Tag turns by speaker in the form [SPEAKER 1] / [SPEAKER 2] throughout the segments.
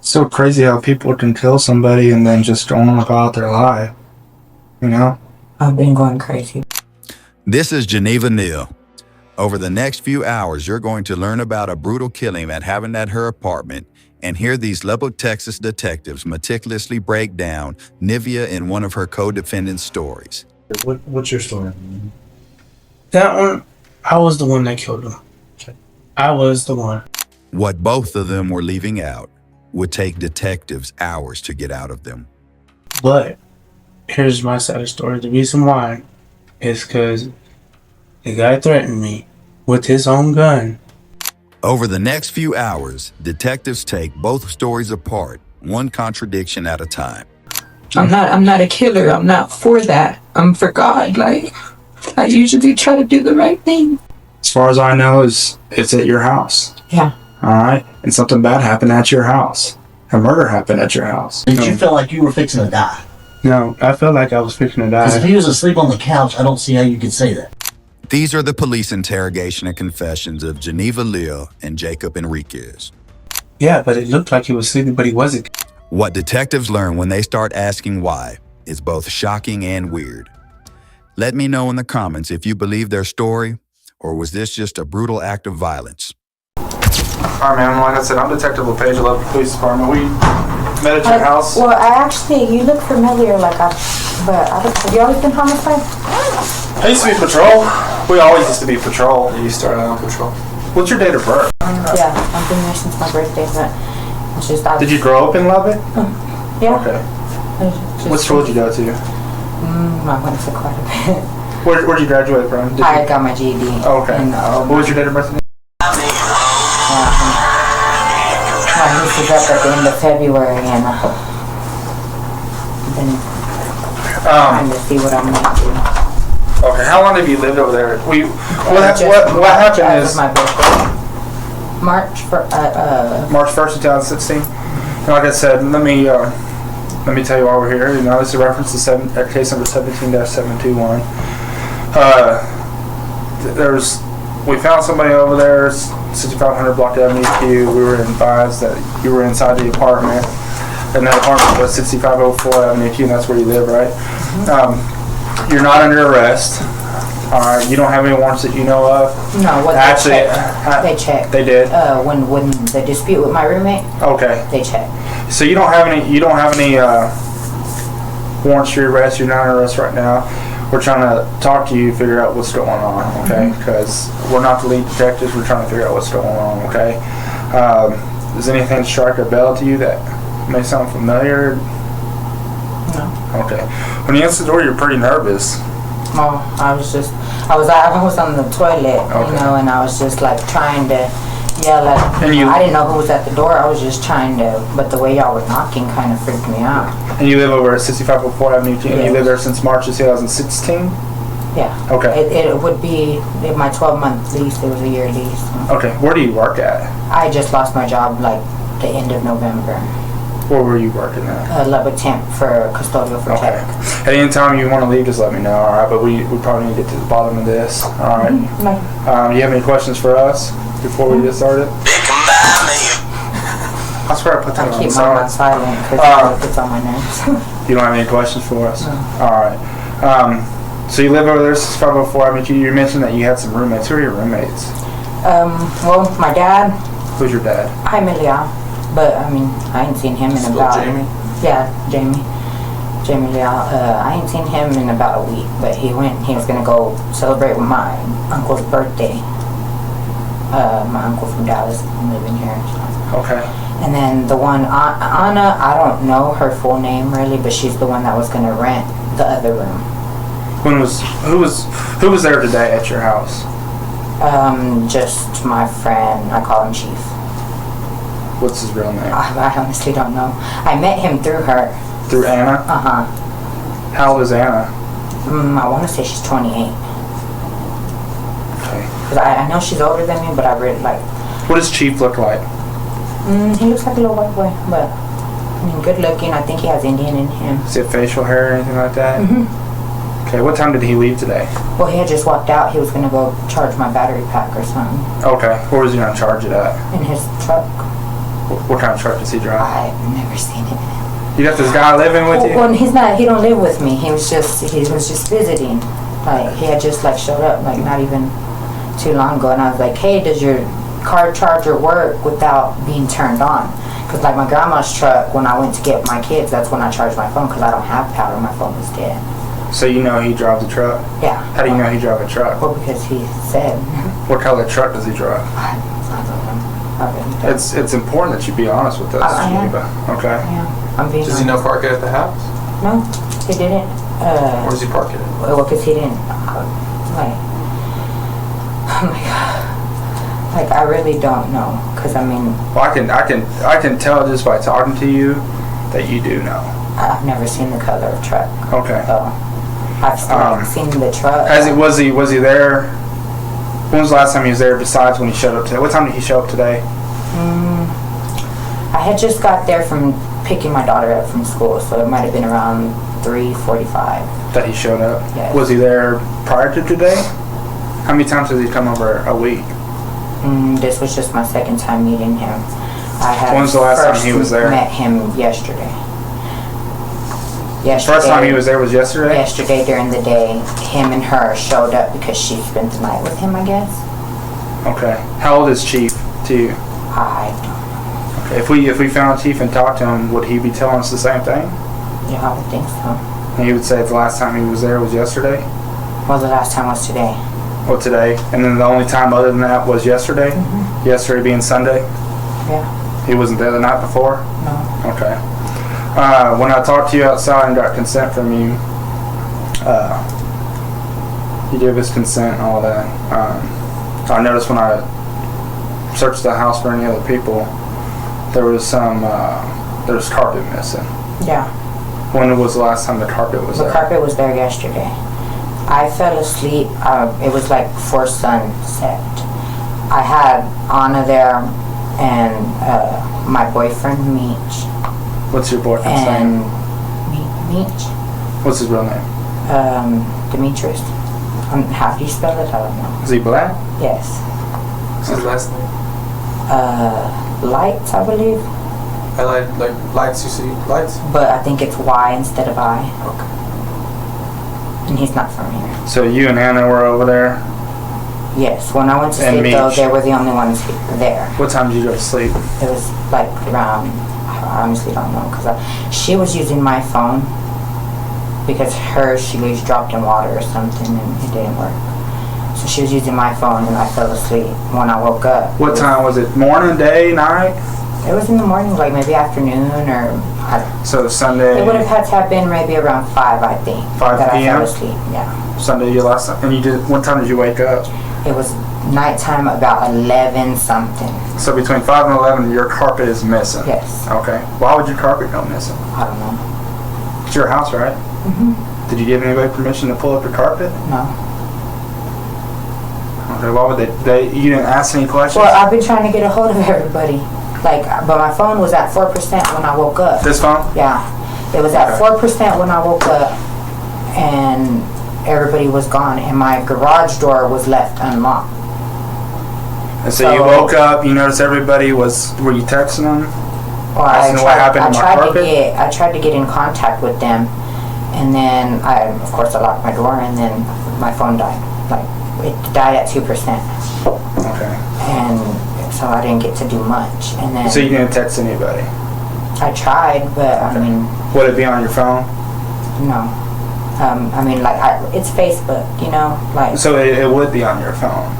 [SPEAKER 1] So crazy how people can kill somebody and then just don't want to go out their life. You know?
[SPEAKER 2] I've been going crazy.
[SPEAKER 3] This is Geneva Neal. Over the next few hours, you're going to learn about a brutal killing that happened at her apartment and hear these Lubbock, Texas detectives meticulously break down Nivea and one of her co-defendants' stories.
[SPEAKER 1] What's your story?
[SPEAKER 4] That one, I was the one that killed him.
[SPEAKER 1] Okay.
[SPEAKER 4] I was the one.
[SPEAKER 3] What both of them were leaving out would take detectives hours to get out of them.
[SPEAKER 4] But here's my side of the story. The reason why is because the guy threatened me with his own gun.
[SPEAKER 3] Over the next few hours, detectives take both stories apart, one contradiction at a time.
[SPEAKER 2] I'm not a killer. I'm not for that. I'm for God. Like, I usually try to do the right thing.
[SPEAKER 1] As far as I know, it's at your house.
[SPEAKER 2] Yeah.
[SPEAKER 1] All right? And something bad happened at your house. A murder happened at your house.
[SPEAKER 5] Did you feel like you were fixing to die?
[SPEAKER 4] No, I felt like I was fixing to
[SPEAKER 5] Because if
[SPEAKER 4] die.
[SPEAKER 5] he was asleep on the couch, I don't see how you could say that.
[SPEAKER 3] These are the police interrogation and confessions of Geneva Leal and Jacob Enriquez.
[SPEAKER 4] Yeah, but it looked like he was sleeping, but he wasn't.
[SPEAKER 3] What detectives learn when they start asking why is both shocking and weird. Let me know in the comments if you believe their story, or was this just a brutal act of violence?
[SPEAKER 1] All right, man. Like I said, I'm Detective LePage, Lubbock Police Department. We met at your house.
[SPEAKER 6] Well, you look familiar, have you always been homicide?
[SPEAKER 1] I used to be patrol. We always used to be patrol. You started out on patrol. What's your date of birth?
[SPEAKER 6] Yeah, I've been there since my birthday, but it's just...
[SPEAKER 1] Did you grow up in Lubbock?
[SPEAKER 6] Yeah.
[SPEAKER 1] Okay.
[SPEAKER 6] Just,
[SPEAKER 1] What school did you go to?
[SPEAKER 6] I went to quite a bit.
[SPEAKER 1] Where'd you graduate from?
[SPEAKER 6] I got my GED.
[SPEAKER 1] Oh, okay.
[SPEAKER 6] And,
[SPEAKER 1] what was your date of birth?
[SPEAKER 6] My niece was up at the end of February, and been trying to see what I'm going to do.
[SPEAKER 1] Okay, how long have you lived over there? What happened is
[SPEAKER 6] My birthday. March
[SPEAKER 1] 1st, 2016. And like I said, let me tell you why we're here. You know, this is a reference to case number 17-721. We found somebody over there, 6500 Block Avenue Q. We were advised that you were inside the apartment, and that apartment was 6504 Avenue Q, and that's where you live, right? You're not under arrest. All right. You don't have any warrants that you know of.
[SPEAKER 6] No, what
[SPEAKER 1] Actually,
[SPEAKER 6] they checked.
[SPEAKER 1] They did.
[SPEAKER 6] When the dispute with my roommate.
[SPEAKER 1] Okay.
[SPEAKER 6] They checked.
[SPEAKER 1] So you don't have any warrants for your arrest. You're not under arrest right now. We're trying to talk to you, figure out what's going on, okay? Because we're not the lead detectives. We're trying to figure out what's going on, okay? Does anything strike a bell to you that may sound familiar?
[SPEAKER 6] No.
[SPEAKER 1] Okay. When you answer the door, you're pretty nervous.
[SPEAKER 6] Oh, I was on the toilet,
[SPEAKER 1] Okay.
[SPEAKER 6] and I was just like trying to yell at.
[SPEAKER 1] And
[SPEAKER 6] I didn't know who was at the door. I was just trying to, but the way y'all were knocking kind of freaked me out.
[SPEAKER 1] And you live over at 6504 Avenue Q, and you
[SPEAKER 6] Yes.
[SPEAKER 1] live there since March of 2016?
[SPEAKER 6] Yeah.
[SPEAKER 1] Okay.
[SPEAKER 6] It would be my 12-month lease. It was a year lease.
[SPEAKER 1] Okay. Where do you work at?
[SPEAKER 6] I just lost my job like the end of November.
[SPEAKER 1] Where were you working at?
[SPEAKER 6] Lubbock temp for custodial for
[SPEAKER 1] Okay.
[SPEAKER 6] tech.
[SPEAKER 1] At any time you want to leave, just let me know, all right? But we probably need to get to the bottom of this, all right? You have any questions for us before we get started? I swear I put that
[SPEAKER 6] I
[SPEAKER 1] on.
[SPEAKER 6] keep my
[SPEAKER 1] Sorry.
[SPEAKER 6] mouth silent because it's on my nerves.
[SPEAKER 1] You don't have any questions for us?
[SPEAKER 6] No.
[SPEAKER 1] All right. So you live over there, 6504 Avenue. You mentioned that you had some roommates. Who are your roommates?
[SPEAKER 6] Well, my dad,
[SPEAKER 1] Who's your dad?
[SPEAKER 6] Jaime Leal, but I mean, I ain't seen him in about...
[SPEAKER 1] Jamie?
[SPEAKER 6] Yeah, Jamie Leal. I ain't seen him in about a week, but he was gonna go celebrate with my uncle's birthday. My uncle from Dallas living here. So.
[SPEAKER 1] Okay.
[SPEAKER 6] And then the one, Anna, I don't know her full name really, but she's the one that was gonna rent the other room.
[SPEAKER 1] Who was there today at your house?
[SPEAKER 6] Just my friend. I call him Chief.
[SPEAKER 1] What's his real name?
[SPEAKER 6] I honestly don't know. I met him through her.
[SPEAKER 1] Through Anna?
[SPEAKER 6] Uh-huh.
[SPEAKER 1] How old is Anna?
[SPEAKER 6] I want to say she's 28.
[SPEAKER 1] Okay.
[SPEAKER 6] Cause I know she's older than me, but I really like...
[SPEAKER 1] What does Chief look like?
[SPEAKER 6] He looks like a little white boy, but I mean, good looking. I think he has Indian in him.
[SPEAKER 1] Does he have facial hair or anything like that?
[SPEAKER 6] Mm-hmm.
[SPEAKER 1] Okay, what time did he leave today?
[SPEAKER 6] Well, he had just walked out. He was going to go charge my battery pack or something
[SPEAKER 1] Okay, where was he going to charge it at?
[SPEAKER 6] in his truck.
[SPEAKER 1] What kind of truck does he drive?
[SPEAKER 6] I've never seen it.
[SPEAKER 1] You got this guy living with you?
[SPEAKER 6] Well, he don't live with me. He was just visiting. Like, he had just, like, showed up, like, not even too long ago. And I was like, hey, does your car charger work without being turned on? Because, like, my grandma's truck, when I went to get my kids, that's when I charged my phone because I don't have power. My phone was dead.
[SPEAKER 1] So you know he drives a truck?
[SPEAKER 6] Yeah.
[SPEAKER 1] How do you know he drives a truck?
[SPEAKER 6] Well, because he said.
[SPEAKER 1] What color truck does he drive?
[SPEAKER 6] I don't know. I really don't.
[SPEAKER 1] It's important that you be honest with us,
[SPEAKER 6] I am.
[SPEAKER 1] Geneva. Okay.
[SPEAKER 6] Yeah. I'm being
[SPEAKER 7] Does he know park it at the house?
[SPEAKER 6] No, he didn't.
[SPEAKER 7] Where does he park it?
[SPEAKER 6] Well, because he didn't. Like, oh my God. Like, I really don't know. Because, I mean,
[SPEAKER 1] Well, I can tell just by talking to you that you do know.
[SPEAKER 6] I've never seen the color of truck.
[SPEAKER 1] Okay.
[SPEAKER 6] So, I've like, seen the truck.
[SPEAKER 1] Was he there? When was the last time he was there besides when he showed up today? What time did he show up today?
[SPEAKER 6] I had just got there from picking my daughter up from school, so it might have been around 3:45.
[SPEAKER 1] That he showed up?
[SPEAKER 6] Yes.
[SPEAKER 1] Was he there prior to today? How many times has he come over a week?
[SPEAKER 6] This was just my second time meeting him. I had
[SPEAKER 1] When's the last time he was there?
[SPEAKER 6] Met him yesterday.
[SPEAKER 1] First time he was there was yesterday?
[SPEAKER 6] Yesterday during the day, him and her showed up because she spent the night with him, I guess.
[SPEAKER 1] Okay. How old is Chief to you?
[SPEAKER 6] I don't know.
[SPEAKER 1] Okay. If we found Chief and talked to him, would he be telling us the same thing?
[SPEAKER 6] Yeah, I would think so.
[SPEAKER 1] And he would say the last time he was there was yesterday?
[SPEAKER 6] Well, the last time was today.
[SPEAKER 1] Or today? And then the only time other than that was yesterday? Yesterday being Sunday?
[SPEAKER 6] Yeah.
[SPEAKER 1] He wasn't there the night before?
[SPEAKER 6] No.
[SPEAKER 1] Okay. When I talked to you outside and got consent from you, you gave us consent and all that. I noticed when I searched the house for any other people, there was carpet missing.
[SPEAKER 6] Yeah.
[SPEAKER 1] When was the last time the carpet was there?
[SPEAKER 6] The carpet was there yesterday. I fell asleep. It was like before sunset. I had Anna there and my boyfriend, Meech.
[SPEAKER 1] What's your boyfriend's
[SPEAKER 6] And
[SPEAKER 1] name?
[SPEAKER 6] Meech.
[SPEAKER 1] What's his real name?
[SPEAKER 6] Demetrius. How do you spell it? I don't know.
[SPEAKER 1] Is he black?
[SPEAKER 6] Yes.
[SPEAKER 7] What's his last name?
[SPEAKER 6] Lights, I believe.
[SPEAKER 7] I like lights, you see? Lights?
[SPEAKER 6] But I think it's Y instead of I.
[SPEAKER 7] Okay.
[SPEAKER 6] And he's not from here.
[SPEAKER 1] So you and Anna were over there?
[SPEAKER 6] Yes. When I went to
[SPEAKER 1] And
[SPEAKER 6] sleep, though,
[SPEAKER 1] Meech.
[SPEAKER 6] they were the only ones there.
[SPEAKER 1] What time did you go to sleep?
[SPEAKER 6] It was like around, I honestly don't know, because she was using my phone because she was dropped in water or something and it didn't work. So she was using my phone and I fell asleep. When I woke up.
[SPEAKER 1] What time was it? Morning, day, night?
[SPEAKER 6] It was in the morning, like maybe afternoon or
[SPEAKER 1] So Sunday.
[SPEAKER 6] it would have had to have been maybe around 5, I think.
[SPEAKER 1] 5
[SPEAKER 6] that
[SPEAKER 1] p.m.?
[SPEAKER 6] I fell asleep, yeah.
[SPEAKER 1] Sunday, your last time. And you did. What time did you wake up?
[SPEAKER 6] It was nighttime about 11 something.
[SPEAKER 1] So between 5 and 11, your carpet is missing.
[SPEAKER 6] Yes.
[SPEAKER 1] Okay. Why would your carpet go missing?
[SPEAKER 6] I don't know.
[SPEAKER 1] It's your house, right?
[SPEAKER 6] Mm-hmm.
[SPEAKER 1] Did you give anybody permission to pull up your carpet?
[SPEAKER 6] No.
[SPEAKER 1] Okay. Why would they? You didn't ask any questions.
[SPEAKER 6] Well, I've been trying to get a hold of everybody. Like, but my phone was at 4% when I woke up.
[SPEAKER 1] This phone?
[SPEAKER 6] Yeah. It was at
[SPEAKER 1] Okay.
[SPEAKER 6] 4% when I woke up, and everybody was gone, and my garage door was left unlocked.
[SPEAKER 1] And so you woke up. You noticed everybody was. Were you texting them?
[SPEAKER 6] Well, I
[SPEAKER 1] Asking what happened to my carpet?
[SPEAKER 6] I tried to get in contact with them, and then of course I locked my door, and then my phone died. Like, it died at 2%,
[SPEAKER 1] Okay.
[SPEAKER 6] and so I didn't get to do much. And then
[SPEAKER 1] So you didn't text anybody?
[SPEAKER 6] I tried, but I mean,
[SPEAKER 1] Would it be on your phone?
[SPEAKER 6] no. I mean, like, it's Facebook, you know, like,
[SPEAKER 1] So it would be on your phone.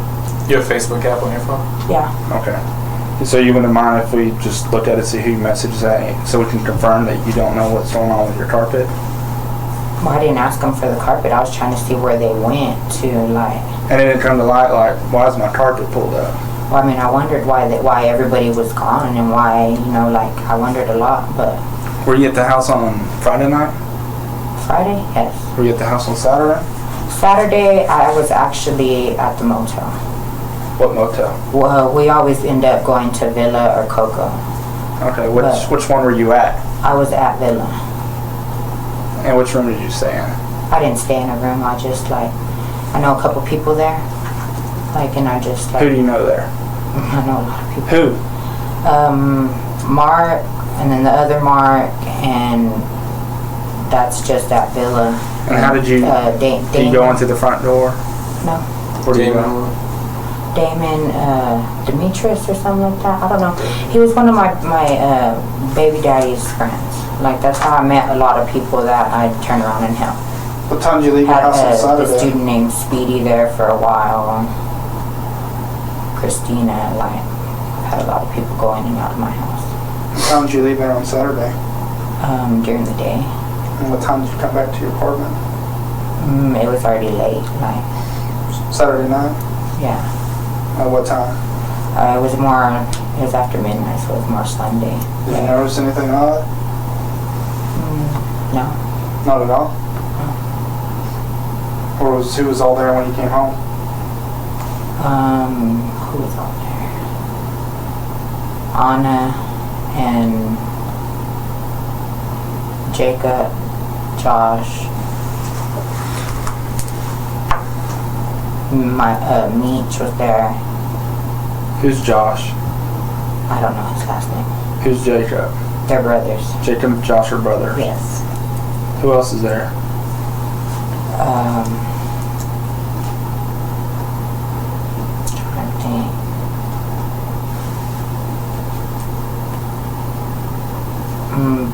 [SPEAKER 7] You have a Facebook app on your phone?
[SPEAKER 6] yeah.
[SPEAKER 1] Okay. So you wouldn't mind if we just looked at it, see who you messaged that, so we can confirm that you don't know what's going on with your carpet?
[SPEAKER 6] Well, I didn't ask them for the carpet. I was trying to see where they went to, like.
[SPEAKER 1] And it didn't come to light, like, why is my carpet pulled up?
[SPEAKER 6] Well, I mean, I wondered why everybody was gone and why, you know, like, I wondered a lot. But
[SPEAKER 1] Were you at the house on Friday night?
[SPEAKER 6] Friday, yes.
[SPEAKER 1] Were you at the house on Saturday?
[SPEAKER 6] Saturday, I was actually at the motel.
[SPEAKER 1] What motel?
[SPEAKER 6] Well, we always end up going to Villa or Coco.
[SPEAKER 1] Okay,
[SPEAKER 6] But-
[SPEAKER 1] which one were you at?
[SPEAKER 6] I was at Villa.
[SPEAKER 1] And which room did you stay in?
[SPEAKER 6] I didn't stay in a room. I just, like, I know a couple people there. Like, and I just, like.
[SPEAKER 1] Who do you know there?
[SPEAKER 6] I know a lot of people.
[SPEAKER 1] Who?
[SPEAKER 6] Mark, and then the other Mark, and that's just that villa.
[SPEAKER 1] And how did you? Did you go into the front door?
[SPEAKER 6] No.
[SPEAKER 1] Where did you go?
[SPEAKER 6] Damon Demetrius or something like that. I don't know. He was one of my baby daddy's friends. Like, that's how I met a lot of people that I'd turn around and help.
[SPEAKER 1] What time did you leave your house on
[SPEAKER 6] A
[SPEAKER 1] Saturday?
[SPEAKER 6] student named Speedy there for a while. Christina, like, had a lot of people go in and out of my house.
[SPEAKER 1] What time did you leave there on Saturday?
[SPEAKER 6] During the day.
[SPEAKER 1] And what time did you come back to your apartment?
[SPEAKER 6] It was already late, like,
[SPEAKER 1] Saturday night?
[SPEAKER 6] yeah.
[SPEAKER 1] At what time?
[SPEAKER 6] It was after midnight, so it was more Sunday.
[SPEAKER 1] Did you notice anything odd?
[SPEAKER 6] No.
[SPEAKER 1] Not at all? Or who was all there when you came home?
[SPEAKER 6] Who was all there? Anna and Jacob, Josh, Meech was there.
[SPEAKER 1] Who's Josh?
[SPEAKER 6] I don't know his last name.
[SPEAKER 1] Who's Jacob?
[SPEAKER 6] They're brothers.
[SPEAKER 1] Jacob and Josh are brothers.
[SPEAKER 6] Yes.
[SPEAKER 1] Who else is there?
[SPEAKER 6] Trying to think.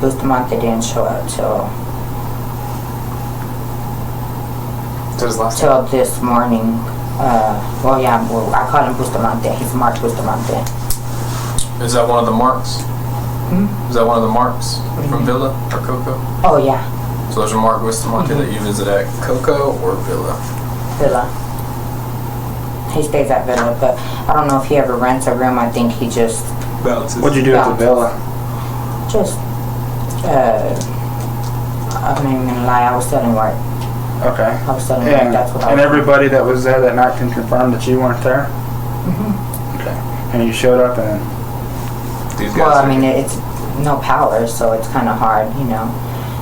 [SPEAKER 6] Bustamante didn't show up till this morning. I call him Bustamante. He's Mark Bustamante.
[SPEAKER 7] Is that one of the marks? Is that one of the marks from Villa or Coco?
[SPEAKER 6] Oh yeah,
[SPEAKER 7] So there's a Mark Bustamante that you visit at Coco or Villa?
[SPEAKER 6] Villa. He stays at Villa, but I don't know if he ever rents a room. I think he just
[SPEAKER 7] Bounces.
[SPEAKER 1] What'd you do at the villa?
[SPEAKER 6] just I'm not even gonna lie, I was selling work.
[SPEAKER 1] Okay.
[SPEAKER 6] I was selling work, that's what I was
[SPEAKER 1] And
[SPEAKER 6] doing.
[SPEAKER 1] everybody that was there that night can confirm that you weren't there? Okay. And you showed up and
[SPEAKER 7] These guys
[SPEAKER 6] Well, I
[SPEAKER 7] are-
[SPEAKER 6] mean, it's no power, so it's kind of hard, you know.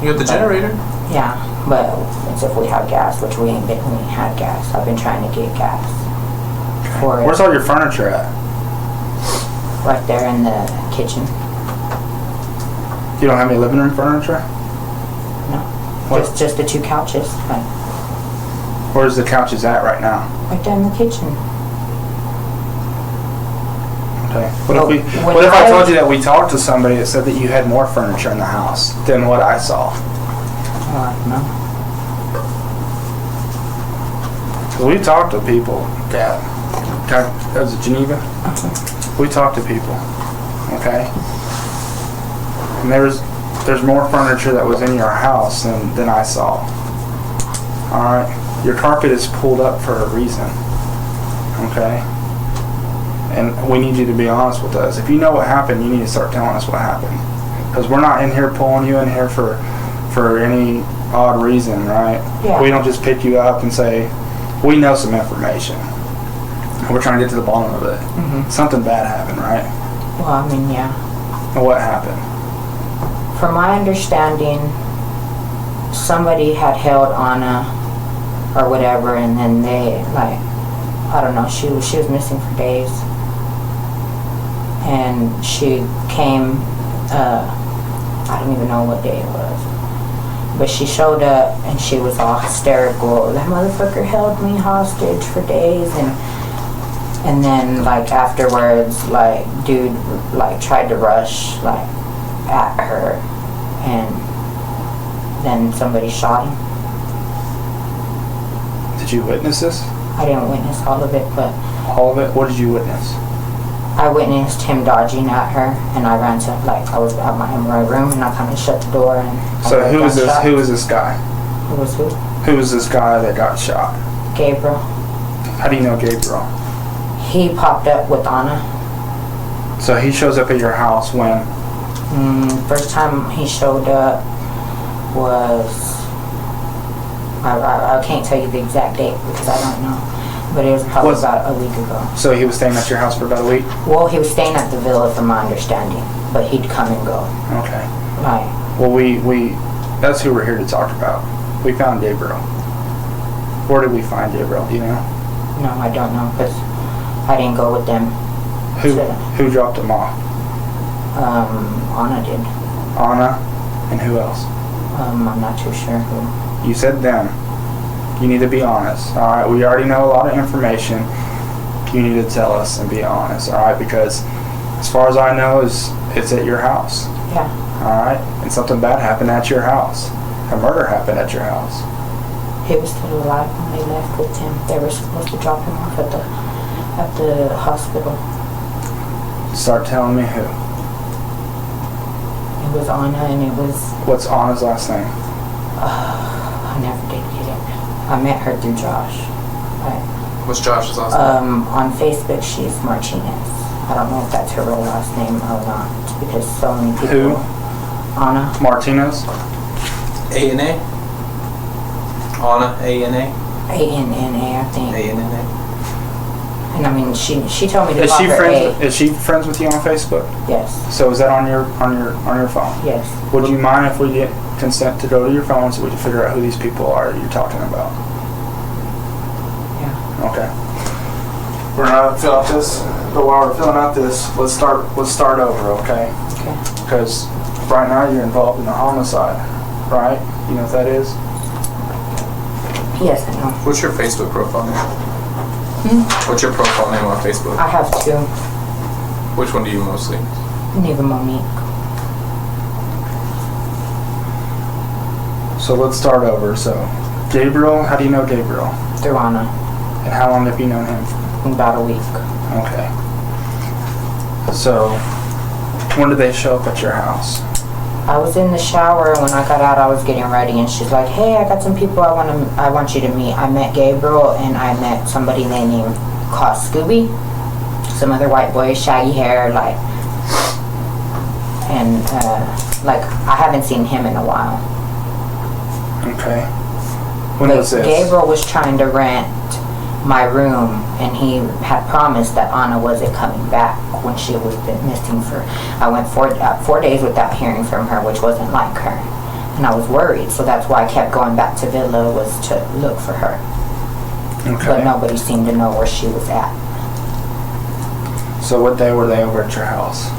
[SPEAKER 7] You got the generator?
[SPEAKER 6] Yeah, but it's if we have gas, which we ain't had gas. I've been trying to get gas for it.
[SPEAKER 1] where's all your furniture at?
[SPEAKER 6] Right there in the kitchen.
[SPEAKER 1] You don't have any living room furniture?
[SPEAKER 6] No,
[SPEAKER 1] What?
[SPEAKER 6] just the two couches, like,
[SPEAKER 1] Where's the couches at right now?
[SPEAKER 6] right there in the kitchen.
[SPEAKER 1] Okay.
[SPEAKER 6] Well,
[SPEAKER 1] What if I told you that we talked to somebody that said that you had more furniture in the house than what I saw?
[SPEAKER 6] No.
[SPEAKER 1] Because we talked to people that was it Geneva? We talked to people, okay? And there's more furniture that was in your house than I saw. Alright? Your carpet is pulled up for a reason. Okay? And we need you to be honest with us. If you know what happened, you need to start telling us what happened. Because we're not in here pulling you in here for any odd reason, right?
[SPEAKER 6] Yeah.
[SPEAKER 1] We don't just pick you up and say, we know some information. We're trying to get to the bottom of it. Something bad happened, right?
[SPEAKER 6] Well, I mean, yeah.
[SPEAKER 1] And what happened?
[SPEAKER 6] From my understanding, somebody had held Anna or whatever, and then they, like, I don't know, she was missing for days. And she came, I don't even know what day it was. But she showed up and she was all hysterical. That motherfucker held me hostage for days, and then like afterwards, like dude like tried to rush like at her, and then somebody shot him.
[SPEAKER 1] Did you witness this?
[SPEAKER 6] I didn't witness all of it, but
[SPEAKER 1] All of it? What did you witness?
[SPEAKER 6] I witnessed him dodging at her, and I ran to, like, I was in my room, and I kind of shut the door, and
[SPEAKER 1] So
[SPEAKER 6] I
[SPEAKER 1] who is
[SPEAKER 6] got
[SPEAKER 1] this?
[SPEAKER 6] shot.
[SPEAKER 1] Who is this guy?
[SPEAKER 6] Who was who?
[SPEAKER 1] Who is this guy that got shot?
[SPEAKER 6] Gabriel.
[SPEAKER 1] How do you know Gabriel?
[SPEAKER 6] He popped up with Anna.
[SPEAKER 1] So he shows up at your house when?
[SPEAKER 6] First time he showed up was, I can't tell you the exact date because I don't know, but it was probably about a week ago.
[SPEAKER 1] So he was staying at your house for about a week?
[SPEAKER 6] Well, he was staying at the villa from my understanding, but he'd come and go.
[SPEAKER 1] Okay.
[SPEAKER 6] Right.
[SPEAKER 1] Well, we that's who we're here to talk about. We found Gabriel. Where did we find Gabriel? Do you know?
[SPEAKER 6] No, I don't know because I didn't go with them.
[SPEAKER 1] Who dropped him off?
[SPEAKER 6] Anna did.
[SPEAKER 1] Anna, and who else?
[SPEAKER 6] I'm not too sure who.
[SPEAKER 1] You said them. You need to be honest. All right, we already know a lot of information. You need to tell us and be honest. All right, because as far as I know, it's at your house.
[SPEAKER 6] Yeah.
[SPEAKER 1] All right, and something bad happened at your house. A murder happened at your house.
[SPEAKER 6] He was still alive when they left with him. They were supposed to drop him off at the hospital.
[SPEAKER 1] Start telling me who.
[SPEAKER 6] It was Anna, and it was.
[SPEAKER 1] What's Anna's last name?
[SPEAKER 6] I never did get it. I met her through Josh.
[SPEAKER 7] What's Josh's last name?
[SPEAKER 6] On Facebook, she's Martinez. I don't know if that's her real last name or not, because so many people.
[SPEAKER 1] Who?
[SPEAKER 6] Anna.
[SPEAKER 1] Martinez?
[SPEAKER 7] A-N-A? Anna, A-N-A?
[SPEAKER 6] A-N-N-A, I think.
[SPEAKER 7] A-N-N-A.
[SPEAKER 6] And I mean, she told me to
[SPEAKER 1] Is
[SPEAKER 6] call
[SPEAKER 1] she
[SPEAKER 6] her
[SPEAKER 1] friends?
[SPEAKER 6] A.
[SPEAKER 1] Is she friends with you on Facebook?
[SPEAKER 6] Yes.
[SPEAKER 1] So is that on your phone?
[SPEAKER 6] Yes.
[SPEAKER 1] Would you mind if we get consent to go to your phone so we can figure out who these people are you're talking about?
[SPEAKER 6] Yeah.
[SPEAKER 1] Okay. We're gonna fill out this, but while we're filling out this, let's start over, okay?
[SPEAKER 6] Okay.
[SPEAKER 1] Because right now you're involved in a homicide, right? You know what that is?
[SPEAKER 6] Yes, I know.
[SPEAKER 7] What's your Facebook profile name? What's your profile name on Facebook?
[SPEAKER 6] I have two.
[SPEAKER 7] Which one do you mostly?
[SPEAKER 6] Neva Monique.
[SPEAKER 1] So let's start over. So, Gabriel, how do you know Gabriel?
[SPEAKER 6] Through Anna.
[SPEAKER 1] And how long have you known him?
[SPEAKER 6] About a week.
[SPEAKER 1] Okay. So, when did they show up at your house?
[SPEAKER 6] I was in the shower, and when I got out, I was getting ready, and she's like, "Hey, I got some people I want you to meet." I met Gabriel, and I met somebody they named called Scooby. Some other white boy, shaggy hair, and I haven't seen him in a while.
[SPEAKER 1] Okay. When was this?
[SPEAKER 6] Gabriel was trying to rent my room, and he had promised that Anna wasn't coming back when she was been missing for. I went 4 days without hearing from her, which wasn't like her, and I was worried. So that's why I kept going back to Villa, was to look for her.
[SPEAKER 1] Okay.
[SPEAKER 6] But nobody seemed to know where she was at.
[SPEAKER 1] So what day were they over at your house?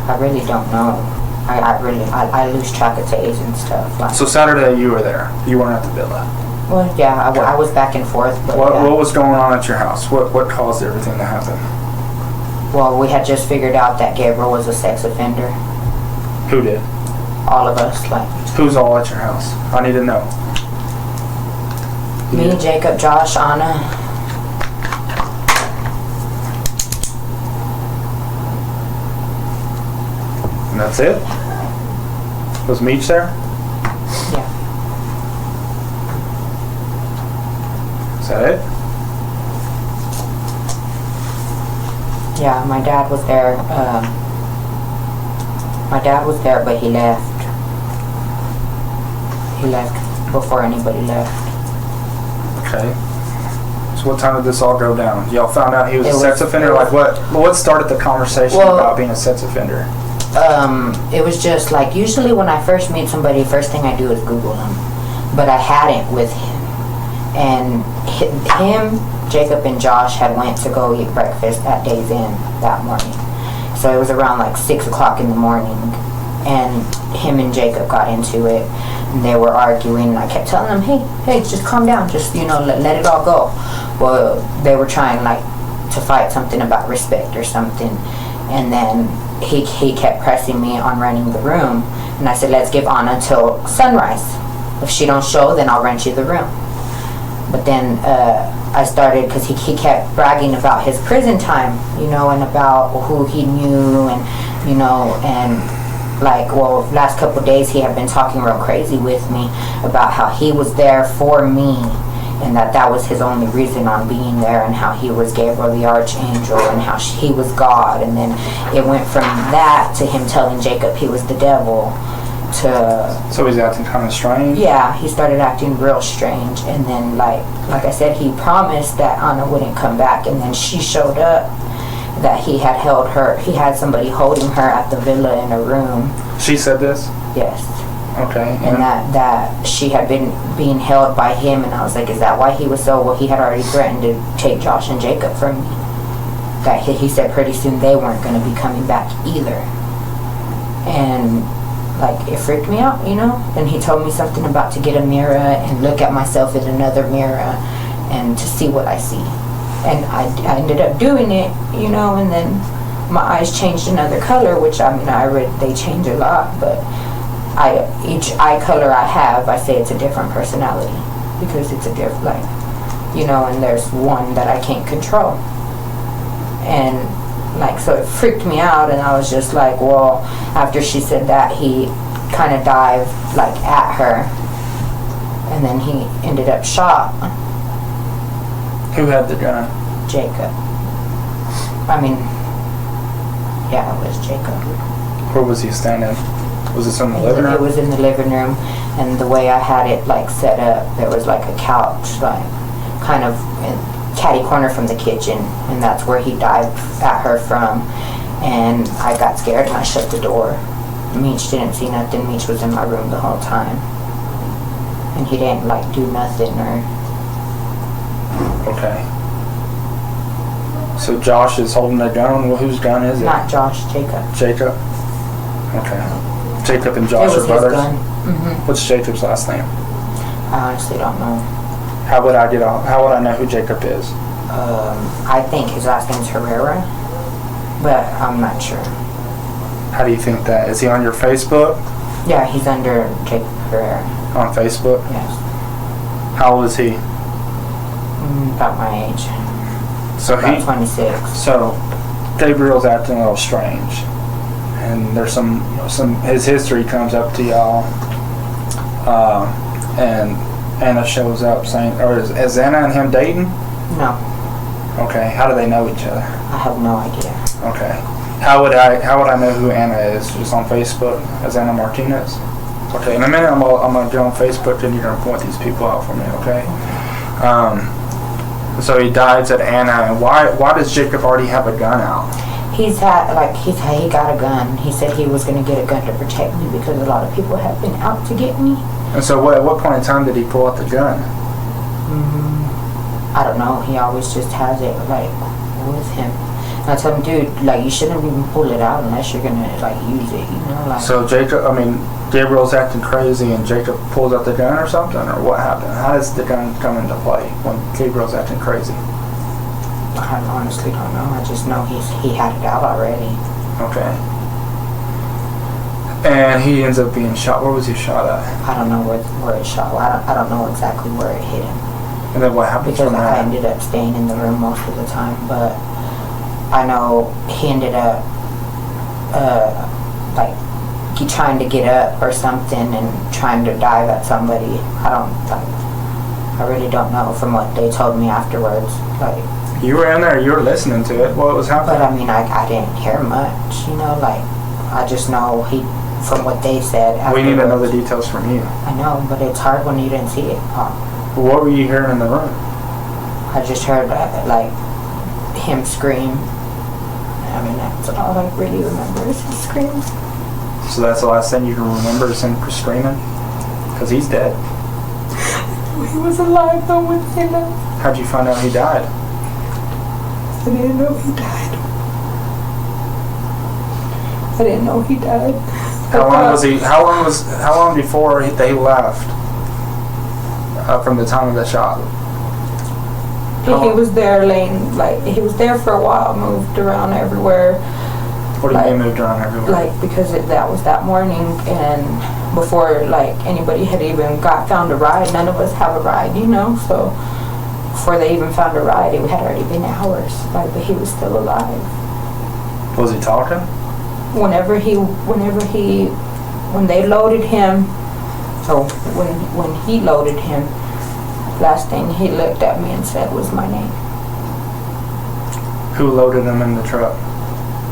[SPEAKER 6] I really don't know. I lose track of days and stuff.
[SPEAKER 1] So Saturday you were there. You weren't at the villa.
[SPEAKER 6] Well, yeah, I was back and forth. But
[SPEAKER 1] What
[SPEAKER 6] yeah.
[SPEAKER 1] was going on at your house? What caused everything to happen?
[SPEAKER 6] Well, we had just figured out that Gabriel was a sex offender.
[SPEAKER 1] Who did?
[SPEAKER 6] All of us,
[SPEAKER 1] Who's all at your house? I need to know.
[SPEAKER 6] me, Jacob, Josh, Anna.
[SPEAKER 1] And that's it? Was Meech there?
[SPEAKER 6] Yeah.
[SPEAKER 1] Is that it?
[SPEAKER 6] Yeah, my dad was there. My dad was there, but he left. He left before anybody left.
[SPEAKER 1] Okay. So what time did this all go down? Y'all found out he was
[SPEAKER 6] It
[SPEAKER 1] a sex
[SPEAKER 6] was-
[SPEAKER 1] offender?
[SPEAKER 6] it
[SPEAKER 1] Like
[SPEAKER 6] was-
[SPEAKER 1] what started the conversation
[SPEAKER 6] Well-
[SPEAKER 1] about being a sex offender?
[SPEAKER 6] It was just like, usually when I first meet somebody, first thing I do is Google them. But I hadn't with him. And him, Jacob, and Josh had went to go eat breakfast at Days Inn that morning. So it was around like 6 o'clock in the morning. And him and Jacob got into it. And they were arguing. And I kept telling them, hey, just calm down. Just, let it all go. Well, they were trying to fight something about respect or something. And then he kept pressing me on renting the room, and I said, let's give Anna till sunrise. If she don't show, then I'll rent you the room. But then I started, because he kept bragging about his prison time, and about who he knew, and last couple of days he had been talking real crazy with me about how he was there for me, and that was his only reason on being there, and how he was Gabriel the Archangel, and how he was God. And then it went from that to him telling Jacob he was the devil, to...
[SPEAKER 1] So he's acting kind of strange?
[SPEAKER 6] Yeah, he started acting real strange. And then, like I said, he promised that Anna wouldn't come back, and then she showed up, that he had held her, he had somebody holding her at the villa in a room.
[SPEAKER 1] She said this?
[SPEAKER 6] Yes.
[SPEAKER 1] Okay.
[SPEAKER 6] And that she had been being held by him, and I was like, is that why he was so... Well, he had already threatened to take Josh and Jacob from me. that he said pretty soon they weren't going to be coming back either. And like it freaked me out, you know. And he told me something about to get a mirror and look at myself in another mirror and to see what I see. And I ended up doing it, you know, and then my eyes changed another color, which I mean, they change a lot, but each eye color I have, I say it's a different personality because it's a different, like, you know, and there's one that I can't control. And like, so it freaked me out, and I was just like, well, after she said that, he kind of dived like at her, and then he ended up shot.
[SPEAKER 1] Who had the gun?
[SPEAKER 6] Jacob. I mean, yeah, it was Jacob.
[SPEAKER 1] Where was he standing? Was this in the living room?
[SPEAKER 6] It was in the living room, and the way I had it like set up, there was like a couch, like kind of catty corner from the kitchen, and that's where he dived at her from. And I got scared and I shut the door. Meech didn't see nothing. Meech was in my room the whole time, and he didn't like do nothing or.
[SPEAKER 1] Okay. So Josh is holding the gun. Well, whose gun is it?
[SPEAKER 6] Not Josh, Jacob.
[SPEAKER 1] Jacob. Okay. Jacob and Josh
[SPEAKER 6] It was
[SPEAKER 1] are brothers.
[SPEAKER 6] his gun. Mm-hmm.
[SPEAKER 1] What's Jacob's last name?
[SPEAKER 6] I honestly don't know.
[SPEAKER 1] How would I know who Jacob is?
[SPEAKER 6] I think his last name's Herrera, but I'm not sure.
[SPEAKER 1] How do you think that? Is he on your Facebook?
[SPEAKER 6] Yeah, he's under Jacob Herrera.
[SPEAKER 1] On Facebook?
[SPEAKER 6] Yes.
[SPEAKER 1] How old is he?
[SPEAKER 6] About my age.
[SPEAKER 1] So
[SPEAKER 6] About 26.
[SPEAKER 1] So Gabriel's acting a little strange, and there's some his history comes up to y'all, and Anna shows up saying, or is Anna and him dating?
[SPEAKER 6] No,
[SPEAKER 1] Okay. How do they know each other?
[SPEAKER 6] I have no idea.
[SPEAKER 1] Okay. How would I know who Anna is? Just on Facebook as Anna Martinez? Okay. In a minute, I'm gonna get on Facebook and you're gonna point these people out for me. Okay. So he dives at Anna, and why does Jacob already have a gun out?
[SPEAKER 6] He got a gun. He said he was going to get a gun to protect me because a lot of people have been out to get me.
[SPEAKER 1] And so at what point in time did he pull out the gun?
[SPEAKER 6] I don't know. He always just has it like with him. And I told him, dude, like you shouldn't even pull it out unless you're gonna like use it. You know, like.
[SPEAKER 1] So Gabriel's acting crazy and Jacob pulls out the gun or something, or what happened? How does the gun come into play when Gabriel's acting crazy?
[SPEAKER 6] I honestly don't know. I just know he had it out already.
[SPEAKER 1] Okay. And he ends up being shot. Where was he shot at?
[SPEAKER 6] I don't know where it shot. I don't know exactly where it hit him.
[SPEAKER 1] And then what happened
[SPEAKER 6] Because
[SPEAKER 1] from
[SPEAKER 6] I
[SPEAKER 1] there?
[SPEAKER 6] ended up staying in the room most of the time, but I know he ended up he trying to get up or something and trying to dive at somebody. I really don't know from what they told me afterwards. Like,
[SPEAKER 1] You were in there. You were listening to it. What was happening?
[SPEAKER 6] but I mean, I didn't hear much. You know, like I just know from what they said.
[SPEAKER 1] We need to know the
[SPEAKER 6] afterwards.
[SPEAKER 1] details from you.
[SPEAKER 6] I know, but it's hard when you didn't see it.
[SPEAKER 1] What were you hearing in the room?
[SPEAKER 6] I just heard like him scream. I mean, that's all I really remember is his screams.
[SPEAKER 1] So that's the last thing you can remember is him screaming? Because he's dead.
[SPEAKER 6] He was alive though when he left.
[SPEAKER 1] How'd you find out he died?
[SPEAKER 6] I didn't know he died. I didn't know he died.
[SPEAKER 1] How long was he? How long before they left? From the time of the shot.
[SPEAKER 6] He was there he was there for a while, moved around everywhere.
[SPEAKER 1] What do you mean moved around everywhere?
[SPEAKER 6] Like, because that was that morning, and before, like, anybody had even found a ride, none of us have a ride, you know, so before they even found a ride, it had already been hours, like, but he was still alive.
[SPEAKER 1] Was he talking?
[SPEAKER 6] When they loaded him, so when he loaded him, last thing he looked at me and said was my name.
[SPEAKER 1] Who loaded him in the truck?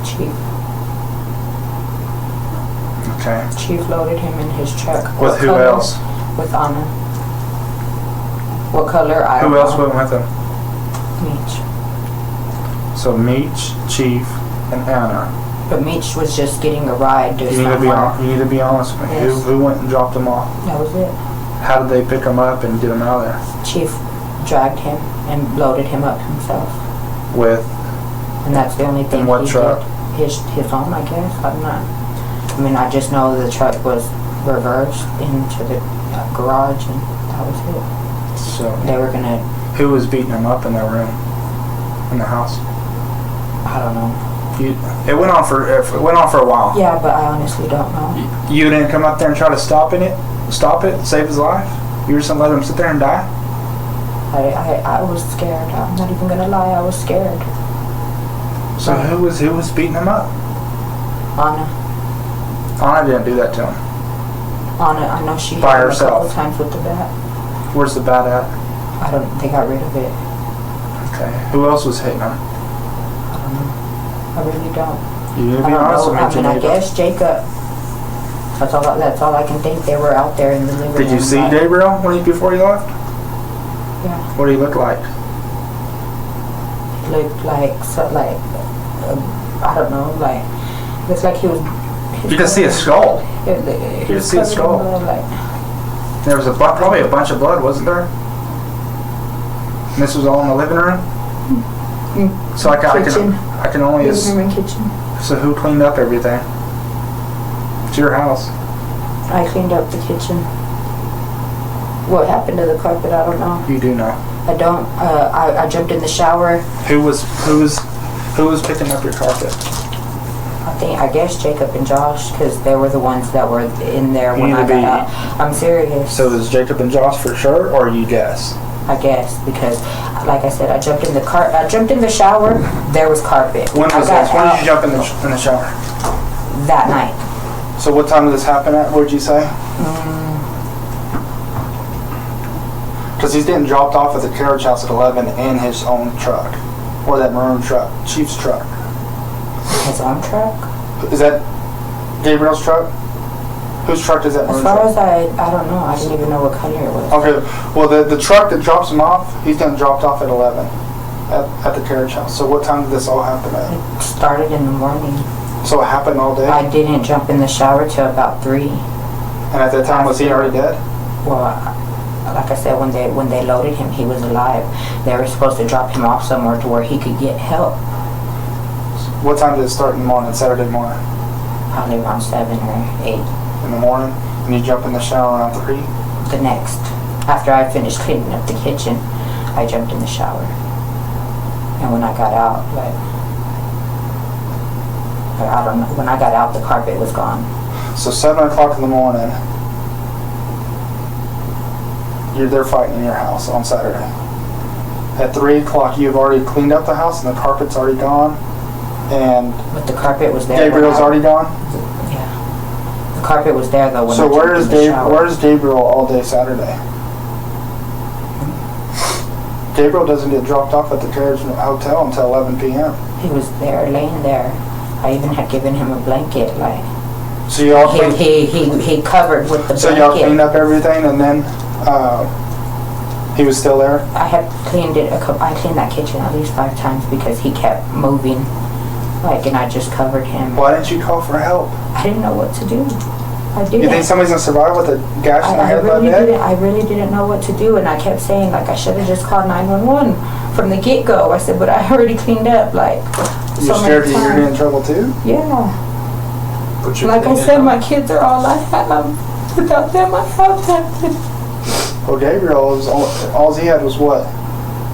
[SPEAKER 6] Chief.
[SPEAKER 1] Okay.
[SPEAKER 6] Chief loaded him in his truck.
[SPEAKER 1] With
[SPEAKER 6] What
[SPEAKER 1] who
[SPEAKER 6] color?
[SPEAKER 1] else?
[SPEAKER 6] With Anna. What color? I don't
[SPEAKER 1] Who else
[SPEAKER 6] know.
[SPEAKER 1] went with him?
[SPEAKER 6] Meech.
[SPEAKER 1] So Meech, Chief, and Anna.
[SPEAKER 6] But Meech was just getting a ride to
[SPEAKER 1] You need to be honest with me.
[SPEAKER 6] Yes.
[SPEAKER 1] Who went and dropped him off?
[SPEAKER 6] That was it.
[SPEAKER 1] How did they pick him up and get him out of there?
[SPEAKER 6] Chief dragged him and loaded him up himself.
[SPEAKER 1] With
[SPEAKER 6] And that's the only thing
[SPEAKER 1] In what
[SPEAKER 6] he
[SPEAKER 1] truck?
[SPEAKER 6] did. His own, I guess. I'm not. I mean, I just know the truck was reversed into the garage, and that was it.
[SPEAKER 1] So,
[SPEAKER 6] They were gonna.
[SPEAKER 1] who was beating him up in that room? In the house?
[SPEAKER 6] I don't know.
[SPEAKER 1] It went on for a while.
[SPEAKER 6] Yeah, but I honestly don't know.
[SPEAKER 1] You didn't come up there and try to stop it, save his life? You were just gonna let him sit there and die?
[SPEAKER 6] I was scared. I'm not even gonna lie. I was scared.
[SPEAKER 1] So who was beating him up?
[SPEAKER 6] Anna.
[SPEAKER 1] Anna didn't do that to him.
[SPEAKER 6] Anna, I know she
[SPEAKER 1] By
[SPEAKER 6] hit him a
[SPEAKER 1] herself.
[SPEAKER 6] couple times with the bat.
[SPEAKER 1] Where's the bat at?
[SPEAKER 6] I don't. They got rid of it.
[SPEAKER 1] Okay. Who else was hitting him?
[SPEAKER 6] I don't know. I really don't.
[SPEAKER 1] You need to
[SPEAKER 6] I
[SPEAKER 1] be
[SPEAKER 6] don't
[SPEAKER 1] honest
[SPEAKER 6] know.
[SPEAKER 1] with me,
[SPEAKER 6] I mean, I
[SPEAKER 1] Geneva.
[SPEAKER 6] guess Jacob. That's all I can think. They were out there in the living room.
[SPEAKER 1] Did you see
[SPEAKER 6] like,
[SPEAKER 1] Gabriel before you left?
[SPEAKER 6] Yeah.
[SPEAKER 1] What did he look like?
[SPEAKER 6] Looked like I don't know. Like looks like he was.
[SPEAKER 1] You can see a skull.
[SPEAKER 6] You
[SPEAKER 1] can see a skull. There was probably a bunch of blood, wasn't there? And this was all in the living room? So I can only
[SPEAKER 6] living room and kitchen.
[SPEAKER 1] So who cleaned up everything? It's your house.
[SPEAKER 6] I cleaned up the kitchen. What happened to the carpet? I don't know.
[SPEAKER 1] You do know.
[SPEAKER 6] I don't. I jumped in the shower.
[SPEAKER 1] Who was picking up your carpet?
[SPEAKER 6] I guess Jacob and Josh, because they were the ones that were in there when I got out. I'm serious.
[SPEAKER 1] So it was Jacob and Josh for sure, or you guess?
[SPEAKER 6] I guess because, like I said, I jumped in the shower. There was carpet.
[SPEAKER 1] When was this? When did you jump in the shower?
[SPEAKER 6] That night.
[SPEAKER 1] So what time did this happen at? What did you say? Because he's getting dropped off at the carriage house at 11 in his own truck, or that maroon truck, Chief's truck.
[SPEAKER 6] His own truck?
[SPEAKER 1] Is that Gabriel's truck? Whose truck is that?
[SPEAKER 6] As far as I don't know. I didn't even know what color it was.
[SPEAKER 1] Okay, well the truck that drops him off, he's getting dropped off at 11 at the carriage house. So what time did this all happen at?
[SPEAKER 6] It started in the morning.
[SPEAKER 1] So it happened all day?
[SPEAKER 6] I didn't jump in the shower till about 3.
[SPEAKER 1] And at that time, was he already dead?
[SPEAKER 6] Well, like I said, when they loaded him, he was alive. They were supposed to drop him off somewhere to where he could get help.
[SPEAKER 1] What time did it start in the morning, Saturday morning?
[SPEAKER 6] Probably around 7 or 8.
[SPEAKER 1] In the morning? And you jump in the shower around 3?
[SPEAKER 6] The next. After I finished cleaning up the kitchen, I jumped in the shower. And when I got out, I don't know, when I got out, the carpet was gone.
[SPEAKER 1] So 7 o'clock in the morning, you're there fighting in your house on Saturday. At 3 o'clock, you've already cleaned up the house and the carpet's already gone. And
[SPEAKER 6] But the carpet was there.
[SPEAKER 1] Gabriel's already gone?
[SPEAKER 6] Yeah. The carpet was there though when
[SPEAKER 1] So
[SPEAKER 6] I jumped in the shower.
[SPEAKER 1] where's Gabriel all day Saturday? Gabriel doesn't get dropped off at the carriage hotel until 11 p.m.
[SPEAKER 6] He was there, laying there. I even had given him a blanket,
[SPEAKER 1] So y'all cleaned,
[SPEAKER 6] he covered with the
[SPEAKER 1] so
[SPEAKER 6] blanket.
[SPEAKER 1] y'all cleaned up everything, and then he was still there.
[SPEAKER 6] I had cleaned it. I cleaned that kitchen at least 5 times because he kept moving, and I just covered him.
[SPEAKER 1] Why didn't you call for help?
[SPEAKER 6] I didn't know what to do. I didn't.
[SPEAKER 1] You think somebody's gonna survive with a gash in their head like that?
[SPEAKER 6] I really didn't know what to do, and I kept saying I should have just called 911 from the get go. I said, but I already cleaned up
[SPEAKER 1] You're scared that you're gonna get in trouble too?
[SPEAKER 6] Yeah.
[SPEAKER 7] Put your
[SPEAKER 6] Like I
[SPEAKER 7] opinion
[SPEAKER 6] said,
[SPEAKER 7] on
[SPEAKER 6] my kids are all I have. Without them, I have nothing.
[SPEAKER 1] Well, Gabriel all he had was what?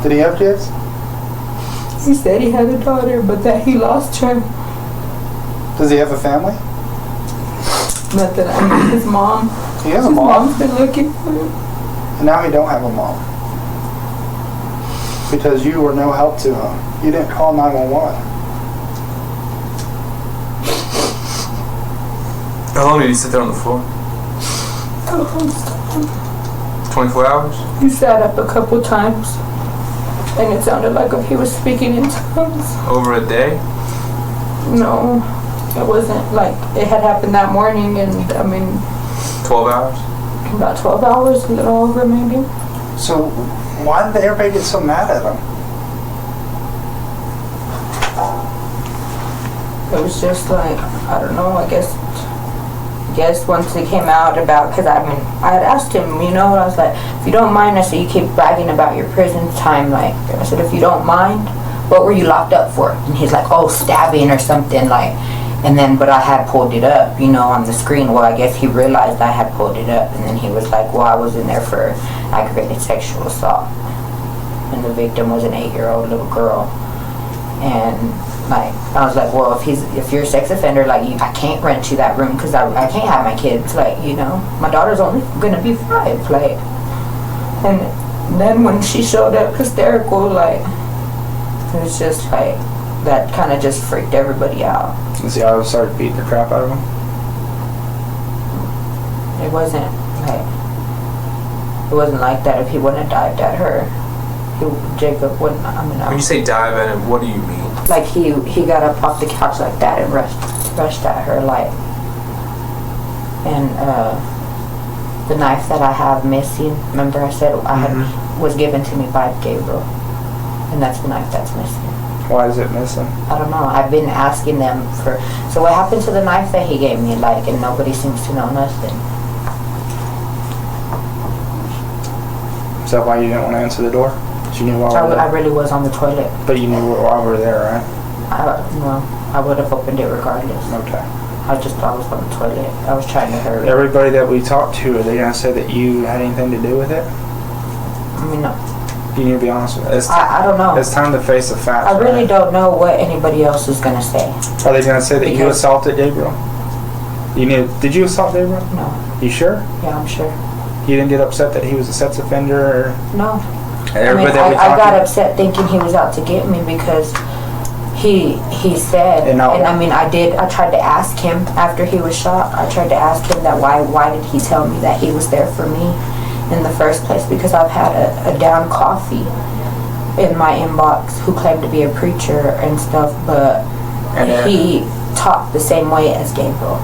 [SPEAKER 1] Did he have kids?
[SPEAKER 6] He said he had a daughter, but that he lost her.
[SPEAKER 1] Does he have a family?
[SPEAKER 6] Nothing. I mean, his mom.
[SPEAKER 1] He has a
[SPEAKER 6] His
[SPEAKER 1] mom.
[SPEAKER 6] mom's been looking for him.
[SPEAKER 1] And now he don't have a mom. Because you were no help to him. You didn't call 911.
[SPEAKER 7] How long did he sit there on the floor? 24 hours?
[SPEAKER 6] He sat up a couple times, and it sounded like he was speaking in tongues.
[SPEAKER 7] Over a day?
[SPEAKER 6] No, it wasn't it had happened that morning, and
[SPEAKER 7] 12 hours?
[SPEAKER 6] about 12 hours, a little over maybe.
[SPEAKER 1] So why did everybody get so mad at him?
[SPEAKER 6] It was just I don't know, I guess once it came out about, because I had asked him, I was like, if you don't mind, I said, you keep bragging about your prison time, I said, if you don't mind, what were you locked up for? And he's like, oh, stabbing or something, like, and then, but I had pulled it up, you know, on the screen. Well, I guess he realized I had pulled it up, and then he was like, well, I was in there for aggravated sexual assault. And the victim was an 8-year-old little girl. And, like, I was like, well, if you're a sex offender, like, I can't rent you that room, because I can't have my kids, like, you know, my daughter's only gonna be 5, like, and then when she showed up hysterical, like, it was just like, that kind of just freaked everybody out.
[SPEAKER 1] You see, I started beating the crap out of him.
[SPEAKER 6] It wasn't like that. If he wouldn't have dived at her, Jacob wouldn't. I mean,
[SPEAKER 7] When you say dive at him, what do you mean?
[SPEAKER 6] like he got up off the couch like that and rushed at her, like, and the knife that I have missing. Remember, I said was given to me by Gabriel, and that's the knife that's missing.
[SPEAKER 1] Why is it missing?
[SPEAKER 6] I don't know. I've been asking them for. So what happened to the knife that he gave me? Like, and nobody seems to know nothing.
[SPEAKER 1] Is that why you didn't want to answer the door? You knew while we were
[SPEAKER 6] I
[SPEAKER 1] there?
[SPEAKER 6] really was on the toilet.
[SPEAKER 1] But you knew while we were there, right?
[SPEAKER 6] I would have opened it regardless.
[SPEAKER 1] Okay.
[SPEAKER 6] I was on the toilet. I was trying to hurry.
[SPEAKER 1] Everybody that we talked to, are they going to say that you had anything to do with it?
[SPEAKER 6] I mean, no.
[SPEAKER 1] You need to be honest with me.
[SPEAKER 6] I don't know.
[SPEAKER 1] It's time to face the facts.
[SPEAKER 6] I really
[SPEAKER 1] right?
[SPEAKER 6] don't know what anybody else is going to say.
[SPEAKER 1] Are they going to say that you assaulted Gabriel? Did you assault Gabriel?
[SPEAKER 6] No.
[SPEAKER 1] You sure?
[SPEAKER 6] Yeah, I'm sure.
[SPEAKER 1] You didn't get upset that he was a sex offender? Or
[SPEAKER 6] No.
[SPEAKER 1] everybody that we
[SPEAKER 6] I
[SPEAKER 1] talked
[SPEAKER 6] got
[SPEAKER 1] to?
[SPEAKER 6] upset thinking he was out to get me because he said,
[SPEAKER 1] And
[SPEAKER 6] I mean, I tried to ask him after he was shot. I tried to ask him that why did he tell me that he was there for me in the first place, because I've had a down coffee in my inbox who claimed to be a preacher and stuff, but he talked the same way as Gabriel.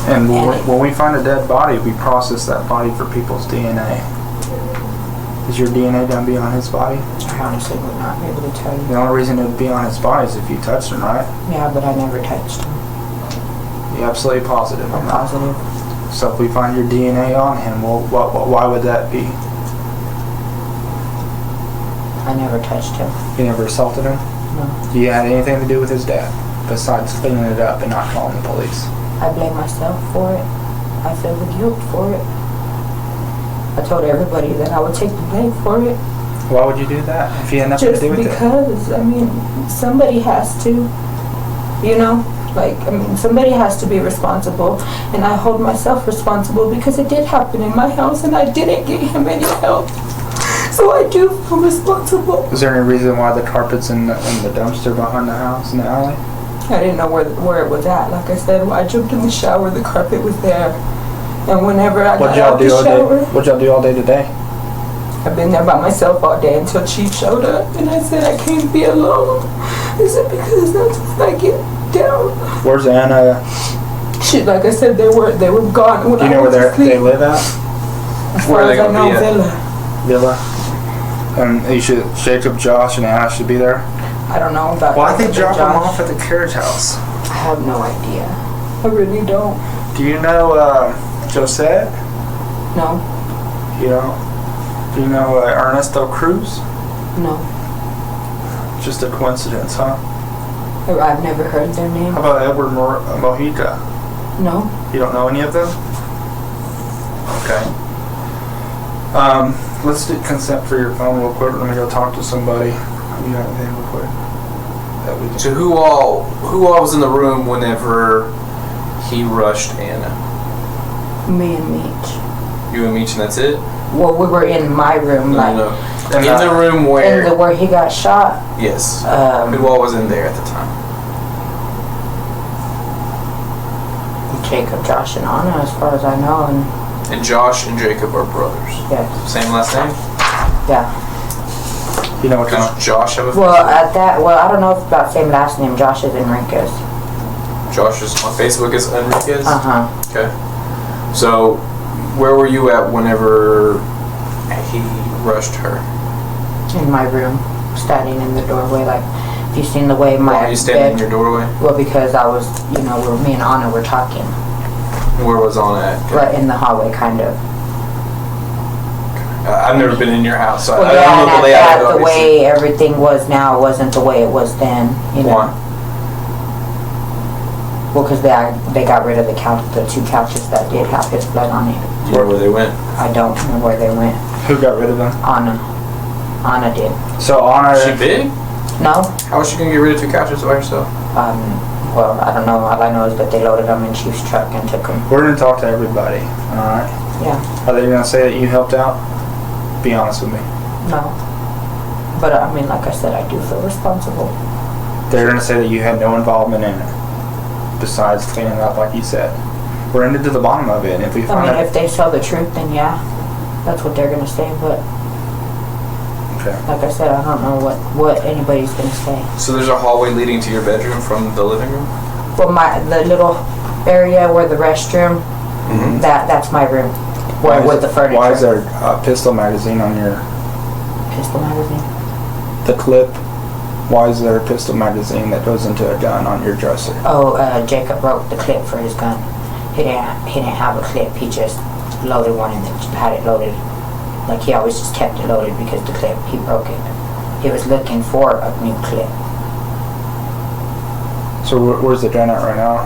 [SPEAKER 1] And when we find a dead body, we process that body for people's DNA. Is your DNA going to be on his body?
[SPEAKER 6] I honestly would not be able to tell you.
[SPEAKER 1] The only reason it would be on his body is if you touched him, right?
[SPEAKER 6] Yeah, but I never touched him.
[SPEAKER 1] You're absolutely positive.
[SPEAKER 6] I'm positive.
[SPEAKER 1] So if we find your DNA on him, well, why would that be?
[SPEAKER 6] I never touched him.
[SPEAKER 1] You never assaulted him?
[SPEAKER 6] No.
[SPEAKER 1] You had anything to do with his death besides cleaning it up and not calling the police?
[SPEAKER 6] I blame myself for it. I feel the guilt for it. I told everybody that I would take the blame for it.
[SPEAKER 1] Why would you do that if you had nothing to do with it?
[SPEAKER 6] Just because, I mean, somebody has to, you know? Like, I mean, somebody has to be responsible, and I hold myself responsible because it did happen in my house, and I didn't get him any help. So I do feel responsible.
[SPEAKER 1] Is there any reason why the carpet's in the dumpster behind the house in the alley?
[SPEAKER 6] I didn't know where it was at. Like I said, when I jumped in the shower, the carpet was there. And whenever I got out the shower...
[SPEAKER 1] What'd y'all do all day today?
[SPEAKER 6] I've been there by myself all day until Chief showed up. And I said, I can't be alone. I said, because that's when I get down.
[SPEAKER 1] Where's Anna?
[SPEAKER 6] Shit, like I said, they were gone when
[SPEAKER 1] Do you know where they live at?
[SPEAKER 6] As far as I know,
[SPEAKER 1] Villa. And Jacob, Josh, and Anna should be there?
[SPEAKER 6] I don't know about
[SPEAKER 1] Why they drop them
[SPEAKER 6] Josh.
[SPEAKER 1] off at the carriage house?
[SPEAKER 6] I have no idea. I really don't.
[SPEAKER 1] Do you know Josette?
[SPEAKER 6] No.
[SPEAKER 1] You know? Do you know Ernesto Cruz?
[SPEAKER 6] No.
[SPEAKER 1] Just a coincidence, huh?
[SPEAKER 6] I've never heard their name.
[SPEAKER 1] How about Edward Mojica?
[SPEAKER 6] No.
[SPEAKER 1] You don't know any of them? Okay. Let's do consent for your phone real quick. Let me go talk to somebody. You got anything real quick? That we can...
[SPEAKER 7] So who all was in the room whenever he rushed Anna?
[SPEAKER 6] Me and Meech.
[SPEAKER 7] You and Meech, and that's it?
[SPEAKER 6] Well, we were in my room,
[SPEAKER 7] No. In the room where...
[SPEAKER 6] where he got shot.
[SPEAKER 7] Yes. Who all was in there at the time?
[SPEAKER 6] Jacob, Josh, and Anna, as far as I know,
[SPEAKER 7] And Josh and Jacob are brothers.
[SPEAKER 6] Yes.
[SPEAKER 7] Same last name?
[SPEAKER 6] Yeah.
[SPEAKER 1] You know what kind
[SPEAKER 7] Does Josh have a
[SPEAKER 6] Well, I don't know if it's about same last name. Josh is Enriquez.
[SPEAKER 7] Josh is on Facebook is Enriquez?
[SPEAKER 6] Uh-huh.
[SPEAKER 7] Okay. So, where were you at whenever he rushed her?
[SPEAKER 6] In my room, standing in the doorway, like, if you've seen the way my
[SPEAKER 7] Why are you standing in your doorway?
[SPEAKER 6] Well, because I was, me and Anna were talking.
[SPEAKER 7] Where was Anna at?
[SPEAKER 6] Right in the hallway, kind of.
[SPEAKER 7] I've never been in your house, so
[SPEAKER 6] Well,
[SPEAKER 7] I don't know the
[SPEAKER 6] yeah,
[SPEAKER 7] layout
[SPEAKER 6] and
[SPEAKER 7] of it,
[SPEAKER 6] the
[SPEAKER 7] obviously.
[SPEAKER 6] way everything was now wasn't the way it was then. You know?
[SPEAKER 7] Why?
[SPEAKER 6] Well, because they got rid of the 2 couches that did have his blood on it.
[SPEAKER 7] Do you know where they went?
[SPEAKER 6] I don't know where they went.
[SPEAKER 1] Who got rid of them?
[SPEAKER 6] Anna did.
[SPEAKER 1] So Anna.
[SPEAKER 7] Is she big?
[SPEAKER 6] No?
[SPEAKER 7] How was she gonna get rid of 2 couches by herself?
[SPEAKER 6] Well, I don't know. All I know is that they loaded them in Chief's truck and took them.
[SPEAKER 1] We're gonna talk to everybody. All right.
[SPEAKER 6] Yeah.
[SPEAKER 1] Are they gonna say that you helped out? Be honest with me.
[SPEAKER 6] No. But I mean, like I said, I do feel responsible.
[SPEAKER 1] They're gonna say that you had no involvement in it, besides cleaning up, like you said. We're into the bottom of it, and if we
[SPEAKER 6] I
[SPEAKER 1] find
[SPEAKER 6] mean,
[SPEAKER 1] out,
[SPEAKER 6] if they tell the truth, then yeah, that's what they're gonna say. But
[SPEAKER 1] okay.
[SPEAKER 6] like I said, I don't know what anybody's gonna say.
[SPEAKER 7] So there's a hallway leading to your bedroom from the living room?
[SPEAKER 6] Well, the little area where the restroom,
[SPEAKER 7] Mm-hmm.
[SPEAKER 6] that's my room. Where with the furniture.
[SPEAKER 1] Why is there a pistol magazine on your
[SPEAKER 6] Pistol magazine?
[SPEAKER 1] the clip? Why is there a pistol magazine that goes into a gun on your dresser?
[SPEAKER 6] Oh, Jacob broke the clip for his gun. He didn't have a clip. He just loaded one and then had it loaded. Like he always just kept it loaded because the clip, he broke it. He was looking for a new clip.
[SPEAKER 1] So where's the gun at right now?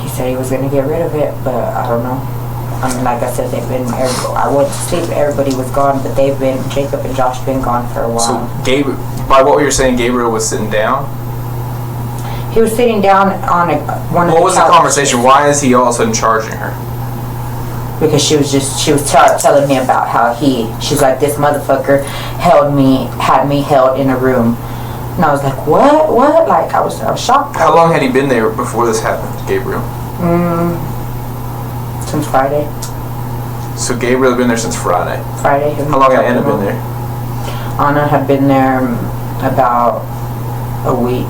[SPEAKER 6] He said he was gonna get rid of it, but I don't know. I mean, like I said, I went to sleep, everybody was gone, but Jacob and Josh been gone for a while.
[SPEAKER 7] So by what you're saying, Gabriel was sitting down?
[SPEAKER 6] He was sitting down on one of the
[SPEAKER 7] What was the
[SPEAKER 6] couches.
[SPEAKER 7] conversation? Why is he all of a sudden charging her?
[SPEAKER 6] Because she was telling me about how she's like, this motherfucker had me held in a room. And I was like, what? Like, I was shocked.
[SPEAKER 7] How long had he been there before this happened, Gabriel?
[SPEAKER 6] Since Friday.
[SPEAKER 7] So Gabriel had been there since Friday.
[SPEAKER 6] How
[SPEAKER 7] long had Anna been there?
[SPEAKER 6] Anna had been there about a week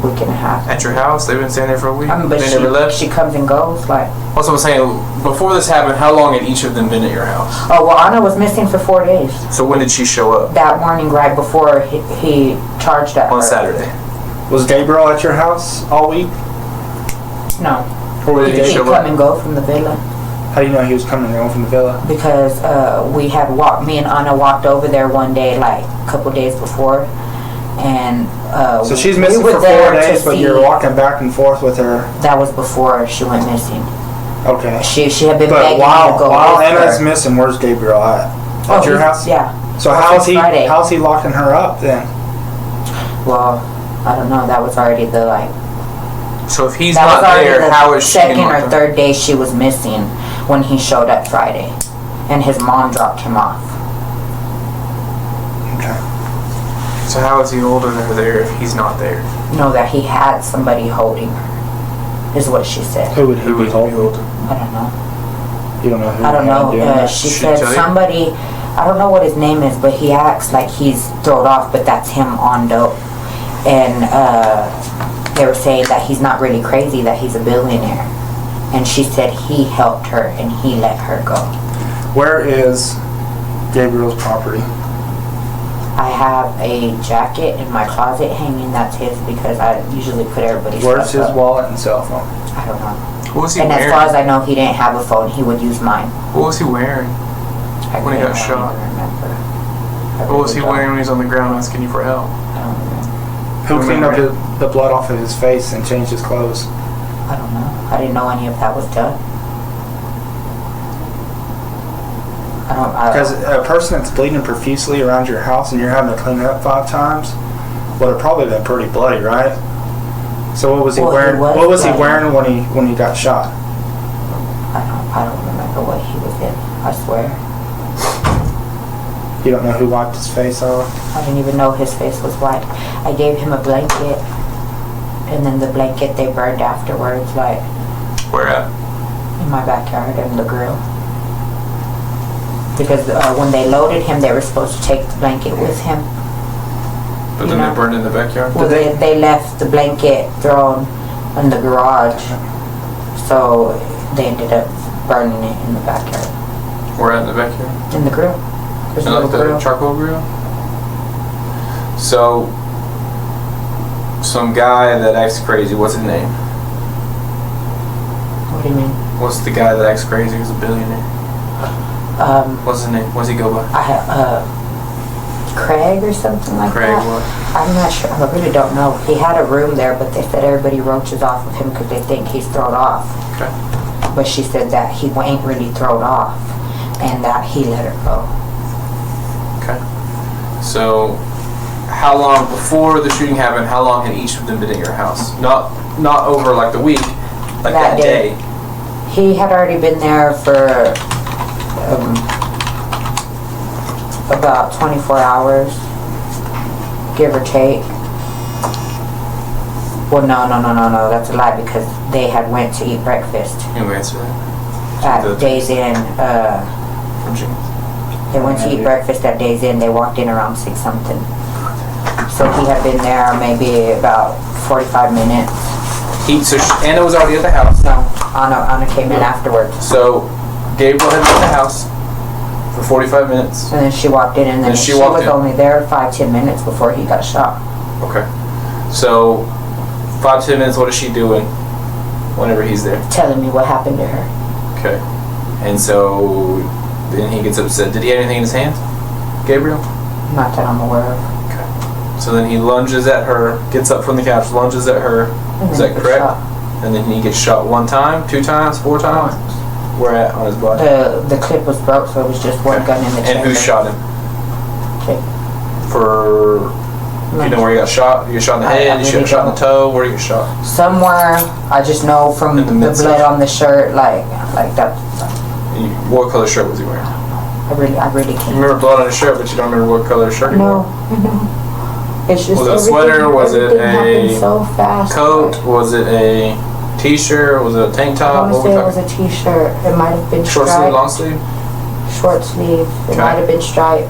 [SPEAKER 6] and a half.
[SPEAKER 7] At your house? They've been staying there for a week?
[SPEAKER 6] But
[SPEAKER 7] They never left?
[SPEAKER 6] she comes and goes, like.
[SPEAKER 7] Also, I'm saying, before this happened, how long had each of them been at your house?
[SPEAKER 6] Oh, well, Anna was missing for 4 days.
[SPEAKER 7] So when did she show up?
[SPEAKER 6] That morning, right before he charged at her.
[SPEAKER 7] On Saturday.
[SPEAKER 1] Was Gabriel at your house all week?
[SPEAKER 6] No.
[SPEAKER 1] Or
[SPEAKER 6] He
[SPEAKER 1] did
[SPEAKER 6] didn't
[SPEAKER 1] he show
[SPEAKER 6] come
[SPEAKER 1] up?
[SPEAKER 6] and go from the villa.
[SPEAKER 1] How do you know he was coming and going from the villa?
[SPEAKER 6] Because me and Anna walked over there one day, like a couple days before, and
[SPEAKER 1] So she's
[SPEAKER 6] we
[SPEAKER 1] missing
[SPEAKER 6] were
[SPEAKER 1] for 4
[SPEAKER 6] there to
[SPEAKER 1] days, but
[SPEAKER 6] see-
[SPEAKER 1] you're walking back and forth with her.
[SPEAKER 6] That was before she went missing.
[SPEAKER 1] Okay.
[SPEAKER 6] She had been
[SPEAKER 1] But
[SPEAKER 6] begging me
[SPEAKER 1] while
[SPEAKER 6] to go with
[SPEAKER 1] Anna's
[SPEAKER 6] her.
[SPEAKER 1] missing, where's Gabriel at? At your house?
[SPEAKER 6] Yeah.
[SPEAKER 1] So
[SPEAKER 6] Well,
[SPEAKER 1] how's
[SPEAKER 6] since Friday.
[SPEAKER 1] how's he locking her up then?
[SPEAKER 6] Well, I don't know. That was already the
[SPEAKER 7] So if he's
[SPEAKER 6] That
[SPEAKER 7] not
[SPEAKER 6] was already
[SPEAKER 7] there,
[SPEAKER 6] the
[SPEAKER 7] how is she
[SPEAKER 6] second
[SPEAKER 7] getting
[SPEAKER 6] or
[SPEAKER 7] locked up?
[SPEAKER 6] third day she was missing when he showed up Friday, and his mom dropped him off.
[SPEAKER 1] Okay.
[SPEAKER 7] So how is he holding her there if he's not there?
[SPEAKER 6] Know that he had somebody holding her, is what she said.
[SPEAKER 1] Who would he
[SPEAKER 7] Who
[SPEAKER 1] be
[SPEAKER 7] would he be
[SPEAKER 1] holding?
[SPEAKER 7] holding?
[SPEAKER 6] I don't know.
[SPEAKER 1] You don't know who
[SPEAKER 6] I don't
[SPEAKER 1] would
[SPEAKER 6] know.
[SPEAKER 1] be doing that?
[SPEAKER 6] She
[SPEAKER 7] She
[SPEAKER 6] said
[SPEAKER 7] tell you?
[SPEAKER 6] somebody. I don't know what his name is, but he acts like he's thrown off, but that's him on dope. And they were saying that he's not really crazy, that he's a billionaire. And she said he helped her and he let her go.
[SPEAKER 1] Where is Gabriel's property?
[SPEAKER 6] I have a jacket in my closet hanging. That's his because I usually put everybody's
[SPEAKER 1] Where's
[SPEAKER 6] stuff
[SPEAKER 1] his
[SPEAKER 6] up.
[SPEAKER 1] wallet and cell phone?
[SPEAKER 6] I don't know.
[SPEAKER 7] What was he
[SPEAKER 6] And as
[SPEAKER 7] wearing?
[SPEAKER 6] far as I know, he didn't have a phone. He would use mine.
[SPEAKER 7] What was he wearing?
[SPEAKER 6] I
[SPEAKER 7] When he
[SPEAKER 6] really
[SPEAKER 7] got
[SPEAKER 6] don't
[SPEAKER 7] shot.
[SPEAKER 6] even remember. I
[SPEAKER 7] What was he
[SPEAKER 6] really don't.
[SPEAKER 7] wearing when he was on the ground asking you for help?
[SPEAKER 6] I don't remember.
[SPEAKER 1] Who cleaned up the blood off of his face and changed his clothes?
[SPEAKER 6] I don't know. I didn't know any of that was done.
[SPEAKER 1] Because a person that's bleeding profusely around your house and you're having to clean it up 5 times would have probably been pretty bloody, right? So what was he
[SPEAKER 6] Well, he
[SPEAKER 1] wearing?
[SPEAKER 6] was
[SPEAKER 1] What was he
[SPEAKER 6] bloody.
[SPEAKER 1] wearing when he got shot?
[SPEAKER 6] I don't remember what he was in. I swear.
[SPEAKER 1] You don't know who wiped his face off?
[SPEAKER 6] I didn't even know his face was white. I gave him a blanket, and then the blanket they burned afterwards, like
[SPEAKER 7] Where at?
[SPEAKER 6] in my backyard in the grill. Because when they loaded him, they were supposed to take the blanket with him.
[SPEAKER 7] But
[SPEAKER 6] You
[SPEAKER 7] then
[SPEAKER 6] know.
[SPEAKER 7] they burned in the backyard?
[SPEAKER 6] Well, they left the blanket thrown in the garage, so they ended up burning it in the backyard,
[SPEAKER 7] Where at in the backyard?
[SPEAKER 6] in the grill. There's a
[SPEAKER 7] And
[SPEAKER 6] little
[SPEAKER 7] like the
[SPEAKER 6] grill.
[SPEAKER 7] charcoal grill? So, some guy that acts crazy, what's his name?
[SPEAKER 6] What do you mean?
[SPEAKER 7] What's the guy that acts crazy who's a billionaire? What's his name? What's he go by?
[SPEAKER 6] I have Craig or something like
[SPEAKER 7] Craig
[SPEAKER 6] that.
[SPEAKER 7] what?
[SPEAKER 6] I'm not sure. I really don't know. He had a room there, but they said everybody roaches off of him because they think he's thrown off.
[SPEAKER 7] Okay.
[SPEAKER 6] But she said that he ain't really thrown off, and that he let her go.
[SPEAKER 7] Okay. So, how long before the shooting happened? How long had each of them been at your house? Not over like the week, like that day.
[SPEAKER 6] He had already been there for about 24 hours, give or take. Well, no, that's a lie because they had went to eat breakfast
[SPEAKER 7] You answer that.
[SPEAKER 6] at Days Inn. They went to eat breakfast at Days Inn. They walked in around 6 something. So he had been there maybe about 45 minutes.
[SPEAKER 7] Anna was already at the house.
[SPEAKER 6] No, Anna came in afterwards.
[SPEAKER 7] So Gabriel had been at the house for 45 minutes.
[SPEAKER 6] And then she walked in, and then she was only there 5-10 minutes before he got shot.
[SPEAKER 7] Okay. So 5-10 minutes. What is she doing whenever he's there?
[SPEAKER 6] Telling me what happened to her.
[SPEAKER 7] Okay. And so then he gets upset. Did he have anything in his hands, Gabriel?
[SPEAKER 6] Not that I'm aware of.
[SPEAKER 7] Okay. So then he lunges at her, gets up from the couch, lunges at her. Is that correct?
[SPEAKER 6] Shot.
[SPEAKER 7] And then he gets shot 1 time, 2 times, 4 times?
[SPEAKER 6] Once.
[SPEAKER 7] Where at on his body?
[SPEAKER 6] The clip was broke, so it was just one gun in the chamber.
[SPEAKER 7] And who shot him?
[SPEAKER 6] Okay.
[SPEAKER 7] Do you know where he got shot? You got shot in the head? You got shot in the toe? Where did you get shot?
[SPEAKER 6] Somewhere, I just know from the blood on the shirt, like that.
[SPEAKER 7] What color shirt was he wearing?
[SPEAKER 6] I really can't.
[SPEAKER 7] You remember blood on his shirt, but you don't remember what color shirt he wore?
[SPEAKER 6] No. It's just
[SPEAKER 7] was it a sweater? Was it a
[SPEAKER 6] so fast,
[SPEAKER 7] coat? Was it a t-shirt? Was it a tank top?
[SPEAKER 6] I want to say it was a t-shirt. It might have been
[SPEAKER 7] short
[SPEAKER 6] striped.
[SPEAKER 7] sleeve, long sleeve?
[SPEAKER 6] Short sleeve. It might have been striped.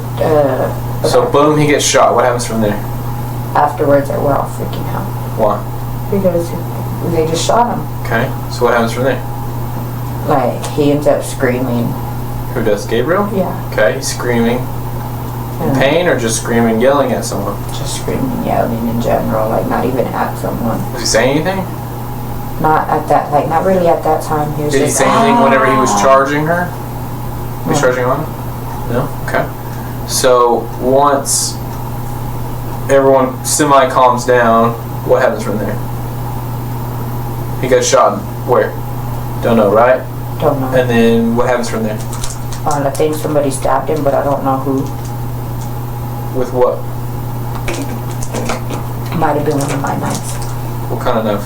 [SPEAKER 7] So boom, he gets shot. What happens from there?
[SPEAKER 6] Afterwards, we're all freaking out.
[SPEAKER 7] Why?
[SPEAKER 6] Because they just shot him.
[SPEAKER 7] Okay. So what happens from there?
[SPEAKER 6] Like, he ends up screaming.
[SPEAKER 7] Who does? Gabriel?
[SPEAKER 6] Yeah.
[SPEAKER 7] Okay, he's screaming. In pain or just screaming, yelling at someone?
[SPEAKER 6] Just screaming, yelling in general, like not even at someone.
[SPEAKER 7] Was he saying anything?
[SPEAKER 6] Not at that, like not really at that time. He was
[SPEAKER 7] Did he
[SPEAKER 6] just,
[SPEAKER 7] say anything whenever he was charging her? He was
[SPEAKER 6] No.
[SPEAKER 7] charging on her? No? Okay. So once everyone semi-calms down, what happens from there? He got shot where? Don't know, right?
[SPEAKER 6] Don't know.
[SPEAKER 7] And then what happens from there?
[SPEAKER 6] I think somebody stabbed him, but I don't know who.
[SPEAKER 7] With what?
[SPEAKER 6] Might have been one of my knives.
[SPEAKER 7] What kind of knife?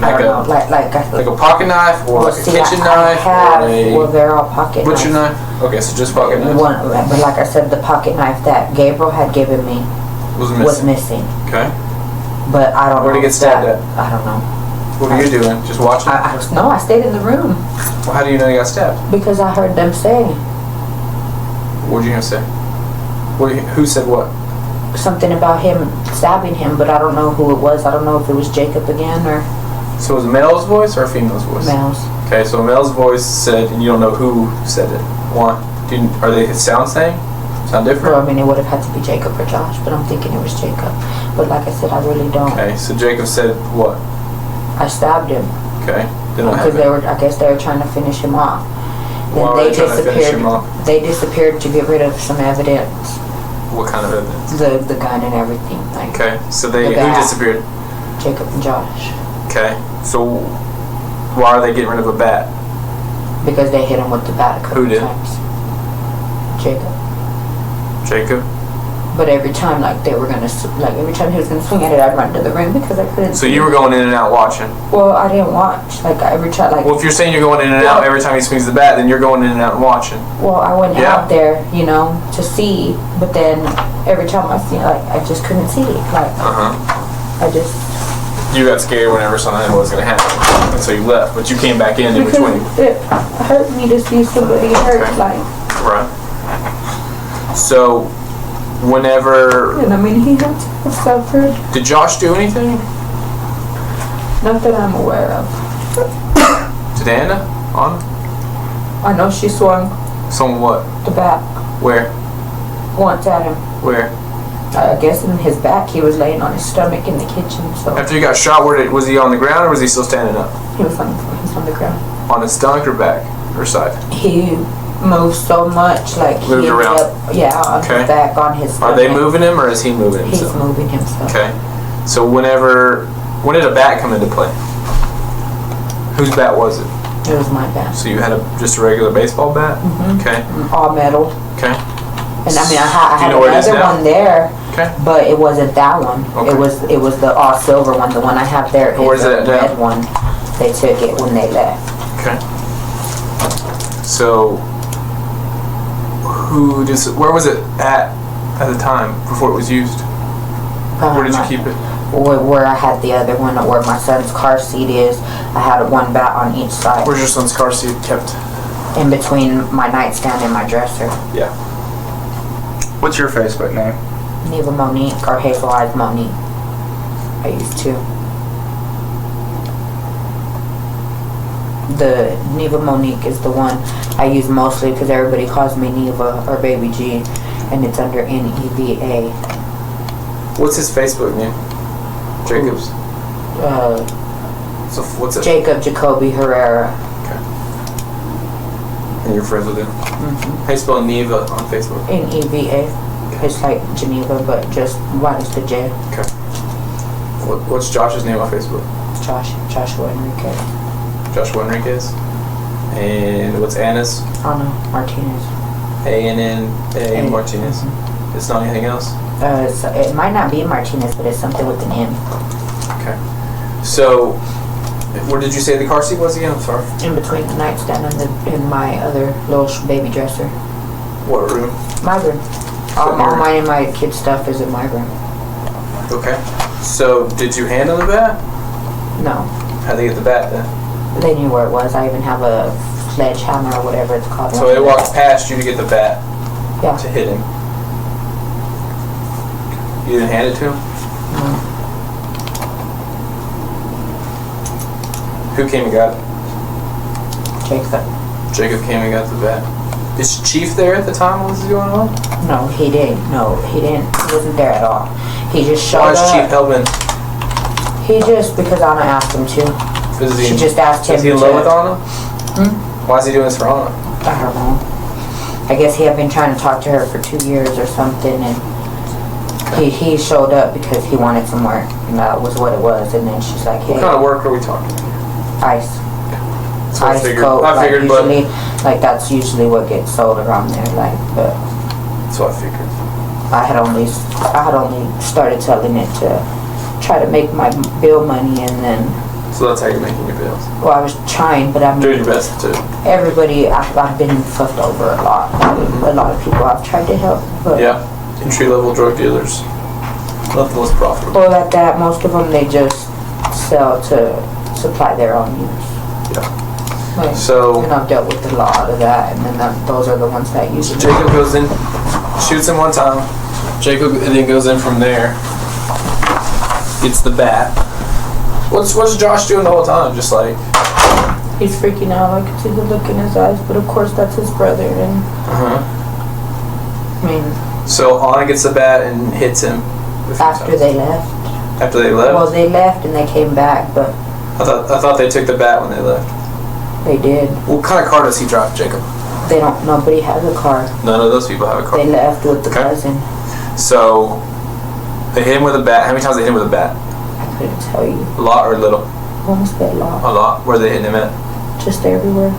[SPEAKER 6] I don't know, like
[SPEAKER 7] a pocket knife or like a kitchen knife or
[SPEAKER 6] well, they're all pocket
[SPEAKER 7] butcher
[SPEAKER 6] knives.
[SPEAKER 7] knife? Okay, so just pocket knives.
[SPEAKER 6] But like I said, the pocket knife that Gabriel had given me was missing.
[SPEAKER 7] Okay.
[SPEAKER 6] But I don't know.
[SPEAKER 7] Where did he get stabbed at?
[SPEAKER 6] I don't know.
[SPEAKER 7] What were you doing? Just watching?
[SPEAKER 6] No, I stayed in the room.
[SPEAKER 7] Well, how do you know you got stabbed?
[SPEAKER 6] Because I heard them say.
[SPEAKER 7] What did you say? Who said what?
[SPEAKER 6] Something about him stabbing him, but I don't know who it was. I don't know if it was Jacob again or
[SPEAKER 7] So it was a male's voice or a female's voice?
[SPEAKER 6] Males.
[SPEAKER 7] Okay, so a male's voice said, and you don't know who said it. Why? Are they sound same? Sound different?
[SPEAKER 6] Well, I mean, it would have had to be Jacob or Josh, but I'm thinking it was Jacob. But like I said, I really don't.
[SPEAKER 7] Okay, so Jacob said what?
[SPEAKER 6] I stabbed him.
[SPEAKER 7] Okay. Then what
[SPEAKER 6] Because
[SPEAKER 7] happened?
[SPEAKER 6] I guess they were trying to finish him off.
[SPEAKER 7] Why
[SPEAKER 6] Then
[SPEAKER 7] were they trying to finish him off?
[SPEAKER 6] They disappeared to get rid of some evidence.
[SPEAKER 7] What kind of evidence?
[SPEAKER 6] The gun and everything. Like
[SPEAKER 7] Okay, so who
[SPEAKER 6] bat.
[SPEAKER 7] disappeared?
[SPEAKER 6] Jacob and Josh.
[SPEAKER 7] Okay, so why are they getting rid of a bat?
[SPEAKER 6] Because they hit him with the bat a couple
[SPEAKER 7] Who did?
[SPEAKER 6] times. Jacob.
[SPEAKER 7] Jacob?
[SPEAKER 6] But every time, every time he was gonna swing at it, I'd run to the room because I couldn't.
[SPEAKER 7] So you were going in and out watching?
[SPEAKER 6] Well, I didn't watch. Every time,
[SPEAKER 7] Well, if you're saying you're going in and out every time he swings the bat, then you're going in and out and watching.
[SPEAKER 6] Well, I went
[SPEAKER 7] Yeah.
[SPEAKER 6] out there, to see, but then every time I see, I just couldn't see. I just.
[SPEAKER 7] You got scared whenever something was going to happen, and so you left, but you came back in between.
[SPEAKER 6] Because it hurt me to see somebody hurt,
[SPEAKER 7] Okay. Right. So, whenever...
[SPEAKER 6] and I mean, he had to suffered.
[SPEAKER 7] Did Josh do anything?
[SPEAKER 6] Not that I'm aware of.
[SPEAKER 7] Did Anna? On?
[SPEAKER 6] I know she swung
[SPEAKER 7] Someone what?
[SPEAKER 6] the bat
[SPEAKER 7] Where?
[SPEAKER 6] once at him.
[SPEAKER 7] Where?
[SPEAKER 6] I guess in his back, he was laying on his stomach in the kitchen, so
[SPEAKER 7] After you got shot, was he on the ground or was he still standing up?
[SPEAKER 6] he was on the ground.
[SPEAKER 7] On his stomach or back? Or side?
[SPEAKER 6] He moved so much, like he
[SPEAKER 7] Moved
[SPEAKER 6] ended
[SPEAKER 7] around.
[SPEAKER 6] up, on
[SPEAKER 7] Okay.
[SPEAKER 6] his back, on his
[SPEAKER 7] Are they
[SPEAKER 6] stomach.
[SPEAKER 7] moving him or is he moving
[SPEAKER 6] He's
[SPEAKER 7] himself?
[SPEAKER 6] moving himself.
[SPEAKER 7] Okay. So when did a bat come into play? Whose bat was it?
[SPEAKER 6] It was my bat.
[SPEAKER 7] So you had just a regular baseball bat?
[SPEAKER 6] Mhm.
[SPEAKER 7] Okay.
[SPEAKER 6] All metal.
[SPEAKER 7] Okay.
[SPEAKER 6] And I mean, I
[SPEAKER 7] Do you
[SPEAKER 6] had
[SPEAKER 7] know where it is
[SPEAKER 6] another
[SPEAKER 7] now?
[SPEAKER 6] one there,
[SPEAKER 7] Okay.
[SPEAKER 6] but it wasn't that one.
[SPEAKER 7] Okay.
[SPEAKER 6] It was the all silver one. The one I have there is
[SPEAKER 7] Where's
[SPEAKER 6] the
[SPEAKER 7] it at now?
[SPEAKER 6] red one. They took it when they left.
[SPEAKER 7] Okay. So where was it at the time before it was used? Where did you keep it?
[SPEAKER 6] Where I had the other one, where my son's car seat is, I had one bat on each side.
[SPEAKER 7] Where's your son's car seat kept?
[SPEAKER 6] In between my nightstand and my dresser.
[SPEAKER 7] Yeah.
[SPEAKER 1] What's your Facebook name?
[SPEAKER 6] Neva Monique or Hazel Eyes Monique. I used to. The Neva Monique is the one I use mostly because everybody calls me Neva or Baby G, and it's under NEVA.
[SPEAKER 7] What's his Facebook name? Jacobs. So what's it?
[SPEAKER 6] Jacob Jacoby Herrera.
[SPEAKER 7] And you're friends with him?
[SPEAKER 6] Mm-hmm.
[SPEAKER 7] How you spell Neva on Facebook?
[SPEAKER 6] NEVA. It's like Geneva, but just minus the J.
[SPEAKER 7] Okay. What's Josh's name on Facebook?
[SPEAKER 6] Joshua Enriquez.
[SPEAKER 7] Joshua Enriquez. And what's Anna's?
[SPEAKER 6] Anna Martinez.
[SPEAKER 7] A Martinez. It's not anything else?
[SPEAKER 6] It might not be Martinez, but it's something with an M.
[SPEAKER 7] Okay. So, where did you say the car seat was again? I'm sorry.
[SPEAKER 6] In between the nightstand and my other little baby dresser.
[SPEAKER 7] What room?
[SPEAKER 6] My room. All mine and my kids' stuff is in my room.
[SPEAKER 7] Okay. So, did you handle the bat?
[SPEAKER 6] No.
[SPEAKER 7] How'd they get the bat then?
[SPEAKER 6] They knew where it was. I even have a sledgehammer or whatever it's called.
[SPEAKER 7] So they walked past you to get the bat
[SPEAKER 6] Yeah.
[SPEAKER 7] to hit him. You didn't hand it to him?
[SPEAKER 6] No.
[SPEAKER 7] Who came and got it?
[SPEAKER 6] Jacob.
[SPEAKER 7] Jacob came and got the bat. Is Chief there at the time when this is going on?
[SPEAKER 6] No, he didn't. No, he didn't. He wasn't there at all. He just showed
[SPEAKER 7] Why is
[SPEAKER 6] up.
[SPEAKER 7] Chief Hellman?
[SPEAKER 6] He just, because Anna asked him to. She just asked him
[SPEAKER 7] Is he in
[SPEAKER 6] to.
[SPEAKER 7] love with Anna?
[SPEAKER 6] Hmm?
[SPEAKER 7] Why is he doing this for Anna?
[SPEAKER 6] I don't know. I guess he had been trying to talk to her for 2 years or something, and he showed up because he wanted some work, and that was what it was. And then she's like, "Hey,
[SPEAKER 7] What kind of work are we talking?
[SPEAKER 6] ice,
[SPEAKER 7] So I
[SPEAKER 6] ice
[SPEAKER 7] figured,
[SPEAKER 6] coat."
[SPEAKER 7] I figured, but
[SPEAKER 6] usually, like that's usually what gets sold around there. Like, but
[SPEAKER 7] that's what I figured.
[SPEAKER 6] I had only started selling it to try to make my bill money, and then
[SPEAKER 7] So that's how you're making your bills.
[SPEAKER 6] well, I was trying, but I mean,
[SPEAKER 7] Doing your best too.
[SPEAKER 6] everybody I've been fucked over a lot. A lot of people I've tried to help, but
[SPEAKER 7] Yeah. Entry-level drug dealers. Not the most profitable.
[SPEAKER 6] well, at that, most of them they just sell to supply their own use.
[SPEAKER 7] Yeah.
[SPEAKER 6] Like,
[SPEAKER 7] So
[SPEAKER 6] and I've dealt with a lot of that, and then those are the ones that usually.
[SPEAKER 7] Jacob goes in, shoots him one time. Jacob then goes in from there. Gets the bat. What's Josh doing the whole time? Just like.
[SPEAKER 6] He's freaking out. I could see the look in his eyes, but of course that's his brother, and I mean,
[SPEAKER 7] So Anna gets the bat and hits him. a few
[SPEAKER 6] after
[SPEAKER 7] times.
[SPEAKER 6] they left.
[SPEAKER 7] After they left.
[SPEAKER 6] Well, they left and they came back, but
[SPEAKER 7] I thought they took the bat when they left.
[SPEAKER 6] they did.
[SPEAKER 7] What kind of car does he drive, Jacob?
[SPEAKER 6] They don't. Nobody has a car.
[SPEAKER 7] None of those people have a car.
[SPEAKER 6] They left with the
[SPEAKER 7] Okay.
[SPEAKER 6] cousin.
[SPEAKER 7] So they hit him with a bat. How many times they hit him with a bat?
[SPEAKER 6] I couldn't tell you.
[SPEAKER 7] A lot or little?
[SPEAKER 6] Almost a lot.
[SPEAKER 7] A lot. Where are they hitting him at?
[SPEAKER 6] Just everywhere.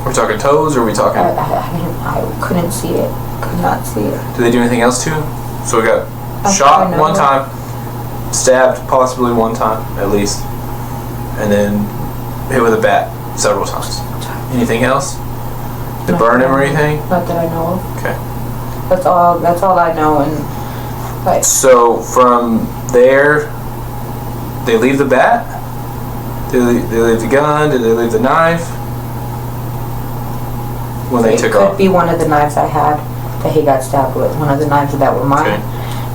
[SPEAKER 7] We're talking toes, or are we talking?
[SPEAKER 6] I couldn't see it. Could not see it.
[SPEAKER 7] Do they do anything else to him? So we got
[SPEAKER 6] I
[SPEAKER 7] shot
[SPEAKER 6] don't know.
[SPEAKER 7] one time, stabbed possibly one time at least, and then hit with a bat several times. Anything else? To burn him or anything?
[SPEAKER 6] Not that I know of.
[SPEAKER 7] Okay.
[SPEAKER 6] That's all I know. And like,
[SPEAKER 7] So from there, they leave the bat? They leave the gun? Did they leave the knife? When they
[SPEAKER 6] it
[SPEAKER 7] took
[SPEAKER 6] could
[SPEAKER 7] off?
[SPEAKER 6] be one of the knives I had that he got stabbed with. One of the knives that were mine.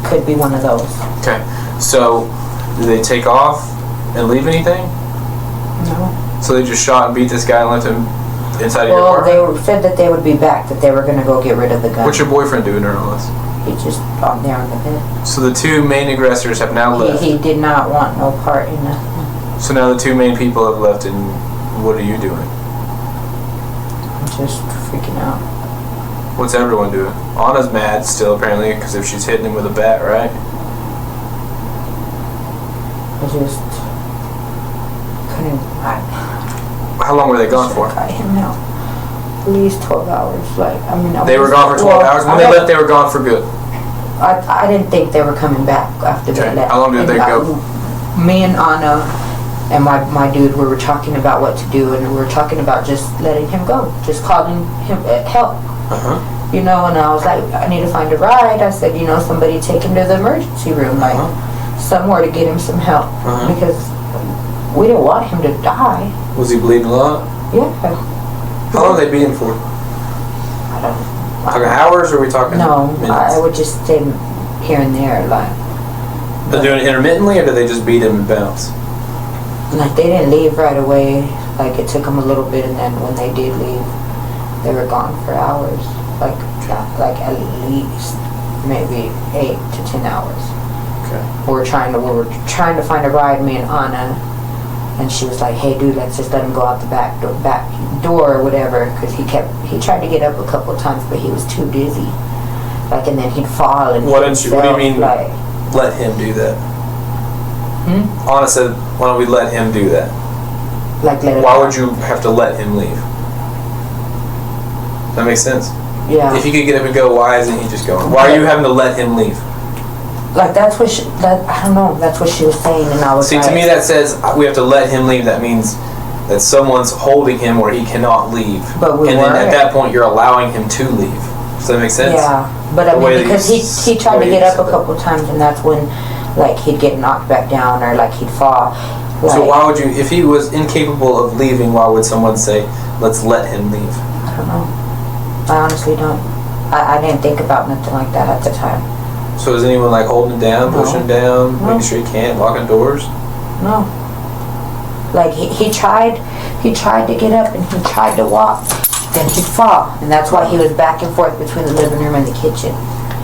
[SPEAKER 6] Could be one of those.
[SPEAKER 7] Okay. So, did they take off and leave anything?
[SPEAKER 6] No.
[SPEAKER 7] So they just shot and beat this guy and left him inside of your
[SPEAKER 6] Well,
[SPEAKER 7] apartment?
[SPEAKER 6] they said that they would be back. That they were gonna go get rid of the gun.
[SPEAKER 7] What's your boyfriend doing during all this?
[SPEAKER 6] He's just on there on the bed.
[SPEAKER 7] So the two main aggressors have now left.
[SPEAKER 6] He did not want no part in that.
[SPEAKER 7] So now the two main people have left, and what are you doing?
[SPEAKER 6] just freaking out.
[SPEAKER 7] What's everyone doing? Anna's mad still, apparently, because if she's hitting him with a bat, right?
[SPEAKER 6] I just couldn't.
[SPEAKER 7] How long were they gone for?
[SPEAKER 6] Cut him out. At least 12 hours. Like, I mean,
[SPEAKER 7] They were gone for 12 hours? When they left, they were gone for good.
[SPEAKER 6] I didn't think they were coming back after they
[SPEAKER 7] Okay.
[SPEAKER 6] left.
[SPEAKER 7] How long did they go?
[SPEAKER 6] Me and Anna and my dude, we were talking about what to do, and we were talking about just letting him go, just calling him help.
[SPEAKER 7] Uh-huh.
[SPEAKER 6] You know, and I was like, I need to find a ride. I said, you know, somebody take him to the emergency room, like somewhere to get him some help, because we didn't want him to die.
[SPEAKER 7] Was he bleeding a lot?
[SPEAKER 6] Yeah.
[SPEAKER 7] How long did they beat him for?
[SPEAKER 6] I don't know.
[SPEAKER 7] Talking hours, or are we talking
[SPEAKER 6] No,
[SPEAKER 7] minutes?
[SPEAKER 6] I would just stay here and there, like.
[SPEAKER 7] They're doing it intermittently, or did they just beat him and bounce?
[SPEAKER 6] Like, they didn't leave right away. Like, it took them a little bit, and then when they did leave, they were gone for hours. Like at least maybe 8 to 10 hours.
[SPEAKER 7] Okay.
[SPEAKER 6] We were trying to find a ride, me and Anna, and she was like, "Hey, dude, let's just let him go out the back door or whatever," because he tried to get up a couple of times, but he was too dizzy. Like, and then he'd fall and.
[SPEAKER 7] What do you mean?
[SPEAKER 6] Like,
[SPEAKER 7] let him do that. Anna said, "Why don't we let him do that?"
[SPEAKER 6] Like, let him.
[SPEAKER 7] Why would you have to let him leave? That makes sense.
[SPEAKER 6] Yeah.
[SPEAKER 7] If he could get up and go, why isn't he just going? Why are you having to let him leave?
[SPEAKER 6] Like, that's what I don't know. That's what she was saying, and I was.
[SPEAKER 7] See,
[SPEAKER 6] like,
[SPEAKER 7] to me, that says we have to let him leave. That means that someone's holding him where he cannot leave.
[SPEAKER 6] But we
[SPEAKER 7] and then
[SPEAKER 6] weren't.
[SPEAKER 7] at that point, you're allowing him to leave. Does that make sense?
[SPEAKER 6] Yeah, but I
[SPEAKER 7] The way
[SPEAKER 6] mean,
[SPEAKER 7] that
[SPEAKER 6] because
[SPEAKER 7] you
[SPEAKER 6] he tried
[SPEAKER 7] the
[SPEAKER 6] to
[SPEAKER 7] way
[SPEAKER 6] get
[SPEAKER 7] you
[SPEAKER 6] up
[SPEAKER 7] said
[SPEAKER 6] a couple times, and that's when, like, he'd get knocked back down or like he'd fall. Like,
[SPEAKER 7] So why would you, if he was incapable of leaving, why would someone say, let's let him leave?
[SPEAKER 6] I don't know. I honestly don't. I didn't think about nothing like that at the time.
[SPEAKER 7] So is anyone like holding him down,
[SPEAKER 6] No.
[SPEAKER 7] pushing him down,
[SPEAKER 6] No.
[SPEAKER 7] making sure he can't, locking doors?
[SPEAKER 6] No. Like, he tried to get up and he tried to walk, then he'd fall, and that's why he was back and forth between the living room and the kitchen.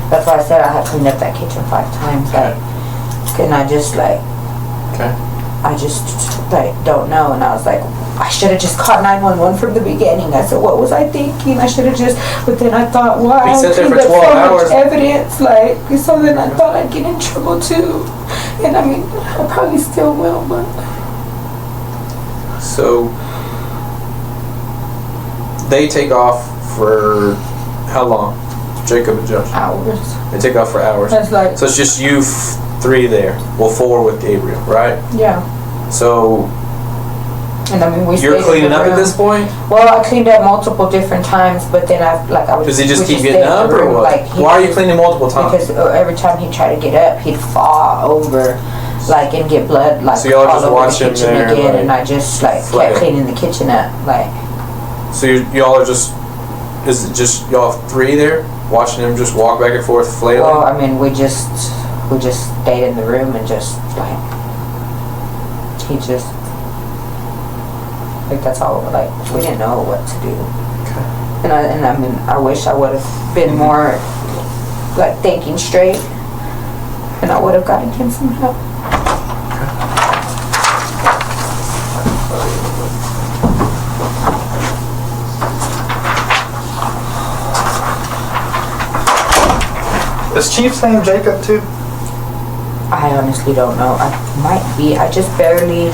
[SPEAKER 6] That's why I said I had cleaned up that kitchen 5 times. Like, and I just like.
[SPEAKER 7] Okay.
[SPEAKER 6] I just, like, don't know. And I was like, I should have just called 911 from the beginning. I said, what was I thinking? I should have just, but then I thought, wow,
[SPEAKER 7] He
[SPEAKER 6] I
[SPEAKER 7] sat there
[SPEAKER 6] cleaned
[SPEAKER 7] for
[SPEAKER 6] up
[SPEAKER 7] 12
[SPEAKER 6] so
[SPEAKER 7] hours.
[SPEAKER 6] much evidence. Like, so then I thought I'd get in trouble too. And I mean, I probably still will, but.
[SPEAKER 7] So they take off for how long? Jacob and Josh.
[SPEAKER 6] Hours.
[SPEAKER 7] They take off for hours.
[SPEAKER 6] That's like,
[SPEAKER 7] So it's just you 3 there. Well, 4 with Gabriel, right?
[SPEAKER 6] yeah.
[SPEAKER 7] So
[SPEAKER 6] And I mean, we
[SPEAKER 7] you're
[SPEAKER 6] stayed in
[SPEAKER 7] cleaning
[SPEAKER 6] the
[SPEAKER 7] up at
[SPEAKER 6] room.
[SPEAKER 7] this point?
[SPEAKER 6] Well, I cleaned up multiple different times, but then I was.
[SPEAKER 7] Does he just
[SPEAKER 6] we
[SPEAKER 7] keep
[SPEAKER 6] stayed
[SPEAKER 7] getting
[SPEAKER 6] in the
[SPEAKER 7] up, or
[SPEAKER 6] room,
[SPEAKER 7] what?
[SPEAKER 6] like, he
[SPEAKER 7] Why are you
[SPEAKER 6] just-
[SPEAKER 7] cleaning multiple times?
[SPEAKER 6] Because every time he tried to get up, he'd fall over, like, and get blood, like,
[SPEAKER 7] So y'all
[SPEAKER 6] all
[SPEAKER 7] just
[SPEAKER 6] over
[SPEAKER 7] watch
[SPEAKER 6] the
[SPEAKER 7] him
[SPEAKER 6] kitchen
[SPEAKER 7] there,
[SPEAKER 6] again,
[SPEAKER 7] like,
[SPEAKER 6] and I just, like,
[SPEAKER 7] flail.
[SPEAKER 6] kept cleaning the kitchen up, like.
[SPEAKER 7] So y'all are just, is it just y'all 3 there? Watching him just walk back and forth flailing?
[SPEAKER 6] Well, I mean, we just stayed in the room and just, like, he just, like, that's all, like, we didn't know what to do.
[SPEAKER 7] Okay.
[SPEAKER 6] And I mean, I wish I would have been more, like, thinking straight, and I would have gotten him some help.
[SPEAKER 1] Is Chief's name Jacob too?
[SPEAKER 6] I honestly don't know. I might be. I just barely.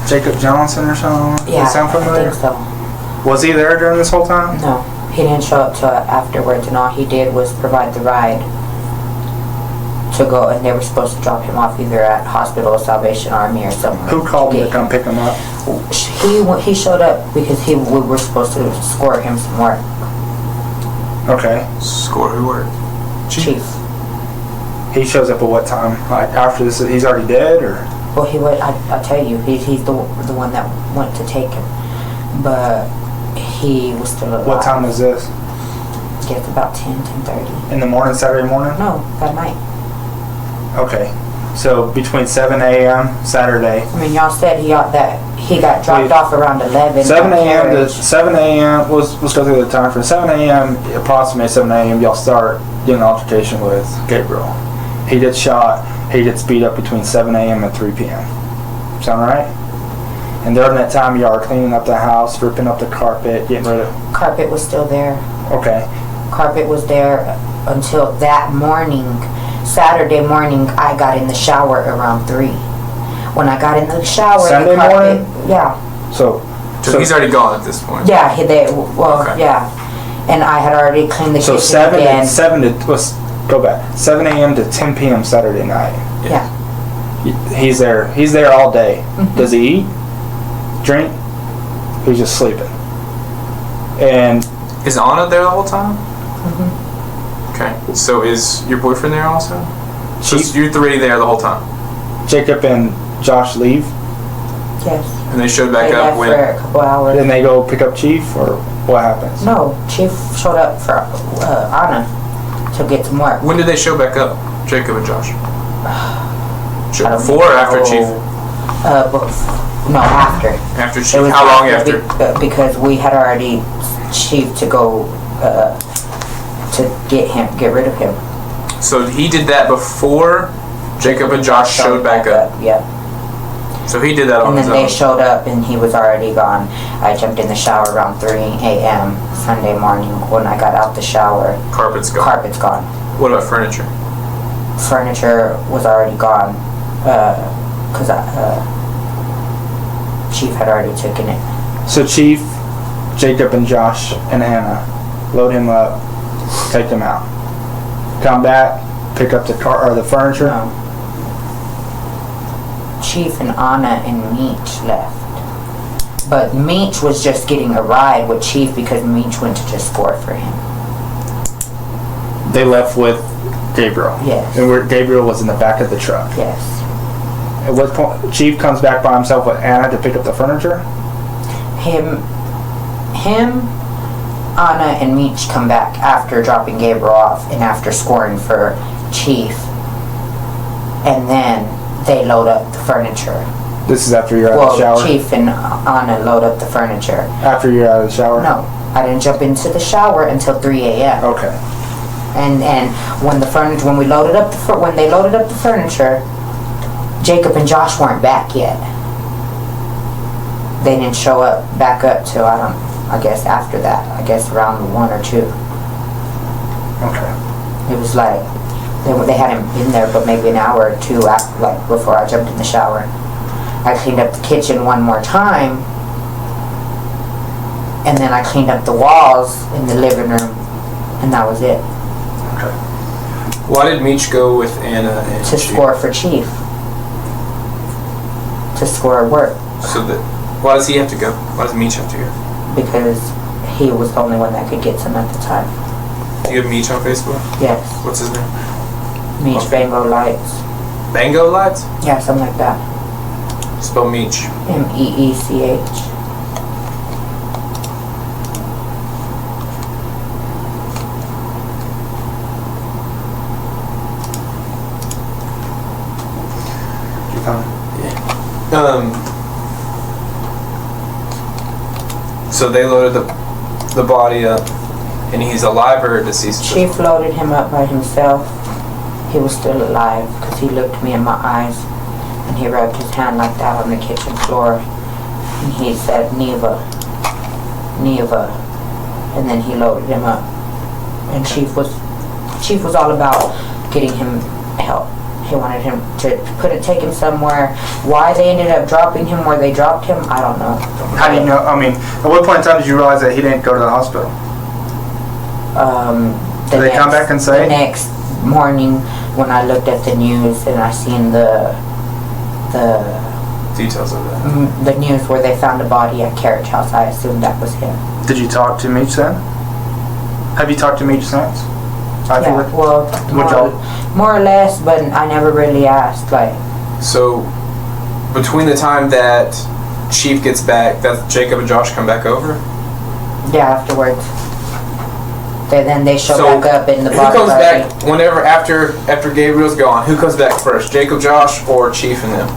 [SPEAKER 1] Jacob Johnson or something?
[SPEAKER 6] Yeah,
[SPEAKER 1] Does that sound
[SPEAKER 6] I
[SPEAKER 1] familiar?
[SPEAKER 6] think so.
[SPEAKER 1] Was he there during this whole time?
[SPEAKER 6] No, he didn't show up till afterwards, and all he did was provide the ride to go, and they were supposed to drop him off either at Hospital of Salvation Army or somewhere.
[SPEAKER 1] Who called him to come pick him up?
[SPEAKER 6] He showed up because we were supposed to score him some work.
[SPEAKER 1] Okay.
[SPEAKER 7] Score who worked?
[SPEAKER 6] Chief.
[SPEAKER 1] He shows up at what time? Like after this, he's already dead, or?
[SPEAKER 6] Well, he would. I tell you, he's the one that went to take him, but he was still alive.
[SPEAKER 1] What time was this?
[SPEAKER 6] It's about 10:30.
[SPEAKER 1] In the morning, Saturday morning?
[SPEAKER 6] No, that night.
[SPEAKER 1] Okay. So between 7 a.m. Saturday.
[SPEAKER 6] I mean, y'all said he got dropped
[SPEAKER 1] Wait.
[SPEAKER 6] off around 11.
[SPEAKER 1] 7
[SPEAKER 6] by
[SPEAKER 1] a.m. to
[SPEAKER 6] carriage.
[SPEAKER 1] 7 a.m. Let's go through the time. From 7 a.m. approximately 7 a.m. y'all start getting an altercation with Gabriel. He gets shot. He gets beat up between 7 a.m. and 3 p.m. Sound right? And during that time, you are cleaning up the house, ripping up the carpet, getting rid of.
[SPEAKER 6] Carpet was still there.
[SPEAKER 1] Okay.
[SPEAKER 6] Carpet was there until that morning. Saturday morning, I got in the shower around 3. When I got in the shower,
[SPEAKER 1] Sunday
[SPEAKER 6] the carpet,
[SPEAKER 1] morning?
[SPEAKER 6] Yeah.
[SPEAKER 1] So
[SPEAKER 7] he's already gone at this point.
[SPEAKER 6] Yeah, well,
[SPEAKER 7] Okay.
[SPEAKER 6] yeah. And I had already cleaned the kitchen
[SPEAKER 1] 7
[SPEAKER 6] again.
[SPEAKER 1] let's go back. 7 a.m. to 10 p.m. Saturday night.
[SPEAKER 6] Yeah.
[SPEAKER 1] He's there all day.
[SPEAKER 6] Mm-hmm.
[SPEAKER 1] Does he eat? Drink? He's just sleeping. And
[SPEAKER 7] Is Anna there the whole time?
[SPEAKER 6] Mm-hmm.
[SPEAKER 7] Okay. So is your boyfriend there also? So
[SPEAKER 1] Chief-
[SPEAKER 7] you're 3 there the whole time,
[SPEAKER 1] Jacob and Josh leave.
[SPEAKER 6] Yes.
[SPEAKER 7] and they showed back
[SPEAKER 6] They
[SPEAKER 7] up
[SPEAKER 6] left
[SPEAKER 7] when.
[SPEAKER 6] for a couple hours.
[SPEAKER 1] Then they go pick up Chief, or what happens?
[SPEAKER 6] No, Chief showed up for Anna to get some work.
[SPEAKER 7] When did they show back up, Jacob and Josh?
[SPEAKER 6] I don't
[SPEAKER 7] Before or after
[SPEAKER 6] know.
[SPEAKER 7] Chief?
[SPEAKER 6] No, after.
[SPEAKER 7] After
[SPEAKER 6] It
[SPEAKER 7] Chief.
[SPEAKER 6] was
[SPEAKER 7] How long after?
[SPEAKER 6] Because we had already Chief to go to get rid of him.
[SPEAKER 7] So he did that before Jacob and Josh showed back up.
[SPEAKER 6] Yeah.
[SPEAKER 7] So he did that on
[SPEAKER 6] And
[SPEAKER 7] his
[SPEAKER 6] then
[SPEAKER 7] own.
[SPEAKER 6] they showed up and he was already gone. I jumped in the shower around 3 a.m. Sunday morning. When I got out the shower,
[SPEAKER 7] Carpet's gone.
[SPEAKER 6] carpet's gone.
[SPEAKER 7] What about furniture?
[SPEAKER 6] Furniture was already gone because Chief had already taken it.
[SPEAKER 1] So Chief, Jacob, and Josh and Anna load him up, take him out, come back, pick up the car or the furniture.
[SPEAKER 6] No. Chief and Anna and Meech left. But Meech was just getting a ride with Chief because Meech went to just score for him.
[SPEAKER 1] They left with Gabriel.
[SPEAKER 6] Yes.
[SPEAKER 1] And where Gabriel was in the back of the truck.
[SPEAKER 6] Yes.
[SPEAKER 1] At what point Chief comes back by himself with Anna to pick up the furniture?
[SPEAKER 6] Him, Anna, and Meech come back after dropping Gabriel off and after scoring for Chief. And then they load up the furniture.
[SPEAKER 1] This is after you're out of the shower?
[SPEAKER 6] Well, Chief and Anna load up the furniture.
[SPEAKER 1] After you're out of the shower?
[SPEAKER 6] No, I didn't jump into the shower until 3 a.m.
[SPEAKER 1] Okay.
[SPEAKER 6] And when they loaded up the furniture, Jacob and Josh weren't back yet. They didn't show back up till I guess after that. I guess around 1 or 2.
[SPEAKER 1] Okay.
[SPEAKER 6] It was like they had him in there, but maybe an hour or 2 after, like before I jumped in the shower. I cleaned up the kitchen one more time, and then I cleaned up the walls in the living room, and that was it.
[SPEAKER 1] Okay.
[SPEAKER 7] Why did Meech go with Anna and
[SPEAKER 6] To
[SPEAKER 7] Chief?
[SPEAKER 6] score for Chief. To score work.
[SPEAKER 7] So that. Why does he have to go? Why does Meech have to go?
[SPEAKER 6] Because he was the only one that could get some at the time.
[SPEAKER 7] Do you have Meech on Facebook?
[SPEAKER 6] Yes.
[SPEAKER 7] What's his name?
[SPEAKER 6] Meech
[SPEAKER 7] Okay.
[SPEAKER 6] Bango Lights.
[SPEAKER 7] Bango Lights?
[SPEAKER 6] Yeah, something like that.
[SPEAKER 7] Spell Meech.
[SPEAKER 6] Meech.
[SPEAKER 1] You found
[SPEAKER 7] So they loaded the body up, and he's alive or deceased?
[SPEAKER 6] Chief loaded him up by himself. He was still alive because he looked me in my eyes and he rubbed his hand like that on the kitchen floor and he said, Neva. And then he loaded him up. And Chief was all about getting him help. He wanted him to take him somewhere. Why they ended up dropping him where they dropped him, I don't know.
[SPEAKER 1] How do you know? I mean, at what point in time did you realize that he didn't go to the hospital? Did they come back and say?
[SPEAKER 6] The next morning when I looked at the news and I seen the
[SPEAKER 7] Details of that.
[SPEAKER 6] the news where they found a body at Carriage House, I assumed that was him.
[SPEAKER 1] Did you talk to Meech then? Have you talked to Meech since?
[SPEAKER 6] Yeah, well, more or less, but I never really asked. Like,
[SPEAKER 7] So, between the time that Chief gets back, that Jacob and Josh come back over?
[SPEAKER 6] yeah, afterwards. Then they show
[SPEAKER 7] So,
[SPEAKER 6] back up in the
[SPEAKER 7] who
[SPEAKER 6] body.
[SPEAKER 7] comes back whenever after Gabriel's gone? Who comes back first, Jacob, Josh, or Chief and them?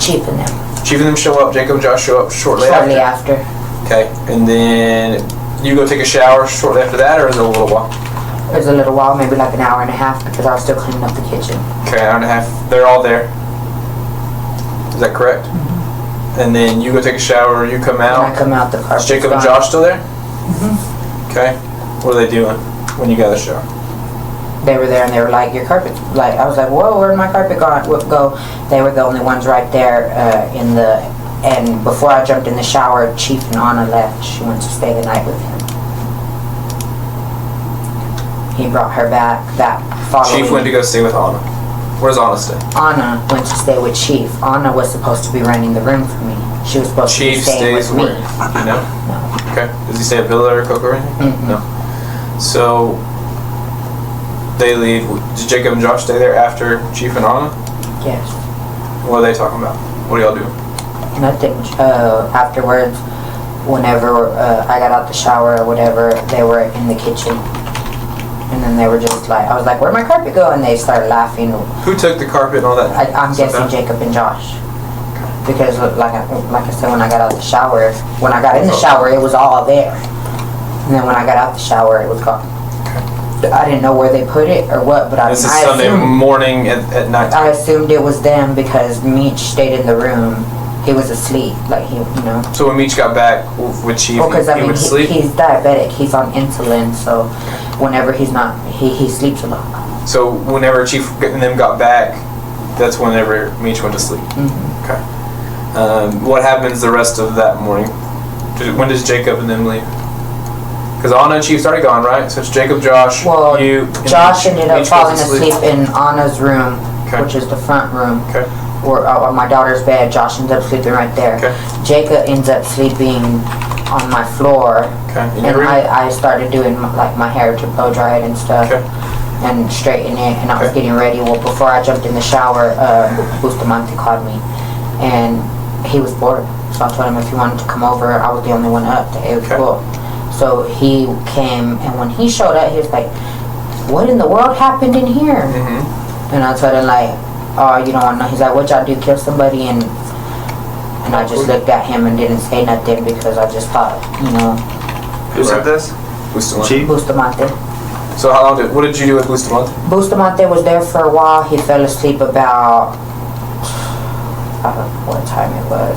[SPEAKER 6] Chief and them.
[SPEAKER 7] Chief and them show up. Jacob and Josh show up shortly after. Okay, and then you go take a shower shortly after that, or is it a little while?
[SPEAKER 6] It was a little while, maybe like an hour and a half, because I was still cleaning up the kitchen.
[SPEAKER 7] Okay, an hour and a half. They're all there. Is that correct?
[SPEAKER 6] Mm-hmm.
[SPEAKER 7] And then you go take a shower, you come
[SPEAKER 6] When I
[SPEAKER 7] out.
[SPEAKER 6] come out, the carpet's
[SPEAKER 7] Is Jacob and
[SPEAKER 6] gone.
[SPEAKER 7] Josh still there? Mm-hmm. Okay. What are they doing when you got out of the shower?
[SPEAKER 6] They were there and they were like, your carpet's, like, I was like, whoa, where'd my carpet go? They were the only ones right there and before I jumped in the shower, Chief and Anna left. She went to stay the night with him. He brought her back that following.
[SPEAKER 7] Chief went to go stay with Anna. Where's Anna stay?
[SPEAKER 6] Anna went to stay with Chief. Anna was supposed to be renting the room for me. She was supposed
[SPEAKER 7] Chief
[SPEAKER 6] to be staying
[SPEAKER 7] stays
[SPEAKER 6] with
[SPEAKER 7] where?
[SPEAKER 6] me.
[SPEAKER 7] You know?
[SPEAKER 6] No.
[SPEAKER 7] Okay. Does he stay at Villa or Coco or anything?
[SPEAKER 6] Mm-mm.
[SPEAKER 7] No. So they leave. Did Jacob and Josh stay there after Chief and Anna?
[SPEAKER 6] Yes.
[SPEAKER 7] What are they talking about? What do y'all do?
[SPEAKER 6] Nothing. Afterwards, whenever I got out the shower or whatever, they were in the kitchen. And then they were just like, I was like, where'd my carpet go? And they started laughing.
[SPEAKER 7] Who took the carpet and all that?
[SPEAKER 6] I'm
[SPEAKER 7] stuff
[SPEAKER 6] guessing
[SPEAKER 7] out?
[SPEAKER 6] Jacob and Josh. Because like I said, when I got out the shower, when I got in the shower, it was all there. And then when I got out the shower, it was gone. I didn't know where they put it or what, but
[SPEAKER 7] This is Sunday morning at night.
[SPEAKER 6] I assumed it was them because Meech stayed in the room. He was asleep, like he, you know.
[SPEAKER 7] So when Meech got back with Chief,
[SPEAKER 6] Well, because
[SPEAKER 7] he would sleep?
[SPEAKER 6] he's diabetic. He's on insulin, so whenever he's not, he sleeps a lot.
[SPEAKER 7] So whenever Chief and them got back, that's whenever Meech went to sleep.
[SPEAKER 6] Mm-hmm.
[SPEAKER 7] Okay. What happens the rest of that morning? When does Jacob and them leave? Because Anna and Chief's already gone, right? So it's Jacob, Josh,
[SPEAKER 6] Well,
[SPEAKER 7] you. And
[SPEAKER 6] Josh ended up
[SPEAKER 7] Meech goes
[SPEAKER 6] falling
[SPEAKER 7] to
[SPEAKER 6] asleep in Anna's room,
[SPEAKER 7] Okay.
[SPEAKER 6] which is the front room.
[SPEAKER 7] Okay.
[SPEAKER 6] Or on my daughter's bed. Josh ends up sleeping right there.
[SPEAKER 7] Okay.
[SPEAKER 6] Jacob ends up sleeping on my floor.
[SPEAKER 7] Okay. In
[SPEAKER 6] And
[SPEAKER 7] your room?
[SPEAKER 6] I started doing my hair to blow dry it and stuff.
[SPEAKER 7] Okay.
[SPEAKER 6] And straighten it, and I was
[SPEAKER 7] Okay.
[SPEAKER 6] getting ready. Well, before I jumped in the shower, Bustamante called me, and he was bored. So I told him if he wanted to come over, I was the only one up. It was
[SPEAKER 7] Okay.
[SPEAKER 6] cool. So he came, and when he showed up, he was like, "What in the world happened in here?"
[SPEAKER 7] Mm-hmm.
[SPEAKER 6] And I told him like, "Oh, you don't want to know." He's like, "What y'all do? Kill somebody?" And I just looked at him and didn't say nothing because I just thought, you know,
[SPEAKER 1] Who said this?
[SPEAKER 7] Bustamante.
[SPEAKER 1] Chief?
[SPEAKER 6] Bustamante.
[SPEAKER 7] So what did you do with Bustamante?
[SPEAKER 6] Bustamante was there for a while. He fell asleep about, I don't know what time it was,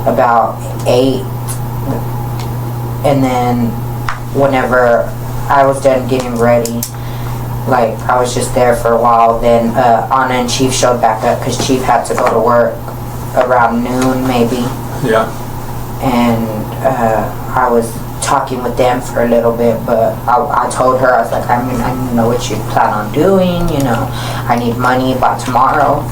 [SPEAKER 6] about 8. And then whenever I was done getting ready, like I was just there for a while, then Anna and Chief showed back up because Chief had to go to work around noon maybe.
[SPEAKER 7] Yeah.
[SPEAKER 6] And I was talking with them for a little bit, but I told her, I was like, I know what you plan on doing, you know, I need money by tomorrow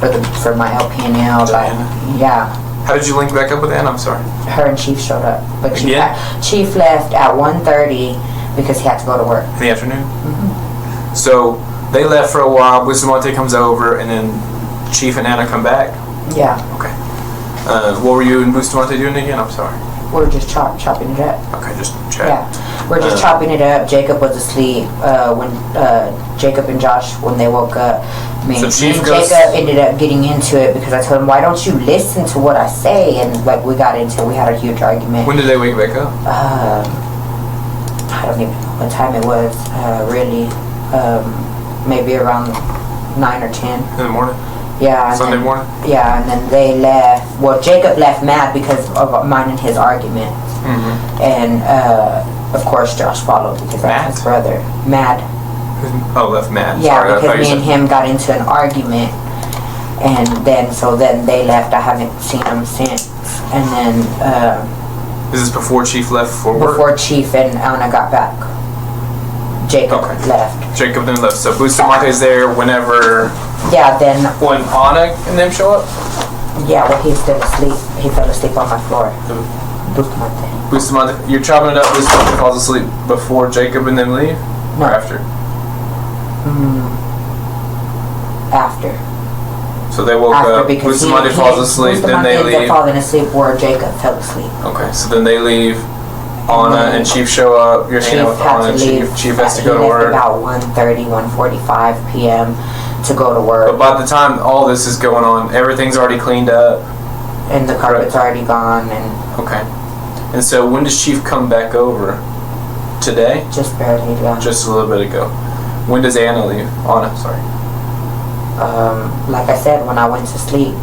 [SPEAKER 6] for my LPNL, like, yeah.
[SPEAKER 7] How did you link back up with Anna? I'm sorry.
[SPEAKER 6] Her and Chief showed up, but
[SPEAKER 7] Again?
[SPEAKER 6] Chief left at 1:30 because he had to go to work.
[SPEAKER 7] In the afternoon? So they left for a while, Bustamante comes over, and then Chief and Anna come back?
[SPEAKER 6] Yeah,
[SPEAKER 7] Okay. What were you and Bustamante doing again? I'm sorry.
[SPEAKER 6] we're just chopping it up.
[SPEAKER 7] Okay, just check.
[SPEAKER 6] Yeah, we're just chopping it up. Jacob was asleep when Jacob and Josh, when they woke up. Me
[SPEAKER 7] So
[SPEAKER 6] and
[SPEAKER 7] Chief goes-
[SPEAKER 6] Jacob ended up getting into it because I told him, why don't you listen to what I say? And like we got into it. We had a huge argument.
[SPEAKER 7] When did they wake back up?
[SPEAKER 6] I don't even know what time it was, really. Maybe around 9 or 10.
[SPEAKER 7] In the morning?
[SPEAKER 6] Yeah. and
[SPEAKER 7] Sunday
[SPEAKER 6] then-
[SPEAKER 7] morning?
[SPEAKER 6] Yeah, and then they left. Well, Jacob left mad because of mine and his argument.
[SPEAKER 7] Mm-hmm.
[SPEAKER 6] And, of course, Josh followed because that's his brother. Mad.
[SPEAKER 7] Oh, left Matt.
[SPEAKER 6] Yeah,
[SPEAKER 7] Sorry, I thought
[SPEAKER 6] because
[SPEAKER 7] you
[SPEAKER 6] me and
[SPEAKER 7] said...
[SPEAKER 6] him got into an argument. And then they left. I haven't seen them since. And then,
[SPEAKER 7] Is this before Chief left for work?
[SPEAKER 6] before Chief and Anna got back, Jacob
[SPEAKER 7] Okay.
[SPEAKER 6] left.
[SPEAKER 7] Jacob then left. So Bustamante's there whenever...
[SPEAKER 6] Yeah, then,
[SPEAKER 7] When Anna and them show up?
[SPEAKER 6] yeah, well, he's still asleep. He fell asleep on my floor. Bustamante.
[SPEAKER 7] Bustamante, you're chopping it up, Bustamante falls asleep before Jacob and them leave?
[SPEAKER 6] No.
[SPEAKER 7] Or after?
[SPEAKER 6] After.
[SPEAKER 7] So they woke
[SPEAKER 6] After,
[SPEAKER 7] up,
[SPEAKER 6] because
[SPEAKER 7] Bustamante falls asleep, then they
[SPEAKER 6] ends up
[SPEAKER 7] leave.
[SPEAKER 6] falling asleep where Jacob fell asleep.
[SPEAKER 7] Okay, so then they leave. Anna and Chief show up. You're hanging out with Anna and Chief. Chief has to go to
[SPEAKER 6] He left
[SPEAKER 7] work.
[SPEAKER 6] about 1:30, 1:45 p.m. to go to work.
[SPEAKER 7] But by the time all this is going on, everything's already cleaned up.
[SPEAKER 6] And the carpet's already gone, and
[SPEAKER 7] Okay. And so when does Chief come back over? Today?
[SPEAKER 6] just barely left.
[SPEAKER 7] Just a little bit ago. When does Anna leave? Anna, sorry.
[SPEAKER 6] Like I said, when I went to sleep,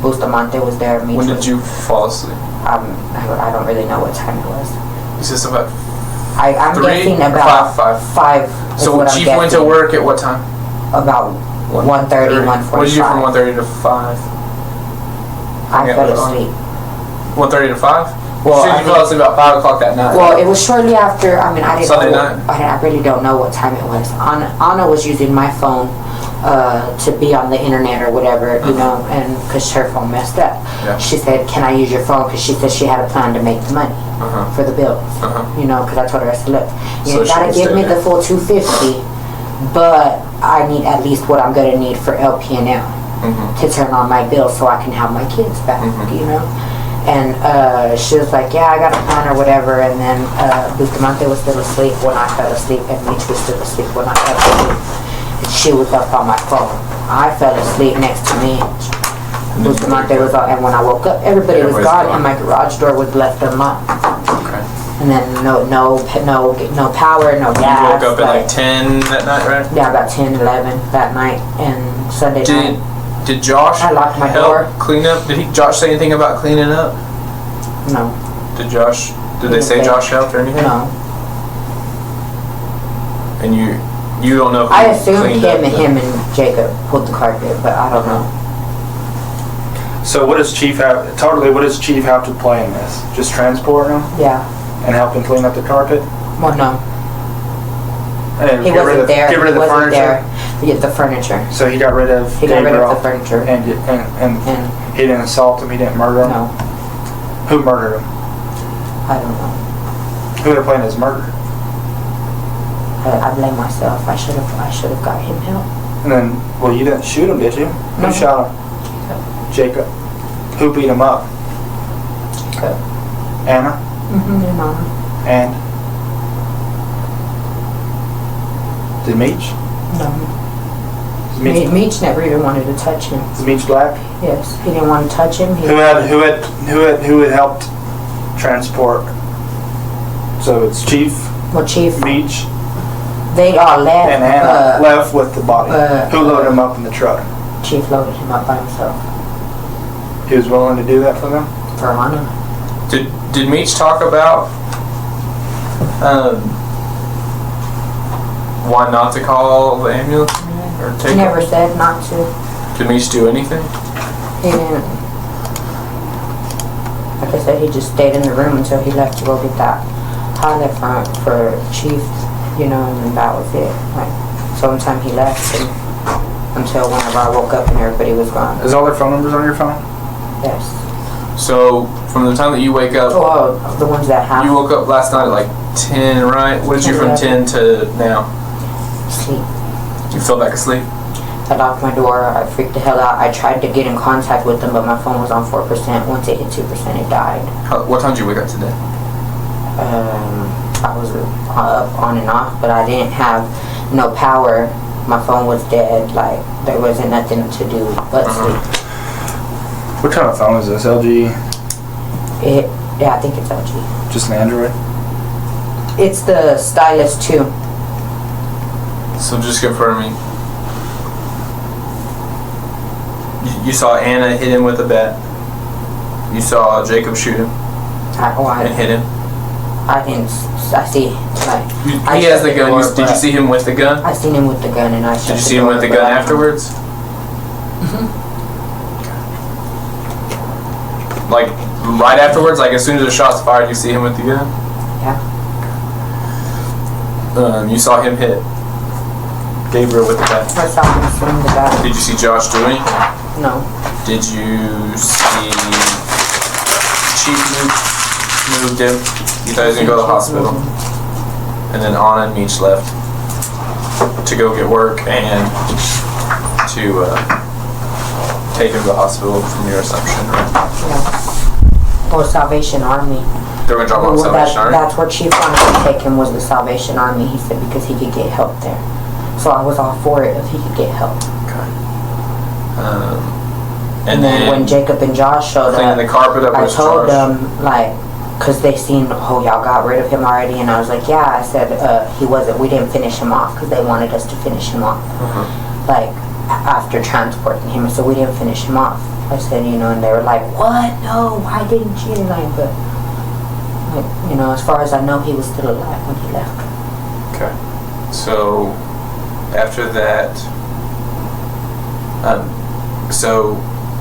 [SPEAKER 6] Bustamante was there. Meech
[SPEAKER 7] When
[SPEAKER 6] was,
[SPEAKER 7] did you fall asleep?
[SPEAKER 6] I don't really know what time it was.
[SPEAKER 7] You said something about
[SPEAKER 6] I'm
[SPEAKER 7] 3
[SPEAKER 6] guessing
[SPEAKER 7] or
[SPEAKER 6] about
[SPEAKER 7] 5?
[SPEAKER 6] 5. is
[SPEAKER 7] So
[SPEAKER 6] what I'm
[SPEAKER 7] Chief went to
[SPEAKER 6] guessing.
[SPEAKER 7] work at what time?
[SPEAKER 6] About 1:30, 1:45.
[SPEAKER 7] What did you do from 1:30 to 5?
[SPEAKER 6] I fell asleep.
[SPEAKER 7] 1:30 to 5?
[SPEAKER 6] Well,
[SPEAKER 7] So
[SPEAKER 6] I
[SPEAKER 7] you fell asleep about 5 o'clock that night?
[SPEAKER 6] Well, it was shortly after. I mean, I didn't
[SPEAKER 7] Sunday
[SPEAKER 6] know.
[SPEAKER 7] night?
[SPEAKER 6] I really don't know what time it was. Anna was using my phone to be on the internet or whatever, you know, and because her phone messed up.
[SPEAKER 7] Yeah.
[SPEAKER 6] She said, "Can I use your phone?" Because she said she had a plan to make the money for the bills. You know, because I told her, I said, "Look,
[SPEAKER 7] So
[SPEAKER 6] you
[SPEAKER 7] she
[SPEAKER 6] gotta
[SPEAKER 7] was
[SPEAKER 6] give me
[SPEAKER 7] doing
[SPEAKER 6] the
[SPEAKER 7] it.
[SPEAKER 6] full 250, but I need at least what I'm gonna need for LP&L to turn on my bill so I can have my kids back, you know." And she was like, "Yeah, I got a plan or whatever." And then Bustamante was still asleep when I fell asleep, and Meech was still asleep when I fell asleep. And she was up on my phone. I fell asleep next to me. Bustamante was on, and when I woke up, everybody was gone, and my garage door was left unlocked.
[SPEAKER 7] Okay.
[SPEAKER 6] And then no power, no
[SPEAKER 7] You
[SPEAKER 6] gas.
[SPEAKER 7] woke up at like 10 that night, right?
[SPEAKER 6] Yeah, about 10, 11 that night, and Sunday night.
[SPEAKER 7] Did Josh
[SPEAKER 6] I locked my
[SPEAKER 7] help
[SPEAKER 6] door.
[SPEAKER 7] clean up? Did Josh say anything about cleaning up?
[SPEAKER 6] No,
[SPEAKER 7] Did they
[SPEAKER 6] didn't
[SPEAKER 7] say
[SPEAKER 6] say.
[SPEAKER 7] Josh helped or anything?
[SPEAKER 6] no.
[SPEAKER 7] And you don't know who
[SPEAKER 6] I assumed
[SPEAKER 7] cleaned
[SPEAKER 6] him
[SPEAKER 7] up
[SPEAKER 6] and Jacob pulled the carpet, but I don't know.
[SPEAKER 1] So what does Chief have? What does Chief have to play in this? Just transport him
[SPEAKER 6] Yeah.
[SPEAKER 1] and help him clean up the carpet?
[SPEAKER 6] Well, no.
[SPEAKER 1] And
[SPEAKER 6] He wasn't there.
[SPEAKER 1] Get rid of
[SPEAKER 6] He
[SPEAKER 1] the
[SPEAKER 6] wasn't
[SPEAKER 1] furniture.
[SPEAKER 6] there. Yeah, the furniture.
[SPEAKER 1] So he got rid of
[SPEAKER 6] He got rid
[SPEAKER 1] Gabriel
[SPEAKER 6] of the furniture.
[SPEAKER 1] and
[SPEAKER 6] And
[SPEAKER 1] he didn't assault him. He didn't murder him.
[SPEAKER 6] no,
[SPEAKER 1] Who murdered him?
[SPEAKER 6] I don't know.
[SPEAKER 1] Who would have planned his murder?
[SPEAKER 6] I blame myself. I should have got him help.
[SPEAKER 1] And then, well, you didn't shoot him, did you?
[SPEAKER 6] No.
[SPEAKER 1] Who shot him? Jacob. Who beat him up?
[SPEAKER 6] Jacob.
[SPEAKER 1] Anna
[SPEAKER 6] Your mama.
[SPEAKER 1] and did Meech?
[SPEAKER 6] No.
[SPEAKER 1] Is Meech,
[SPEAKER 6] Meech never even wanted to touch him.
[SPEAKER 1] is Meech black?
[SPEAKER 6] Yes, he didn't want to touch him.
[SPEAKER 1] Who had helped transport? So it's Chief,
[SPEAKER 6] Well, Chief,
[SPEAKER 1] Meech,
[SPEAKER 6] they all left.
[SPEAKER 1] and Anna left with the body. Who loaded him up in the truck?
[SPEAKER 6] Chief loaded him up by himself.
[SPEAKER 1] He was willing to do that for them?
[SPEAKER 6] For Anna.
[SPEAKER 7] Did Meech talk about why not to call the ambulance or take?
[SPEAKER 6] He never said not to.
[SPEAKER 7] Did Meech do anything?
[SPEAKER 6] He didn't. Like I said, he just stayed in the room until he left to go get that highlight for Chief, you know, and then that was it. Like, sometime he left and until whenever I woke up and everybody was gone.
[SPEAKER 1] Is all their phone numbers on your phone?
[SPEAKER 6] Yes.
[SPEAKER 7] So from the time that you wake up,
[SPEAKER 6] Oh, the ones that have
[SPEAKER 7] you woke up last night at like 10, right? What did you from 10 to now?
[SPEAKER 6] sleep.
[SPEAKER 7] You fell back asleep?
[SPEAKER 6] I locked my door. I freaked the hell out. I tried to get in contact with them, but my phone was on 4%. Once it hit 2%, it died.
[SPEAKER 7] What time did you wake up today?
[SPEAKER 6] I was up on and off, but I didn't have no power. My phone was dead. Like, there wasn't nothing to do but sleep.
[SPEAKER 1] What kind of phone is this? LG?
[SPEAKER 6] Yeah, I think it's LG.
[SPEAKER 1] Just an Android?
[SPEAKER 6] It's the Stylus 2.
[SPEAKER 7] So just confirm me. You saw Anna hit him with a bat. You saw Jacob shoot him and hit him.
[SPEAKER 6] I didn't. I see. Like,
[SPEAKER 7] He has the gun. Did you see him with the gun?
[SPEAKER 6] I seen him with the gun, and I.
[SPEAKER 7] Did you see him with the gun afterwards? Like right afterwards, like as soon as the shots fired, you see him with the gun.
[SPEAKER 6] Yeah.
[SPEAKER 7] You saw him hit Gabriel with the bat.
[SPEAKER 6] I saw him swing the bat.
[SPEAKER 7] Did you see Josh do anything?
[SPEAKER 6] No.
[SPEAKER 7] Did you see Chief moved him? You thought he was gonna go to the hospital, and then Anna and Meech left to go get work and to take him to the hospital from your assumption, right?
[SPEAKER 6] Yeah. Or Salvation Army.
[SPEAKER 7] They're gonna drop him off Salvation Army.
[SPEAKER 6] That's where Chief wanted to take him, was the Salvation Army. He said because he could get help there. So I was all for it if he could get help.
[SPEAKER 7] Okay. And then
[SPEAKER 6] when Jacob and Josh showed
[SPEAKER 7] cleaning
[SPEAKER 6] up,
[SPEAKER 7] the carpet up
[SPEAKER 6] I
[SPEAKER 7] was
[SPEAKER 6] told
[SPEAKER 7] Josh.
[SPEAKER 6] them, like, because they seen, oh, y'all got rid of him already, and I was like, yeah. I said we didn't finish him off because they wanted us to finish him off, like after transporting him. So we didn't finish him off. I said, you know, and they were like, what? No, why didn't you? Like, but, like, you know, as far as I know, he was still alive when he left.
[SPEAKER 7] Okay. So, after that, so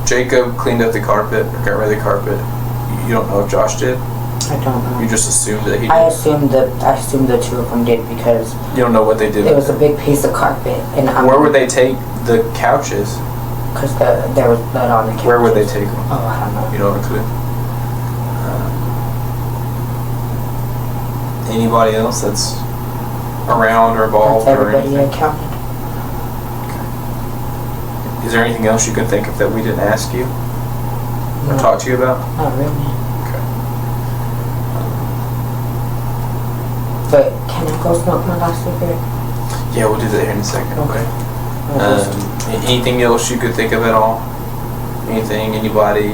[SPEAKER 7] Jacob cleaned up the carpet, or got rid of the carpet. You don't know if Josh did?
[SPEAKER 6] I don't know.
[SPEAKER 7] You just assumed that he did?
[SPEAKER 6] I assumed the two of them did because
[SPEAKER 7] You don't know what they did?
[SPEAKER 6] it was a big piece of carpet. And
[SPEAKER 7] Where would they take the couches?
[SPEAKER 6] Because there was blood on the couch.
[SPEAKER 7] Where would they take them?
[SPEAKER 6] Oh, I don't know.
[SPEAKER 7] You don't have a clue? Anybody else that's around or involved
[SPEAKER 6] That's
[SPEAKER 7] or
[SPEAKER 6] everybody
[SPEAKER 7] anything?
[SPEAKER 6] I counted.
[SPEAKER 7] Is there anything else you can think of that we didn't ask you or
[SPEAKER 6] No,
[SPEAKER 7] talk to you about?
[SPEAKER 6] not really.
[SPEAKER 7] Okay.
[SPEAKER 6] But can I go smoke my last cigarette?
[SPEAKER 7] Yeah, we'll do that here in a second. Okay.
[SPEAKER 6] Or just-
[SPEAKER 7] Anything else you could think of at all? Anything? Anybody?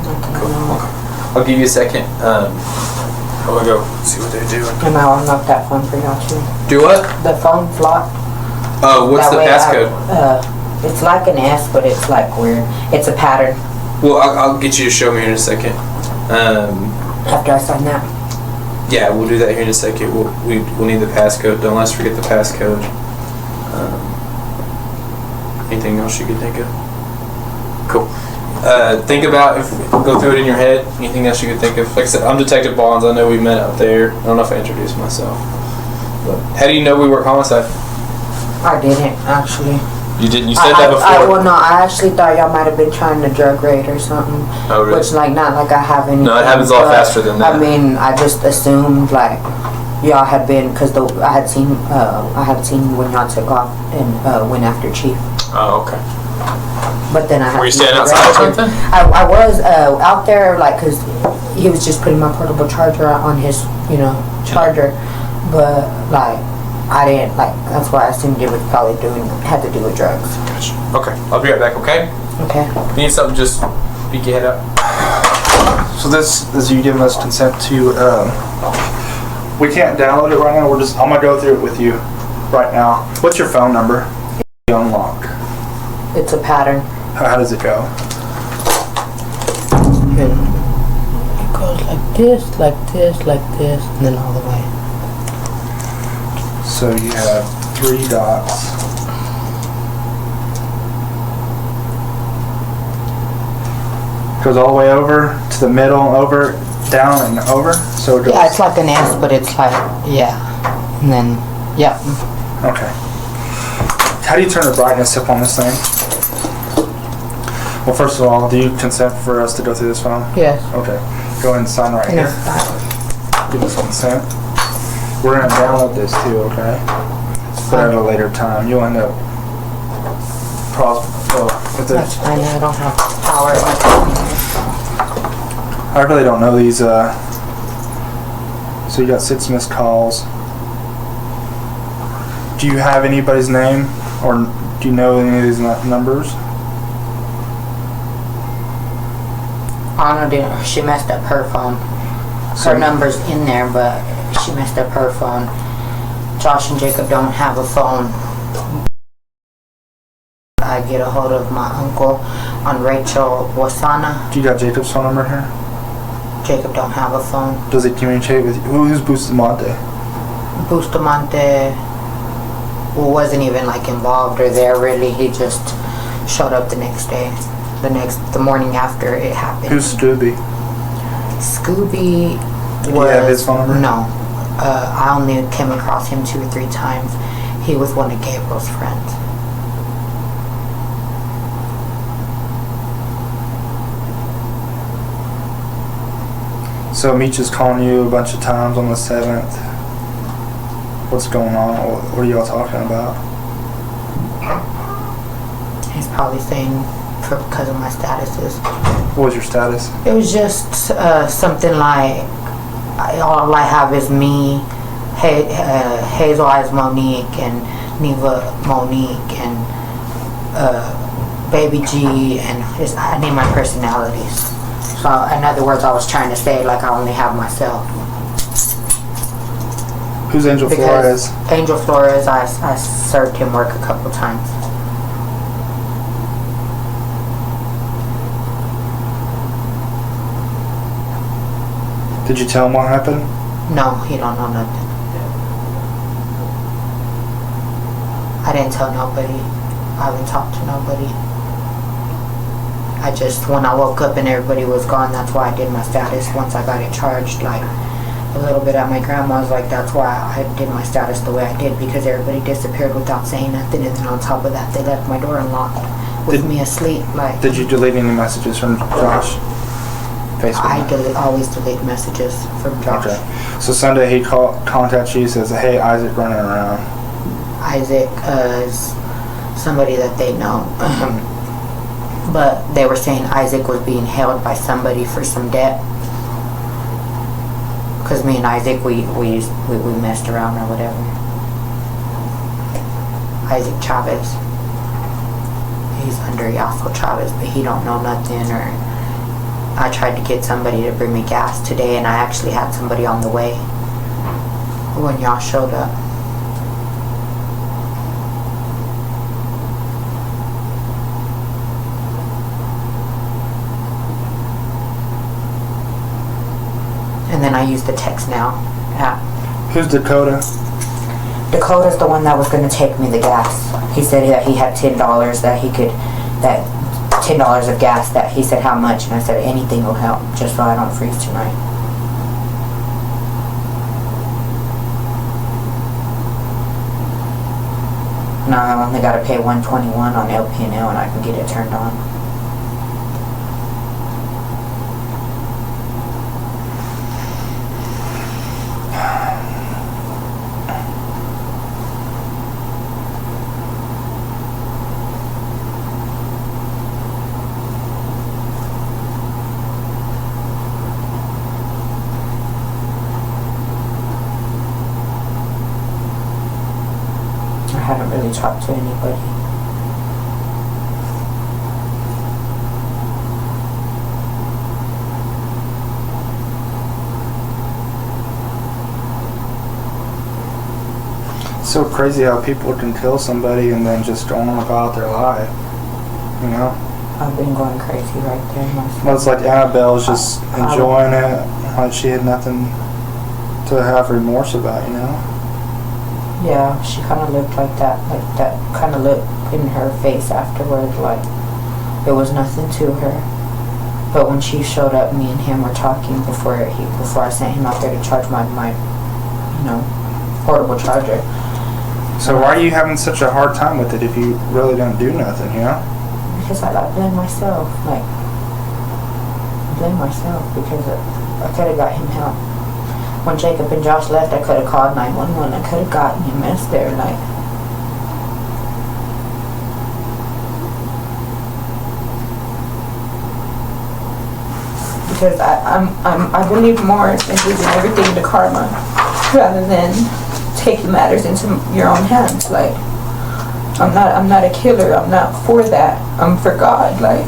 [SPEAKER 6] nothing
[SPEAKER 7] Cool.
[SPEAKER 6] at all.
[SPEAKER 7] Okay. I'll give you a second. I'm gonna go see what they're doing.
[SPEAKER 6] And I'll unlock that phone for y'all too.
[SPEAKER 7] Do what?
[SPEAKER 6] The phone's locked.
[SPEAKER 7] Oh, what's
[SPEAKER 6] That
[SPEAKER 7] the
[SPEAKER 6] way
[SPEAKER 7] passcode?
[SPEAKER 6] It's like an S, but it's like weird. It's a pattern.
[SPEAKER 7] Well, I'll get you to show me here in a second.
[SPEAKER 6] After I sign that.
[SPEAKER 7] Yeah, we'll do that here in a second. We'll need the passcode. Don't let's forget the passcode. Anything else you could think of? Cool. Think about go through it in your head. Anything else you could think of? Like I said, I'm Detective Bonds. I know we met out there. I don't know if I introduced myself. But how do you know we work homicide?
[SPEAKER 6] I didn't actually.
[SPEAKER 7] You didn't. You said that before.
[SPEAKER 6] Well, no, I actually thought y'all might have been trying to drug raid or something.
[SPEAKER 7] Oh, really?
[SPEAKER 6] Which, like, not like I have any.
[SPEAKER 7] No, it happens a lot faster than that.
[SPEAKER 6] I mean, I just assumed like y'all had been because I had seen when y'all took off and went after Chief.
[SPEAKER 7] Oh, okay.
[SPEAKER 6] But then I had.
[SPEAKER 7] Were you
[SPEAKER 6] to
[SPEAKER 7] standing
[SPEAKER 6] leave the
[SPEAKER 7] outside or
[SPEAKER 6] rest.
[SPEAKER 7] something?
[SPEAKER 6] I was out there like because he was just putting my portable charger on his charger, but like. I didn't that's why I assumed it was probably had to do with drugs.
[SPEAKER 7] Gotcha. Okay, I'll be right back, okay?
[SPEAKER 6] Okay.
[SPEAKER 7] If you need something, just peek your head up.
[SPEAKER 1] So this is you giving us consent to, we can't download it right now, I'm gonna go through it with you right now. What's your phone number? Unlock.
[SPEAKER 6] It's a pattern.
[SPEAKER 1] How does it go?
[SPEAKER 6] It goes like this, like this, like this, and then all the way.
[SPEAKER 1] So you have 3 dots. Goes all the way over to the middle, over, down, and over. So it goes.
[SPEAKER 6] Yeah, it's like an S, but it's like and then
[SPEAKER 1] Okay. How do you turn the brightness up on this thing? Well, first of all, do you consent for us to go through this phone?
[SPEAKER 6] Yes.
[SPEAKER 1] Okay. Go ahead and sign right
[SPEAKER 6] And
[SPEAKER 1] here. Give us consent. We're gonna download this too, okay? But at a later time, you'll end up.
[SPEAKER 6] That's fine. I don't have power.
[SPEAKER 1] I really don't know these. So you got 6 missed calls. Do you have anybody's name, or do you know any of these numbers?
[SPEAKER 6] Anna didn't. She messed up her phone.
[SPEAKER 1] So-
[SPEAKER 6] Her number's in there, but she messed up her phone. Josh and Jacob don't have a phone. I get a hold of my uncle on Rachel Wasana.
[SPEAKER 1] Do you got Jacob's phone number here?
[SPEAKER 6] Jacob don't have a phone.
[SPEAKER 1] Does he communicate with you? Who's Bustamante?
[SPEAKER 6] Bustamante wasn't even involved or there really. He just showed up the next day. The morning after it happened.
[SPEAKER 1] Who's Scooby?
[SPEAKER 6] Scooby
[SPEAKER 1] Did
[SPEAKER 6] was...
[SPEAKER 1] he have his phone number?
[SPEAKER 6] No. I only came across him 2 or 3 times. He was one of Gabriel's friends.
[SPEAKER 1] So Meech is calling you a bunch of times on the 7th. What's going on? What are y'all talking about?
[SPEAKER 6] He's probably saying because of my statuses.
[SPEAKER 1] What was your status?
[SPEAKER 6] It was just something like all I have is me, Hazel Eyes Monique, and Neva Monique, and Baby G, and I need my personalities. So in other words, I was trying to say I only have myself.
[SPEAKER 1] Who's Angel Flores?
[SPEAKER 6] Angel Flores, I served him work a couple times.
[SPEAKER 1] Did you tell him what happened?
[SPEAKER 6] No, he don't know nothing. I didn't tell nobody. I haven't talked to nobody. I just, when I woke up and everybody was gone, that's why I did my status once I got it charged, like, a little bit at my grandma's, like, that's why I did my status the way I did, because everybody disappeared without saying nothing, and then on top of that, they left my door unlocked with me asleep, like.
[SPEAKER 1] Did you delete any messages from Josh? Facebook?
[SPEAKER 6] I always delete messages from Josh.
[SPEAKER 1] Okay. So Sunday he contacts you, says, hey, Isaac running around.
[SPEAKER 6] Isaac is somebody that they know. But they were saying Isaac was being held by somebody for some debt. Because me and Isaac, we messed around or whatever. Isaac Chavez. He's under Yasso Chavez, but he don't know nothing. Or I tried to get somebody to bring me gas today, and I actually had somebody on the way when y'all showed up. And then I used the text now app.
[SPEAKER 1] Who's Dakota?
[SPEAKER 6] Dakota's the one that was going to take me the gas. He said that he had $10 that he could, that $10 of gas that he said how much, and I said anything will help just so I don't freeze tonight. Now I only got to pay $121 on LP&L and I can get it turned on. I haven't really talked to anybody.
[SPEAKER 1] It's so crazy how people can kill somebody and then just go on about their life. You know?
[SPEAKER 6] I've been going crazy right there myself.
[SPEAKER 1] Well, it's like Annabelle's just enjoying it, like she had nothing to have remorse about, you know?
[SPEAKER 6] Yeah, she kind of looked like that kind of look in her face afterwards, like it was nothing to her. But when she showed up, me and him were talking before I sent him out there to charge my portable charger.
[SPEAKER 1] So why are you having such a hard time with it if you really don't do nothing, you know?
[SPEAKER 6] Because I blame myself, because I could have got him help. When Jacob and Josh left, I could have called 911. I could have gotten him there, because I believe more in losing everything to karma rather than taking matters into your own hands. Like, I'm not a killer. I'm not for that. I'm for God. Like,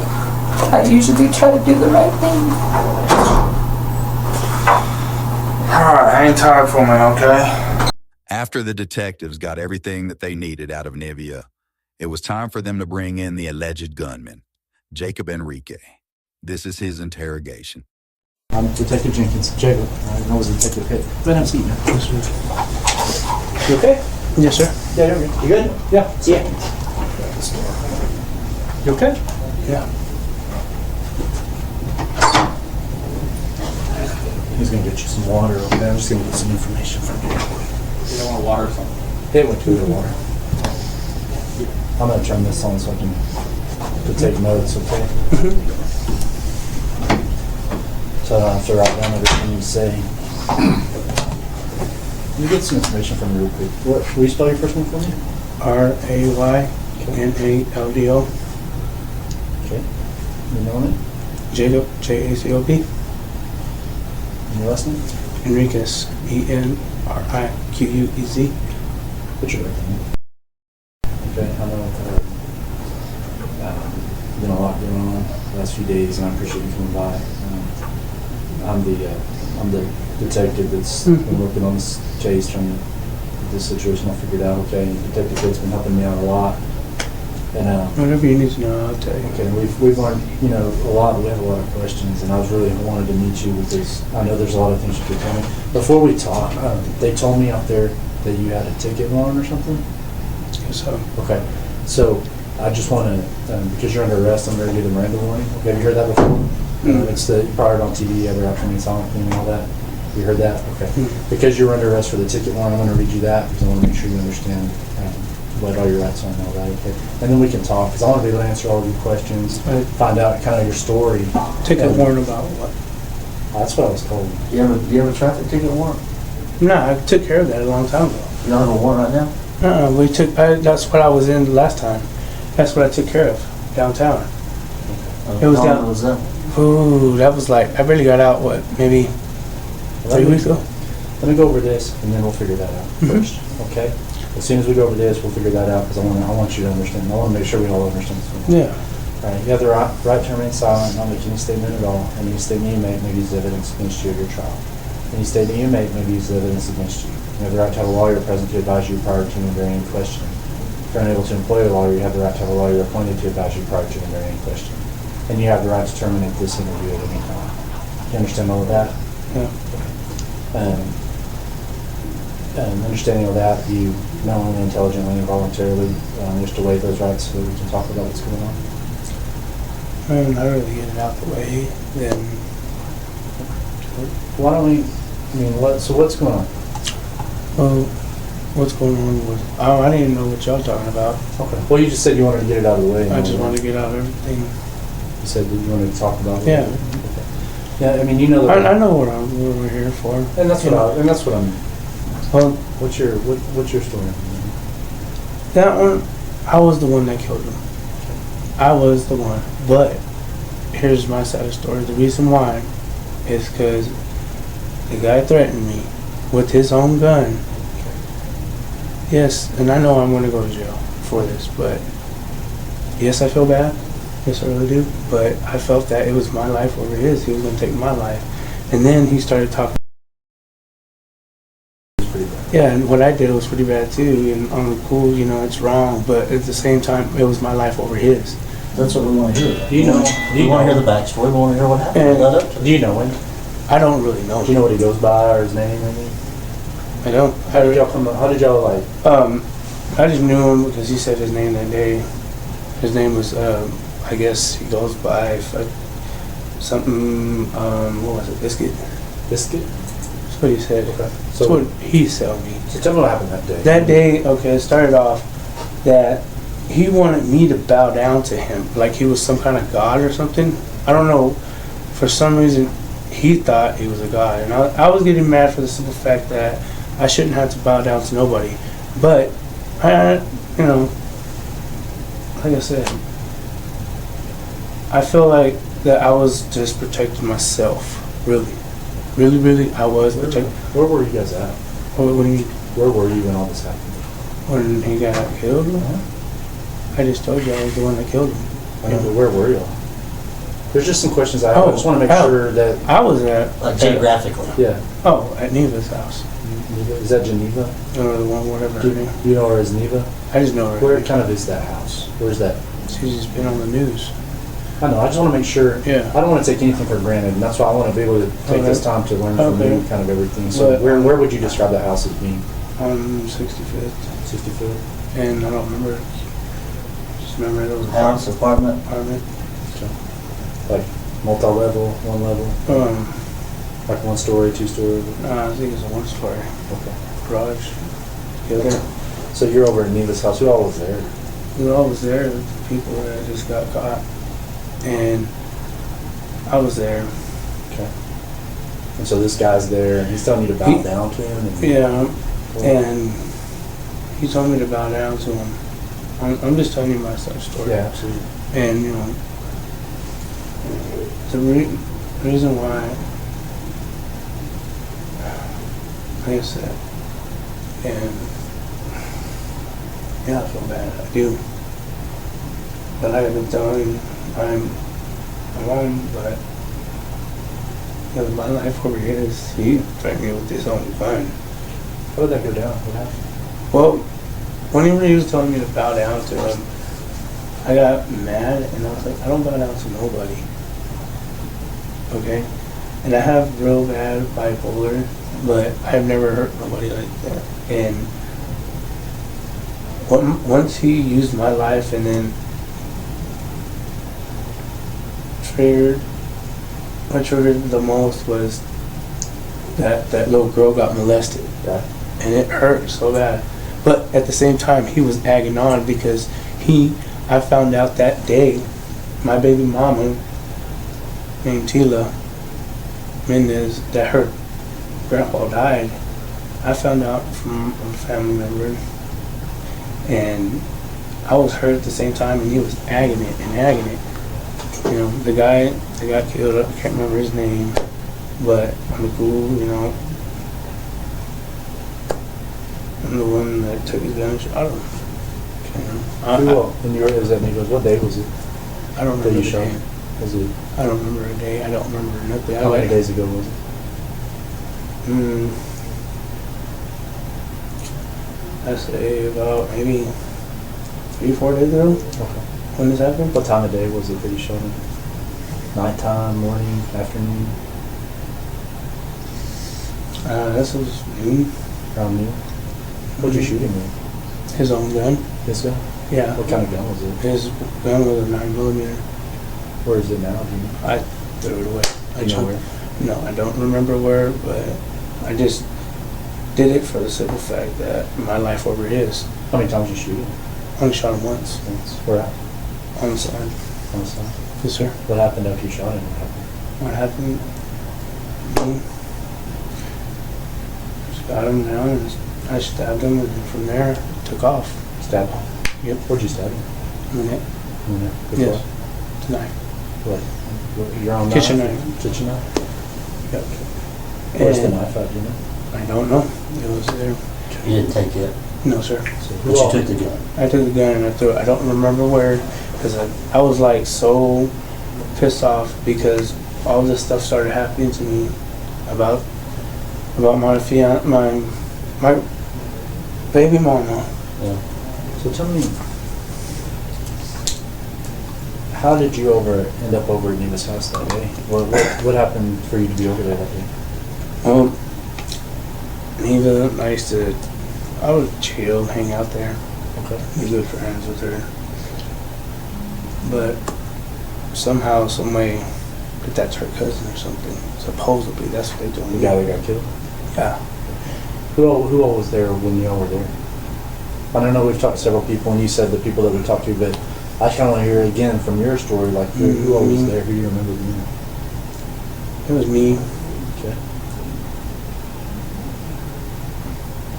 [SPEAKER 6] I usually try to do the right thing.
[SPEAKER 1] Alright, hang tight for me, okay?
[SPEAKER 3] After the detectives got everything that they needed out of Nevia, it was time for them to bring in the alleged gunman, Jacob Enrique. This is his interrogation.
[SPEAKER 8] I'm Detective Jenkins. Jacob. I was Detective Pitt. Go ahead and have a seat now. Yes, sir. You okay?
[SPEAKER 4] Yes, sir.
[SPEAKER 8] Yeah, you good? Yeah. Yeah. You okay?
[SPEAKER 4] Yeah.
[SPEAKER 8] He's gonna get you some water, okay? I'm just gonna get some information from you.
[SPEAKER 7] You don't want water or something?
[SPEAKER 8] It went to the water. I'm gonna turn this on so I can take notes, okay? So I don't have to write down everything you say. Let me get some information from you real quick. Will you spell your first name for me?
[SPEAKER 4] RAYNALDO.
[SPEAKER 8] Okay. Your middle name?
[SPEAKER 4] Jacob, JACOB.
[SPEAKER 8] And your last name?
[SPEAKER 4] Enriquez, ENRIQUEZ.
[SPEAKER 8] What's your birthday? Okay, I know been a lot going on the last few days, and I appreciate you coming by. I'm the detective that's been working on this case, trying to get this situation all figured out. Okay, Detective Pitt's been helping me out a lot. And
[SPEAKER 4] Whatever you need to know, I'll tell you.
[SPEAKER 8] okay, we've learned, you know, a lot. We have a lot of questions, and I was really wanted to meet you because I know there's a lot of things you could tell me. Before we talk, they told me out there that you had a ticket warrant or something.
[SPEAKER 4] So,
[SPEAKER 8] Okay, so I just want to, because you're under arrest, I'm going to do the Miranda warning. Okay, have you heard that before? It's the, you probably heard on TV, every after me silent thing and all that. You heard that? Okay. Because you're under arrest for the ticket warrant, I'm going to read you that because I want to make sure you understand what all your rights are and all that. Okay, and then we can talk because I want to be able to answer all of your questions, find out kind of your story.
[SPEAKER 4] ticket warrant about what?
[SPEAKER 8] That's what I was told.
[SPEAKER 5] Do you have a traffic ticket warrant?
[SPEAKER 4] No, I took care of that a long time ago.
[SPEAKER 5] You don't have a warrant right now?
[SPEAKER 4] That's what I was in the last time. That's what I took care of downtown. It was
[SPEAKER 5] How long
[SPEAKER 4] down.
[SPEAKER 5] was that?
[SPEAKER 4] Ooh, that was like, I barely got out, what, maybe 3 weeks ago?
[SPEAKER 8] Let me go over this and then we'll figure that out first. Okay. As soon as we go over this, we'll figure that out because I want you to understand. I want to make sure we all understand this.
[SPEAKER 4] Yeah.
[SPEAKER 8] All right. You have the right to remain silent, not make any statement at all. Any statement you make may be used as evidence against you at your trial. Any statement you make may be used as evidence against you. You have the right to have a lawyer present to advise you prior to and during any question. If you're unable to employ a lawyer, you have the right to have a lawyer appointed to advise you prior to and during any question. And you have the right to terminate this interview at any time. You understand all of that?
[SPEAKER 4] Yeah.
[SPEAKER 8] Understanding all that, you knowingly, intelligently, and voluntarily wish to waive those rights so that we can talk about what's going on.
[SPEAKER 4] I really get it out the way, then.
[SPEAKER 8] Why don't we, so what's going on?
[SPEAKER 4] Well, what's going on with, I didn't even know what y'all talking about.
[SPEAKER 8] Okay. Well, you just said you wanted to get it out of the way.
[SPEAKER 4] I just wanted to get out everything.
[SPEAKER 8] You said that you wanted to talk about it?
[SPEAKER 4] Yeah.
[SPEAKER 8] Okay. Yeah, I mean, you know that.
[SPEAKER 4] I know what we're here for.
[SPEAKER 8] And that's what I'm,
[SPEAKER 4] Well,
[SPEAKER 8] what's your story?
[SPEAKER 4] that one, I was the one that killed him. I was the one. But here's my side of the story. The reason why is because the guy threatened me with his own gun. Yes, and I know I'm going to go to jail for this, but yes, I feel bad. Yes, I really do. But I felt that it was my life over his. He was going to take my life. And then he started talking. Yeah, and what I did was pretty bad too. And I'm cool, you know, it's wrong. But at the same time, it was my life over his.
[SPEAKER 5] That's what we want to hear.
[SPEAKER 8] Do you know?
[SPEAKER 5] We want to hear the backstory. We want to hear what happened.
[SPEAKER 4] And-
[SPEAKER 5] Led up to
[SPEAKER 8] Do you know him?
[SPEAKER 4] I don't really know.
[SPEAKER 8] Do you know what he goes by or his name or anything?
[SPEAKER 4] I don't.
[SPEAKER 8] How did y'all like?
[SPEAKER 4] I just knew him because he said his name that day. His name was, I guess he goes by something, what was it, Biscuit?
[SPEAKER 8] Biscuit?
[SPEAKER 4] That's what he said.
[SPEAKER 8] Okay.
[SPEAKER 4] That's
[SPEAKER 8] So,
[SPEAKER 4] what he told me.
[SPEAKER 8] so tell me what happened that day.
[SPEAKER 4] That day, okay, it started off that he wanted me to bow down to him, like he was some kind of god or something. I don't know. For some reason, he thought he was a god. And I was getting mad for the simple fact that I shouldn't have to bow down to nobody. But, you know, like I said, I feel like that I was just protecting myself, really. Really, really, I was protecting.
[SPEAKER 8] Where were you guys at?
[SPEAKER 4] What do you mean?
[SPEAKER 8] Where were you when all this happened?
[SPEAKER 4] When he got killed? I just told you I was the one that killed him.
[SPEAKER 8] I know, but where were y'all? There's just some questions I have. I just want to make sure that.
[SPEAKER 4] I was at...
[SPEAKER 5] Like geographically.
[SPEAKER 8] Yeah.
[SPEAKER 4] Oh, at Neva's house.
[SPEAKER 8] Is that Geneva?
[SPEAKER 4] Or the one, whatever her name.
[SPEAKER 8] Do you know her as Neva?
[SPEAKER 4] I just know her.
[SPEAKER 8] Where kind of is that house? Where's that?
[SPEAKER 4] She's just been on the news.
[SPEAKER 8] I know. I just want to make sure.
[SPEAKER 4] Yeah.
[SPEAKER 8] I don't want to take anything for granted, and that's why I want to be able to take this time to learn from you, kind of everything. So,
[SPEAKER 4] But-
[SPEAKER 8] where would you describe that house as being?
[SPEAKER 4] On 65th.
[SPEAKER 8] 65th.
[SPEAKER 4] And I don't remember. Just remember it was a
[SPEAKER 5] House, apartment.
[SPEAKER 4] apartment.
[SPEAKER 8] Like multi-level, one level, like 1 story, 2 story.
[SPEAKER 4] I think it's a 1-story
[SPEAKER 8] Okay.
[SPEAKER 4] garage.
[SPEAKER 8] Okay. So you're over at Neva's house. Who all was there?
[SPEAKER 4] We were always there, the people that just got caught. And I was there.
[SPEAKER 8] Okay. And so this guy's there, and he's telling you to bow down to him. And
[SPEAKER 4] Yeah, and he told me to bow down to him. I'm just telling you my side story.
[SPEAKER 8] Yeah, absolutely.
[SPEAKER 4] And, you know, the reason why, like I said, and yeah, I feel bad, I do. But like I've been telling you, I'm alone, but it was my life over his. He threatened me with his own gun.
[SPEAKER 8] How did that go down? What happened?
[SPEAKER 4] Well, whenever he was telling me to bow down to him, I got mad and I was like, I don't bow down to nobody. Okay? And I have real bad bipolar, but I've never hurt nobody like that. And once he used my life and then what triggered the most was that little girl got molested.
[SPEAKER 8] Yeah.
[SPEAKER 4] And it hurt so bad. But at the same time, he was egging on because I found out that day, my baby mama, named Tila Mendez, that her grandpa died. I found out from a family member, and I was hurt at the same time, and he was egging it. You know, the guy that got killed, I can't remember his name, but I'm cool, you know. I'm the one that took his gun and shot him.
[SPEAKER 8] And is that neighbor? What day was it?
[SPEAKER 4] I don't remember
[SPEAKER 8] that you
[SPEAKER 4] the
[SPEAKER 8] shot
[SPEAKER 4] day.
[SPEAKER 8] him? Was it?
[SPEAKER 4] I don't remember a day. I don't remember nothing.
[SPEAKER 8] How many days ago was it?
[SPEAKER 4] I'd say about maybe 3-4 days ago.
[SPEAKER 8] Okay.
[SPEAKER 4] When this happened?
[SPEAKER 8] What time of day was it that you shot him? Nighttime, morning, afternoon?
[SPEAKER 4] This was noon.
[SPEAKER 8] Around noon? What'd you shoot him with?
[SPEAKER 4] His own gun.
[SPEAKER 8] His gun?
[SPEAKER 4] Yeah.
[SPEAKER 8] What kind of gun was it?
[SPEAKER 4] His gun was a 9mm.
[SPEAKER 8] Where is it now? Do you know?
[SPEAKER 4] I threw it away.
[SPEAKER 8] Do you know where?
[SPEAKER 4] No, I don't remember where, but I just did it for the simple fact that my life over his.
[SPEAKER 8] How many times did you shoot him?
[SPEAKER 4] I only shot him once.
[SPEAKER 8] Where at?
[SPEAKER 4] On the side.
[SPEAKER 8] On the side?
[SPEAKER 4] Yes, sir.
[SPEAKER 8] What happened after you shot him?
[SPEAKER 4] What happened? Just got him down and I stabbed him, and then from there took off.
[SPEAKER 8] Stabbed him?
[SPEAKER 4] Yep.
[SPEAKER 8] Where'd you stab him?
[SPEAKER 4] In the neck.
[SPEAKER 8] In the neck? With
[SPEAKER 4] Yes.
[SPEAKER 8] what?
[SPEAKER 4] Tonight.
[SPEAKER 8] What? Your own
[SPEAKER 4] Kitchen
[SPEAKER 8] knife?
[SPEAKER 4] knife.
[SPEAKER 8] Kitchen knife?
[SPEAKER 4] Yep.
[SPEAKER 8] Where's the
[SPEAKER 4] And
[SPEAKER 8] knife at, do you know?
[SPEAKER 4] I don't know. It was there.
[SPEAKER 5] You didn't take it,
[SPEAKER 4] No, sir.
[SPEAKER 5] but you took the gun.
[SPEAKER 4] I took the gun and I threw it. I don't remember where, because I was like so pissed off because all this stuff started happening to me about my baby mama.
[SPEAKER 8] Yeah. So tell me, how did you end up over at Neva's house that day? What happened for you to be over there that day?
[SPEAKER 4] Well, Neva, I would chill, hang out there,
[SPEAKER 8] Okay.
[SPEAKER 4] be good friends with her. But somehow, some way, that's her cousin or something. Supposedly, that's what they told
[SPEAKER 8] The
[SPEAKER 4] me.
[SPEAKER 8] guy that got killed?
[SPEAKER 4] Yeah.
[SPEAKER 8] Who all was there when you all were there? I don't know, we've talked to several people, and you said the people that we talked to, but I kind of want to hear again from your story, like who all was there, who you remember being?
[SPEAKER 4] It was me.
[SPEAKER 8] Okay.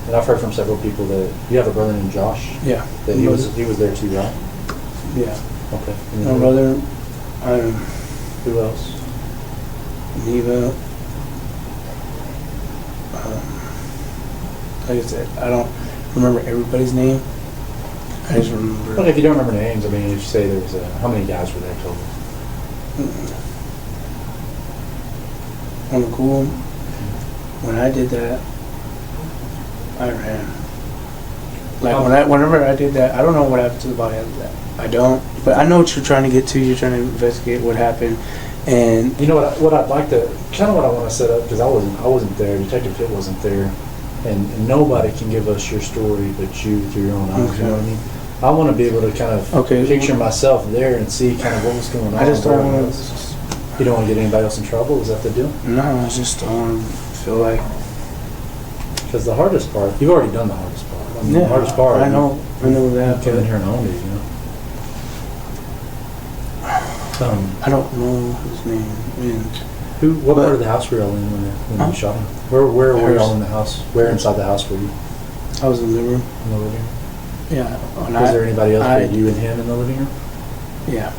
[SPEAKER 8] And I've heard from several people that you have a brother named Josh.
[SPEAKER 4] Yeah.
[SPEAKER 8] That he was there too, right?
[SPEAKER 4] Yeah.
[SPEAKER 8] Okay.
[SPEAKER 4] My brother,
[SPEAKER 8] Who else?
[SPEAKER 4] Neva. Like I said, I don't remember everybody's name. I just remember.
[SPEAKER 8] Well, if you don't remember names, I mean, if you say there was how many guys were there total?
[SPEAKER 4] On the cool, when I did that, I ran. Like whenever I did that, I don't know what happened to the body after that. I don't, but I know what you're trying to get to. You're trying to investigate what happened, and
[SPEAKER 8] You know what I'd like to, kind of what I want to set up, because I wasn't there, Detective Pitt wasn't there, and nobody can give us your story but you through your own eyes, you know what I mean? I want to be able to kind of picture myself there and see kind of what was going on.
[SPEAKER 4] I just don't want
[SPEAKER 8] You don't want to get anybody else in trouble, is that the deal?
[SPEAKER 4] No, I just don't feel like.
[SPEAKER 8] Because the hardest part, you've already done the hardest part. I mean, the hardest part.
[SPEAKER 4] I know that.
[SPEAKER 8] You came in here and owned it, you know?
[SPEAKER 4] I don't know his name.
[SPEAKER 8] What part of the house were y'all in when you shot him? Where were y'all in the house? Where inside the house were you?
[SPEAKER 4] I was in the living room.
[SPEAKER 8] In the living room?
[SPEAKER 4] Yeah.
[SPEAKER 8] Was there anybody else but you and him in the living room?
[SPEAKER 4] Yeah.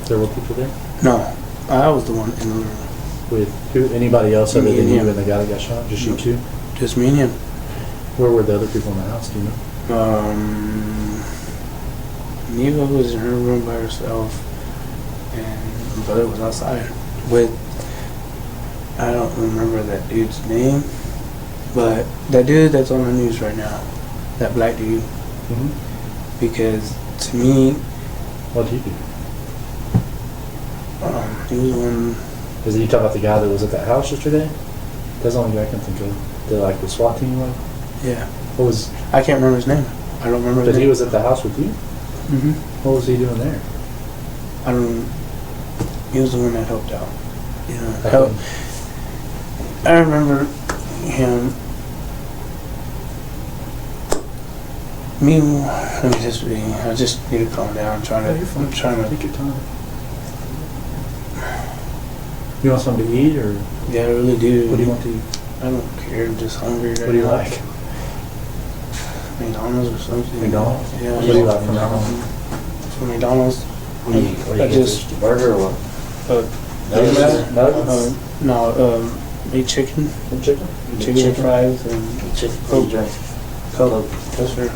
[SPEAKER 8] There were people there?
[SPEAKER 4] No, I was the one in the living room.
[SPEAKER 8] With who? Anybody else other
[SPEAKER 4] Me
[SPEAKER 8] than
[SPEAKER 4] and
[SPEAKER 8] you
[SPEAKER 4] him.
[SPEAKER 8] and the guy that got shot? Just you two?
[SPEAKER 4] Just me and him.
[SPEAKER 8] Where were the other people in the house? Do you know?
[SPEAKER 4] Neva was in her room by herself, and my brother was outside with, I don't remember that dude's name, but that dude that's on the news right now, that black dude,
[SPEAKER 8] Mm-hmm.
[SPEAKER 4] because to me,
[SPEAKER 8] What did he do?
[SPEAKER 4] He was one.
[SPEAKER 8] Is it you talking about the guy that was at that house yesterday? That's the only guy I can think of. The SWAT team, like?
[SPEAKER 4] Yeah.
[SPEAKER 8] What was...
[SPEAKER 4] I can't remember his name. I don't remember his
[SPEAKER 8] But
[SPEAKER 4] name.
[SPEAKER 8] he was at the house with you?
[SPEAKER 4] Mm-hmm.
[SPEAKER 8] What was he doing there?
[SPEAKER 4] I don't. He was the one that helped out. You know,
[SPEAKER 8] Okay.
[SPEAKER 4] I remember him. Let me just read. I just need to calm down. I'm trying to. I'm trying to.
[SPEAKER 8] Take your time. You want something to eat, or
[SPEAKER 4] Yeah, I really do.
[SPEAKER 8] what do you want to eat?
[SPEAKER 4] I don't care. I'm just hungry right now.
[SPEAKER 8] What do you like?
[SPEAKER 4] McDonald's or something.
[SPEAKER 8] McDonald's?
[SPEAKER 4] Yeah.
[SPEAKER 8] What do you like from McDonald's?
[SPEAKER 4] From McDonald's.
[SPEAKER 5] What do you
[SPEAKER 4] I
[SPEAKER 5] get?
[SPEAKER 4] just-
[SPEAKER 5] Just a burger or what?
[SPEAKER 8] Nuggets?
[SPEAKER 4] No, made chicken.
[SPEAKER 8] Some chicken?
[SPEAKER 4] Chicken and fries and
[SPEAKER 5] Chicken.
[SPEAKER 4] Coke.
[SPEAKER 5] What do you drink?
[SPEAKER 4] Coke. Yes, sir.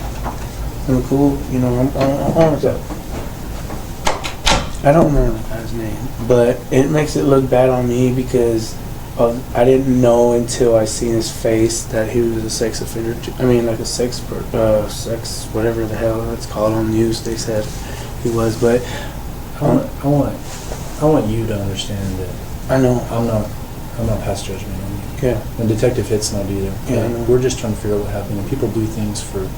[SPEAKER 4] I'm cool. You know, I'm with that. I don't remember the guy's name, but it makes it look bad on me because I didn't know until I seen his face that he was a sex offender. I mean, like a sex, whatever the hell it's called on news. They said he was, but
[SPEAKER 8] I want you to understand that
[SPEAKER 4] I know.
[SPEAKER 8] I'm not past judgment on you.
[SPEAKER 4] Yeah,
[SPEAKER 8] And Detective Hit's not either.
[SPEAKER 4] Yeah, I
[SPEAKER 8] Like,
[SPEAKER 4] know.
[SPEAKER 8] we're just trying to figure out what happened. And people do things for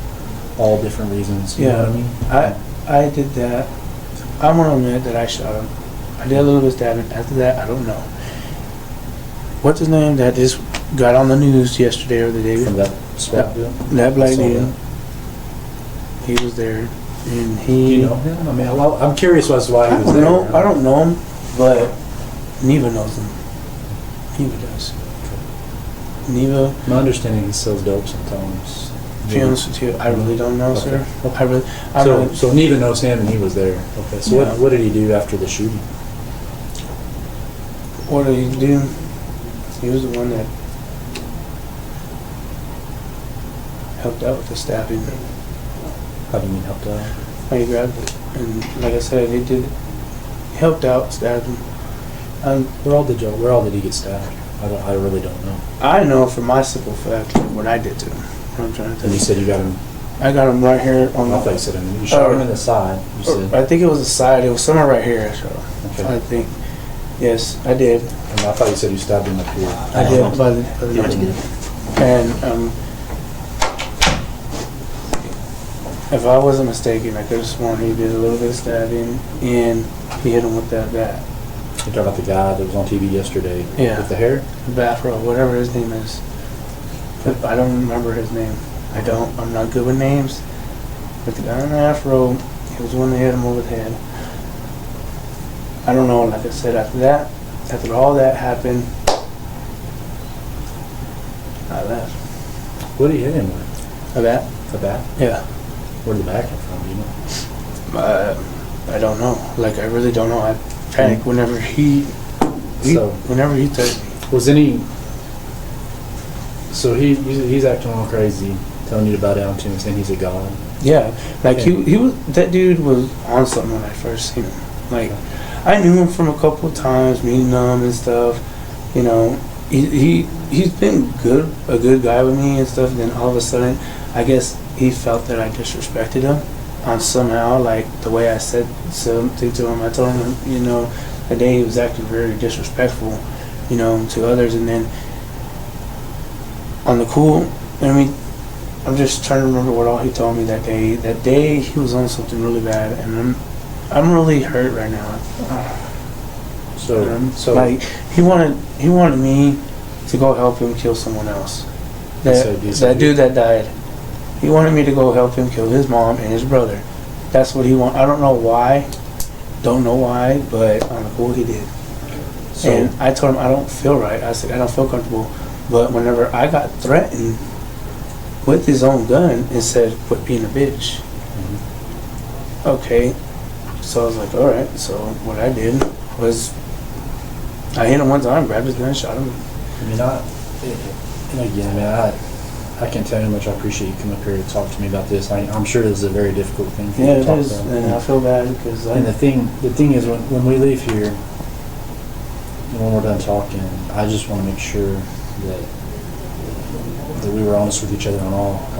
[SPEAKER 8] all different reasons. You know what I mean?
[SPEAKER 4] I did that. I'm gonna admit that I shot him. I did a little bit of stabbing. After that, I don't know. What's his name that just got on the news yesterday or the day
[SPEAKER 8] From
[SPEAKER 4] before?
[SPEAKER 8] that SWAT deal.
[SPEAKER 4] That black
[SPEAKER 8] I saw
[SPEAKER 4] dude.
[SPEAKER 8] that.
[SPEAKER 4] He was there, and
[SPEAKER 8] Do
[SPEAKER 4] he.
[SPEAKER 8] you know him? I mean, I'm curious as to why he was there.
[SPEAKER 4] I don't know him, but Neva knows him. Neva does. Neva,
[SPEAKER 8] My understanding he sells dope sometimes.
[SPEAKER 4] to be honest with you, I really don't know,
[SPEAKER 8] Okay.
[SPEAKER 4] sir.
[SPEAKER 8] Okay.
[SPEAKER 4] I really,
[SPEAKER 8] So Neva knows him and he was there. Okay. So
[SPEAKER 4] Yeah.
[SPEAKER 8] what did he do after the shooting?
[SPEAKER 4] what did he do? He was the one that helped out with the stabbing.
[SPEAKER 8] How do you mean helped out?
[SPEAKER 4] He grabbed it, and like I said, he did. Helped out, stabbed him.
[SPEAKER 8] Where all did he get stabbed? I really don't know.
[SPEAKER 4] I know for my simple fact what I did to him. What I'm trying to tell
[SPEAKER 8] And you
[SPEAKER 4] you.
[SPEAKER 8] said you got him.
[SPEAKER 4] I got him right here on
[SPEAKER 8] I thought you said you shot him in the side. You said.
[SPEAKER 4] I think it was the side. It was somewhere right here. I shot him.
[SPEAKER 8] Okay.
[SPEAKER 4] I think. Yes, I did.
[SPEAKER 8] And I thought you said you stabbed him up here.
[SPEAKER 4] I did. By the
[SPEAKER 5] Give it to me.
[SPEAKER 4] and if I wasn't mistaken, I could have sworn he did a little bit of stabbing, and he hit him with that bat.
[SPEAKER 8] You talking about the guy that was on TV yesterday
[SPEAKER 4] Yeah.
[SPEAKER 8] with the hair?
[SPEAKER 4] Bathrobe, whatever his name is. I don't remember his name. I'm not good with names. But the guy in the afro, he was the one that hit him over the head. I don't know, like I said, after all that happened, I left.
[SPEAKER 8] What did he hit him with?
[SPEAKER 4] A bat?
[SPEAKER 8] A bat?
[SPEAKER 4] Yeah.
[SPEAKER 8] Where did the bat come from? Do you know?
[SPEAKER 4] I don't know. Like, I really don't know. I panicked whenever whenever he touched me.
[SPEAKER 8] Was any? So he's acting all crazy, telling you to bow down to him, saying he's a god.
[SPEAKER 4] Yeah, like he was. That dude was on something when I first seen him. Like, I knew him from a couple of times, meeting him and stuff. You know, he's been a good guy with me and stuff. And then all of a sudden, I guess he felt that I disrespected him on somehow, like the way I said something to him. I told him, you know, the day he was acting very disrespectful, you know, to others, and then on the cool. I mean, I'm just trying to remember what all he told me that day. That day he was on something really bad, and I'm really hurt right now.
[SPEAKER 8] So
[SPEAKER 4] Like, he wanted me to go help him kill someone else. That dude that died. He wanted me to go help him kill his mom and his brother. That's what he wanted. I don't know why. Don't know why, but on the cool he did.
[SPEAKER 8] So-
[SPEAKER 4] And I told him I don't feel right. I said I don't feel comfortable. But whenever I got threatened with his own gun and said, "Quit being a bitch." Okay. So I was like, all right. So what I did was I hit him one time, grabbed his gun, shot him.
[SPEAKER 8] I mean, and again, man, I can't tell you how much I appreciate you coming up here to talk to me about this. I'm sure this is a very difficult thing for you
[SPEAKER 4] Yeah,
[SPEAKER 8] to
[SPEAKER 4] it
[SPEAKER 8] talk
[SPEAKER 4] is.
[SPEAKER 8] about.
[SPEAKER 4] And I feel bad because
[SPEAKER 8] And the thing is, when we leave here, and when we're done talking, I just want to make sure that that we were honest with each other on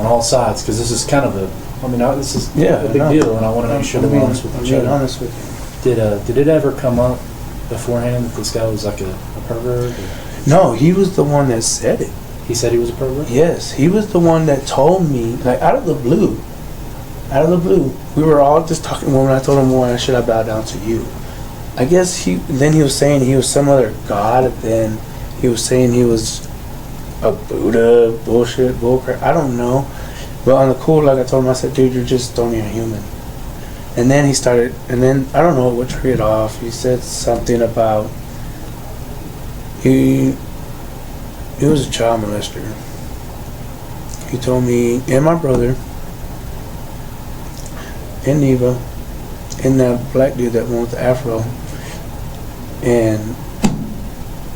[SPEAKER 8] all sides, because this is kind of this is
[SPEAKER 4] Yeah,
[SPEAKER 8] a big
[SPEAKER 4] no.
[SPEAKER 8] deal, and I want to make sure that we're honest with each
[SPEAKER 4] being
[SPEAKER 8] other.
[SPEAKER 4] honest with you.
[SPEAKER 8] Did it ever come up beforehand that this guy was like a pervert? Or
[SPEAKER 4] No, he was the one that said it.
[SPEAKER 8] he said he was a pervert?
[SPEAKER 4] Yes, he was the one that told me, like, out of the blue. Out of the blue. We were all just talking when I told him, why should I bow down to you? I guess then he was saying he was some other god, then he was saying he was a Buddha, bullcrap. I don't know. But on the cool, like I told him, I said, dude, you're just only a human. And then he started, and then I don't know what triggered off. He said something about he was a child molester. He told me and my brother and Geneva and that black dude that went with the afro, and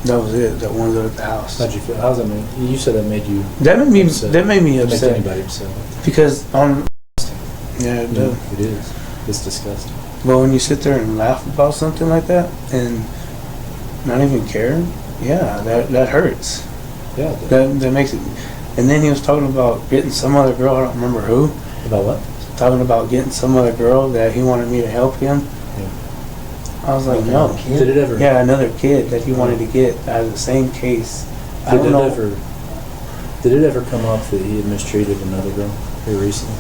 [SPEAKER 4] that was it. That one at the house.
[SPEAKER 8] How'd you feel? How's that made you? Said that made you
[SPEAKER 4] That made me.
[SPEAKER 8] upset.
[SPEAKER 4] That made me
[SPEAKER 8] It makes
[SPEAKER 4] upset
[SPEAKER 8] anybody upset.
[SPEAKER 4] because yeah, it does.
[SPEAKER 8] It is. It's disgusting.
[SPEAKER 4] But when you sit there and laugh about something like that and not even care, yeah, that hurts.
[SPEAKER 8] Yeah. it does.
[SPEAKER 4] That makes it. And then he was talking about getting some other girl. I don't remember who.
[SPEAKER 8] About what?
[SPEAKER 4] Talking about getting some other girl that he wanted me to help him.
[SPEAKER 8] Yeah.
[SPEAKER 4] I was like,
[SPEAKER 5] Okay,
[SPEAKER 4] no.
[SPEAKER 5] okay.
[SPEAKER 8] Did it ever?
[SPEAKER 4] Yeah, another kid that he wanted to get out of the same case. I
[SPEAKER 8] Did
[SPEAKER 4] don't
[SPEAKER 8] it
[SPEAKER 4] know.
[SPEAKER 8] ever? Did it ever come up that he had mistreated another girl here recently?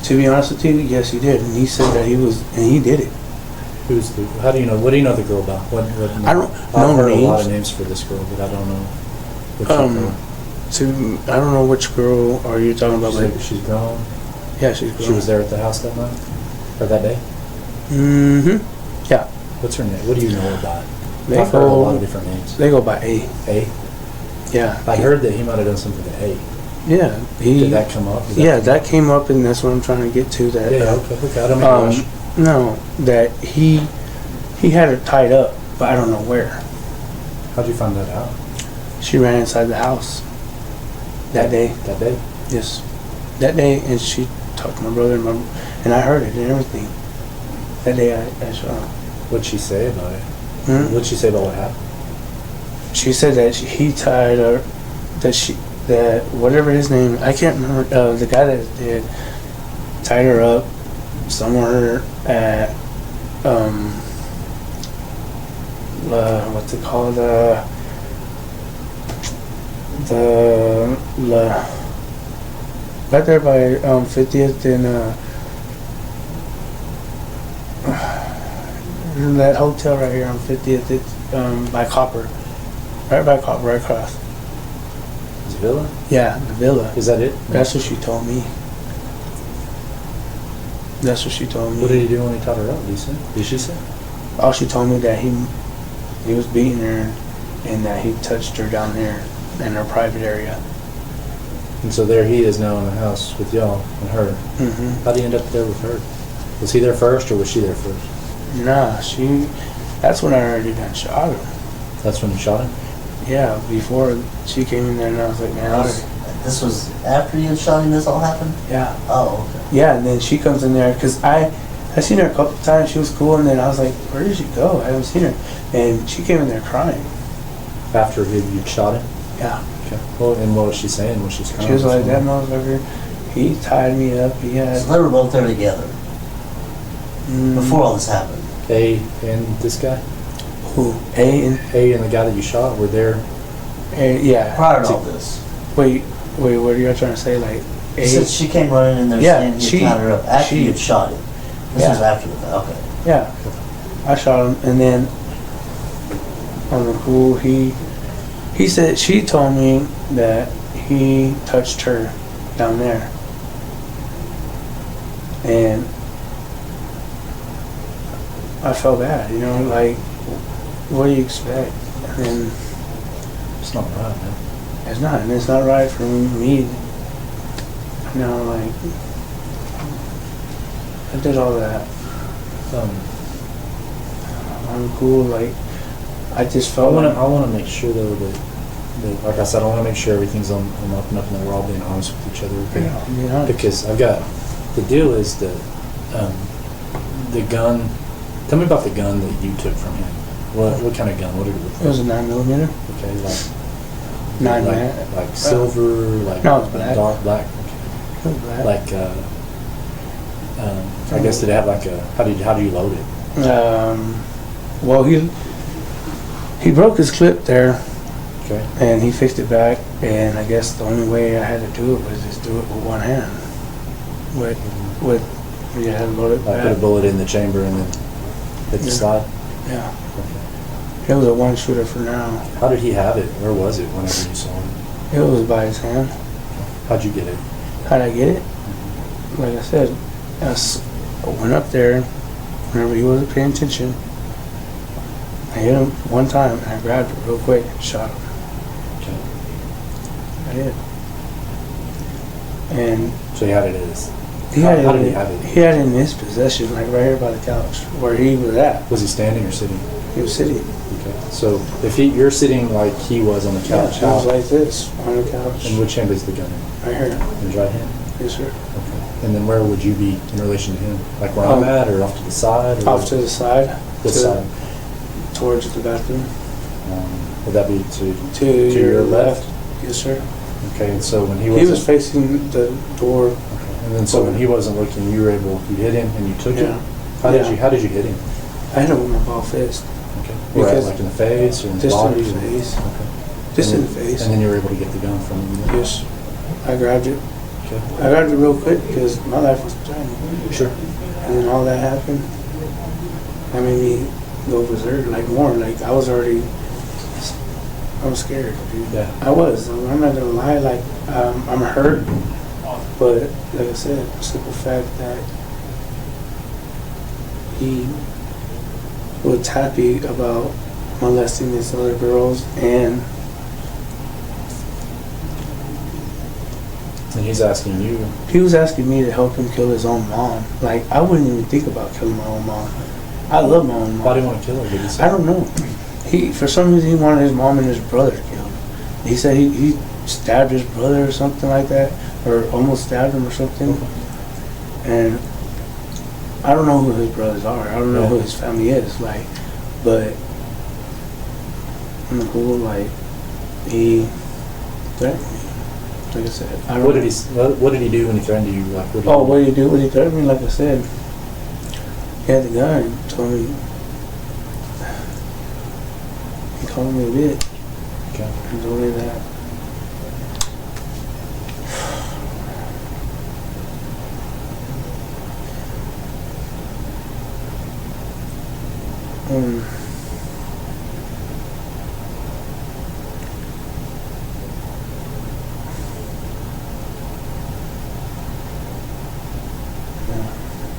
[SPEAKER 4] To be honest with you, yes, he did, and he said that he did it.
[SPEAKER 8] Who's the? How do you know? What do you know the girl about? What
[SPEAKER 4] I don't
[SPEAKER 8] I've
[SPEAKER 4] know
[SPEAKER 8] heard a lot
[SPEAKER 4] names.
[SPEAKER 8] of names for this girl, but I don't know. Which
[SPEAKER 4] Um,
[SPEAKER 8] girl.
[SPEAKER 4] I don't know which girl are you talking about.
[SPEAKER 8] She's grown.
[SPEAKER 4] Yeah, she's
[SPEAKER 8] She was there at the house that night or that day.
[SPEAKER 4] Mm-hmm. Yeah,
[SPEAKER 8] What's her name? What do you know about?
[SPEAKER 4] They
[SPEAKER 8] I've heard a
[SPEAKER 4] go-
[SPEAKER 8] lot of different names.
[SPEAKER 4] they go by A.
[SPEAKER 8] A.
[SPEAKER 4] Yeah,
[SPEAKER 8] I heard that he might have done something to A.
[SPEAKER 4] Yeah,
[SPEAKER 8] Did that come up? Did
[SPEAKER 4] that came up, and that's what I'm trying to get to. That
[SPEAKER 8] Yeah. Okay. I don't mean to rush.
[SPEAKER 4] no, that he had her tied up, but I don't know where.
[SPEAKER 8] How'd you find that out?
[SPEAKER 4] She ran inside the house that day.
[SPEAKER 8] That day.
[SPEAKER 4] Yes, that day, and she talked to my brother and I heard it and everything. That day I saw her.
[SPEAKER 8] What'd she say about it?
[SPEAKER 4] Hmm?
[SPEAKER 8] What'd she say about what happened?
[SPEAKER 4] She said that he tied her, that whatever his name, I can't remember, the guy that did, tied her up somewhere at, what's it called, right there by 50th and that hotel right here on 50th, it's by Copper. Right by Copper, right across.
[SPEAKER 8] Is it Villa?
[SPEAKER 4] Yeah, the villa.
[SPEAKER 8] Is that it?
[SPEAKER 4] That's what she told me. That's what she told me.
[SPEAKER 8] What did he do when he tied her up? Did she say?
[SPEAKER 4] Oh, she told me that he was beating her and that he touched her down there in her private area.
[SPEAKER 8] And so there he is now in the house with y'all and her.
[SPEAKER 4] Mm-hmm.
[SPEAKER 8] How'd he end up there with her? Was he there first or was she there first?
[SPEAKER 4] Nah, that's when I already done shot her.
[SPEAKER 8] That's when you shot him?
[SPEAKER 4] Yeah, before she came in there and I was like, man,
[SPEAKER 5] This was after you had shot him, this all happened?
[SPEAKER 4] yeah.
[SPEAKER 5] Oh, okay.
[SPEAKER 4] Yeah, and then she comes in there, because I seen her a couple of times, she was cool, and then I was like, where did she go? I haven't seen her. And she came in there crying.
[SPEAKER 8] After you'd shot him?
[SPEAKER 4] Yeah.
[SPEAKER 8] Okay. Well, and what was she saying when she's crying?
[SPEAKER 4] She was like, that motherfucker, he tied me up, he had...
[SPEAKER 5] So they were both there together
[SPEAKER 4] Mm,
[SPEAKER 5] before all this happened.
[SPEAKER 8] A and this guy?
[SPEAKER 4] Who? A and...
[SPEAKER 8] A and the guy that you shot were there?
[SPEAKER 4] yeah.
[SPEAKER 5] Prior to all this.
[SPEAKER 4] Wait, what are you trying to say? Like,
[SPEAKER 5] You said she came running in there
[SPEAKER 4] Yeah,
[SPEAKER 5] saying
[SPEAKER 4] she-
[SPEAKER 5] you tied her up after
[SPEAKER 4] she-
[SPEAKER 5] you had shot him. This
[SPEAKER 4] Yeah.
[SPEAKER 5] was after the fact. Okay.
[SPEAKER 4] Yeah. I shot him, and then on the cool, he said, she told me that he touched her down there. And I felt bad, like, what do you expect? And
[SPEAKER 8] It's not right, man.
[SPEAKER 4] it's not, and it's not right for me. Like, I did all that. I'm cool, like, I just
[SPEAKER 8] I
[SPEAKER 4] felt
[SPEAKER 8] want
[SPEAKER 4] like,
[SPEAKER 8] to. I want to make sure though that, like I said, I want to make sure everything's on up and up, and that we're all being honest with each other. Okay? Because I've got the deal is that the gun. Tell me about the gun that you took from him. What kind of gun? What did it look
[SPEAKER 4] it was a
[SPEAKER 8] like?
[SPEAKER 4] 9mm.
[SPEAKER 8] Okay, like
[SPEAKER 4] 9
[SPEAKER 8] like,
[SPEAKER 4] man.
[SPEAKER 8] like silver, like
[SPEAKER 4] No, it's black.
[SPEAKER 8] dark black.
[SPEAKER 4] It was black.
[SPEAKER 8] Like, I guess did it have like a? How do you load it?
[SPEAKER 4] Well, he broke his clip there,
[SPEAKER 8] Okay.
[SPEAKER 4] and he fixed it back. And I guess the only way I had to do it was just do it with one hand. With you had to load it
[SPEAKER 8] Like put
[SPEAKER 4] back.
[SPEAKER 8] a bullet in the chamber and then hit the
[SPEAKER 4] Yeah.
[SPEAKER 8] slide.
[SPEAKER 4] Yeah. It was a one shooter for now.
[SPEAKER 8] How did he have it? Where was it whenever you saw him?
[SPEAKER 4] It was by his hand.
[SPEAKER 8] How'd you get it?
[SPEAKER 4] How'd I get it? Like I said, I went up there whenever he wasn't paying attention. I hit him one time and I grabbed it real quick and shot him.
[SPEAKER 8] Okay.
[SPEAKER 4] I did. And
[SPEAKER 8] So he had it as.
[SPEAKER 4] he had,
[SPEAKER 8] How
[SPEAKER 4] it,
[SPEAKER 8] did he have it?
[SPEAKER 4] he had it in his possession, like right here by the couch, where he was at.
[SPEAKER 8] Was he standing or sitting?
[SPEAKER 4] He was sitting.
[SPEAKER 8] Okay. So if you're sitting like he was on the couch,
[SPEAKER 4] He was like this on the couch.
[SPEAKER 8] in which hand is the gun in?
[SPEAKER 4] Right here.
[SPEAKER 8] In his right hand?
[SPEAKER 4] Yes, sir.
[SPEAKER 8] Okay. And then where would you be in relation to him? Like where I'm at, or off to the side? Or
[SPEAKER 4] Off to the side.
[SPEAKER 8] What side?
[SPEAKER 4] Towards the bathroom.
[SPEAKER 8] Would that be
[SPEAKER 4] To
[SPEAKER 8] your left?
[SPEAKER 4] Yes, sir.
[SPEAKER 8] Okay. And so when he
[SPEAKER 4] He
[SPEAKER 8] was
[SPEAKER 4] was facing the door.
[SPEAKER 8] and then so when he wasn't looking, you hit him and you took
[SPEAKER 4] Yeah.
[SPEAKER 8] it. How did you hit him?
[SPEAKER 4] I hit him with my ball fist.
[SPEAKER 8] Okay. Where at,
[SPEAKER 4] Because-
[SPEAKER 8] like in the face or in the
[SPEAKER 4] Just
[SPEAKER 8] body?
[SPEAKER 4] in the
[SPEAKER 8] or-
[SPEAKER 4] face.
[SPEAKER 8] Okay.
[SPEAKER 4] Just
[SPEAKER 8] And
[SPEAKER 4] in the
[SPEAKER 8] then-
[SPEAKER 4] face.
[SPEAKER 8] And then you were able to get the gun from him.
[SPEAKER 4] Yes. I grabbed it.
[SPEAKER 8] Okay.
[SPEAKER 4] I grabbed it real quick because my life was threatened.
[SPEAKER 8] Sure.
[SPEAKER 4] And then all that happened. That made me go berserk, like more. Like I was scared, dude.
[SPEAKER 8] Yeah.
[SPEAKER 4] I was. I'm not gonna lie. Like I'm hurt, but like I said, the simple fact that he was happy about molesting these other girls, and
[SPEAKER 8] And he's asking you.
[SPEAKER 4] he was asking me to help him kill his own mom. Like I wouldn't even think about killing my own mom. I love my own mom.
[SPEAKER 8] Why do you want to kill her? Did he say?
[SPEAKER 4] I don't know. He, for some reason, he wanted his mom and his brother killed. He said he stabbed his brother or something like that, or almost stabbed him or something. And I don't know who his brothers are. I don't know who his family is. Like, but in the whole, like, he threatened me. Like I said, I don't
[SPEAKER 8] What
[SPEAKER 4] know.
[SPEAKER 8] did he do when he threatened you? Like,
[SPEAKER 4] Oh, what did he do? What did he threaten me? Like I said, he had the gun and told me, he called me a bitch.
[SPEAKER 8] Okay.
[SPEAKER 4] And told me that.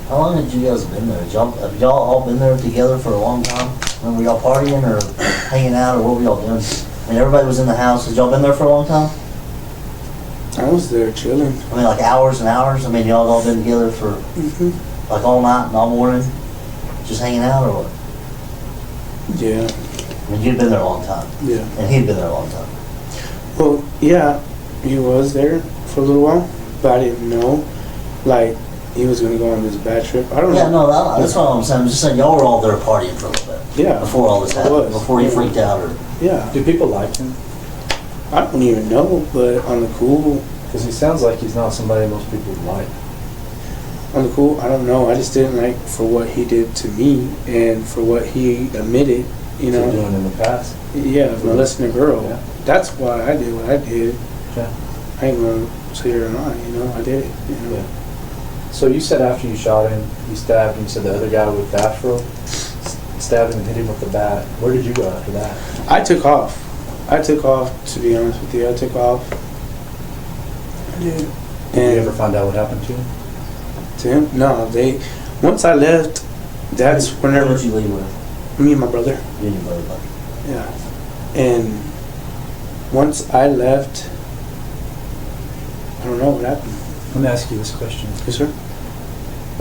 [SPEAKER 5] How long had you guys been there? Have y'all all been there together for a long time? When were y'all partying or hanging out or what were y'all doing? I mean, everybody was in the house. Had y'all been there for a long time?
[SPEAKER 4] I was there chilling.
[SPEAKER 5] I mean, like hours and hours? I mean, y'all all been together for like all night and all morning? Just hanging out or what?
[SPEAKER 4] Yeah,
[SPEAKER 5] I mean, you'd been there a long time.
[SPEAKER 4] yeah.
[SPEAKER 5] And he'd been there a long time.
[SPEAKER 4] Well, yeah, he was there for a little while, but I didn't know, like, he was gonna go on this bad trip. I don't
[SPEAKER 5] Yeah,
[SPEAKER 4] know.
[SPEAKER 5] no, that's what I'm saying. I'm just saying y'all were all there partying for a little bit.
[SPEAKER 4] Yeah.
[SPEAKER 5] Before all this
[SPEAKER 4] I
[SPEAKER 5] happened.
[SPEAKER 4] was.
[SPEAKER 5] Before you freaked out or...
[SPEAKER 4] Yeah,
[SPEAKER 8] Do people like him?
[SPEAKER 4] I don't even know, but on the cool,
[SPEAKER 8] Because he sounds like he's not somebody most people would like.
[SPEAKER 4] I don't know. I just didn't like for what he did to me and for what he admitted, you
[SPEAKER 8] To
[SPEAKER 4] know.
[SPEAKER 8] doing in the past.
[SPEAKER 4] Yeah, molesting a girl.
[SPEAKER 8] Yeah.
[SPEAKER 4] That's why I did what I did.
[SPEAKER 8] Yeah.
[SPEAKER 4] I ain't gonna say it or not, you know. I did it, you know.
[SPEAKER 8] Yeah. So you said after you shot him, you stabbed him, you said the other guy with the afro stabbed him and hit him with the bat. Where did you go after that?
[SPEAKER 4] I took off. To be honest with you. I took off. I did.
[SPEAKER 8] Did
[SPEAKER 4] And
[SPEAKER 8] you ever find out what happened to him?
[SPEAKER 4] to him? No, once I left, that's
[SPEAKER 5] Who
[SPEAKER 4] whenever,
[SPEAKER 5] did you leave with?
[SPEAKER 4] me and my brother.
[SPEAKER 5] You and your brother, buddy.
[SPEAKER 4] Yeah. And once I left, I don't know what happened.
[SPEAKER 8] Let me ask you this question.
[SPEAKER 4] Yes, sir?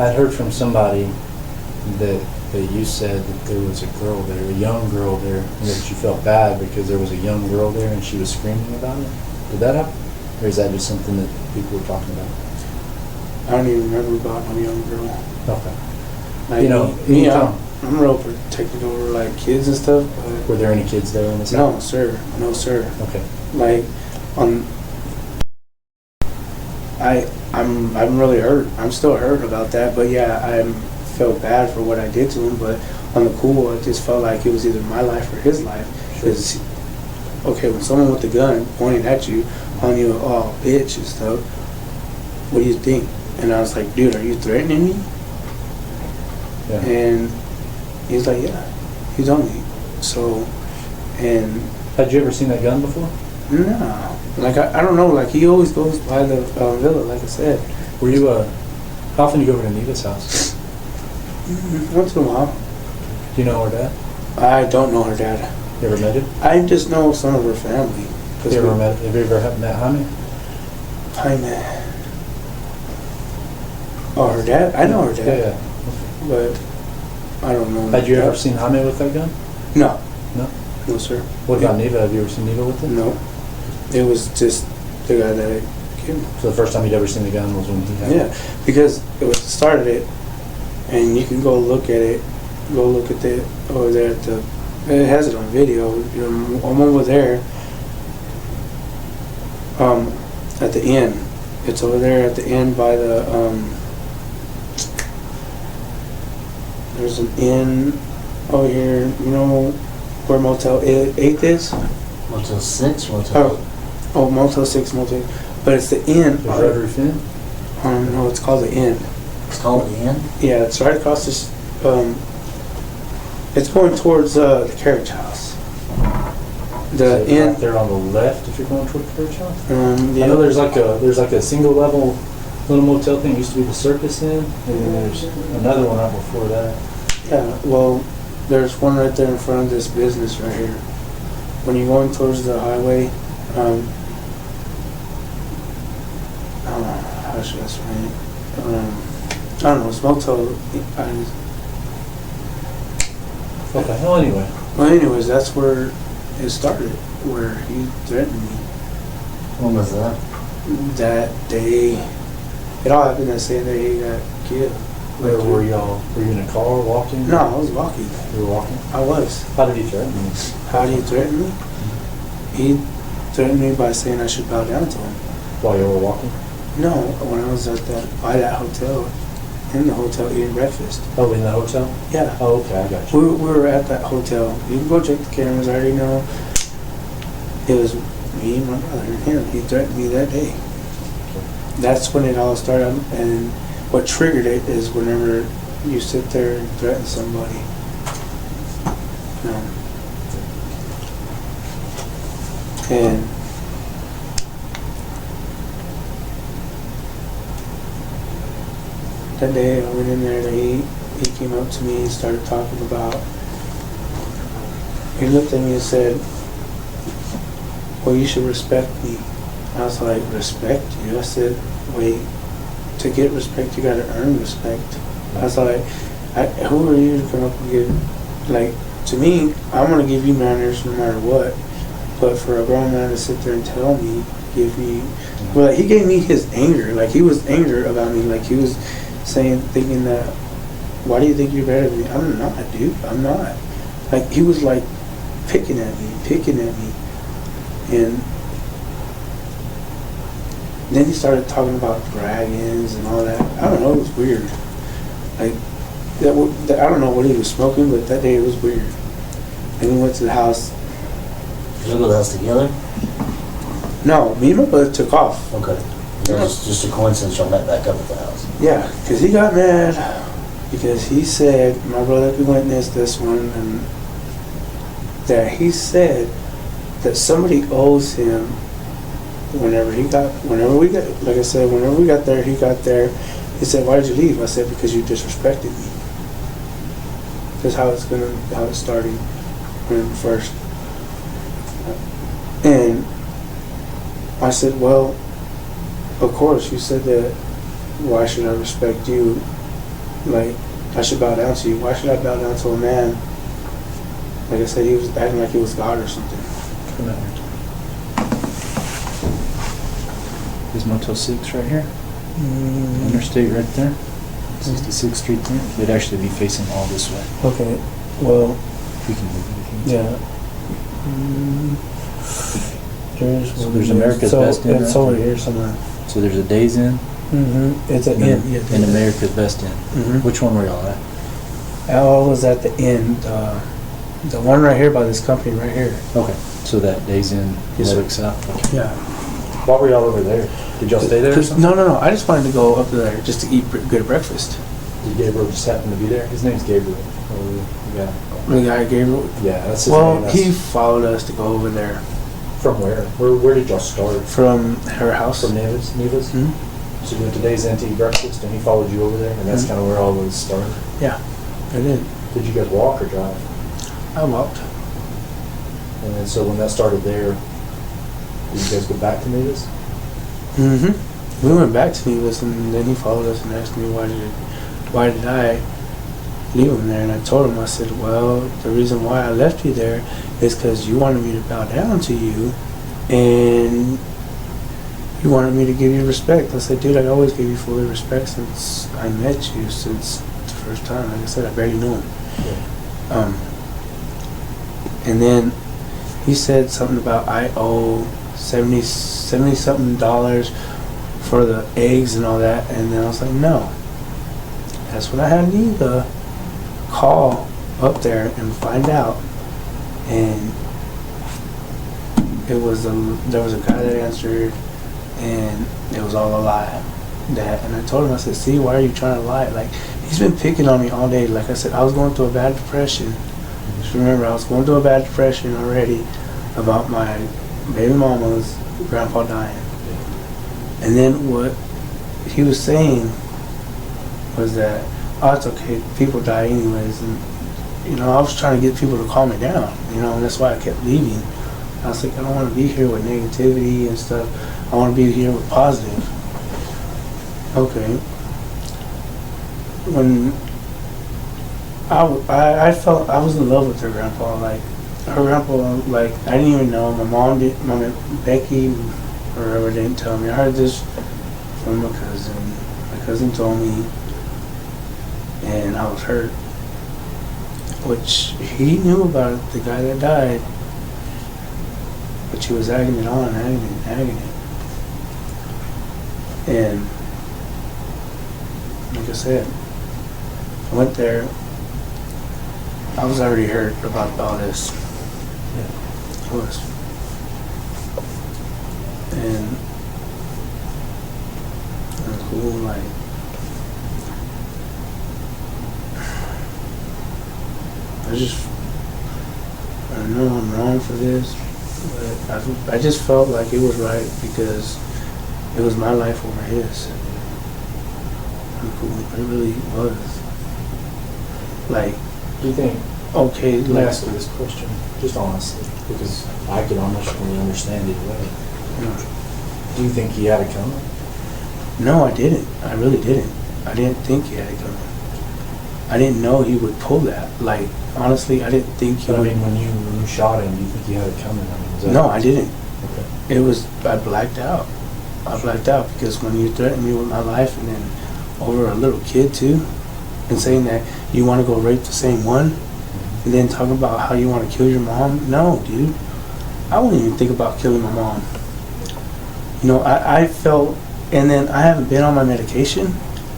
[SPEAKER 8] I'd heard from somebody that you said that there was a girl there, a young girl there, and that you felt bad because there was a young girl there and she was screaming about it. Did that happen? Or is that just something that people were talking about?
[SPEAKER 4] I don't even remember about no young girl.
[SPEAKER 8] Okay.
[SPEAKER 4] Like,
[SPEAKER 8] You know,
[SPEAKER 4] me,
[SPEAKER 8] anytime-
[SPEAKER 4] I'm real protected over like kids and stuff,
[SPEAKER 8] Were there any kids there in this
[SPEAKER 4] but no, sir. No, sir.
[SPEAKER 8] Okay.
[SPEAKER 4] like, I'm really hurt. I'm still hurt about that, but yeah, I felt bad for what I did to him, but on the cool, it just felt like it was either my life or his life. Because, okay, when someone with a gun pointing at you, calling you, oh, bitch and stuff, what do you think? And I was like, dude, are you threatening me?
[SPEAKER 8] Yeah.
[SPEAKER 4] And he's like, yeah, he told me. So, and...
[SPEAKER 8] Had you ever seen that gun before?
[SPEAKER 4] No. Like, I don't know, like, he always goes by the villa, like I said.
[SPEAKER 8] Were you, how often do you go over to Neva's house?
[SPEAKER 4] Once in a while.
[SPEAKER 8] Do you know her dad?
[SPEAKER 4] I don't know her dad.
[SPEAKER 8] You ever met him?
[SPEAKER 4] I just know some of her family.
[SPEAKER 8] Have you ever met Jaime?
[SPEAKER 4] Jaime. Oh, her dad? I know her dad.
[SPEAKER 8] Yeah.
[SPEAKER 4] But I don't know.
[SPEAKER 8] Had you ever seen Jaime with that gun?
[SPEAKER 4] No.
[SPEAKER 8] No?
[SPEAKER 4] No, sir.
[SPEAKER 8] What about Neva? Have you ever seen Neva with it?
[SPEAKER 4] No. It was just the guy that I killed.
[SPEAKER 8] So the first time you'd ever seen the gun was when he had it?
[SPEAKER 4] Yeah, because it was the start of it, and you can go look at it. Go look at it over there at the... It has it on video. I'm over there. At the inn. It's over there at the inn by the... there's an inn over here. You know where Motel 8 is?
[SPEAKER 5] Motel 6? Motel 8?
[SPEAKER 4] Oh, Motel 6, Motel 8. But it's the inn.
[SPEAKER 8] The Red Roof Inn?
[SPEAKER 4] No, it's called the inn.
[SPEAKER 5] It's called the Inn?
[SPEAKER 4] Yeah, it's right across this... it's going towards the carriage house. The inn...
[SPEAKER 8] Right there on the left if you're going toward the carriage house?
[SPEAKER 4] yeah.
[SPEAKER 8] I know there's like a single level little motel thing. It used to be the Circus Inn, and then there's another one right before that.
[SPEAKER 4] Yeah, well, there's one right there in front of this business right here. When you're going towards the highway, I don't know, how should I explain it? I don't know, it's Motel...
[SPEAKER 8] Okay, well anyway.
[SPEAKER 4] Well, anyways, that's where it started, where he threatened me.
[SPEAKER 5] When was that?
[SPEAKER 4] That day, it all happened that same day he got killed.
[SPEAKER 8] Where were y'all? Were you in a car walking?
[SPEAKER 4] No, I was walking.
[SPEAKER 8] You were walking?
[SPEAKER 4] I was.
[SPEAKER 8] How did he threaten you?
[SPEAKER 4] How did he threaten me? He threatened me by saying I should bow down to him.
[SPEAKER 8] While you were walking?
[SPEAKER 4] No, when I was by that hotel, in the hotel eating breakfast.
[SPEAKER 8] Oh, in the hotel?
[SPEAKER 4] Yeah.
[SPEAKER 8] Oh, okay, I got you.
[SPEAKER 4] We were at that hotel. You can go check the cameras, I already know. It was me, my brother, and him. He threatened me that day. That's when it all started, and what triggered it is whenever you sit there and threaten somebody. And that day I went in there and he came up to me and started talking about, he looked at me and said, well, you should respect me. I was like, respect you? I said, wait, to get respect you gotta earn respect. I was like, who are you to come up and give, like, to me, I'm gonna give you manners no matter what. But for a grown man to sit there and tell me, well, he gave me his anger. Like, he was angry about me. Like, he was thinking that, why do you think you're better than me? I'm not, dude. I'm not. Like, he was like picking at me. And then he started talking about dragons and all that. I don't know, it was weird. Like, I don't know what he was smoking, but that day it was weird. And we went to the house.
[SPEAKER 5] Did you go to the house together?
[SPEAKER 4] No, me and my brother took off.
[SPEAKER 5] Okay. It was just a coincidence y'all met back up at the house.
[SPEAKER 4] Yeah, because he got mad because he said, my brother could witness this one, and that he said that somebody owes him whenever we got there, he got there. He said, why did you leave? I said, because you disrespected me. That's how it's starting when first. And I said, well, of course, you said that, why should I respect you? Like, I should bow down to you. Why should I bow down to a man? Like I said, he was acting like he was God or something.
[SPEAKER 8] Come out here. There's Motel 6 right here. Interstate right there. 66th Street there. It'd actually be facing all this way.
[SPEAKER 4] Okay, well,
[SPEAKER 8] We can move it if you want.
[SPEAKER 4] yeah. Raptors.
[SPEAKER 8] So there's America's Best Inn,
[SPEAKER 4] It's
[SPEAKER 8] right?
[SPEAKER 4] over here somewhere.
[SPEAKER 8] So there's a Days Inn
[SPEAKER 4] It's an inn. Yeah,
[SPEAKER 8] and America's Best Inn.
[SPEAKER 4] Mhm.
[SPEAKER 8] Which one were y'all at?
[SPEAKER 4] I was at the inn. The one right here by this company right here.
[SPEAKER 8] Okay. So that Days Inn,
[SPEAKER 4] Yes, sir.
[SPEAKER 8] Lubbock South. Okay.
[SPEAKER 4] Yeah.
[SPEAKER 8] Why were y'all over there? Did y'all stay there or something?
[SPEAKER 4] No. I just wanted to go up there just to eat good breakfast.
[SPEAKER 8] Did Gabriel just happen to be there? His name's Gabriel. Yeah.
[SPEAKER 4] The guy Gabriel.
[SPEAKER 8] Yeah, that's his
[SPEAKER 4] Well,
[SPEAKER 8] name.
[SPEAKER 4] he followed us to go over there
[SPEAKER 8] From where? Where did y'all start?
[SPEAKER 4] from her house.
[SPEAKER 8] From Neva's?
[SPEAKER 4] Mhm.
[SPEAKER 8] So you went to Days Inn to eat breakfast and he followed you over there and that's
[SPEAKER 4] Mhm.
[SPEAKER 8] kind of where all this started?
[SPEAKER 4] Yeah, I did.
[SPEAKER 8] Did you guys walk or drive?
[SPEAKER 4] I walked.
[SPEAKER 8] And then so when that started there, did you guys go back to Neva's?
[SPEAKER 4] We went back to Geneva, and then he followed us and asked me why did I leave him there, and I told him, I said, well, the reason why I left you there is because you wanted me to bow down to you, and you wanted me to give you respect. I said, dude, I always gave you full respect since I met you, since the first time. Like I said, I barely knew him. And then he said something about I owe 70 something dollars for the eggs and all that, and then I was like, no. That's when I had need to call up there and find out, and there was a guy that answered, and it was all a lie. And I told him, I said, see, why are you trying to lie? Like, he's been picking on me all day. Like I said, I was going through a bad depression. Just remember, I was going through a bad depression already about my baby mama's grandpa dying. And then what he was saying was that, oh, it's okay, people die anyways. And, you know, I was trying to get people to calm me down, you know, and that's why I kept leaving. I was like, I don't want to be here with negativity and stuff. I want to be here with positive. Okay. When I felt I was in love with her grandpa, like her grandpa, like I didn't even know. My mom Becky, or whoever, didn't tell me. I heard this from my cousin. My cousin told me, and I was hurt. Which he knew about it, the guy that died, but she was agging it on, agging it. And like I said, I went there. I was already hurt about all this. Yeah, I was. And it was cool, like, I know I'm wrong for this, but I just felt like it was right because it was my life over his. It really was. Like,
[SPEAKER 8] Do you think,
[SPEAKER 4] okay,
[SPEAKER 8] let me
[SPEAKER 4] like,
[SPEAKER 8] ask you this question, just honestly, because I could honestly understand either way. Do you think he had it coming?
[SPEAKER 4] no, I didn't. I really didn't. I didn't think he had it coming. I didn't know he would pull that. Like, honestly, I didn't think he
[SPEAKER 8] But I
[SPEAKER 4] would.
[SPEAKER 8] mean, when you shot him, do you think he had it coming? I mean, was that
[SPEAKER 4] No, I didn't.
[SPEAKER 8] Okay.
[SPEAKER 4] I blacked out. I blacked out because when you threatened me with my life and then over a little kid too, and saying that you want to go rape the same one, and then talking about how you want to kill your mom. No, dude. I wouldn't even think about killing my mom. You know, I felt, and then I haven't been on my medication.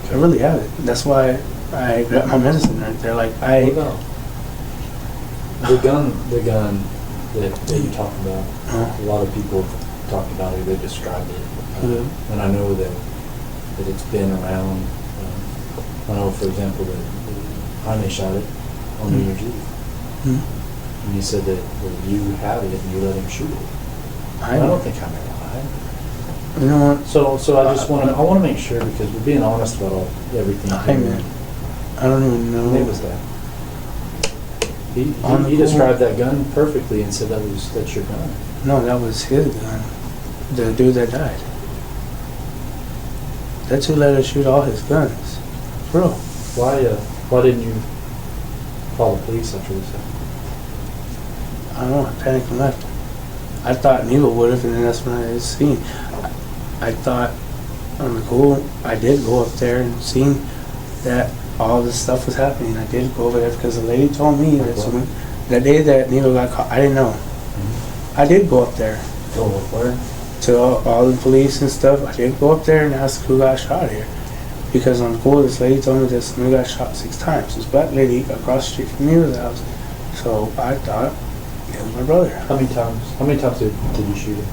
[SPEAKER 4] I really haven't. That's why I got my medicine right there. Like,
[SPEAKER 8] What about the gun that you talked about? A lot of people talked about it, they described it. And I know that it's been around. I know, for example, that Jaime shot it on New Year's Eve. And he said that you have it and you let him shoot it. I don't think Jaime lied.
[SPEAKER 4] You know what?
[SPEAKER 8] So I just want to make sure, because we're being honest about everything.
[SPEAKER 4] Jaime. I don't even know.
[SPEAKER 8] What was that? He described that gun perfectly and said that's your gun.
[SPEAKER 4] No, that was his gun. The dude that died. That's who let us shoot all his guns. Bro.
[SPEAKER 8] Why didn't you call the police after this happened?
[SPEAKER 4] I don't know, I panicked and left. I thought Neva would have, and then that's when I seen. I thought, I'm like, cool. I did go up there and seen that all this stuff was happening. I did go over there because the lady told me that that day that Neva got caught, I didn't know. I did go up there
[SPEAKER 5] Go where?
[SPEAKER 4] to all the police and stuff. I didn't go up there and ask who got shot here. Because on cool, this lady told me that somebody got shot 6 times. This black lady across the street from me was the house. So I thought it was my brother.
[SPEAKER 8] How many times did you shoot him?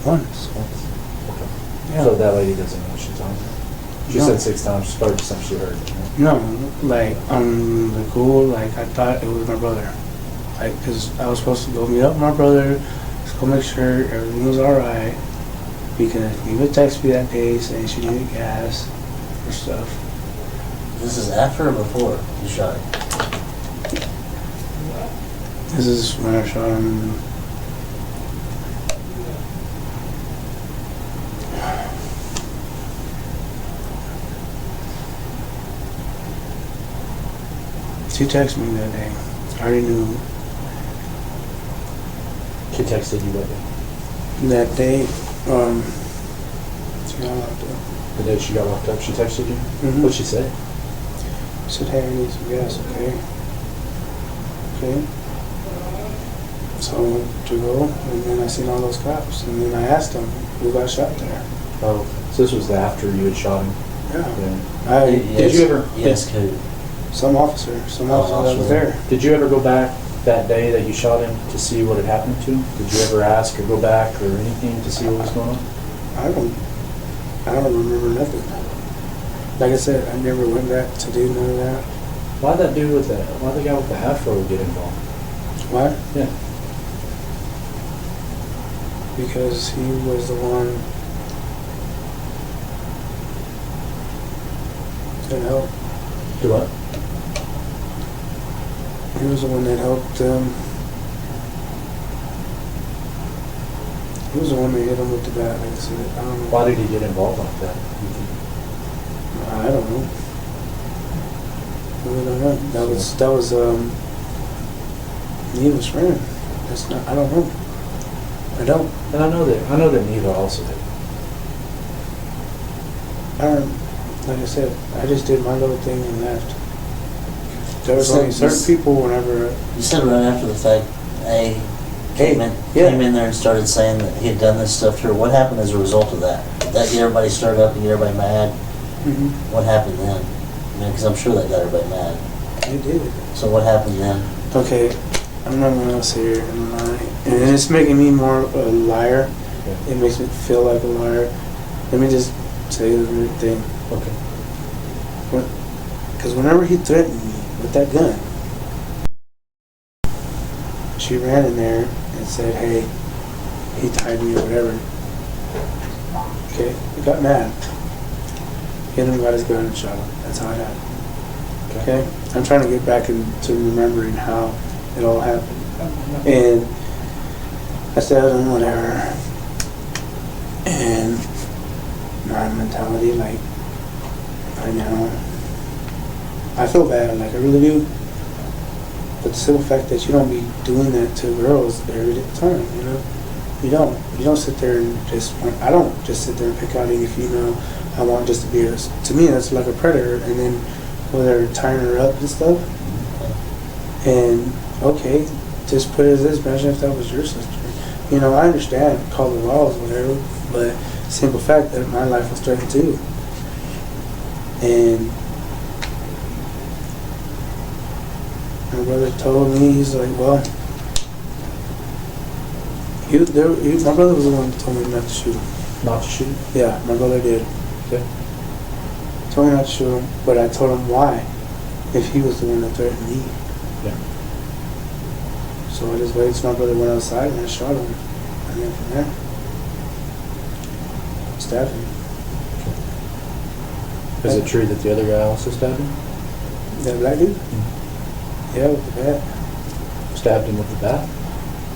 [SPEAKER 4] Once.
[SPEAKER 8] Okay.
[SPEAKER 4] Yeah.
[SPEAKER 8] So that lady doesn't know what she's talking about. She
[SPEAKER 4] No.
[SPEAKER 8] said 6 times. She's probably just something she heard.
[SPEAKER 4] No, like on the cool, like I thought it was my brother. Like, cause I was supposed to go meet up with my brother, just go make sure everything was alright. Because he would text me that day saying she needed gas or stuff.
[SPEAKER 5] This is after or before you shot him?
[SPEAKER 4] This is when I shot him. She texted me that day. I already knew
[SPEAKER 8] She texted you what day?
[SPEAKER 4] that day. She got locked up.
[SPEAKER 8] The day she got locked up, she texted you?
[SPEAKER 4] Mhm.
[SPEAKER 8] What'd she say?
[SPEAKER 4] I said, hey, I need some gas, okay? Okay. So I went to go, and then I seen all those cops, and then I asked them who got shot there.
[SPEAKER 8] Oh, so this was after you had shot him?
[SPEAKER 4] Yeah.
[SPEAKER 8] Yeah. Did you ever?
[SPEAKER 5] Yes, who?
[SPEAKER 4] Some officer that was there.
[SPEAKER 8] Did you ever go back that day that you shot him to see what had happened to him? Did you ever ask or go back or anything to see what was going on?
[SPEAKER 4] I don't remember nothing. Like I said, I never went back to do none of that.
[SPEAKER 8] Why'd the guy with the afro get involved?
[SPEAKER 4] Why?
[SPEAKER 8] Yeah.
[SPEAKER 4] Because he was the one that helped.
[SPEAKER 8] Do what?
[SPEAKER 4] He was the one that helped them. He was the one that hit him with the bat, like I said. I don't know.
[SPEAKER 8] Why did he get involved like that?
[SPEAKER 4] I don't know. I really don't know. That was Neva's friend. That's not. I don't know. I don't.
[SPEAKER 8] And I know that Neva also did.
[SPEAKER 4] Like I said, I just did my little thing and left. There was
[SPEAKER 5] So
[SPEAKER 4] only certain
[SPEAKER 5] this-
[SPEAKER 4] people whenever.
[SPEAKER 5] You said right after the fact, came in there and started saying that he had done this stuff to her. What happened as a result of that? Did that get everybody stirred up and get everybody mad?
[SPEAKER 4] Mm-hmm.
[SPEAKER 5] What happened then? I mean, because I'm sure that got everybody mad.
[SPEAKER 4] He did.
[SPEAKER 5] So what happened then?
[SPEAKER 4] Okay, I'm not gonna sit here and lie, and it's making me more a liar.
[SPEAKER 8] Okay.
[SPEAKER 4] It makes me feel like a liar. Let me just say the weird thing.
[SPEAKER 8] Okay.
[SPEAKER 4] Because whenever he threatened me with that gun, she ran in there and said, hey, he tied me or whatever. Okay, he got mad. Hit him, got his gun and shot him. That's how it happened. Okay? I'm trying to get back into remembering how it all happened. And I said, whatever. And my mentality, like, right now, I feel bad, like I really do. But the simple fact that you don't be doing that to girls every time, you know? You don't. You don't sit there and just, I don't just sit there and pick out any female I want just to be her. To me, that's like a predator. And then when they're tying her up and stuff. And, okay, just put it as this, imagine if that was your sister. You know, I understand, call the laws, whatever, but simple fact that my life was threatened too. And my brother told me, he's like, well, my brother was the one who told me not to shoot him.
[SPEAKER 8] Not to shoot?
[SPEAKER 4] Yeah, my brother did.
[SPEAKER 8] Okay.
[SPEAKER 4] Told me not to shoot him, but I told him why, if he was the one that threatened me.
[SPEAKER 8] Yeah.
[SPEAKER 4] So I just waited till my brother went outside and I shot him. And then from there, stabbed him.
[SPEAKER 8] Is it true that the other guy also stabbed him?
[SPEAKER 4] That black dude? Yeah, with the bat.
[SPEAKER 8] Stabbed him with the bat?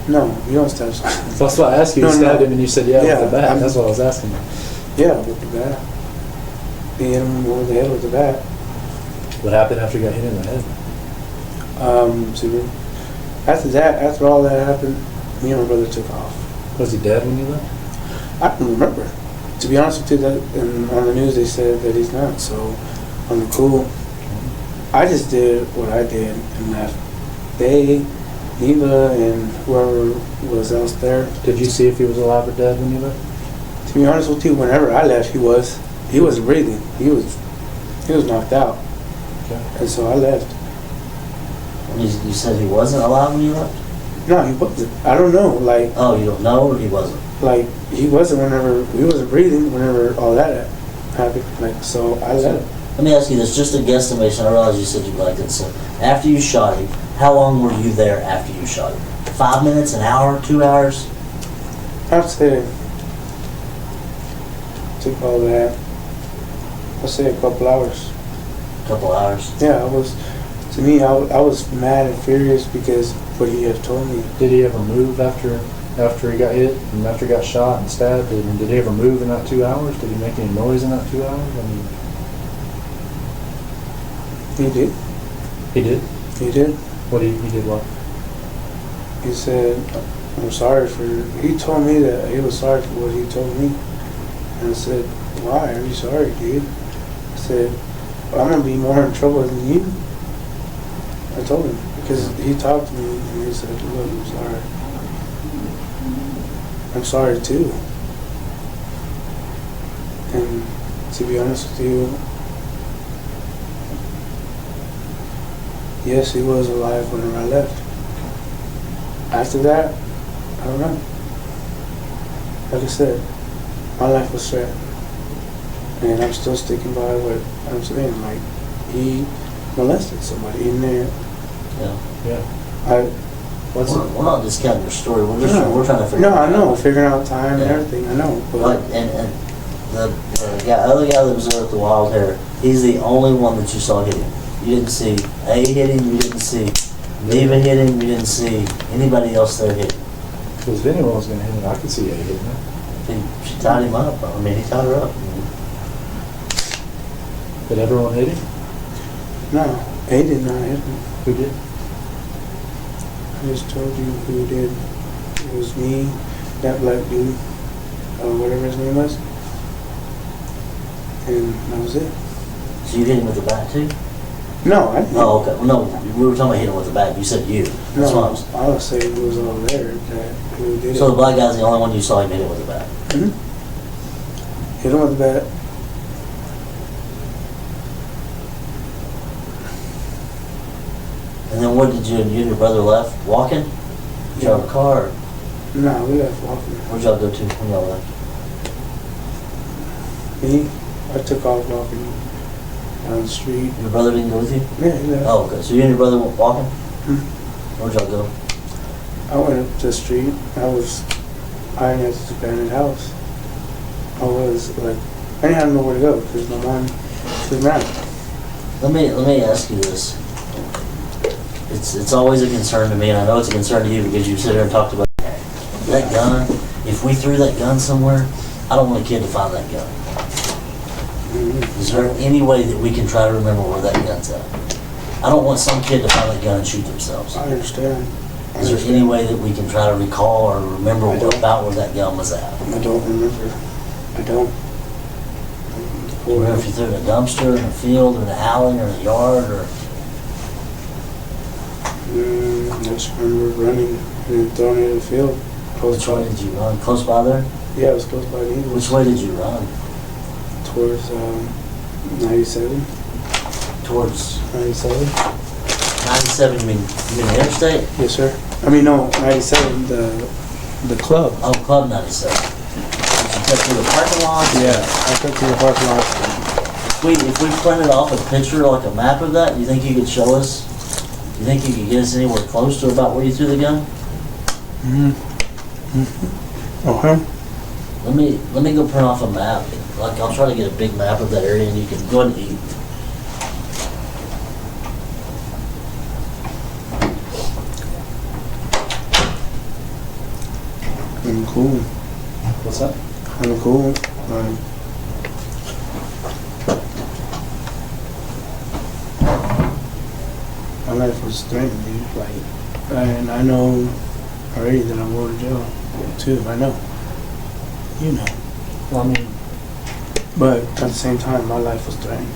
[SPEAKER 4] No, you don't stab someone.
[SPEAKER 8] That's why I asked you.
[SPEAKER 4] No,
[SPEAKER 8] You
[SPEAKER 4] no,
[SPEAKER 8] stabbed
[SPEAKER 4] no.
[SPEAKER 8] him and you said, yeah,
[SPEAKER 4] Yeah,
[SPEAKER 8] with the bat.
[SPEAKER 4] I'm-
[SPEAKER 8] That's what I was asking you.
[SPEAKER 4] Yeah, with the bat. He hit him over the head with the bat.
[SPEAKER 8] What happened after he got hit in the head?
[SPEAKER 4] So after all that happened, me and my brother took off.
[SPEAKER 8] Was he dead when you left?
[SPEAKER 4] I don't remember. To be honest with you, that on the news they said that he's not. So on the cool, I just did what I did and left. They Neva and whoever was else there.
[SPEAKER 8] Did you see if he was alive or dead when you left?
[SPEAKER 4] To be honest with you, whenever I left, he wasn't breathing. He was knocked out.
[SPEAKER 8] Okay.
[SPEAKER 4] And so I left.
[SPEAKER 5] You said he wasn't alive when you left?
[SPEAKER 4] No, he wasn't. I don't know. Like,
[SPEAKER 5] Oh, you don't know, or he wasn't?
[SPEAKER 4] like he wasn't whenever he wasn't breathing. Whenever all that happened. Like, so I left.
[SPEAKER 5] Let me ask you this, just a guesstimation. I realize you said you liked it. So after you shot him, how long were you there after you shot him? 5 minutes, an hour, 2 hours?
[SPEAKER 4] I'd say took all that. I'd say a couple hours.
[SPEAKER 5] A couple hours.
[SPEAKER 4] Yeah, I was. To me, I was mad and furious because what he had told me.
[SPEAKER 8] Did he ever move after he got hit and after he got shot and stabbed? Did he ever move in that 2 hours? Did he make any noise in that 2 hours? I mean,
[SPEAKER 4] He did.
[SPEAKER 8] he did.
[SPEAKER 4] He did.
[SPEAKER 8] He did what?
[SPEAKER 4] He said, "I'm sorry for." He told me that he was sorry for what he told me, and I said, "Why are you sorry, dude?" I said, well, "I'm gonna be more in trouble than you." I told him because he talked to me and he said, "Look, I'm sorry. I'm sorry too." And to be honest with you, yes, he was alive whenever I left. After that, I don't know. Like I said, my life was threatened. And I'm still sticking by what I'm saying. Like, he molested somebody in there.
[SPEAKER 5] Yeah.
[SPEAKER 8] What's it?
[SPEAKER 5] We're not discounting your story. We're trying to figure
[SPEAKER 4] No,
[SPEAKER 5] it out.
[SPEAKER 4] I know. Figuring out time and
[SPEAKER 5] Yeah.
[SPEAKER 4] everything, I know.
[SPEAKER 5] But
[SPEAKER 4] But
[SPEAKER 5] and the other guy that was there with the wild hair, he's the only one that you saw hit him. You didn't see A hit him. You didn't see Neva hit him. You didn't see anybody else there hit him.
[SPEAKER 8] Because if anyone was going to hit him, I could see it hitting him.
[SPEAKER 5] She tied him up. I mean, he tied her up.
[SPEAKER 8] Did everyone hit him?
[SPEAKER 4] no, he did not hit me.
[SPEAKER 8] Who did?
[SPEAKER 4] I just told you who did. It was me, that black dude, whatever his name was. And that was it.
[SPEAKER 5] So you hit him with the bat too?
[SPEAKER 4] No, I didn't.
[SPEAKER 5] Oh, okay. Well, no, we were talking about hitting him with the bat. You said you. That's what I was.
[SPEAKER 4] I was saying who was over there that who did
[SPEAKER 5] So the
[SPEAKER 4] it.
[SPEAKER 5] black guy's the only one you saw him hit it with the bat.
[SPEAKER 4] Hit him with the bat.
[SPEAKER 5] And then what did you and your brother left? Walking? Did you have a car? Or
[SPEAKER 4] No, we left walking.
[SPEAKER 5] where'd y'all go to when y'all left?
[SPEAKER 4] Me, I took off walking down the street.
[SPEAKER 5] Your brother didn't go with you?
[SPEAKER 4] Yeah, he left.
[SPEAKER 5] Oh, okay. So you and your brother went walking?
[SPEAKER 4] Hmm.
[SPEAKER 5] Where'd y'all go?
[SPEAKER 4] I went up the street. I was eyeing at this abandoned house. I was like, I didn't have nowhere to go because my mom was mad.
[SPEAKER 5] Let me ask you this. It's always a concern to me, and I know it's a concern to you because you sit here and talked about that gun. If we threw that gun somewhere, I don't want a kid to find that gun. Is there any way that we can try to remember where that gun's at? I don't want some kid to find that gun and shoot themselves.
[SPEAKER 4] I understand.
[SPEAKER 5] Is there any way that we can try to recall or remember about where that gun was at?
[SPEAKER 4] I don't remember. I don't.
[SPEAKER 5] Do you remember if you threw it in a dumpster, in a field, or in an alley, or in a yard, or...
[SPEAKER 4] I just remember running and throwing it in the field.
[SPEAKER 5] Which way did you run? Close by there?
[SPEAKER 4] Yeah, it was close by the
[SPEAKER 5] Which way did you run?
[SPEAKER 4] Towards 97.
[SPEAKER 5] Towards
[SPEAKER 4] 97?
[SPEAKER 5] 97, you mean the interstate?
[SPEAKER 4] Yes, sir. I mean, no, 97, the club.
[SPEAKER 5] Oh, Club 97. Did you cut through the parking lot?
[SPEAKER 4] Yeah, I cut through the parking lot.
[SPEAKER 5] If we printed off a picture, like a map of that, you think you could show us? You think you could get us anywhere close to about where you threw the gun?
[SPEAKER 4] Okay.
[SPEAKER 5] Let me go print off a map. Like, I'll try to get a big map of that area, and you can go ahead and eat.
[SPEAKER 4] I'm cool.
[SPEAKER 8] What's that?
[SPEAKER 4] I'm cool. My life was threatened, dude. Like, and I know already that I'm going to jail too. I know. You know.
[SPEAKER 8] Well, I mean,
[SPEAKER 4] But at the same time, my life was threatened.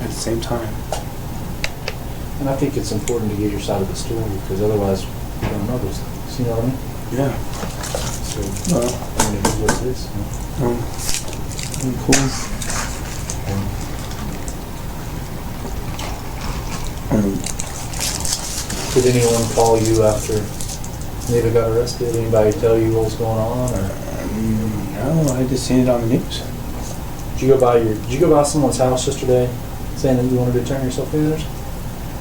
[SPEAKER 4] At the same time.
[SPEAKER 8] and I think it's important to get your side of the story because otherwise You don't know those things. You know what I mean?
[SPEAKER 4] Yeah.
[SPEAKER 8] So,
[SPEAKER 4] Well,
[SPEAKER 8] I mean, it is what it is. You know?
[SPEAKER 4] cool.
[SPEAKER 8] Did anyone call you after Geneva got arrested? Anybody tell you what was going on, or
[SPEAKER 4] No, I just seen it on the news.
[SPEAKER 8] did you go by someone's house yesterday saying that you wanted to turn yourself in? Or something?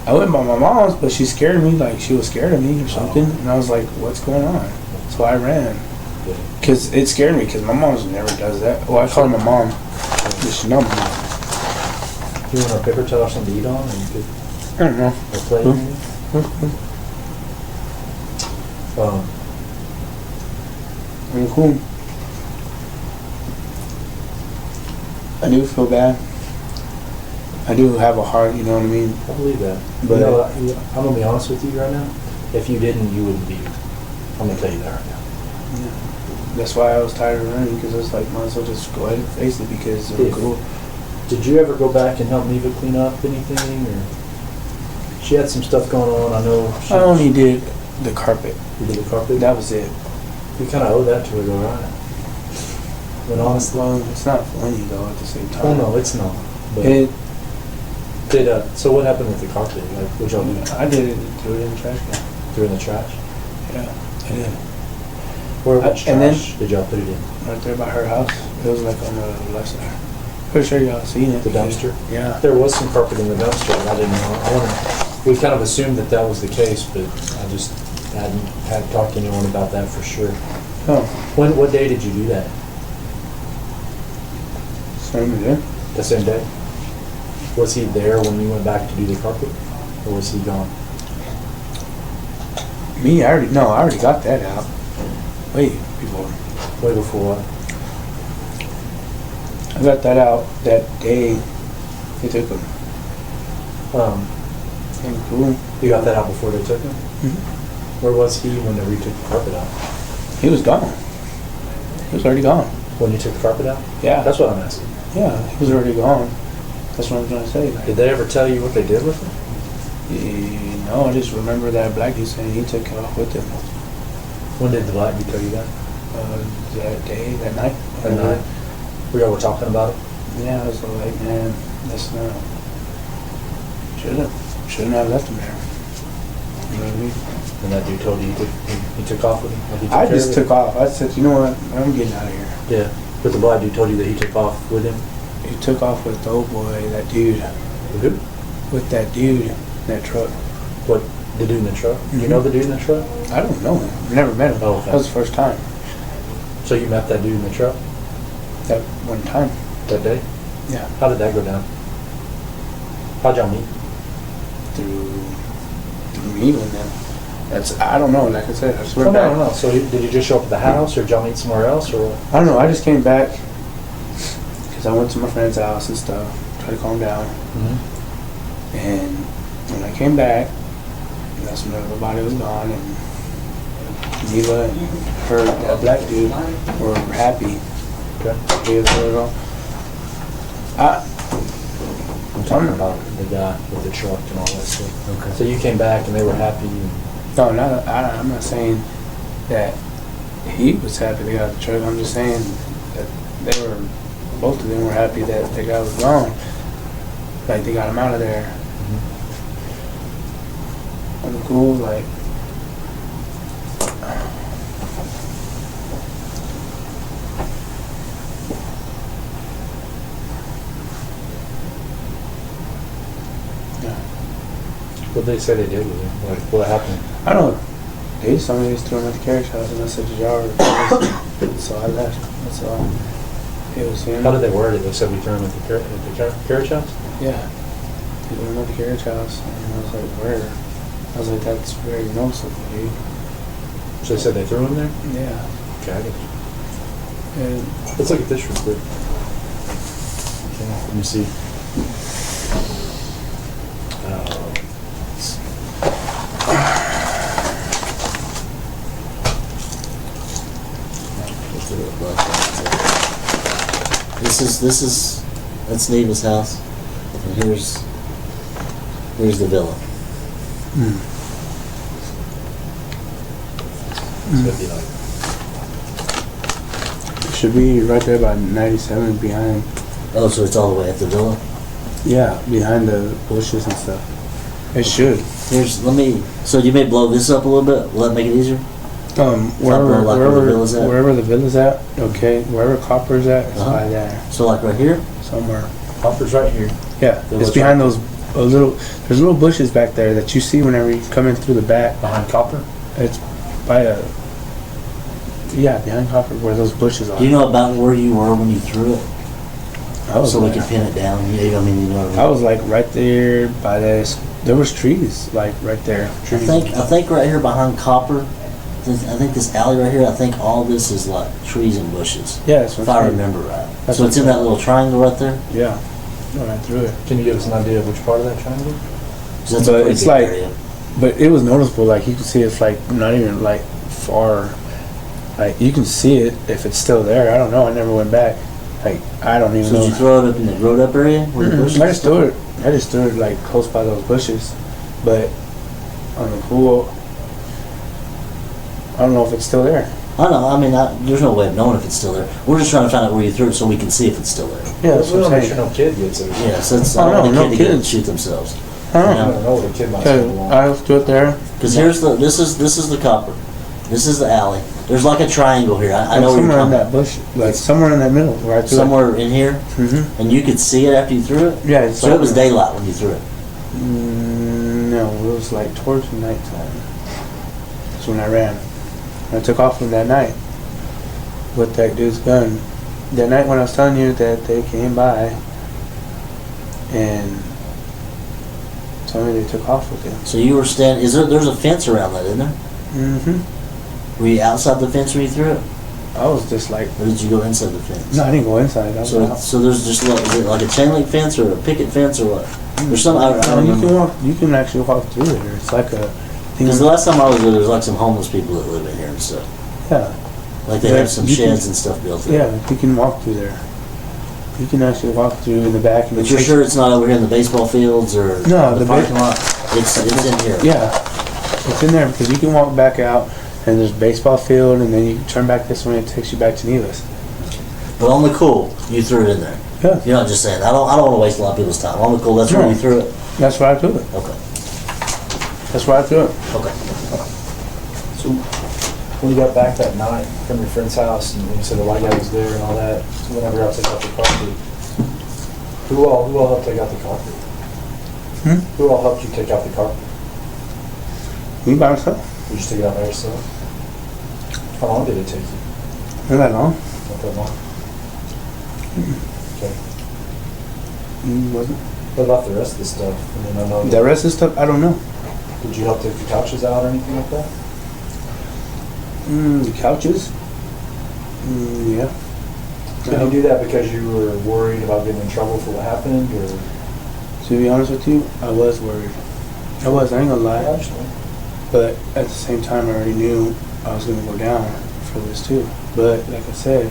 [SPEAKER 4] I went by my mom's, but she scared me, like she was scared of me or something. And I was like, what's going on? So I ran.
[SPEAKER 8] Yeah.
[SPEAKER 4] Because it scared me, because my mom never does that. Well, I call her my mom. But she know me.
[SPEAKER 8] You want a paper towel or something to eat on, or you could
[SPEAKER 4] I don't know.
[SPEAKER 8] or play?
[SPEAKER 4] I'm cool. I do feel bad. I do have a heart, you know what I mean?
[SPEAKER 8] I believe that.
[SPEAKER 4] But
[SPEAKER 8] You know, I'm gonna be honest with you right now. If you didn't, you wouldn't be here. I'm gonna tell you that right now.
[SPEAKER 4] That's why I was tired of running, because I was like, might as well just go ahead and face it, because it was cool.
[SPEAKER 8] Did you ever go back and help Neva clean up anything, or she had some stuff going on? I know. She,
[SPEAKER 4] I only did the carpet.
[SPEAKER 8] You did the carpet.
[SPEAKER 4] That was it.
[SPEAKER 8] You kind of owe that to her, though, right? When honestly,
[SPEAKER 4] Well, it's not funny though at the same time.
[SPEAKER 8] oh no, it's not. But
[SPEAKER 4] It,
[SPEAKER 8] so what happened with the carpet? Like, what y'all do?
[SPEAKER 4] I did it, threw it in the trash can.
[SPEAKER 8] Threw it in the trash?
[SPEAKER 4] Yeah, I did.
[SPEAKER 8] Where which
[SPEAKER 4] and then-
[SPEAKER 8] trash did y'all put it in?
[SPEAKER 4] Right there by her house. It was like on the left side. Pretty sure y'all seen it.
[SPEAKER 8] The dumpster?
[SPEAKER 4] Yeah.
[SPEAKER 8] There was some carpet in the dumpster. I didn't know. We kind of assumed that that was the case, but I just hadn't talked to anyone about that for sure.
[SPEAKER 4] Oh,
[SPEAKER 8] What day did you do that?
[SPEAKER 4] same as it.
[SPEAKER 8] The same day? Was he there when you went back to do the carpet, or was he gone?
[SPEAKER 4] Me, I already got that out. Wait, before.
[SPEAKER 8] Way before what?
[SPEAKER 4] I got that out that day they took him. And cool.
[SPEAKER 8] You got that out before they took him?
[SPEAKER 4] Mhm.
[SPEAKER 8] Where was he whenever you took the carpet out?
[SPEAKER 4] He was gone. He was already gone.
[SPEAKER 8] When you took the carpet out?
[SPEAKER 4] Yeah.
[SPEAKER 8] That's what I'm asking.
[SPEAKER 4] Yeah, he was already gone. That's what I'm trying to say.
[SPEAKER 8] Did they ever tell you what they did with him?
[SPEAKER 4] No, I just remember that black dude saying he took it off with him.
[SPEAKER 8] When did the black dude tell you that?
[SPEAKER 4] That day, that night.
[SPEAKER 8] That night? We all were talking about it?
[SPEAKER 4] Yeah, I was like, man, that's not. Shouldn't have left him there. You know what I mean?
[SPEAKER 8] And that dude told you he took off with him? Like he
[SPEAKER 4] I
[SPEAKER 8] care
[SPEAKER 4] just
[SPEAKER 8] of it?
[SPEAKER 4] took off. I said, you know what? I'm getting out of here.
[SPEAKER 8] Yeah. But the black dude told you that he took off with him?
[SPEAKER 4] He took off with the old boy, that dude.
[SPEAKER 8] With who?
[SPEAKER 4] With that dude in that truck.
[SPEAKER 8] What? The dude in the truck? You
[SPEAKER 4] Mhm.
[SPEAKER 8] know the dude in the truck?
[SPEAKER 4] I don't know him. Never met him.
[SPEAKER 8] Oh, okay.
[SPEAKER 4] That was the first time.
[SPEAKER 8] So you met that dude in the truck
[SPEAKER 4] That one time.
[SPEAKER 8] that day?
[SPEAKER 4] Yeah.
[SPEAKER 8] How did that go down? How'd y'all meet?
[SPEAKER 4] Through me and them. I don't know. Like I said, I swear
[SPEAKER 8] Oh,
[SPEAKER 4] back.
[SPEAKER 8] no. So did you just show up at the house, or did y'all meet somewhere else, or what?
[SPEAKER 4] I don't know. I just came back because I went to my friend's house and stuff, tried to calm down.
[SPEAKER 8] Mm-hmm.
[SPEAKER 4] And when I came back, that's when everybody was gone, and Geneva and her, that black dude, were happy.
[SPEAKER 8] Okay.
[SPEAKER 4] He was really wrong.
[SPEAKER 8] I'm talking about the guy with the truck and all that stuff. Okay. So you came back and they were happy. And
[SPEAKER 4] No, I'm not saying that he was happy they got the truck. I'm just saying that both of them were happy that the guy was gone. Like, they got him out of there. I'm cool, like.
[SPEAKER 8] what did they say they did with him? Like, what happened?
[SPEAKER 4] I don't know. They just told me they just threw him at the carriage house, and I said, did y'all so I left. That's all. It was him.
[SPEAKER 8] How did they word it? They said we threw him at the carriage house?
[SPEAKER 4] Yeah. They threw him at the carriage house, and I was like, where? I was like, that's very noticeable, dude.
[SPEAKER 8] So they said they threw him there?
[SPEAKER 4] Yeah.
[SPEAKER 8] Okay, I get you.
[SPEAKER 4] And
[SPEAKER 8] Let's look at this real quick. Okay, let me see.
[SPEAKER 5] That's Neva's house, and here's the villa.
[SPEAKER 4] Mm.
[SPEAKER 8] So it'd be like,
[SPEAKER 4] It should be right there by 97 behind.
[SPEAKER 5] Oh, so it's all the way at the villa?
[SPEAKER 4] Yeah, behind the bushes and stuff. It should.
[SPEAKER 5] So you may blow this up a little bit, will that make it easier?
[SPEAKER 4] Wherever,
[SPEAKER 5] like where the villa's at?
[SPEAKER 4] wherever the villa's at, okay, wherever Copper's at, it's
[SPEAKER 5] Uh-huh.
[SPEAKER 4] by there,
[SPEAKER 5] So like right here?
[SPEAKER 4] somewhere.
[SPEAKER 8] Hopper's right here.
[SPEAKER 4] Yeah,
[SPEAKER 8] Villa
[SPEAKER 4] it's behind those there's little bushes back there that you see whenever you come in through the back.
[SPEAKER 8] Behind Copper?
[SPEAKER 4] It's by behind Copper where those bushes are.
[SPEAKER 5] Do you know about where you were when you threw it?
[SPEAKER 4] I was
[SPEAKER 5] So we
[SPEAKER 4] like,
[SPEAKER 5] can pin it down, you know what I mean? You know what I mean?
[SPEAKER 4] I was like right there by this. There was trees like right there.
[SPEAKER 5] I
[SPEAKER 4] Trees.
[SPEAKER 5] think right here behind Copper, I think this alley right here, I think all this is like trees and bushes.
[SPEAKER 4] Yeah, that's what
[SPEAKER 5] If I
[SPEAKER 4] I'm saying.
[SPEAKER 5] remember right.
[SPEAKER 4] That's
[SPEAKER 5] So
[SPEAKER 4] what
[SPEAKER 5] it's in
[SPEAKER 4] I'm
[SPEAKER 5] that little triangle right there?
[SPEAKER 4] Yeah, when I threw it.
[SPEAKER 8] Can you give us an idea of which part of that triangle?
[SPEAKER 5] 'Cause that's a
[SPEAKER 4] But
[SPEAKER 5] pretty
[SPEAKER 4] it's
[SPEAKER 5] big
[SPEAKER 4] like-
[SPEAKER 5] area.
[SPEAKER 4] But it was noticeable. Like you can see, it's like not even like far. Like you can see it if it's still there. I don't know. I never went back. Like I don't even
[SPEAKER 5] So
[SPEAKER 4] know.
[SPEAKER 5] did you throw it up in the growed up area? Where the bushes
[SPEAKER 4] I just threw it. I just threw it like close by those bushes, but on the pool, I don't know if it's still there.
[SPEAKER 5] I don't know, I mean, there's no way of knowing if it's still there. We're just trying to find out where you threw it so we can see if it's still there.
[SPEAKER 4] Yeah, that's
[SPEAKER 8] We
[SPEAKER 4] what
[SPEAKER 8] don't
[SPEAKER 4] I'm
[SPEAKER 8] make sure
[SPEAKER 4] saying.
[SPEAKER 8] no kid gets it.
[SPEAKER 5] Yeah, so it's,
[SPEAKER 4] Oh,
[SPEAKER 5] I don't
[SPEAKER 4] no,
[SPEAKER 5] want
[SPEAKER 4] no
[SPEAKER 5] a kid to get it and
[SPEAKER 4] kids.
[SPEAKER 5] shoot themselves.
[SPEAKER 4] I don't
[SPEAKER 8] I
[SPEAKER 4] know.
[SPEAKER 8] don't know what a kid might say.
[SPEAKER 4] I threw it there.
[SPEAKER 5] Because here's this is the Copper. This is the alley. There's like a triangle here. I know where you're
[SPEAKER 4] somewhere in
[SPEAKER 5] coming.
[SPEAKER 4] that bush, like somewhere in that middle where I threw
[SPEAKER 5] Somewhere in here,
[SPEAKER 4] it. Mm-hmm.
[SPEAKER 5] and you could see it after you threw it?
[SPEAKER 4] Yeah, it's
[SPEAKER 5] So it was daylight when you threw it.
[SPEAKER 4] No, it was like towards the nighttime. That's when I ran. I took off from that night with that dude's gun. That night when I was telling you that they came by and told me they took off with it.
[SPEAKER 5] So you were standing, there's a fence around that, isn't there?
[SPEAKER 4] Mm-hmm.
[SPEAKER 5] Were you outside the fence when you threw it?
[SPEAKER 4] I was just like,
[SPEAKER 5] Or did you go inside the fence?
[SPEAKER 4] no, I didn't go inside. I was
[SPEAKER 5] So,
[SPEAKER 4] out.
[SPEAKER 5] so there's just is it like a chain link fence or a picket fence or what? There's some, I
[SPEAKER 4] No,
[SPEAKER 5] don't
[SPEAKER 4] you
[SPEAKER 5] remember.
[SPEAKER 4] can walk. You can actually walk through there. It's like a thing.
[SPEAKER 5] Because the last time I was there, there was like some homeless people that live in here and stuff.
[SPEAKER 4] Yeah,
[SPEAKER 5] Like they
[SPEAKER 4] Yeah,
[SPEAKER 5] have some
[SPEAKER 4] you can-
[SPEAKER 5] sheds and stuff built in.
[SPEAKER 4] yeah. You can walk through there. You can actually walk through in the back. And
[SPEAKER 5] But
[SPEAKER 4] it
[SPEAKER 5] you're
[SPEAKER 4] takes-
[SPEAKER 5] sure it's not over here in the baseball fields or
[SPEAKER 4] No,
[SPEAKER 5] the
[SPEAKER 4] the
[SPEAKER 5] parking lot? It's in here.
[SPEAKER 4] Yeah, it's in there because you can walk back out and there's baseball field and then you can turn back this way and it takes you back to Neva's.
[SPEAKER 5] But on the cool, you threw it in there.
[SPEAKER 4] Yeah,
[SPEAKER 5] You're not just saying, I don't want to waste a lot of people's time. On the cool, that's where
[SPEAKER 4] No.
[SPEAKER 5] you threw it?
[SPEAKER 4] that's where I threw it.
[SPEAKER 5] Okay.
[SPEAKER 4] That's where I threw it.
[SPEAKER 5] Okay.
[SPEAKER 8] So when you got back that night from your friend's house and you said the white guy was there and all that, so whenever y'all took out the carpet, who all helped take out the carpet?
[SPEAKER 4] Hmm?
[SPEAKER 8] Who all helped you take out the carpet?
[SPEAKER 4] Me by myself.
[SPEAKER 8] You just took it out by yourself? How long did it take you?
[SPEAKER 4] Not that long.
[SPEAKER 8] Not that long? Okay.
[SPEAKER 4] Wasn't.
[SPEAKER 8] What about the rest of the stuff? I mean, I know
[SPEAKER 4] The rest of the stuff, I don't know.
[SPEAKER 8] Did you help take the couches out or anything like that?
[SPEAKER 4] The couches. Yeah.
[SPEAKER 8] Did you do that because you were worried about getting in trouble for what happened, or?
[SPEAKER 4] To be honest with you, I was worried. I ain't gonna
[SPEAKER 8] I
[SPEAKER 4] lie.
[SPEAKER 8] understand.
[SPEAKER 4] But at the same time, I already knew I was gonna go down for this too. But like I said,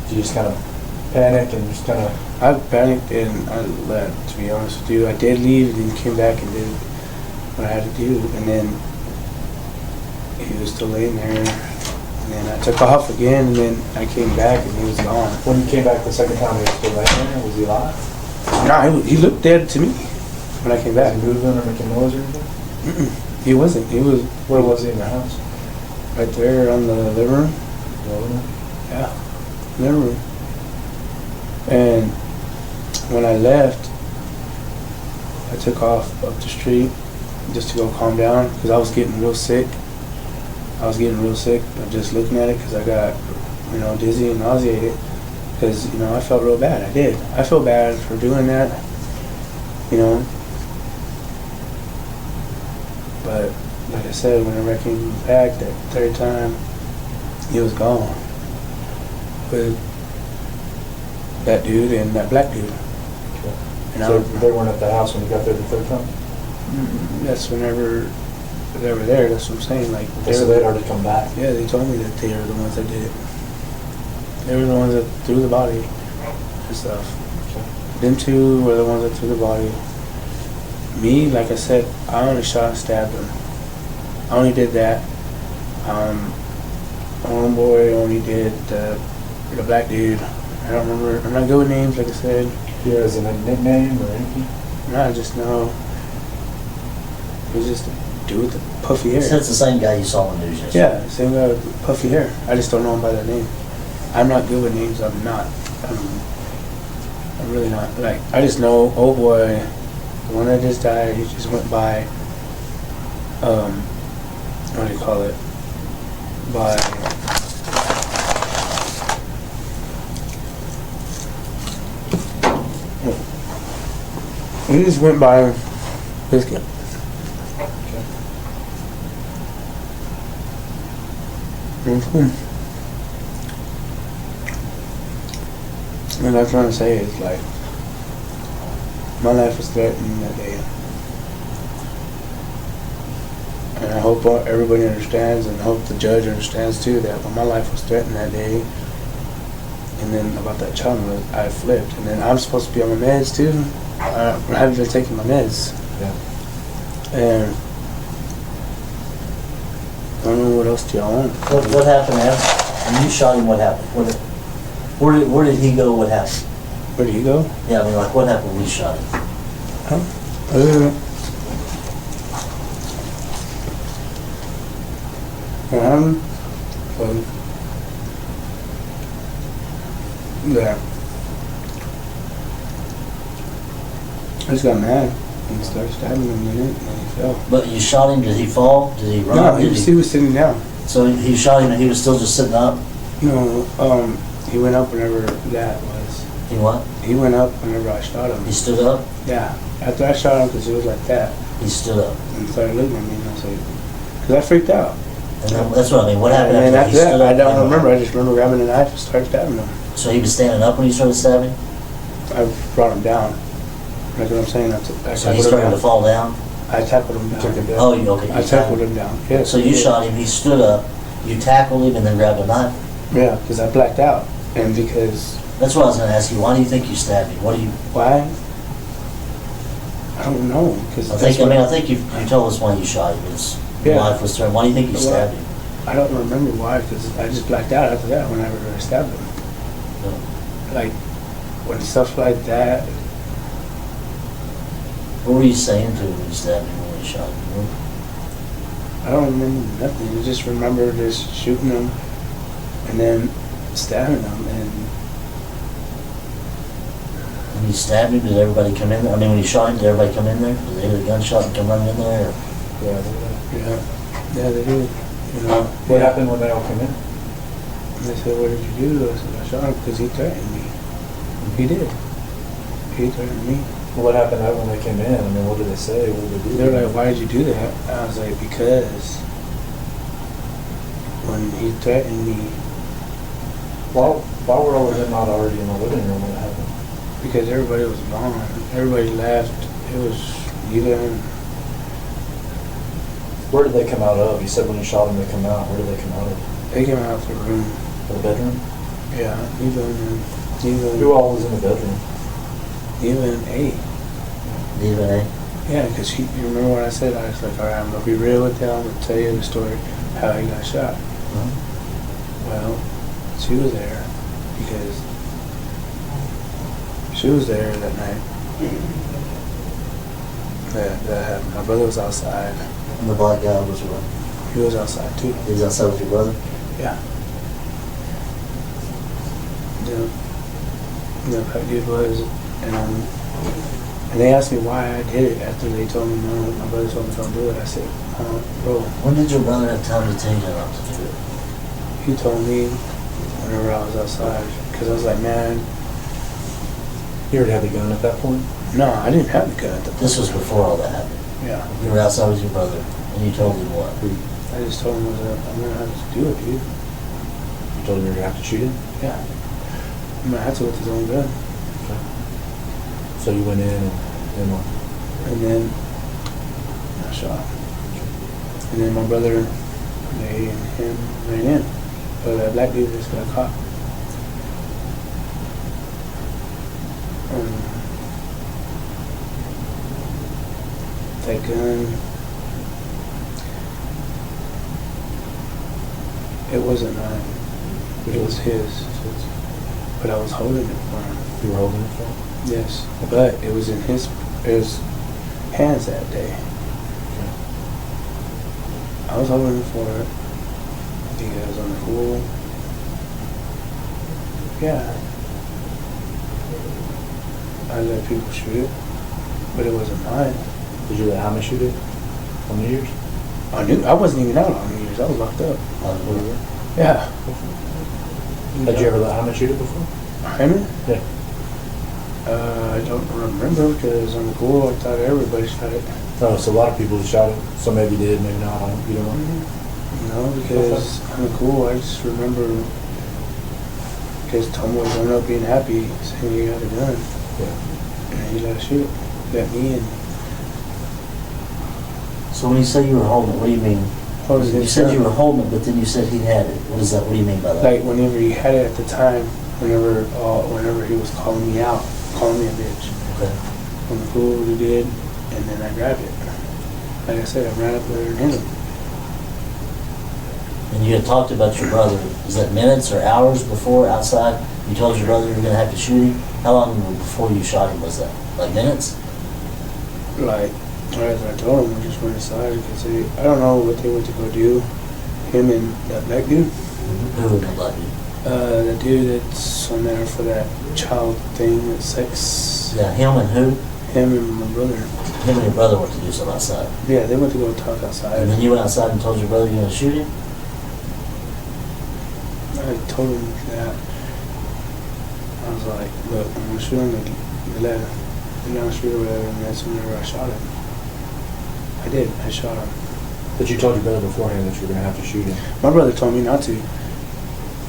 [SPEAKER 8] Did you just kind of panic and just kind of?
[SPEAKER 4] I panicked and I left, to be honest with you. I did leave and then came back and did what I had to do. And then he was still laying there. And then I took off again and then I came back and he was gone.
[SPEAKER 8] When you came back the second time, he was still laying there? Was he alive?
[SPEAKER 4] No, he looked dead to me when I came
[SPEAKER 8] Was
[SPEAKER 4] back.
[SPEAKER 8] he moving or making noise or anything?
[SPEAKER 4] He wasn't. He was
[SPEAKER 8] Where was he in the house?
[SPEAKER 4] right there on the living room. Yeah, living room. And when I left, I took off up the street just to go calm down because I was getting real sick. of just looking at it because I got, dizzy and nauseated because, I felt real bad. I did. I feel bad for doing that, But like I said, whenever I came back that third time, he was gone with that dude and that black dude. And
[SPEAKER 8] So they weren't at the house when you got there the third time?
[SPEAKER 4] that's whenever they were there. That's what I'm saying. Like
[SPEAKER 8] So they'd already come back?
[SPEAKER 4] yeah, they told me that they were the ones that did it. They were the ones that threw the body and stuff.
[SPEAKER 8] Okay.
[SPEAKER 4] Them two were the ones that threw the body. Me, like I said, I only shot and stabbed him. I only did that. Homeboy only did the black dude. I don't remember. I'm not good with names, like I said.
[SPEAKER 8] Yeah, is it a nickname or anything?
[SPEAKER 4] No, I just know. He was just a dude with the puffy hair.
[SPEAKER 5] So it's the same guy you saw on the news yesterday.
[SPEAKER 4] Yeah, same guy with puffy hair. I just don't know him by that name. I'm not good with names. I'm not. I'm really not. Like, I just know, oh boy, the one that just died, he just went by, what do you call it? By, he just went by Biscuit. And I'm trying to say is like, my life was threatened that day. And I hope everybody understands, and I hope the judge understands too, that when my life was threatened that day, and then about that child, I flipped. And then I'm supposed to be on my meds too. I haven't been taking my meds.
[SPEAKER 8] Yeah.
[SPEAKER 4] And I don't know what else do y'all want.
[SPEAKER 5] What happened after? When you shot him, what happened? Where did he go? What happened?
[SPEAKER 4] Where did he go?
[SPEAKER 5] Yeah, I mean, like, what happened when you shot him?
[SPEAKER 4] Yeah. I just got mad and started stabbing him in it, and then he fell.
[SPEAKER 5] But you shot him, did he fall? Did he run?
[SPEAKER 4] No, he was sitting down.
[SPEAKER 5] So he shot him and he was still just sitting up?
[SPEAKER 4] No, he went up whenever that was.
[SPEAKER 5] He what?
[SPEAKER 4] He went up whenever I shot him.
[SPEAKER 5] He stood up?
[SPEAKER 4] Yeah. After I shot him, because he was like that.
[SPEAKER 5] He stood up.
[SPEAKER 4] And started looking at me, and I was like, because I freaked out.
[SPEAKER 5] And then, that's what I mean. What happened
[SPEAKER 4] And then
[SPEAKER 5] after he
[SPEAKER 4] after
[SPEAKER 5] stood
[SPEAKER 4] that,
[SPEAKER 5] up?
[SPEAKER 4] I don't remember. I just remember grabbing a knife and started stabbing him.
[SPEAKER 5] So he was standing up when you started stabbing?
[SPEAKER 4] I brought him down. That's what I'm saying. I
[SPEAKER 5] So he
[SPEAKER 4] tackled him
[SPEAKER 5] started
[SPEAKER 4] down.
[SPEAKER 5] to fall down?
[SPEAKER 4] I tackled him down.
[SPEAKER 5] Oh, okay.
[SPEAKER 4] I tackled him down. Yeah.
[SPEAKER 5] So you shot him, he stood up, you tackled him and then grabbed a knife?
[SPEAKER 4] Yeah, because I blacked out. And because...
[SPEAKER 5] That's what I was going to ask you. Why do you think you stabbed him? What do you...
[SPEAKER 4] Why? I don't know. Cause
[SPEAKER 5] I think you told us why you shot him. Your life was threatened. Why do you think you stabbed him?
[SPEAKER 4] I don't remember why, because I just blacked out after that whenever I stabbed him.
[SPEAKER 5] No.
[SPEAKER 4] Like, when stuff like that...
[SPEAKER 5] What were you saying to him when you stabbed him, when you shot him?
[SPEAKER 4] I don't remember nothing. I just remember just shooting him and then stabbing him. And
[SPEAKER 5] When you stabbed him, did everybody come in there? I mean, when you shot him, did everybody come in there? Did they hear the gunshot and come running in there? Or?
[SPEAKER 8] Yeah.
[SPEAKER 4] yeah, they did. You know,
[SPEAKER 8] What happened when they all came in?
[SPEAKER 4] They said, "What did you do?" I said, "I shot him because he threatened me." He did. He threatened me.
[SPEAKER 8] Well, what happened when they came in? I mean, what did they say? What did they do?
[SPEAKER 4] They're like, "Why did you do that?" I was like, "Because when he threatened me,
[SPEAKER 8] Why were all of them not already in the living room when it happened?
[SPEAKER 4] because everybody was gone. Everybody left. It was even."
[SPEAKER 8] Where did they come out of? You said when you shot them, they come out. Where did they come out of?
[SPEAKER 4] They came out of the room.
[SPEAKER 8] The bedroom?
[SPEAKER 4] Yeah, even
[SPEAKER 8] Who all was in the bedroom?
[SPEAKER 4] even A.
[SPEAKER 5] Even, eh?
[SPEAKER 4] Yeah, because you remember what I said? I was like, all right, I'm gonna be real with you. I'm gonna tell you the story how he got shot. Well, she was there because she was there that night. That happened. My brother was outside.
[SPEAKER 5] And the black guy was what?
[SPEAKER 4] He was outside too.
[SPEAKER 5] He was outside with your brother?
[SPEAKER 4] Yeah. The black dude was, and they asked me why I did it after they told me no. My brother told me don't do it. I said, bro.
[SPEAKER 5] When did your brother have time to tell you not to do it?
[SPEAKER 4] He told me whenever I was outside, because I was like, man,
[SPEAKER 8] You already had the gun at that point?
[SPEAKER 4] no, I didn't have the gun at the point.
[SPEAKER 5] This was before all that happened.
[SPEAKER 4] Yeah.
[SPEAKER 5] You were outside with your brother, and you told him what?
[SPEAKER 4] I just told him I'm gonna have to do it, dude.
[SPEAKER 8] You told him you were going to have to shoot him?
[SPEAKER 4] Yeah. I'm gonna have to with his own gun.
[SPEAKER 8] So you went in and what?
[SPEAKER 4] And then I shot. And then my brother, they and him ran in. But that black dude just got caught. That gun, It wasn't mine. It was his. But I was holding it for him.
[SPEAKER 8] You were holding it for him?
[SPEAKER 4] Yes. But it was in his hands that day. I was holding it for it. I think I was on the pool. Yeah. I let people shoot it, but it wasn't mine.
[SPEAKER 8] Did you let Jaime shoot it on New Year's?
[SPEAKER 4] I wasn't even out on New Year's. I was locked up. Yeah.
[SPEAKER 8] Had you ever let Jaime shoot it before?
[SPEAKER 4] Jaime?
[SPEAKER 8] Yeah.
[SPEAKER 4] I don't remember because on the pool I thought everybody shot it.
[SPEAKER 8] Oh, so a lot of people shot it. So maybe did, maybe not. You don't know.
[SPEAKER 4] No, because on the pool I just remember because Tom was ended up being happy saying he got a gun.
[SPEAKER 8] Yeah.
[SPEAKER 4] And he let us shoot. Let me in.
[SPEAKER 5] So when you say you were holding it, what do you mean? You said you were holding it, but then you said he had it. What is that? What do you mean by that?
[SPEAKER 4] Like whenever he had it at the time, whenever he was calling me out, calling me a bitch.
[SPEAKER 5] Okay.
[SPEAKER 4] On the pool he did, and then I grabbed it. Like I said, I ran up there and hit him.
[SPEAKER 5] And you had talked about your brother. Is that minutes or hours before outside? You told your brother you were going to have to shoot him? How long before you shot him was that? Like minutes?
[SPEAKER 4] Like, as I told him, we just went inside because I don't know what they went to go do. Him and that black dude.
[SPEAKER 5] Who was the black dude?
[SPEAKER 4] The dude that's on there for that child thing, that sex.
[SPEAKER 5] Yeah, him and who?
[SPEAKER 4] Him and my brother.
[SPEAKER 5] Him and your brother went to do something outside.
[SPEAKER 4] Yeah, they went to go talk outside.
[SPEAKER 5] And then you went outside and told your brother you were going to shoot him?
[SPEAKER 4] I told him that. I was like, look, I'm going to shoot him. Let him shoot or whatever, and that's whenever I shot him. I did. I shot him.
[SPEAKER 8] But you told your brother beforehand that you were going to have to shoot him.
[SPEAKER 4] My brother told me not to.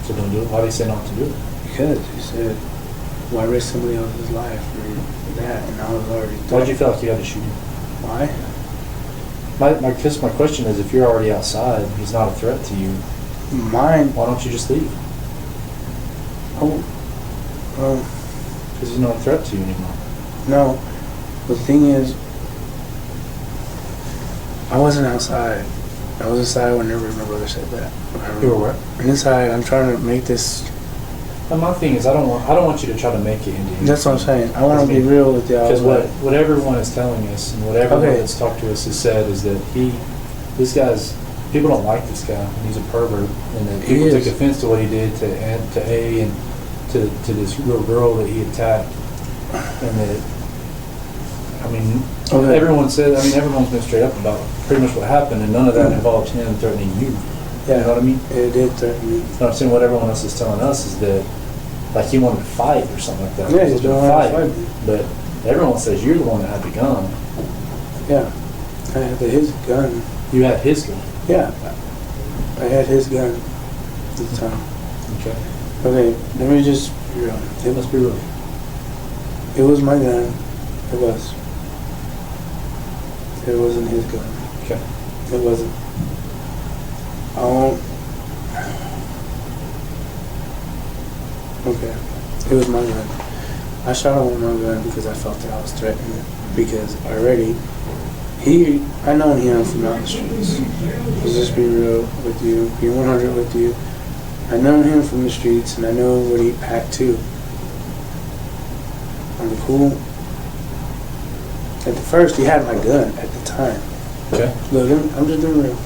[SPEAKER 8] So don't do it? Why did he say not to do it?
[SPEAKER 4] Because he said, why risk somebody else's life for that? And I was already
[SPEAKER 8] Why did you feel like you had to shoot him?
[SPEAKER 4] Why?
[SPEAKER 8] My question is, if you're already outside, he's not a threat to you.
[SPEAKER 4] Mine.
[SPEAKER 8] Why don't you just leave?
[SPEAKER 4] Oh.
[SPEAKER 8] Because he's not a threat to you anymore.
[SPEAKER 4] No. The thing is, I wasn't outside. I was inside whenever my brother said that.
[SPEAKER 8] You were where?
[SPEAKER 4] And inside, I'm trying to make this.
[SPEAKER 8] And my thing is, I don't want you to try to make it into anything.
[SPEAKER 4] That's what I'm saying. I want to be real with y'all.
[SPEAKER 8] Because what everyone is telling us and what everyone that's talked to us has said is that people don't like this guy. And he's a pervert, and that people took offense to what he did to A and to this little girl that he attacked, and that everyone's been straight up about pretty much what happened, and none of that involved him threatening you.
[SPEAKER 4] Yeah,
[SPEAKER 8] you know what I mean?
[SPEAKER 4] It did threaten me.
[SPEAKER 8] But I'm saying what everyone else is telling us is that, like, he wanted to fight or something like that.
[SPEAKER 4] Yeah, he's doing fight.
[SPEAKER 8] But everyone says you're the one that had the gun.
[SPEAKER 4] Yeah, I had his gun.
[SPEAKER 8] You had his gun?
[SPEAKER 4] Yeah, I had his gun at the time.
[SPEAKER 8] Okay.
[SPEAKER 4] Okay, let me just be real.
[SPEAKER 8] It must be real.
[SPEAKER 4] It was my gun. It was. It wasn't his gun.
[SPEAKER 8] Okay.
[SPEAKER 4] It wasn't. Okay. It was my gun. I shot him with my gun because I felt that I was threatened. Because already, I known him from out the streets. Let's just be real with you, be 100 with you. I known him from the streets, and I know what he packed too. On the pool. At the first, he had my gun at the time.
[SPEAKER 8] Okay.
[SPEAKER 4] Look, I'm just being real.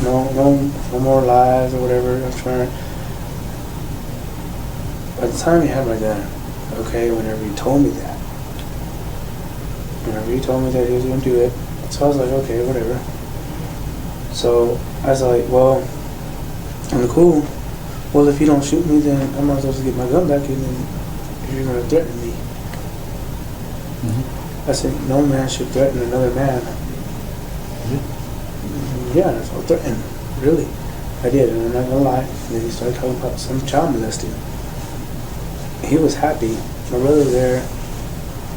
[SPEAKER 4] No more lies or whatever. I'm trying. At the time, he had my gun. Okay, whenever he told me that. Whenever he told me that he was going to do it. So I was like, okay, whatever. So I was like, well, I'm cool. Well, if you don't shoot me, then I'm not supposed to get my gun back, and then you're going to threaten me.
[SPEAKER 8] Mm-hmm.
[SPEAKER 4] I said, no man should threaten another man.
[SPEAKER 8] Mm-hmm.
[SPEAKER 4] Yeah, that's what I threatened. Really. I did, and I'm not going to lie. And then he started talking about some child molesting. He was happy. My brother there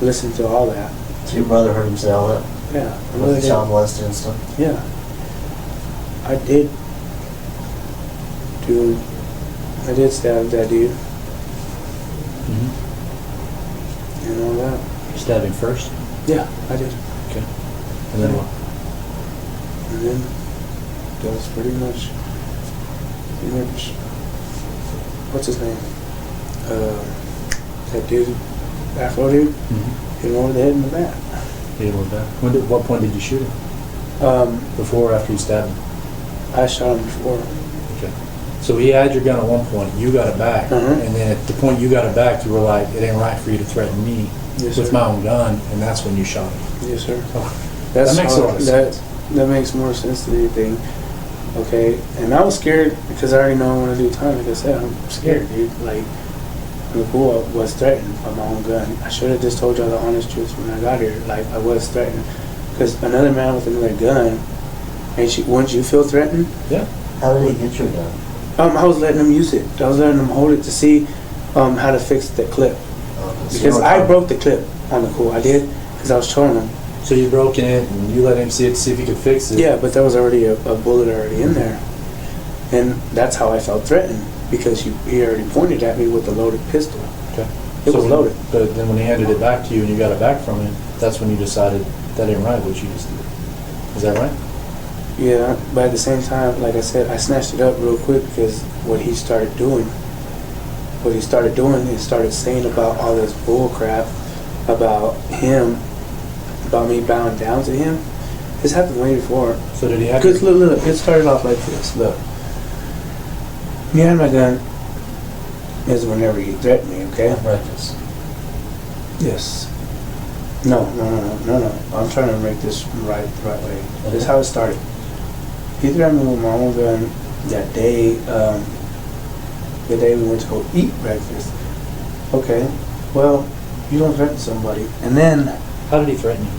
[SPEAKER 4] listened to all that.
[SPEAKER 5] So your brother heard him say all that?
[SPEAKER 4] Yeah.
[SPEAKER 5] With the child molesting and stuff?
[SPEAKER 4] Yeah. I did stab that dude.
[SPEAKER 8] Mm-hmm.
[SPEAKER 4] And all that.
[SPEAKER 8] You stabbed him first?
[SPEAKER 4] Yeah, I did.
[SPEAKER 8] Okay. And then what?
[SPEAKER 4] And then that was pretty much What's his name? That dude, Afro dude. Hit him over the head in the back.
[SPEAKER 8] Hit him with that. What point did you shoot him? Before or after you stabbed him?
[SPEAKER 4] I shot him before.
[SPEAKER 8] Okay. So he had your gun at one point. You got it back, and then at the point you got it back, you were like, "It ain't right for you to threaten me with my own gun," and that's when you shot him.
[SPEAKER 4] Yes, sir.
[SPEAKER 8] Oh,
[SPEAKER 4] That
[SPEAKER 8] makes a lot of sense.
[SPEAKER 4] That makes more sense than anything. Okay, and I was scared because I already know I want to do time. Like I said, I'm scared, dude. Like, the pool was threatened by my own gun. I should have just told y'all the honest truth when I got here. Like, I was threatened because another man with another gun. Wouldn't you feel threatened?
[SPEAKER 8] Yeah.
[SPEAKER 5] How did he get your gun?
[SPEAKER 4] I was letting him use it. I was letting him hold it to see how to fix the clip. Because I broke the clip on the cool. I did because I was showing him.
[SPEAKER 8] So you broke it and you let him see it to see if he could fix it.
[SPEAKER 4] Yeah, but there was already a bullet already in there. And that's how I felt threatened because he already pointed at me with a loaded pistol.
[SPEAKER 8] Okay.
[SPEAKER 4] It was loaded.
[SPEAKER 8] But then when he handed it back to you and you got it back from him, that's when you decided that ain't right what you just did. Is that right?
[SPEAKER 4] Yeah, but at the same time, like I said, I snatched it up real quick because what he started doing is started saying about all this bull crap about him, about me bowing down to him. This happened way before.
[SPEAKER 8] So did he have
[SPEAKER 4] Because look, it started off like this. Look, me and my gun is whenever he threatened me, okay?
[SPEAKER 5] Breakfast.
[SPEAKER 4] Yes. No. I'm trying to make this right way. This is how it started. He threatened me with my own gun that day, the day we went to go eat breakfast. Okay, well, you don't threaten somebody. And then
[SPEAKER 8] How did he threaten you?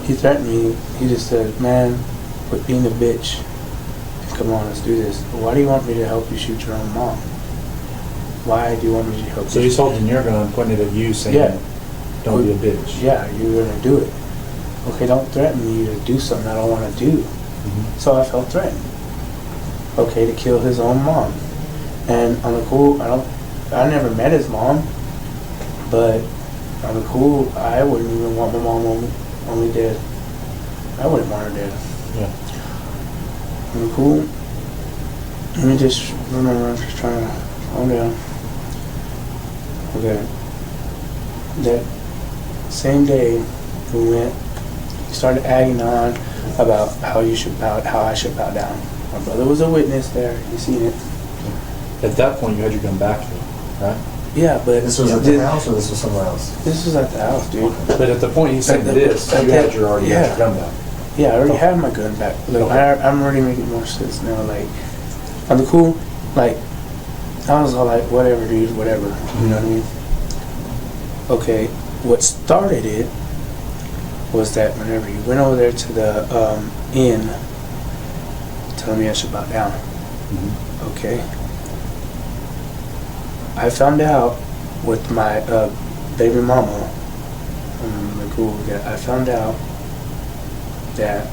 [SPEAKER 4] he threatened me. He just said, "Man, quit being a bitch. Come on, let's do this. Why do you want me to help you shoot your own mom? Why do you want me to help
[SPEAKER 8] So
[SPEAKER 4] you?"
[SPEAKER 8] he's holding your gun, pointing it at you, saying,
[SPEAKER 4] Yeah.
[SPEAKER 8] "Don't be a bitch."
[SPEAKER 4] Yeah, you're gonna do it. Okay, don't threaten me to do something I don't want to do. So I felt threatened. Okay, to kill his own mom. And on the cool, I never met his mom, but on the cool, I wouldn't even want my mom only dead. I wouldn't want her dead.
[SPEAKER 8] Yeah.
[SPEAKER 4] On the cool, let me just remember, I'm just trying to calm down. Okay. That same day we went, he started adding on about how I should bow down. My brother was a witness there. He seen it.
[SPEAKER 8] At that point, you had your gun back, right?
[SPEAKER 4] Yeah, but
[SPEAKER 5] This was at the house or this was somewhere else?
[SPEAKER 4] This was at the house, dude.
[SPEAKER 8] But at the point he's saying this, you had already had your gun back.
[SPEAKER 4] Yeah, I already have my gun back. Like,
[SPEAKER 8] Okay.
[SPEAKER 4] I'm already making more sense now. Like, on the cool, like, I was all like, whatever, dude, whatever. You know what I mean? Okay, what started it was that whenever he went over there to the inn, telling me I should bow down. Okay. I found out with my baby mama, I found out that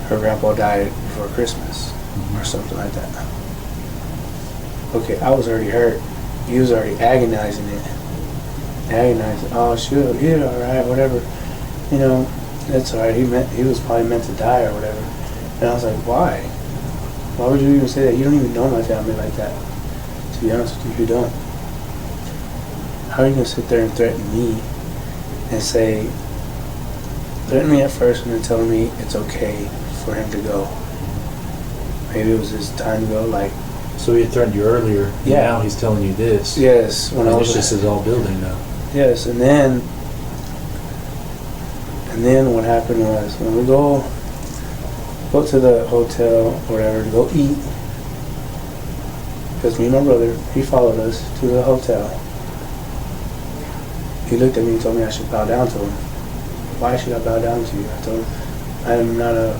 [SPEAKER 4] her grandpa died before Christmas or something like that. Okay, I was already hurt. He was already agonizing it. Oh, shoot, yeah, all right, whatever. You know, that's all right. He was probably meant to die or whatever. And I was like, why? Why would you even say that? You don't even know my family like that. To be honest with you, you don't. How are you gonna sit there and threaten me and threaten me at first and then tell me it's okay for him to go? Maybe it was his time to go, like.
[SPEAKER 8] So he had threatened you earlier, and
[SPEAKER 4] Yeah.
[SPEAKER 8] now he's telling you this.
[SPEAKER 4] Yes, when I was.
[SPEAKER 8] This is all building now.
[SPEAKER 4] Yes, and then what happened was when we go to the hotel or whatever to go eat, because me and my brother, he followed us to the hotel. He looked at me and told me I should bow down to him. Why should I bow down to you? I told him, I am not a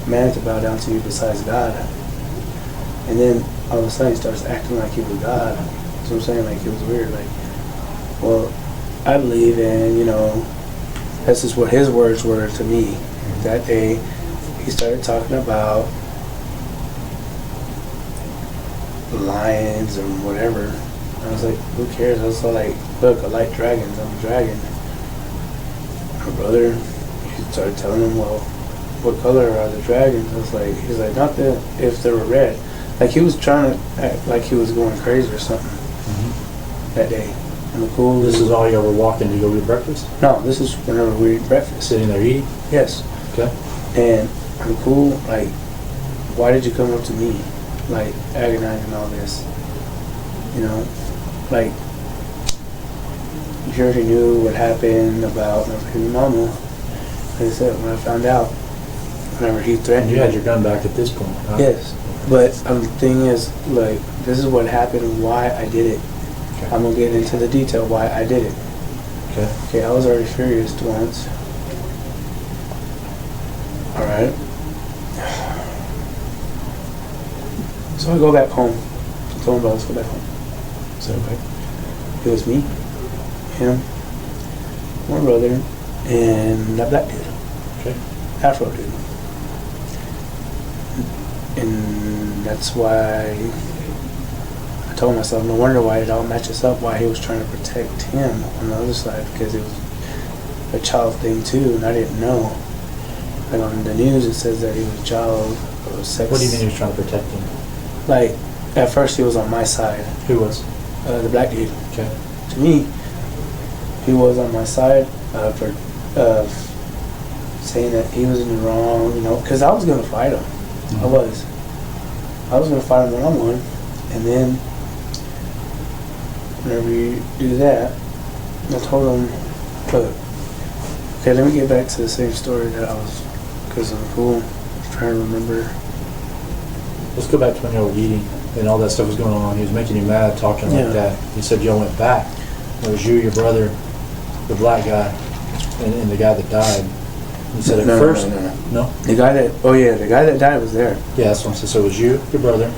[SPEAKER 4] man to bow down to you besides God. And then all of a sudden he starts acting like he was God. That's what I'm saying, like it was weird. Like, well, I believe in, you know, this is what his words were to me. That day, he started talking about lions and whatever. I was like, who cares? I was like, look, I like dragons. I'm a dragon. My brother, he started telling him, well, what color are the dragons? I was like, he's like, not that if they were red. Like he was trying to act like he was going crazy or something that day. And the cool.
[SPEAKER 8] This is all you ever walking to go get breakfast?
[SPEAKER 4] No, this is whenever we eat breakfast.
[SPEAKER 8] Sitting there eating?
[SPEAKER 4] Yes.
[SPEAKER 8] Okay.
[SPEAKER 4] And I'm cool. Like, why did you come up to me, like agonizing all this? You know, like you already knew what happened about your mama. Like I said, when I found out, whenever he threatened
[SPEAKER 8] You had your gun back at this point, huh?
[SPEAKER 4] Yes, but the thing is, like, this is what happened, why I did it.
[SPEAKER 8] Okay.
[SPEAKER 4] I'm gonna get into the detail why I did it.
[SPEAKER 8] Okay.
[SPEAKER 4] Okay, I was already furious once. All right. So I go back home. I told him, let's go back home. So okay. It was me, him, my brother, and that black dude.
[SPEAKER 8] Okay.
[SPEAKER 4] Afro dude. And that's why I told myself, no wonder why it all matches up, why he was trying to protect him on the other side, because it was a child thing too, and I didn't know. Like on the news it says that he was a child or sex.
[SPEAKER 8] What do you mean he was trying to protect him?
[SPEAKER 4] Like, at first he was on my side,
[SPEAKER 8] Who was?
[SPEAKER 4] the black dude.
[SPEAKER 8] Okay.
[SPEAKER 4] To me, he was on my side for saying that he was in the wrong, you know, because I was going to fight him. I was going to fight him one-on-one, and then whenever you do that, I told him, look, okay, let me get back to the same story that I was, because I'm cool, I was trying to remember.
[SPEAKER 8] Let's go back to when you were eating and all that stuff was going on. He was making you mad, talking
[SPEAKER 4] Yeah.
[SPEAKER 8] like that. He said y'all went back. It was you, your brother, the black guy, and the guy that died. He said at
[SPEAKER 4] No,
[SPEAKER 8] first,
[SPEAKER 4] no. The guy that died was there.
[SPEAKER 8] Yeah, that's what I'm saying. So it was you, your brother,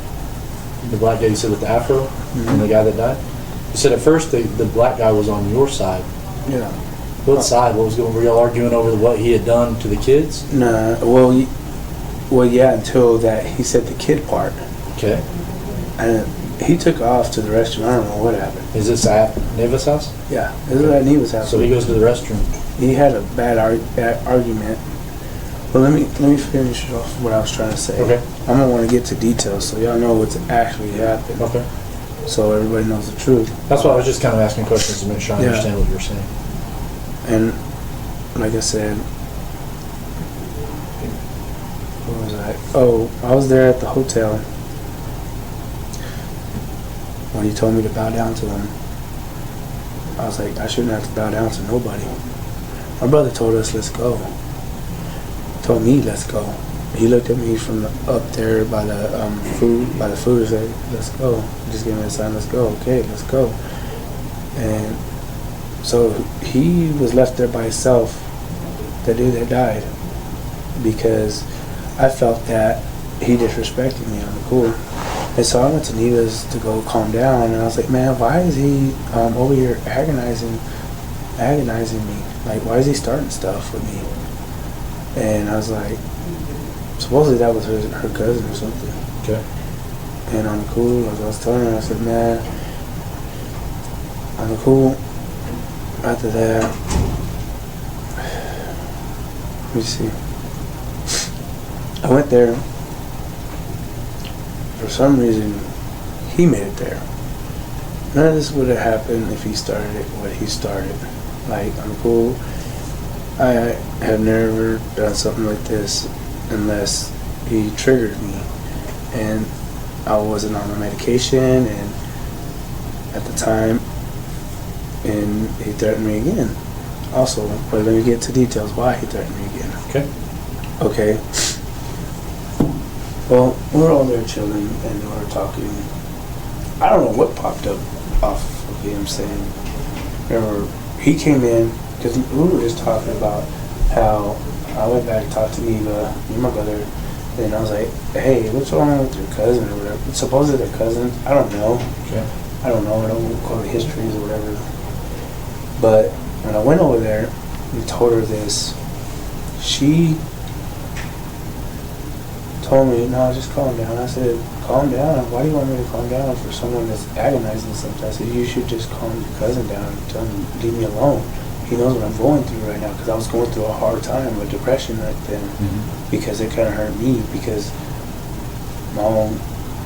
[SPEAKER 8] the black guy you said with the afro, and the guy that died. You said at first the black guy was on your side.
[SPEAKER 4] Yeah.
[SPEAKER 8] What side? What was going? Were y'all arguing over what he had done to the kids?
[SPEAKER 4] Nah, well, yeah, until that he said the kid part.
[SPEAKER 8] Okay.
[SPEAKER 4] And he took off to the restroom. I don't know what happened.
[SPEAKER 8] Is this at Neva's house?
[SPEAKER 4] Yeah, this is at Neva's house.
[SPEAKER 8] So he goes to the restroom.
[SPEAKER 4] He had a bad argument. But let me finish off what I was trying to say.
[SPEAKER 8] Okay.
[SPEAKER 4] I'm gonna want to get to details so y'all know what's actually happened.
[SPEAKER 8] Okay.
[SPEAKER 4] So everybody knows the truth.
[SPEAKER 8] That's why I was just kind of asking questions to make sure I
[SPEAKER 4] Yeah.
[SPEAKER 8] understand what you were saying.
[SPEAKER 4] And like I said, where was I? Oh, I was there at the hotel when he told me to bow down to him. I was like, I shouldn't have to bow down to nobody. My brother told us, let's go. Told me, let's go. He looked at me from up there by the food and said, let's go. Just gave me a sign, let's go. Okay, let's go. And so he was left there by himself, the dude that died, because I felt that he disrespected me on the cool. And so I went to Neva's to go calm down, and I was like, man, why is he over here agonizing me? Like, why is he starting stuff with me? And I was like, supposedly that was her cousin or something.
[SPEAKER 8] Okay.
[SPEAKER 4] And on the cool, as I was telling her, I said, man, on the cool, after that, let me see. I went there. For some reason, he made it there. None of this would have happened if he started it what he started. Like, I'm cool. I have never done something like this unless he triggered me. And I wasn't on the medication, and at the time, and he threatened me again. Also, but let me get to details why he threatened me again.
[SPEAKER 8] Okay.
[SPEAKER 4] Okay. Well, we're all there chilling and we're talking. I don't know what popped up off of him saying. Remember, he came in because we were just talking about how I went back and talked to Neva, me and my brother, and I was like, "Hey, what's wrong with your cousin or whatever?" Supposedly they're cousins. I don't know.
[SPEAKER 8] Okay.
[SPEAKER 4] I don't know. I don't call it histories or whatever. But when I went over there and told her this, she told me, no, just calm down. I said, calm down? Why do you want me to calm down for someone that's agonizing something? I said, you should just calm your cousin down and tell him, leave me alone. He knows what I'm going through right now, because I was going through a hard time with depression right then, because it kind of hurt me, because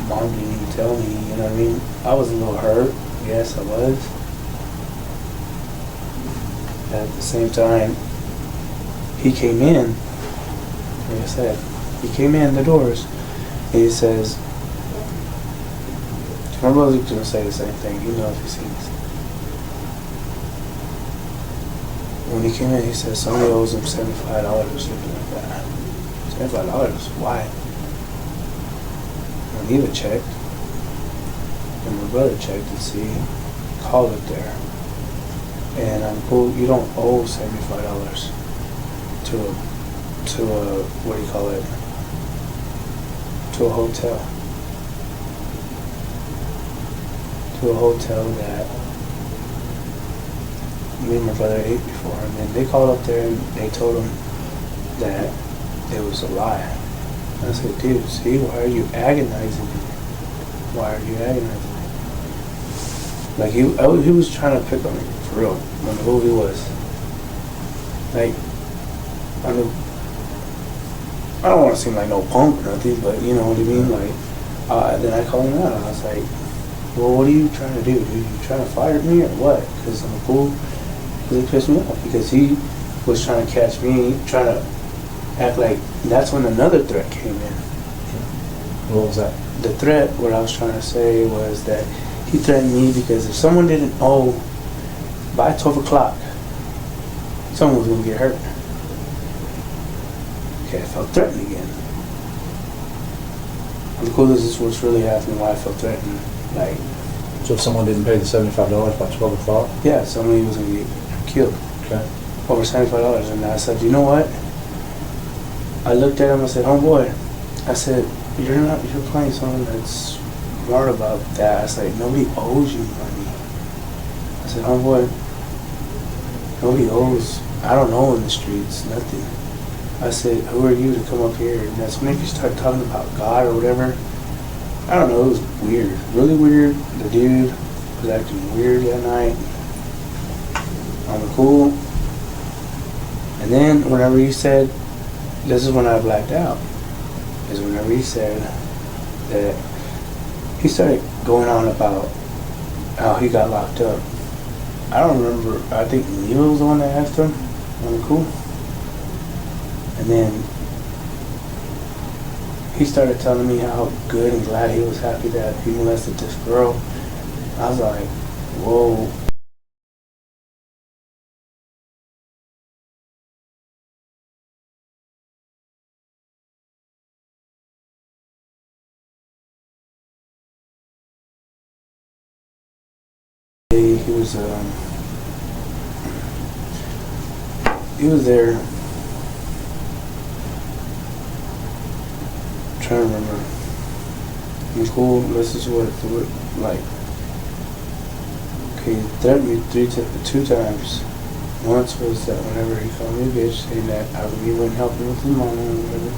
[SPEAKER 4] Mom didn't even tell me, you know what I mean? I was a little hurt. Yes, I was. At the same time, he came in, like I said, he came in the doors, and he says, my brother's going to say the same thing, you know if he sees. When he came in, he said somebody owes him $75 or something like that. $75? Why? And he checked, and my brother checked to see, called it there. And I'm cool, you don't owe $75 to a, what do you call it, to a hotel. To a hotel that me and my brother ate before. And then they called up there and they told him that it was a lie. I said, dude, see, why are you agonizing me? Why are you agonizing me? Like, he was trying to pick on me, for real, on who he was. Like, I mean, I don't want to seem like no punk or nothing, but you know what I mean? Like, then I called him out. I was like, well, what are you trying to do? Are you trying to fire me or what? Because I'm cool. Because it pissed me off. Because he was trying to catch me, trying to act like, that's when another threat came in.
[SPEAKER 8] What was that?
[SPEAKER 4] The threat, what I was trying to say was that he threatened me because if someone didn't owe by 12 o'clock, someone was going to get hurt. Okay, I felt threatened again. I'm cool, this is what's really happening, why I felt threatened. Like,
[SPEAKER 8] So if someone didn't pay the $75 by 12 o'clock?
[SPEAKER 4] yeah, somebody was going to get killed.
[SPEAKER 8] Okay.
[SPEAKER 4] Over $75. And I said, you know what? I looked at him, I said, homeboy, I said, you're playing someone that's smart about that. I said, nobody owes you money. I said, homeboy, nobody owes, I don't know in the streets, nothing. I said, who are you to come up here? And that's when you start talking about God or whatever. I don't know, it was weird, really weird. The dude was acting weird that night. On the cool. And then whenever he said, this is when I blacked out, is whenever he said that he started going on about how he got locked up. I don't remember, I think Neil was the one that asked him on the cool. And then he started telling me how good and glad he was happy that he molested this girl. I was like, whoa. He was there. I'm trying to remember. He cool. This is what like. Okay, he threatened me two times. Once was that whenever he called me a bitch, saying that he wouldn't help me with his mom or whatever.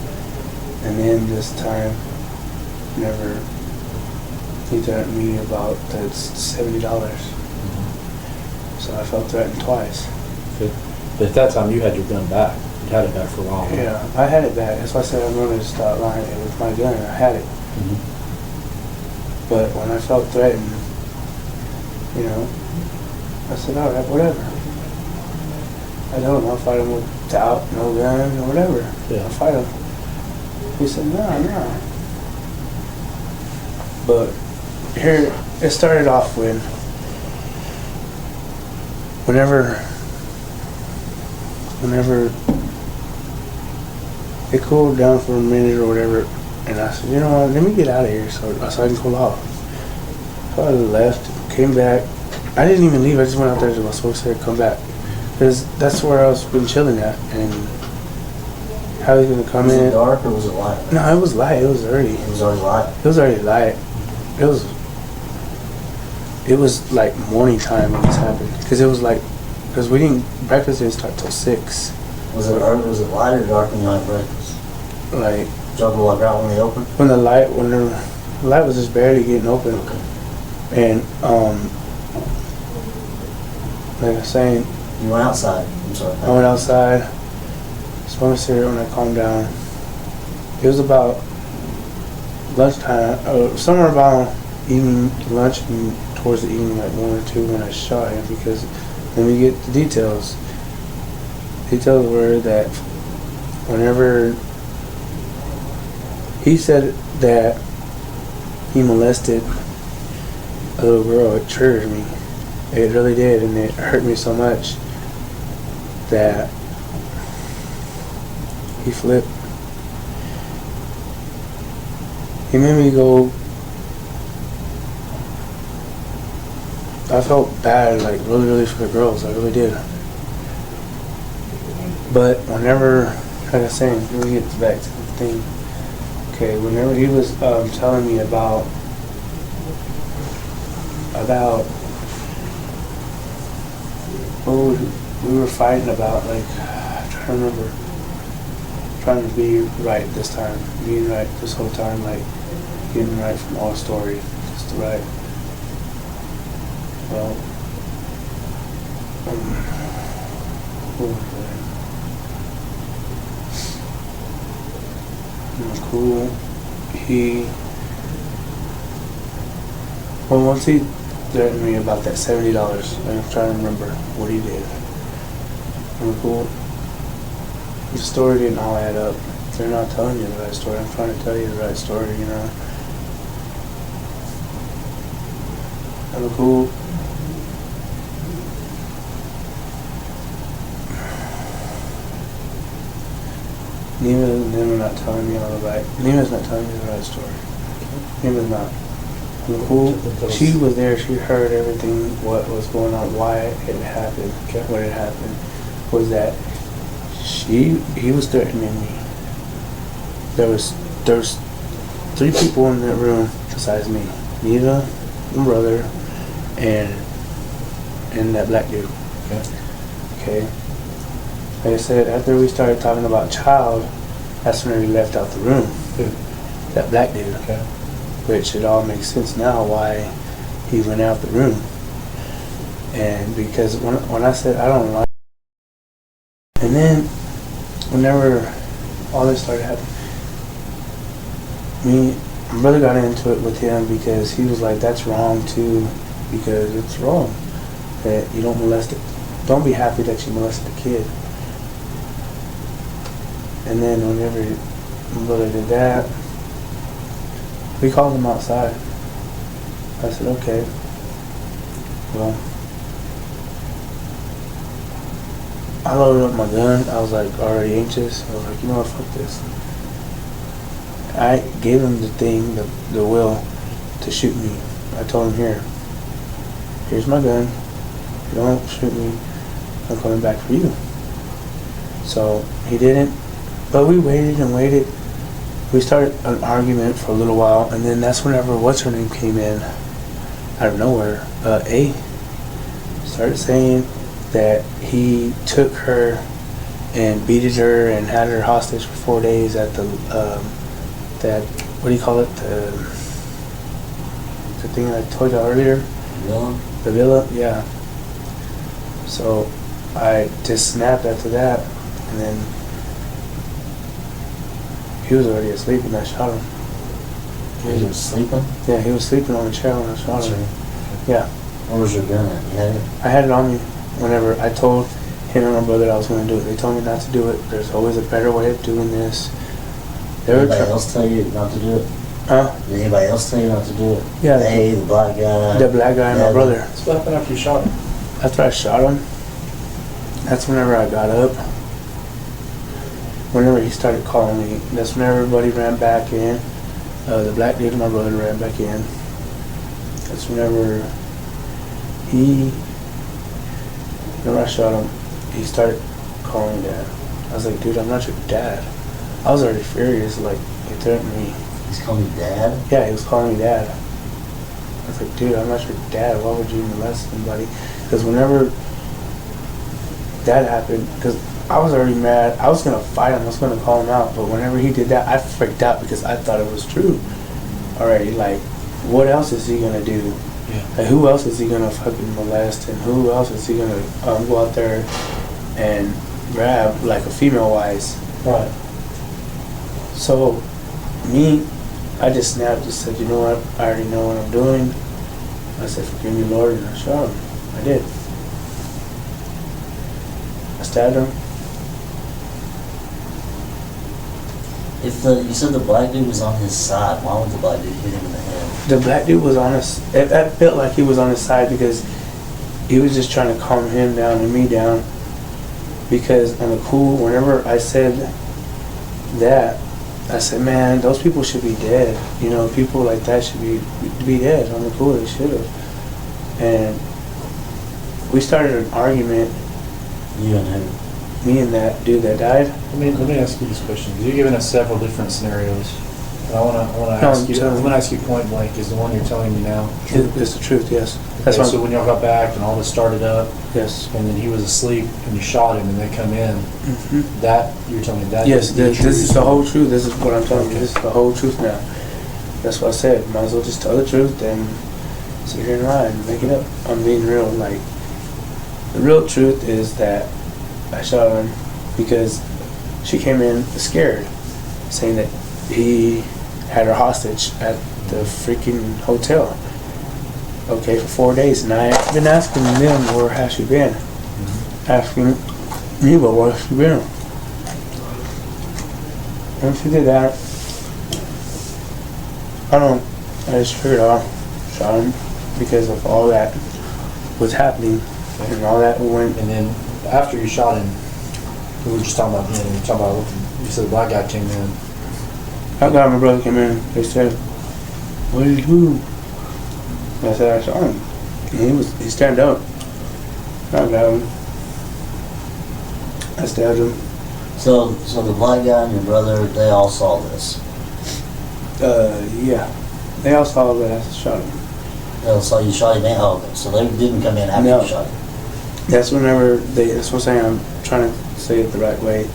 [SPEAKER 4] And then this time, whenever he threatened me about the $70. So I felt threatened twice.
[SPEAKER 8] Good. But at that time, you had your gun back. You had it back for a while.
[SPEAKER 4] Yeah, I had it back. That's why I said I'm going to start lying with my gun. I had it.
[SPEAKER 8] Mm-hmm.
[SPEAKER 4] But when I felt threatened, you know, I said, all right, whatever. I told him I'll fight him without no gun or whatever.
[SPEAKER 8] Yeah.
[SPEAKER 4] I'll fight him. He said, no. But here, it started off whenever it cooled down for a minute or whatever, and I said, you know what, let me get out of here so I can cool off. So I left, came back. I didn't even leave, I just went out there to my smoke set, come back. Because that's where I was been chilling at, and how he's gonna come in.
[SPEAKER 5] Was it dark or was it light?
[SPEAKER 4] No, it was light, it was early.
[SPEAKER 5] It was already light?
[SPEAKER 4] It was already light. It was like morning time when this happened. Because breakfast didn't start till 6.
[SPEAKER 5] Was it light or dark when you had breakfast?
[SPEAKER 4] Like,
[SPEAKER 5] Did y'all go like right when they opened?
[SPEAKER 4] when the light was just barely getting open.
[SPEAKER 5] Okay.
[SPEAKER 4] And, like I was saying,
[SPEAKER 5] You went outside. I'm sorry.
[SPEAKER 4] I went outside, smoked a cigarette when I calmed down. It was about lunchtime, somewhere about evening, lunch, and towards the evening, like 1 or 2, when I shot him, because let me get the details. Details were that whenever he said that he molested a little girl, it triggered me. It really did, and it hurt me so much that he flipped. He made me go. I felt bad, like really for the girls. I really did. But whenever, like I was saying, let me get back to the thing. Okay, whenever he was telling me about what we were fighting about, like I'm trying to remember, trying to be right this time, being right this whole time, like getting right from all story, just right. Well, what was that? It was cool. Well, once he threatened me about that $70, I'm trying to remember what he did. It was cool. The story didn't all add up. They're not telling you the right story. I'm trying to tell you the right story, you know. It was cool. Neva's not telling me all the right. Neva's not telling me the right story. Neva's not. Cool. She was there. She heard everything. What was going on? Why it happened? What had happened was that he was threatening me. There was 3 people in that room besides me. Neva, my brother, and that black dude. Okay. Like I said, after we started talking about child, that's when we left out the room. That black dude. Okay. Which it all makes sense now why he went out the room. And because when I said I don't like, and then whenever all this started happening, my brother got into it with him because he was like, that's wrong too, because it's wrong that you don't molest it. Don't be happy that you molested a kid. And then whenever my brother did that, we called him outside. I said, okay. Well, I loaded up my gun. I was like already anxious. I was like, you know what, fuck this. I gave him the thing, the will to shoot me. I told him, here's my gun. If you don't shoot me, I'm coming back for you. So he didn't, but we waited and waited. We started an argument for a little while, and then that's whenever what's her name came in out of nowhere. A started saying that he took her and beated her and had her hostage for 4 days at the that, what do you call it, the thing I told you earlier, the villa, yeah. So I just snapped after that, and then he was already asleep when I shot him.
[SPEAKER 5] He was sleeping?
[SPEAKER 4] Yeah, he was sleeping on the chair when I shot him. Yeah.
[SPEAKER 5] Where was your gun at? You had it?
[SPEAKER 4] I had it on me whenever I told him and my brother that I was going to do it. They told me not to do it. There's always a better way of doing this.
[SPEAKER 5] Did anybody else tell you not to do it?
[SPEAKER 4] Huh?
[SPEAKER 5] Did anybody else tell you not to do it?
[SPEAKER 4] Yeah.
[SPEAKER 5] Hey, the black guy.
[SPEAKER 4] The black guy and my brother.
[SPEAKER 8] What happened after you shot him?
[SPEAKER 4] After I shot him, that's whenever I got up. Whenever he started calling me, that's when everybody ran back in. The black dude and my brother ran back in. That's whenever whenever I shot him, he started calling me dad. I was like, dude, I'm not your dad. I was already furious, like, he threatened me.
[SPEAKER 5] He's calling you dad?
[SPEAKER 4] Yeah, he was calling me dad. I was like, dude, I'm not your dad. Why would you molest somebody? Because whenever that happened, because I was already mad. I was going to fight him. I was going to call him out. But whenever he did that, I freaked out because I thought it was true already. Like, what else is he going to do?
[SPEAKER 8] Yeah.
[SPEAKER 4] Like, who else is he going to fucking molest? And who else is he going to go out there and grab, like, a female-wise?
[SPEAKER 8] Right.
[SPEAKER 4] So, me I just snapped and said, you know what, I already know what I'm doing. I said, forgive me, Lord, and I shot him. I did. I stabbed him.
[SPEAKER 5] If you said the black dude was on his side, why would the black dude hit him in the head?
[SPEAKER 4] The black dude was on his, I felt like he was on his side because he was just trying to calm him down and me down. Because on the cool, whenever I said that, I said, man, those people should be dead. You know, people like that should be dead. On the cool, they should have. And we started an argument,
[SPEAKER 5] You and who?
[SPEAKER 4] me and that dude that died.
[SPEAKER 8] Let me ask you this question, because you've given us several different scenarios. And I wanna ask you, I'm gonna ask you point blank, is the one you're telling me now true?
[SPEAKER 4] It's the truth, yes. That's
[SPEAKER 8] Okay,
[SPEAKER 4] why.
[SPEAKER 8] so when y'all got back and all this started up,
[SPEAKER 4] Yes.
[SPEAKER 8] and then he was asleep and you shot him and they come in,
[SPEAKER 4] Hmm.
[SPEAKER 8] that, you're telling me that?
[SPEAKER 4] Yes,
[SPEAKER 8] is
[SPEAKER 4] this is the
[SPEAKER 8] truth?
[SPEAKER 4] whole truth. This is what I'm telling you. This is the whole truth now. That's what I said. Might as well just tell the truth and sit here and lie and make it up. I'm being real. Like, the real truth is that I shot him because she came in scared, saying that he had her hostage at the freaking hotel. Okay, for 4 days. And I've been asking them, where has she been? Asking me, but where has she been? And she did that. I just figured out, shot him because of all that was happening and all that went.
[SPEAKER 8] And then after you shot him, we were just talking about him, you said the black guy came in.
[SPEAKER 4] I got my brother came in. They said, "What did you do?" I said, "I shot him." And he stand up. I got him. I stabbed him.
[SPEAKER 5] So the black guy and your brother, they all saw this.
[SPEAKER 4] Yeah. They all saw that I shot him.
[SPEAKER 5] They all saw you shot him in. Oh, okay. So they didn't come in after
[SPEAKER 4] No.
[SPEAKER 5] you shot him.
[SPEAKER 4] That's that's what I'm saying. I'm trying to say it the right way.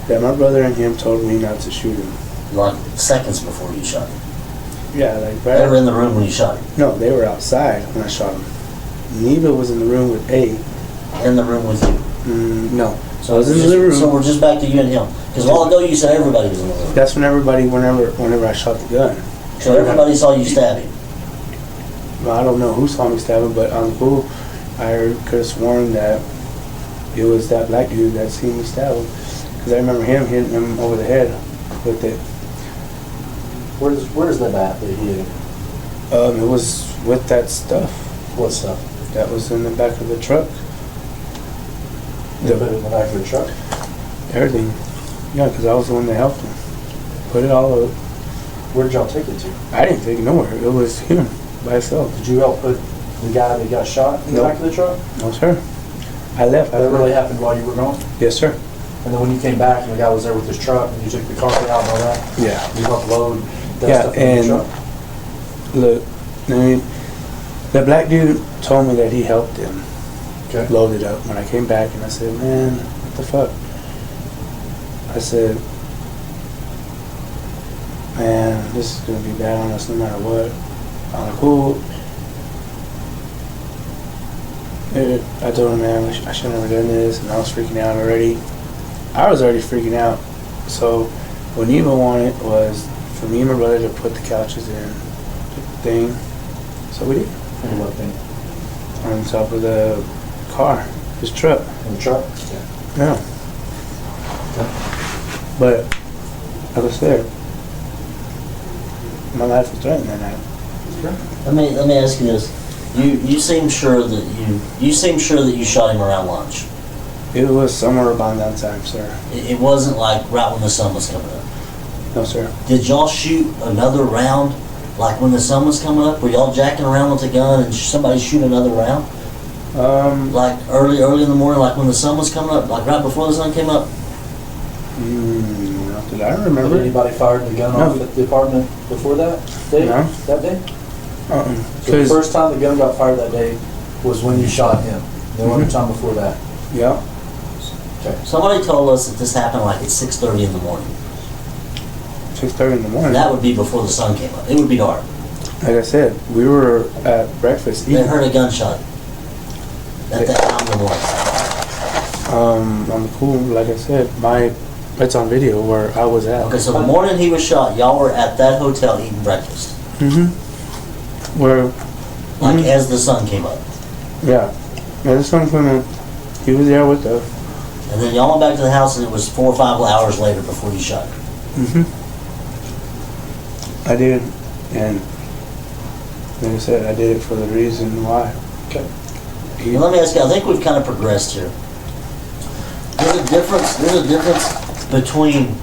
[SPEAKER 4] That my brother and him told me not to shoot him.
[SPEAKER 5] Like seconds before you shot him.
[SPEAKER 4] Yeah, like
[SPEAKER 5] They were
[SPEAKER 4] right.
[SPEAKER 5] in the room when you shot him.
[SPEAKER 9] No, they were outside when I shot him. Neva was in the room with A.
[SPEAKER 5] In the room with you.
[SPEAKER 4] No.
[SPEAKER 5] So
[SPEAKER 4] I was in
[SPEAKER 5] just-
[SPEAKER 4] the room.
[SPEAKER 5] So we're just back to you and him. Because a while ago you said everybody was in the room.
[SPEAKER 4] That's when whenever I shot the gun.
[SPEAKER 5] So everybody saw you stab him.
[SPEAKER 4] Well, I don't know who saw me stab him, but on the pool, I could have sworn that it was that black dude that seen me stab him. Because I remember him hitting him over the head with it.
[SPEAKER 8] Where's the bat that he hit?
[SPEAKER 4] It was with that stuff
[SPEAKER 8] What stuff?
[SPEAKER 4] that was in the back of the truck.
[SPEAKER 8] They put it in the back of the truck?
[SPEAKER 4] Everything. Yeah, because I was the one that helped him. Put it all up.
[SPEAKER 8] Where did y'all take it to?
[SPEAKER 4] I didn't take it nowhere. It was him by himself.
[SPEAKER 8] Did you help put the guy that got shot in the
[SPEAKER 4] Nope.
[SPEAKER 8] back of the truck?
[SPEAKER 4] No, sir. I left.
[SPEAKER 8] That really happened while you were gone?
[SPEAKER 4] Yes, sir.
[SPEAKER 8] And then when you came back and the guy was there with his truck and you took the carpet out and all that,
[SPEAKER 4] Yeah.
[SPEAKER 8] you helped load that
[SPEAKER 4] Yeah,
[SPEAKER 8] stuff in
[SPEAKER 4] and
[SPEAKER 8] the truck?
[SPEAKER 4] look, I mean, the black dude told me that he helped him
[SPEAKER 8] Okay.
[SPEAKER 4] load it up. When I came back and I said, man, what the fuck? I said, man, this is gonna be bad on us no matter what. On the cool. I told him, man, I should have never done this, and I was freaking out already. I was already freaking out. So what Neva wanted was for me and my brother to put the couches in the thing. So we did.
[SPEAKER 8] And what thing?
[SPEAKER 4] On top of the car, his truck.
[SPEAKER 8] In the truck?
[SPEAKER 4] Yeah. But like I said, my life was threatened that night.
[SPEAKER 5] Let me ask you this. You seem sure that you shot him around lunch.
[SPEAKER 4] It was somewhere around that time, sir.
[SPEAKER 5] It wasn't like right when the sun was coming up.
[SPEAKER 4] No, sir.
[SPEAKER 5] Did y'all shoot another round like when the sun was coming up? Were y'all jacking around with a gun and somebody shoot another round? Like early in the morning, like when the sun was coming up, like right before the sun came up?
[SPEAKER 4] Did I
[SPEAKER 8] Did
[SPEAKER 4] remember?
[SPEAKER 8] anybody fire the gun
[SPEAKER 4] No.
[SPEAKER 8] off at the apartment before that day?
[SPEAKER 4] No.
[SPEAKER 8] That day? So the
[SPEAKER 4] 'Cause-
[SPEAKER 8] first time the gun got fired that day was when you shot him. No other time before that.
[SPEAKER 4] Yeah.
[SPEAKER 8] Okay.
[SPEAKER 5] Somebody told us that this happened like at 6:30 in the morning.
[SPEAKER 4] 6:30 in the morning.
[SPEAKER 5] That would be before the sun came up. It would be dark.
[SPEAKER 4] Like I said, we were at breakfast
[SPEAKER 5] They
[SPEAKER 4] eating.
[SPEAKER 5] heard a gunshot at that time in the morning.
[SPEAKER 4] On the pool, like I said, my It's on video where I was at.
[SPEAKER 5] Okay, so the morning he was shot, y'all were at that hotel eating breakfast.
[SPEAKER 4] Where,
[SPEAKER 5] Like as the sun came up.
[SPEAKER 4] yeah. Yeah, this one came in. He was there with us.
[SPEAKER 5] And then y'all went back to the house and it was 4 or 5 hours later before you shot her.
[SPEAKER 4] I did, and like I said, I did it for the reason why.
[SPEAKER 8] Okay.
[SPEAKER 5] Now, let me ask you, I think we've kind of progressed here. There's a difference between,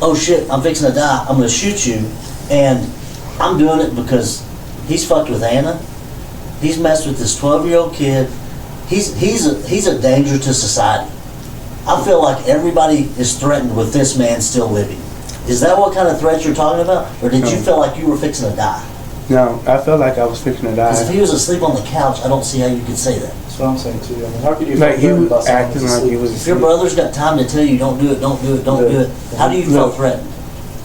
[SPEAKER 5] oh shit, I'm fixing to die, I'm gonna shoot you, and I'm doing it because he's fucked with Anna. He's messed with this 12-year-old kid. He's a danger to society. I feel like everybody is threatened with this man still living. Is that what kind of threat you're talking about? Or did you feel like you were fixing to die?
[SPEAKER 4] No, I felt like I was fixing to
[SPEAKER 5] Because if
[SPEAKER 4] die.
[SPEAKER 5] he was asleep on the couch, I don't see how you could say that.
[SPEAKER 8] That's what I'm saying too. I mean, how could you
[SPEAKER 4] Like, he
[SPEAKER 8] feel good
[SPEAKER 4] was
[SPEAKER 8] about someone
[SPEAKER 4] acting
[SPEAKER 8] who's
[SPEAKER 4] like he
[SPEAKER 8] asleep?
[SPEAKER 4] was
[SPEAKER 5] If your brother's got time to tell you, don't do it, don't do it, don't do it, how do you feel
[SPEAKER 4] Look.
[SPEAKER 5] threatened?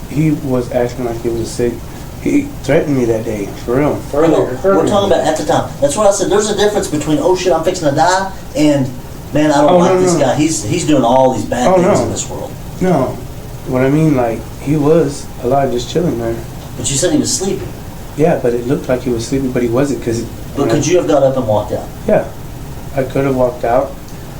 [SPEAKER 4] He was acting like he was sick. He threatened me that day, for real.
[SPEAKER 8] Earlier.
[SPEAKER 5] We're talking about at the time. That's what I said. There's a difference between, oh shit, I'm fixing to die, and man, I don't
[SPEAKER 4] Oh,
[SPEAKER 5] like
[SPEAKER 4] no,
[SPEAKER 5] this
[SPEAKER 4] no.
[SPEAKER 5] guy. He's doing all these bad
[SPEAKER 4] Oh,
[SPEAKER 5] things
[SPEAKER 4] no.
[SPEAKER 5] in this world.
[SPEAKER 4] No, what I mean, like, he was alive, just chilling there.
[SPEAKER 5] But you said he was sleeping.
[SPEAKER 4] Yeah, but it looked like he was sleeping, but he wasn't, because...
[SPEAKER 5] But could you have got up and walked out?
[SPEAKER 4] Yeah, I could have walked out.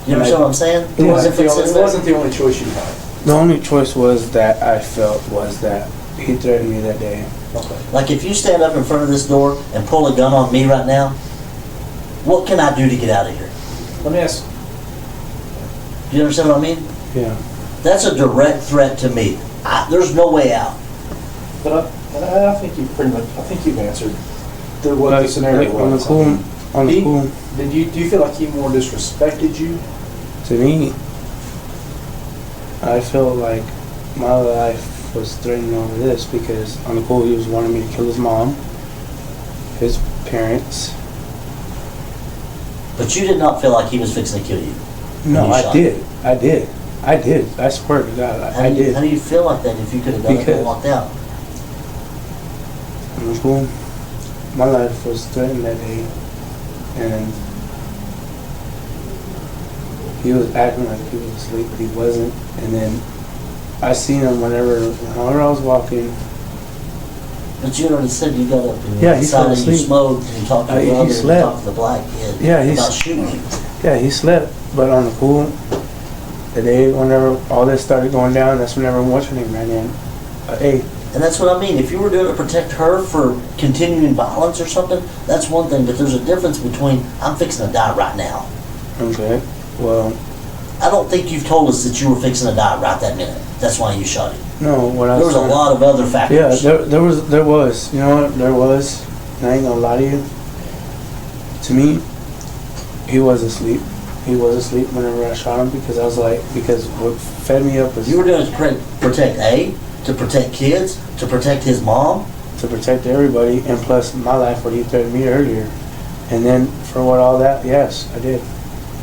[SPEAKER 5] You understand what I'm saying?
[SPEAKER 4] Yeah.
[SPEAKER 8] It wasn't
[SPEAKER 5] Differences
[SPEAKER 8] the only choice you had.
[SPEAKER 4] The only choice was that I felt was that he threatened me that day.
[SPEAKER 8] Okay.
[SPEAKER 5] Like if you stand up in front of this door and pull a gun on me right now, what can I do to get out of here?
[SPEAKER 8] Let me ask.
[SPEAKER 5] Do you understand what I mean?
[SPEAKER 4] Yeah.
[SPEAKER 5] That's a direct threat to me. There's no way out.
[SPEAKER 8] But I think you pretty much. I think you've answered what the scenario
[SPEAKER 4] on the
[SPEAKER 8] was.
[SPEAKER 4] cool, on the
[SPEAKER 8] He-
[SPEAKER 4] cool,
[SPEAKER 8] Do you feel like he more disrespected you?
[SPEAKER 4] to me, I feel like my life was threatened over this because on the cool he was wanting me to kill his mom, his parents.
[SPEAKER 5] But you did not feel like he was fixing to kill you.
[SPEAKER 4] No,
[SPEAKER 5] you
[SPEAKER 4] I
[SPEAKER 5] shot
[SPEAKER 4] did. I did. I swear to God,
[SPEAKER 5] How
[SPEAKER 4] I
[SPEAKER 5] do you,
[SPEAKER 4] did.
[SPEAKER 5] how do you feel like that if you could have got up
[SPEAKER 4] Because-
[SPEAKER 5] and walked out?
[SPEAKER 4] On the cool, my life was threatened that day, and he was acting like he was asleep, but he wasn't. And then I seen him whenever I was walking.
[SPEAKER 5] But you already said you got up and
[SPEAKER 4] Yeah, he
[SPEAKER 5] decided
[SPEAKER 4] fell
[SPEAKER 5] you
[SPEAKER 4] asleep.
[SPEAKER 5] smoked and you talked to
[SPEAKER 4] He
[SPEAKER 5] your brother and you
[SPEAKER 4] slept.
[SPEAKER 5] talked to the black kid
[SPEAKER 4] Yeah,
[SPEAKER 5] about shooting you.
[SPEAKER 4] Yeah, he slept, but on the cool, the day whenever all this started going down, that's whenever what's her name ran in. Hey,
[SPEAKER 5] And that's what I mean. If you were doing it to protect her for continuing violence or something, that's one thing. But there's a difference between I'm fixing to die right now.
[SPEAKER 4] okay, well,
[SPEAKER 5] I don't think you've told us that you were fixing to die right that minute. That's why you shot him.
[SPEAKER 4] no, what I
[SPEAKER 5] There was a
[SPEAKER 4] said-
[SPEAKER 5] lot of other factors.
[SPEAKER 4] Yeah, there was, you know what, there was, and I ain't gonna lie to you. To me, he was asleep. He was asleep whenever I shot him because what fed me up was
[SPEAKER 5] You were doing it to protect A, to protect kids, to protect his mom.
[SPEAKER 4] to protect everybody, and plus my life, what he threatened me earlier. And then for what all that, yes, I did.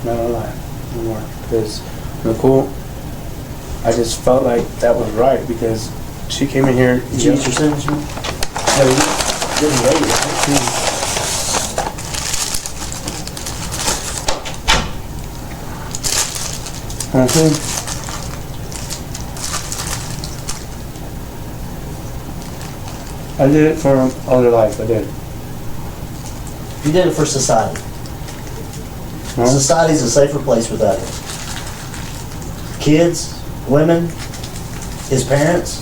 [SPEAKER 4] Not gonna lie, no more. Because Nicole, I just felt like that was right because she came in here.
[SPEAKER 5] Did you get your sentence? Man? No, you didn't wait, right?
[SPEAKER 4] I did it for other life. I did.
[SPEAKER 5] You did it for society.
[SPEAKER 4] Huh?
[SPEAKER 5] Society's a safer place without him. Kids, women, his parents,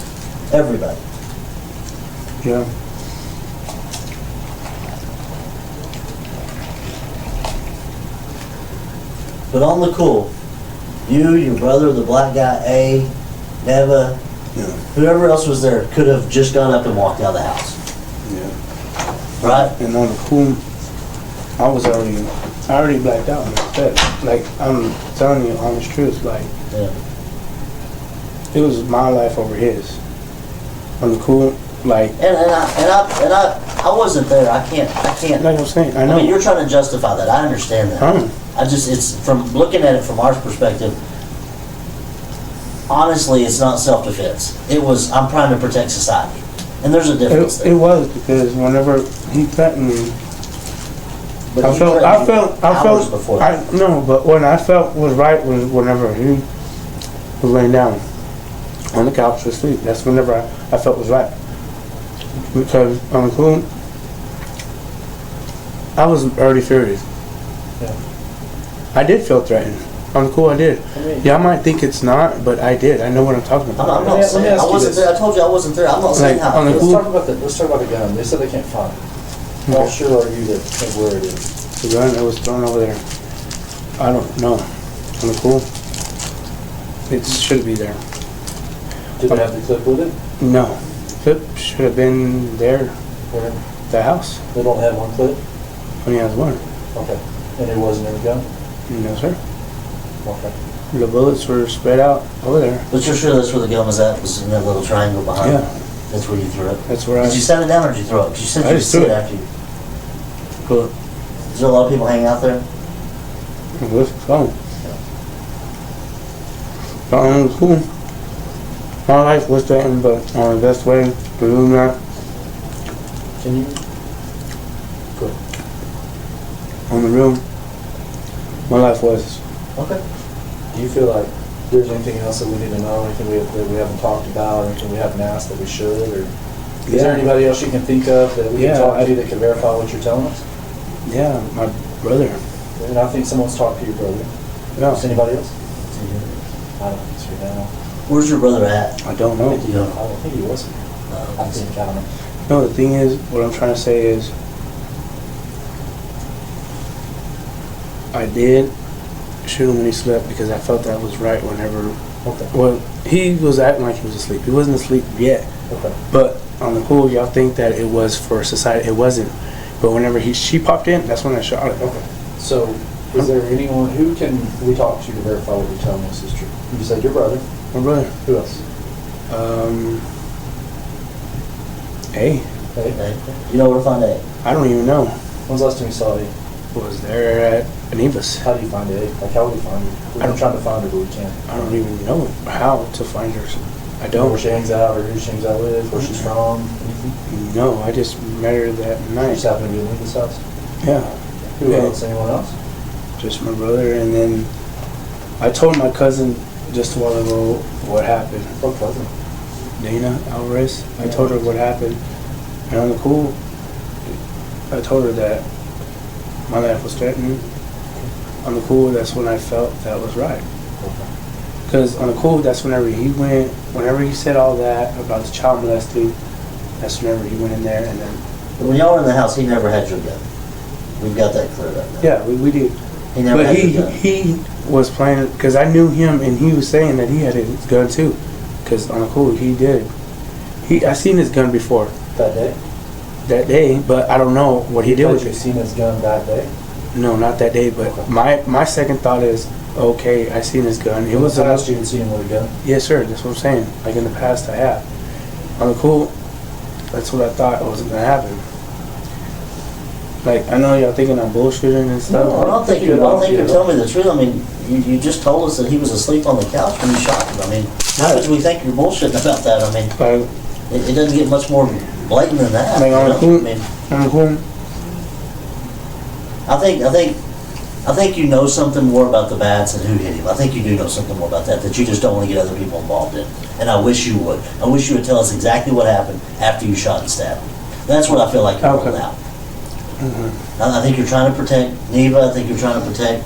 [SPEAKER 5] everybody.
[SPEAKER 4] Yeah.
[SPEAKER 5] But on the cool, you, your brother, the black guy, A, Neva,
[SPEAKER 4] Yeah.
[SPEAKER 5] whoever else was there could have just gone up and walked out of the house.
[SPEAKER 4] Yeah.
[SPEAKER 5] Right?
[SPEAKER 4] And on the cool, I already blacked out in the bed. Like, I'm telling you honest truth, like,
[SPEAKER 5] Yeah.
[SPEAKER 4] it was my life over his. On the cool, like
[SPEAKER 5] I wasn't there. I can't.
[SPEAKER 4] like I'm saying, I
[SPEAKER 5] I
[SPEAKER 4] know.
[SPEAKER 5] mean, you're trying to justify that. I understand that.
[SPEAKER 4] Huh?
[SPEAKER 5] It's from looking at it from our perspective. Honestly, it's not self-defense. It was, I'm trying to protect society. And there's a difference
[SPEAKER 4] It
[SPEAKER 5] there.
[SPEAKER 4] was because whenever he threatened me,
[SPEAKER 5] But
[SPEAKER 4] I
[SPEAKER 5] he
[SPEAKER 4] felt,
[SPEAKER 5] threatened you hours before that.
[SPEAKER 4] no, but when I felt was right was whenever he was laying down. on the couch asleep. That's whenever I felt was right. Because on the cool, I was already furious.
[SPEAKER 8] Yeah.
[SPEAKER 4] I did feel threatened. On the cool, I did. Y'all might think it's not, but I did. I know what I'm talking about.
[SPEAKER 5] I'm not
[SPEAKER 8] Let me
[SPEAKER 5] saying,
[SPEAKER 8] ask
[SPEAKER 5] I
[SPEAKER 8] you
[SPEAKER 5] wasn't
[SPEAKER 8] this.
[SPEAKER 5] there, I told you I wasn't there, I'm not saying
[SPEAKER 4] Like,
[SPEAKER 5] how
[SPEAKER 4] on
[SPEAKER 5] it
[SPEAKER 4] the
[SPEAKER 5] feels.
[SPEAKER 8] Let's talk about the gun. They said they can't find it. How sure are you that where it is?
[SPEAKER 4] The gun that was thrown over there. I don't know. On the cool, it should be there.
[SPEAKER 8] Did it have the clip with it?
[SPEAKER 4] No, clip should have been there.
[SPEAKER 8] Where?
[SPEAKER 4] The house.
[SPEAKER 8] They don't have one clip?
[SPEAKER 4] Only has one.
[SPEAKER 8] Okay. And it wasn't in the gun?
[SPEAKER 4] No, sir.
[SPEAKER 8] Okay.
[SPEAKER 4] The bullets were spread out over there.
[SPEAKER 5] But you're sure that's where the gun was at, was in that little triangle behind?
[SPEAKER 4] Yeah.
[SPEAKER 5] That's where you threw it?
[SPEAKER 4] That's where
[SPEAKER 5] Did you set it down or did you throw it? 'Cause you said
[SPEAKER 4] I
[SPEAKER 5] you
[SPEAKER 4] just
[SPEAKER 5] see
[SPEAKER 4] threw
[SPEAKER 5] it
[SPEAKER 4] it.
[SPEAKER 5] after you.
[SPEAKER 4] Cool.
[SPEAKER 5] Is there a lot of people hanging out there?
[SPEAKER 4] With the phone. Phone was cool. My life was threatened, but on the best way to do that,
[SPEAKER 8] Can you? Good.
[SPEAKER 4] on the room, my life was.
[SPEAKER 5] Okay.
[SPEAKER 8] Do you feel like there's anything else that we need to know, anything that we haven't talked about, anything we haven't asked that we should, or is there anybody else you can think of that we
[SPEAKER 4] Yeah,
[SPEAKER 8] can talk to that can verify what you're telling us?
[SPEAKER 4] Yeah, my brother.
[SPEAKER 8] And I think someone's talked to your brother.
[SPEAKER 4] Yeah.
[SPEAKER 8] Is anybody else? I don't think so now.
[SPEAKER 5] Where's your brother at?
[SPEAKER 4] I don't know.
[SPEAKER 5] You don't
[SPEAKER 8] I don't think he was here. I think, I don't know.
[SPEAKER 4] No, the thing is, what I'm trying to say is, I did shoot him when he slept because I felt that was right whenever.
[SPEAKER 8] Okay.
[SPEAKER 4] Well, he was acting like he was asleep. He wasn't asleep yet.
[SPEAKER 8] Okay.
[SPEAKER 4] But on the cool, y'all think that it was for society. It wasn't. But whenever she popped in, that's when I shot it.
[SPEAKER 8] Okay. So, is there anyone who can we talk to verify what you're telling us is true? You said your brother.
[SPEAKER 4] My brother.
[SPEAKER 8] Who else?
[SPEAKER 4] Hey,
[SPEAKER 8] Hey.
[SPEAKER 5] You know where to find A?
[SPEAKER 4] I don't even know.
[SPEAKER 8] When's the last time you saw A?
[SPEAKER 4] Was there at Geneva's.
[SPEAKER 8] How do you find A? Like, how would you find her?
[SPEAKER 4] I
[SPEAKER 8] I'm
[SPEAKER 4] don't-
[SPEAKER 8] trying to find her, but we can't.
[SPEAKER 4] I don't even know how to find her. I
[SPEAKER 8] Know where
[SPEAKER 4] don't
[SPEAKER 8] she hangs out, or who she hangs out with, where she's from, anything?
[SPEAKER 4] know. I just met her that
[SPEAKER 8] You
[SPEAKER 4] night.
[SPEAKER 8] just happen to be in Lincoln's house?
[SPEAKER 4] Yeah,
[SPEAKER 8] Who
[SPEAKER 4] Yeah.
[SPEAKER 8] else? Anyone else?
[SPEAKER 4] just my brother. And then I told my cousin just a while ago what happened.
[SPEAKER 8] What cousin?
[SPEAKER 4] Dana Alvarez. I told her what happened. And on the cool, I told her that my life was threatened. On the cool, that's when I felt that was right. Because on the cool, that's whenever he said all that about the child molesting, that's whenever he went in there and then,
[SPEAKER 5] But when y'all were in the house, he never had your gun. We've got that cleared up now.
[SPEAKER 4] yeah, we did.
[SPEAKER 5] He never
[SPEAKER 4] But
[SPEAKER 5] had your gun.
[SPEAKER 4] he was playing, because I knew him and he was saying that he had his gun too. Because on the cool, he did. I seen his gun before
[SPEAKER 8] That day?
[SPEAKER 4] that day, but I don't know what he did
[SPEAKER 8] Had
[SPEAKER 4] with
[SPEAKER 8] you
[SPEAKER 4] it.
[SPEAKER 8] seen his gun that day?
[SPEAKER 4] No, not that day, but
[SPEAKER 8] Okay.
[SPEAKER 4] my second thought is, okay, I seen his gun. It was
[SPEAKER 8] the
[SPEAKER 4] a,
[SPEAKER 8] past you had seen him with a gun?
[SPEAKER 4] yes sir, that's what I'm saying. Like in the past I have. On the cool, that's what I thought wasn't gonna happen. Like, I know y'all thinking I'm bullshitting and stuff.
[SPEAKER 5] No, I don't think you're telling me the truth. I mean, you just told us that he was asleep on the couch when you shot him. I mean, how could we think you're bullshitting about that? I mean,
[SPEAKER 4] Like,
[SPEAKER 5] it doesn't get much more blatant than that.
[SPEAKER 4] Like,
[SPEAKER 5] you
[SPEAKER 4] on
[SPEAKER 5] know?
[SPEAKER 4] the cool-
[SPEAKER 5] I mean,
[SPEAKER 4] on the cool,
[SPEAKER 5] I think you know something more about the bats and who hit him. I think you do know something more about that you just don't want to get other people involved in. And I wish you would. I wish you would tell us exactly what happened after you shot and stabbed him. That's what I feel like you're
[SPEAKER 4] Okay.
[SPEAKER 5] holding out. I think you're trying to protect Neva. I think you're trying to protect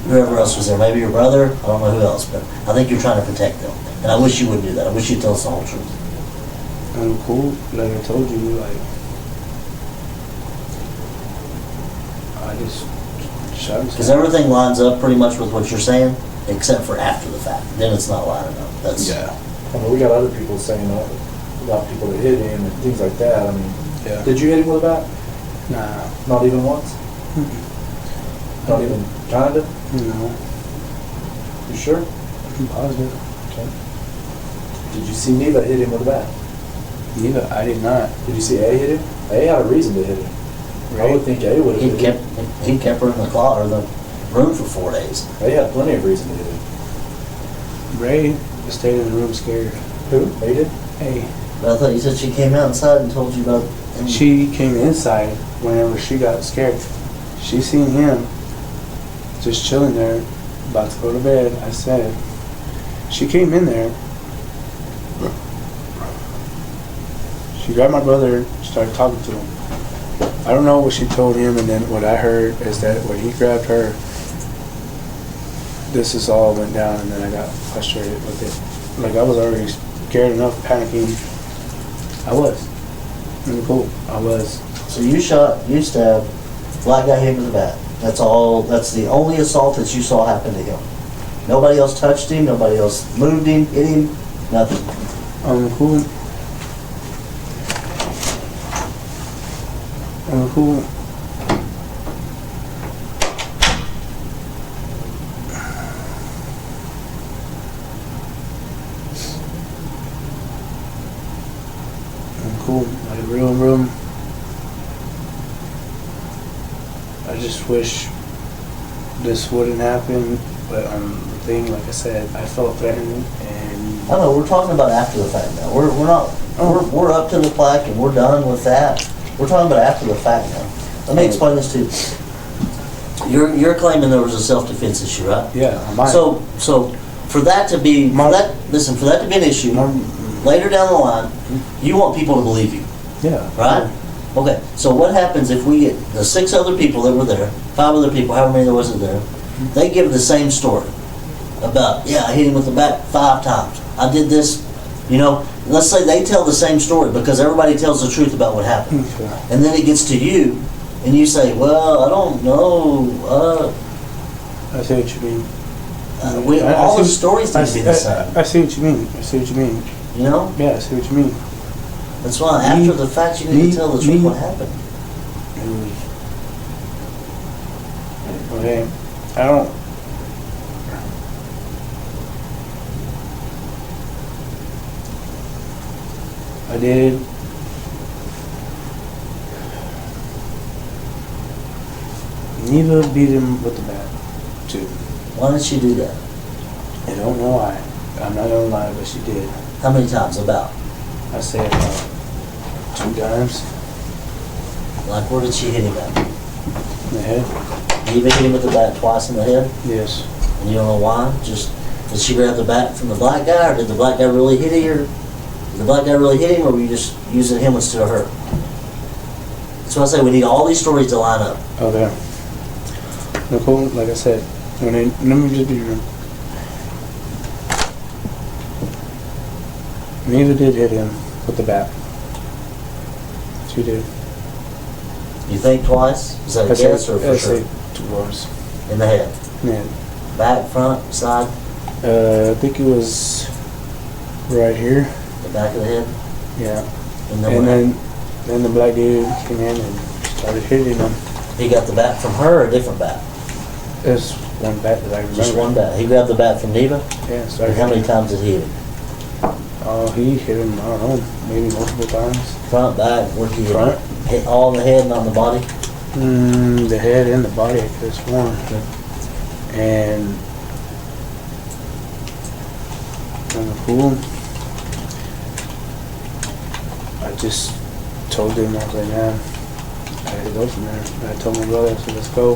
[SPEAKER 5] whoever else was there. Maybe your brother. I don't know who else, but I think you're trying to protect them. And I wish you would do that. I wish you'd tell us the whole truth.
[SPEAKER 4] on the cool, like I told you, like, I just shot him.
[SPEAKER 5] Because everything lines up pretty much with what you're saying, except for after the fact. Then it's not lining up. That's
[SPEAKER 4] Yeah.
[SPEAKER 8] I mean, we got other people saying that, about people that hit him and things like that. I mean,
[SPEAKER 4] Yeah.
[SPEAKER 8] did you hit him with a bat?
[SPEAKER 4] Nah.
[SPEAKER 8] Not even once? Not even kinda?
[SPEAKER 4] No.
[SPEAKER 8] You sure?
[SPEAKER 4] I'm positive.
[SPEAKER 8] Okay. Did you see Neva hit him with a bat?
[SPEAKER 4] Neither. I did not.
[SPEAKER 8] Did you see A hit him? A had a reason to hit him. I would think A would have
[SPEAKER 5] he
[SPEAKER 8] hit
[SPEAKER 5] kept
[SPEAKER 8] him.
[SPEAKER 5] he kept her in the closet or the room for 4 days.
[SPEAKER 8] A had plenty of reason to hit him.
[SPEAKER 4] Ray stayed in the room scared.
[SPEAKER 8] Who? A did?
[SPEAKER 4] Hey,
[SPEAKER 5] But I thought you said she came outside and told you about him.
[SPEAKER 4] she came inside whenever she got scared. She seen him just chilling there, about to go to bed. I said, she came in there She grabbed my brother, started talking to him. I don't know what she told him, and then what I heard is that when he grabbed her, this is all went down, and then I got frustrated with it. Like, I was already scared enough, panicking. I was. Cool. I was.
[SPEAKER 5] So you stabbed, black guy hit him with a bat. That's all, that's the only assault that you saw happen to him. Nobody else touched him, nobody else moved him, hit him, nothing.
[SPEAKER 4] Cool. Cool. Cool. Like real. I just wish this wouldn't happen, but the thing, like I said, I felt threatened, and
[SPEAKER 5] I don't know, we're talking about after the fact now. We're not, we're up to the plaque and we're done with that. We're talking about after the fact now. Let me explain this to you. You're claiming there was a self-defense issue, right?
[SPEAKER 4] yeah, I might.
[SPEAKER 5] So for that to be, for that to be an issue, later down the line, you want people to believe you,
[SPEAKER 4] yeah,
[SPEAKER 5] right? Okay, so what happens if we get the 6 other people that were there, 5 other people, however many there wasn't there, they give the same story about, yeah, I hit him with the bat 5 times. I did this, you know, let's say they tell the same story because everybody tells the truth about what happened.
[SPEAKER 4] Okay.
[SPEAKER 5] And then it gets to you and you say, well, I don't know,
[SPEAKER 4] I see what you mean.
[SPEAKER 5] all the stories need to be the same.
[SPEAKER 4] I see what you mean.
[SPEAKER 5] You know?
[SPEAKER 4] Yeah, I see what you mean.
[SPEAKER 5] That's why after the fact you need to tell the truth what happened.
[SPEAKER 4] Okay, I don't. I did. Geneva beat him with the bat, too.
[SPEAKER 5] Why did she do that?
[SPEAKER 4] I don't know why. I'm not gonna lie, but she did.
[SPEAKER 5] How many times? About?
[SPEAKER 4] I said 2 times
[SPEAKER 5] Like, where did she hit him at?
[SPEAKER 4] in the head.
[SPEAKER 5] You even hit him with the bat twice in the head?
[SPEAKER 4] Yes.
[SPEAKER 5] And you don't know why? Just, did she grab the bat from the black guy, or did the black guy really hit him, or did the black guy really hit him, or were you just using him instead of her? That's why I say we need all these stories to line up.
[SPEAKER 4] Okay. Nicole, like I said, let me just be real. Geneva did hit him with the bat. She did.
[SPEAKER 5] You think twice? Is that a guess or for
[SPEAKER 4] I
[SPEAKER 5] sure?
[SPEAKER 4] say twice.
[SPEAKER 5] In the head?
[SPEAKER 4] Yeah.
[SPEAKER 5] Back, front, side?
[SPEAKER 4] I think it was right here.
[SPEAKER 5] The back of the head?
[SPEAKER 4] Yeah.
[SPEAKER 5] And
[SPEAKER 4] And then the black dude came in and started hitting him.
[SPEAKER 5] he got the bat from her or a different bat?
[SPEAKER 4] There's one bat that I remember.
[SPEAKER 5] Just one bat. He grabbed the bat from Neva?
[SPEAKER 4] Yeah.
[SPEAKER 5] And
[SPEAKER 4] Started
[SPEAKER 5] how many
[SPEAKER 4] hitting him.
[SPEAKER 5] times did he hit him?
[SPEAKER 4] Oh, he hit him, I don't know, maybe multiple times.
[SPEAKER 5] Front, back, where'd he hit him?
[SPEAKER 4] Front.
[SPEAKER 5] Hit all in the head, not in the body?
[SPEAKER 4] The head and the body, I could have sworn. And on the pool, I just told him, I was like, man, I had to go from there. And I told my brother, I said, let's go.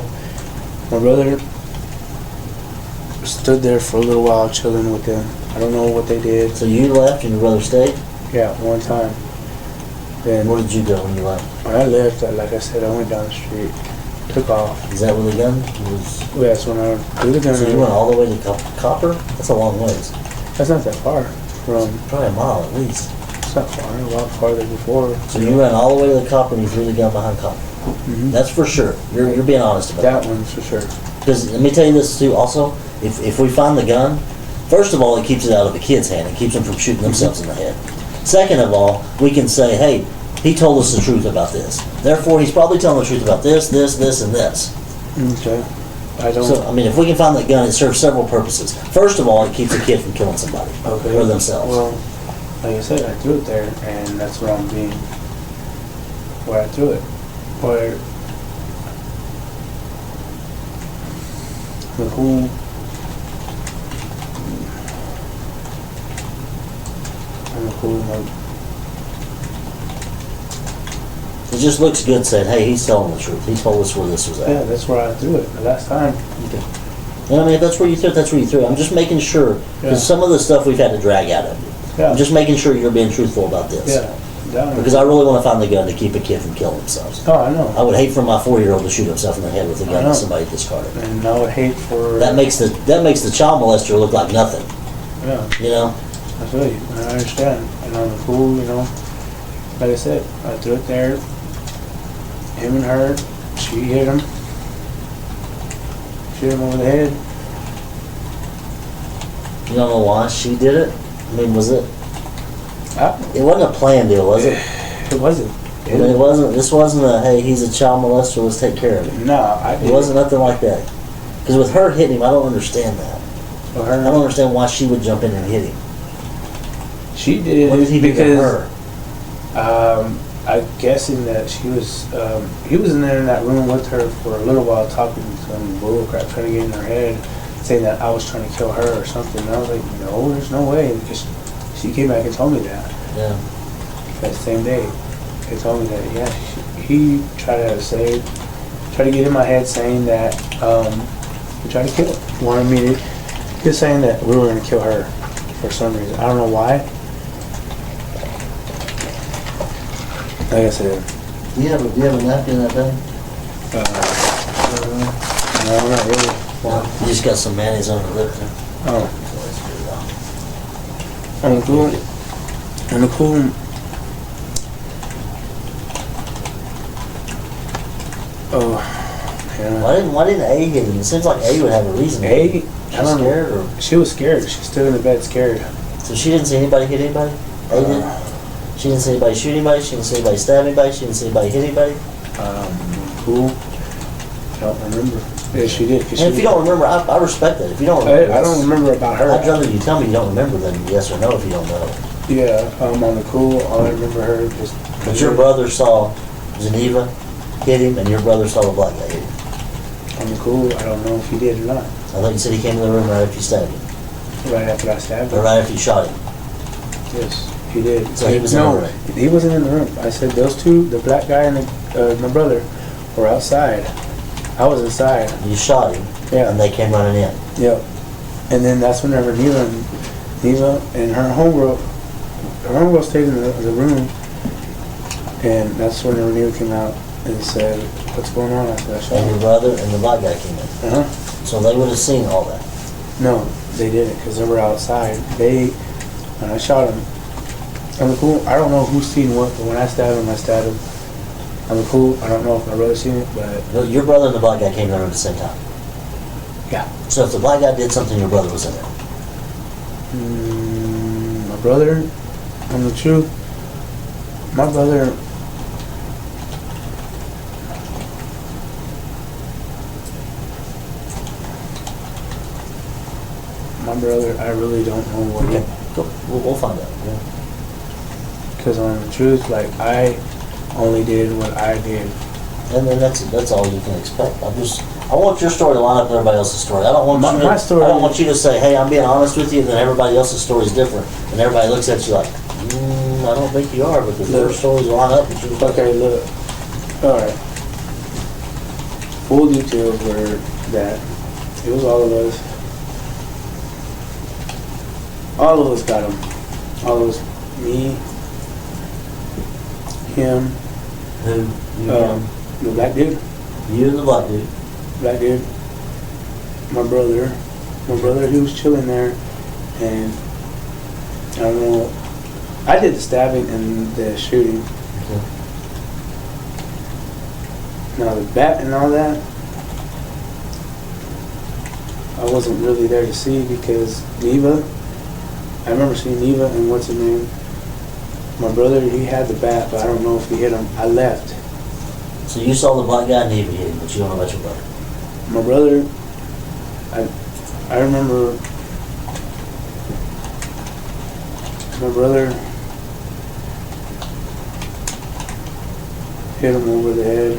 [SPEAKER 4] My brother stood there for a little while chilling with them. I don't know what they did.
[SPEAKER 5] So you left and your brother stayed?
[SPEAKER 4] Yeah, one time. Then
[SPEAKER 5] Where did you go when you left?
[SPEAKER 4] when I left, like I said, I went down the street, took off.
[SPEAKER 5] Is that where the gun was?
[SPEAKER 4] Well, that's when I threw the gun.
[SPEAKER 5] So you went all the way to Copper? That's a long ways.
[SPEAKER 4] That's not that far from.
[SPEAKER 5] Probably a mile at least.
[SPEAKER 4] It's not far. A lot farther before.
[SPEAKER 5] So you ran all the way to the Copper and you threw the gun behind Copper.
[SPEAKER 4] Mhm.
[SPEAKER 5] That's for sure. You're being honest about
[SPEAKER 4] That
[SPEAKER 5] it.
[SPEAKER 4] one's for sure.
[SPEAKER 5] Because let me tell you this too also, if we find the gun, first of all, it keeps it out of the kid's hand. It keeps them from shooting themselves in the head. Second of all, we can say, hey, he told us the truth about this. Therefore, he's probably telling the truth about this, this, this, and this.
[SPEAKER 4] Okay. I don't.
[SPEAKER 5] So, I mean, if we can find that gun, it serves several purposes. First of all, it keeps a kid from killing somebody.
[SPEAKER 4] Okay.
[SPEAKER 5] Or themselves.
[SPEAKER 4] Well, like I said, I threw it there, and that's where I'm being. Where I threw it. Where. The whole. And the whole, like.
[SPEAKER 5] It just looks good saying, hey, he's telling the truth. He told us where this was at.
[SPEAKER 4] Yeah, that's where I threw it the last time.
[SPEAKER 5] And I mean, if that's where you threw it, that's where you threw it. I'm just making sure, because
[SPEAKER 4] Yeah.
[SPEAKER 5] some of the stuff we've had to drag out of you.
[SPEAKER 4] Yeah.
[SPEAKER 5] I'm just making sure you're being truthful about this.
[SPEAKER 4] Yeah. down.
[SPEAKER 5] Because I really want to find the gun to keep a kid from killing themselves.
[SPEAKER 4] Oh, I know.
[SPEAKER 5] I would hate for my 4-year-old to shoot himself in the head with a
[SPEAKER 4] I
[SPEAKER 5] gun
[SPEAKER 4] know.
[SPEAKER 5] that somebody discarded.
[SPEAKER 4] And I would hate for...
[SPEAKER 5] That makes the child molester look like nothing.
[SPEAKER 4] Yeah,
[SPEAKER 5] You know?
[SPEAKER 4] I feel you. I understand. And on the pool, you know, like I said, I threw it there. Him and her, she hit him. She hit him over the head.
[SPEAKER 5] You don't know why she did it? I mean, was it? It wasn't a planned deal, was it?
[SPEAKER 4] It wasn't.
[SPEAKER 5] I mean, it wasn't. This wasn't a hey, he's a child molester. Let's take care of him.
[SPEAKER 4] No,
[SPEAKER 5] It wasn't nothing like that. Because with her hitting him, I don't understand that.
[SPEAKER 4] For
[SPEAKER 5] I don't
[SPEAKER 4] her,
[SPEAKER 5] understand why she would jump in and hit him.
[SPEAKER 4] she did
[SPEAKER 5] What did he
[SPEAKER 4] it
[SPEAKER 5] do to
[SPEAKER 4] because
[SPEAKER 5] her?
[SPEAKER 4] I'm guessing that she was, he was in there in that room with her for a little while talking some bull crap, trying to get in her head, saying that I was trying to kill her or something. And I was like, no, there's no way. Because she came back and told me that.
[SPEAKER 5] Yeah.
[SPEAKER 4] That same day. They told me that, yeah, he tried to get in my head saying that, he tried to kill her. Wanted me to, he was saying that we were going to kill her for some reason. I don't know why. Like I said,
[SPEAKER 5] Do you have a napkin in that thing?
[SPEAKER 4] no, not really.
[SPEAKER 5] No. You just got some mayonnaise on the lip there.
[SPEAKER 4] Oh, on the pool, on the pool. Oh, yeah.
[SPEAKER 5] Why didn't A hit him? It seems like A would have a reason.
[SPEAKER 4] A,
[SPEAKER 5] She's
[SPEAKER 4] I don't know.
[SPEAKER 5] scared, or
[SPEAKER 4] She was scared. She stood in the bed scared.
[SPEAKER 5] so she didn't see anybody hit anybody. A did. She didn't see anybody shoot anybody. She didn't see anybody stab anybody. She didn't see anybody hit anybody.
[SPEAKER 4] Pool. I don't remember. Yeah, she did. 'Cause
[SPEAKER 5] And if
[SPEAKER 4] she
[SPEAKER 5] you don't remember, I respect that. If you don't remember,
[SPEAKER 4] I don't remember about her.
[SPEAKER 5] I'd rather you tell me you don't remember than yes or no if you don't know.
[SPEAKER 4] Yeah, on the pool, all I remember her just.
[SPEAKER 5] But your brother saw Geneva hit him, and your brother saw the black guy hit him.
[SPEAKER 4] On the pool, I don't know if he did or not.
[SPEAKER 5] I thought you said he came in the room right after you stabbed him,
[SPEAKER 4] Right after I stabbed
[SPEAKER 5] or
[SPEAKER 4] her.
[SPEAKER 5] right after you shot him.
[SPEAKER 4] Yes, he did.
[SPEAKER 5] So he was in
[SPEAKER 4] no,
[SPEAKER 5] the room.
[SPEAKER 4] he wasn't in the room. I said those two, the black guy and my brother, were outside. I was inside.
[SPEAKER 5] You shot him,
[SPEAKER 4] Yeah.
[SPEAKER 5] and they came running in.
[SPEAKER 4] Yep. And then that's whenever Neva and her homegirl stayed in the room. And that's whenever Neva came out and said, "What's going on?" I said, "I shot
[SPEAKER 5] And your
[SPEAKER 4] him."
[SPEAKER 5] brother and the black guy came in.
[SPEAKER 4] Uh huh.
[SPEAKER 5] So they would have seen all that.
[SPEAKER 4] No, they didn't because they were outside. When I shot him on the pool, I don't know who's seen what, but when I stabbed him, on the pool. I don't know if my brother seen it, but
[SPEAKER 5] No, your brother and the black guy came in the room at the same time.
[SPEAKER 4] yeah.
[SPEAKER 5] So if the black guy did something, your brother was in there.
[SPEAKER 4] My brother, on the truth, my brother. My brother, I really don't know what
[SPEAKER 5] Okay, cool. We'll find out. Yeah.
[SPEAKER 4] because on the truth, like I only did what I did.
[SPEAKER 5] And then that's all you can expect. I want your story to line up with everybody else's story. I don't want
[SPEAKER 4] My-
[SPEAKER 5] you to,
[SPEAKER 4] my story-
[SPEAKER 5] I don't want you to say, "Hey, I'm being honest with you," and then everybody else's story is different, and everybody looks at you like, "I don't think you are," because their
[SPEAKER 4] Look.
[SPEAKER 5] stories line up with yours.
[SPEAKER 4] Okay, look. Alright. Full details were that it was all of us. All of us got him. All of us. Me. Him.
[SPEAKER 5] Who? You,
[SPEAKER 4] The black dude.
[SPEAKER 5] you and the black dude.
[SPEAKER 4] Black dude. My brother. My brother, he was chilling there. And I don't know. I did the stabbing and the shooting.
[SPEAKER 5] Okay.
[SPEAKER 4] Now the bat and all that, I wasn't really there to see because Neva, I remember seeing Neva and what's her name, my brother, he had the bat, but I don't know if he hit him. I left.
[SPEAKER 5] So you saw the black guy and Neva hit him, but you don't know about your brother.
[SPEAKER 4] My brother, I remember my brother hit him over the head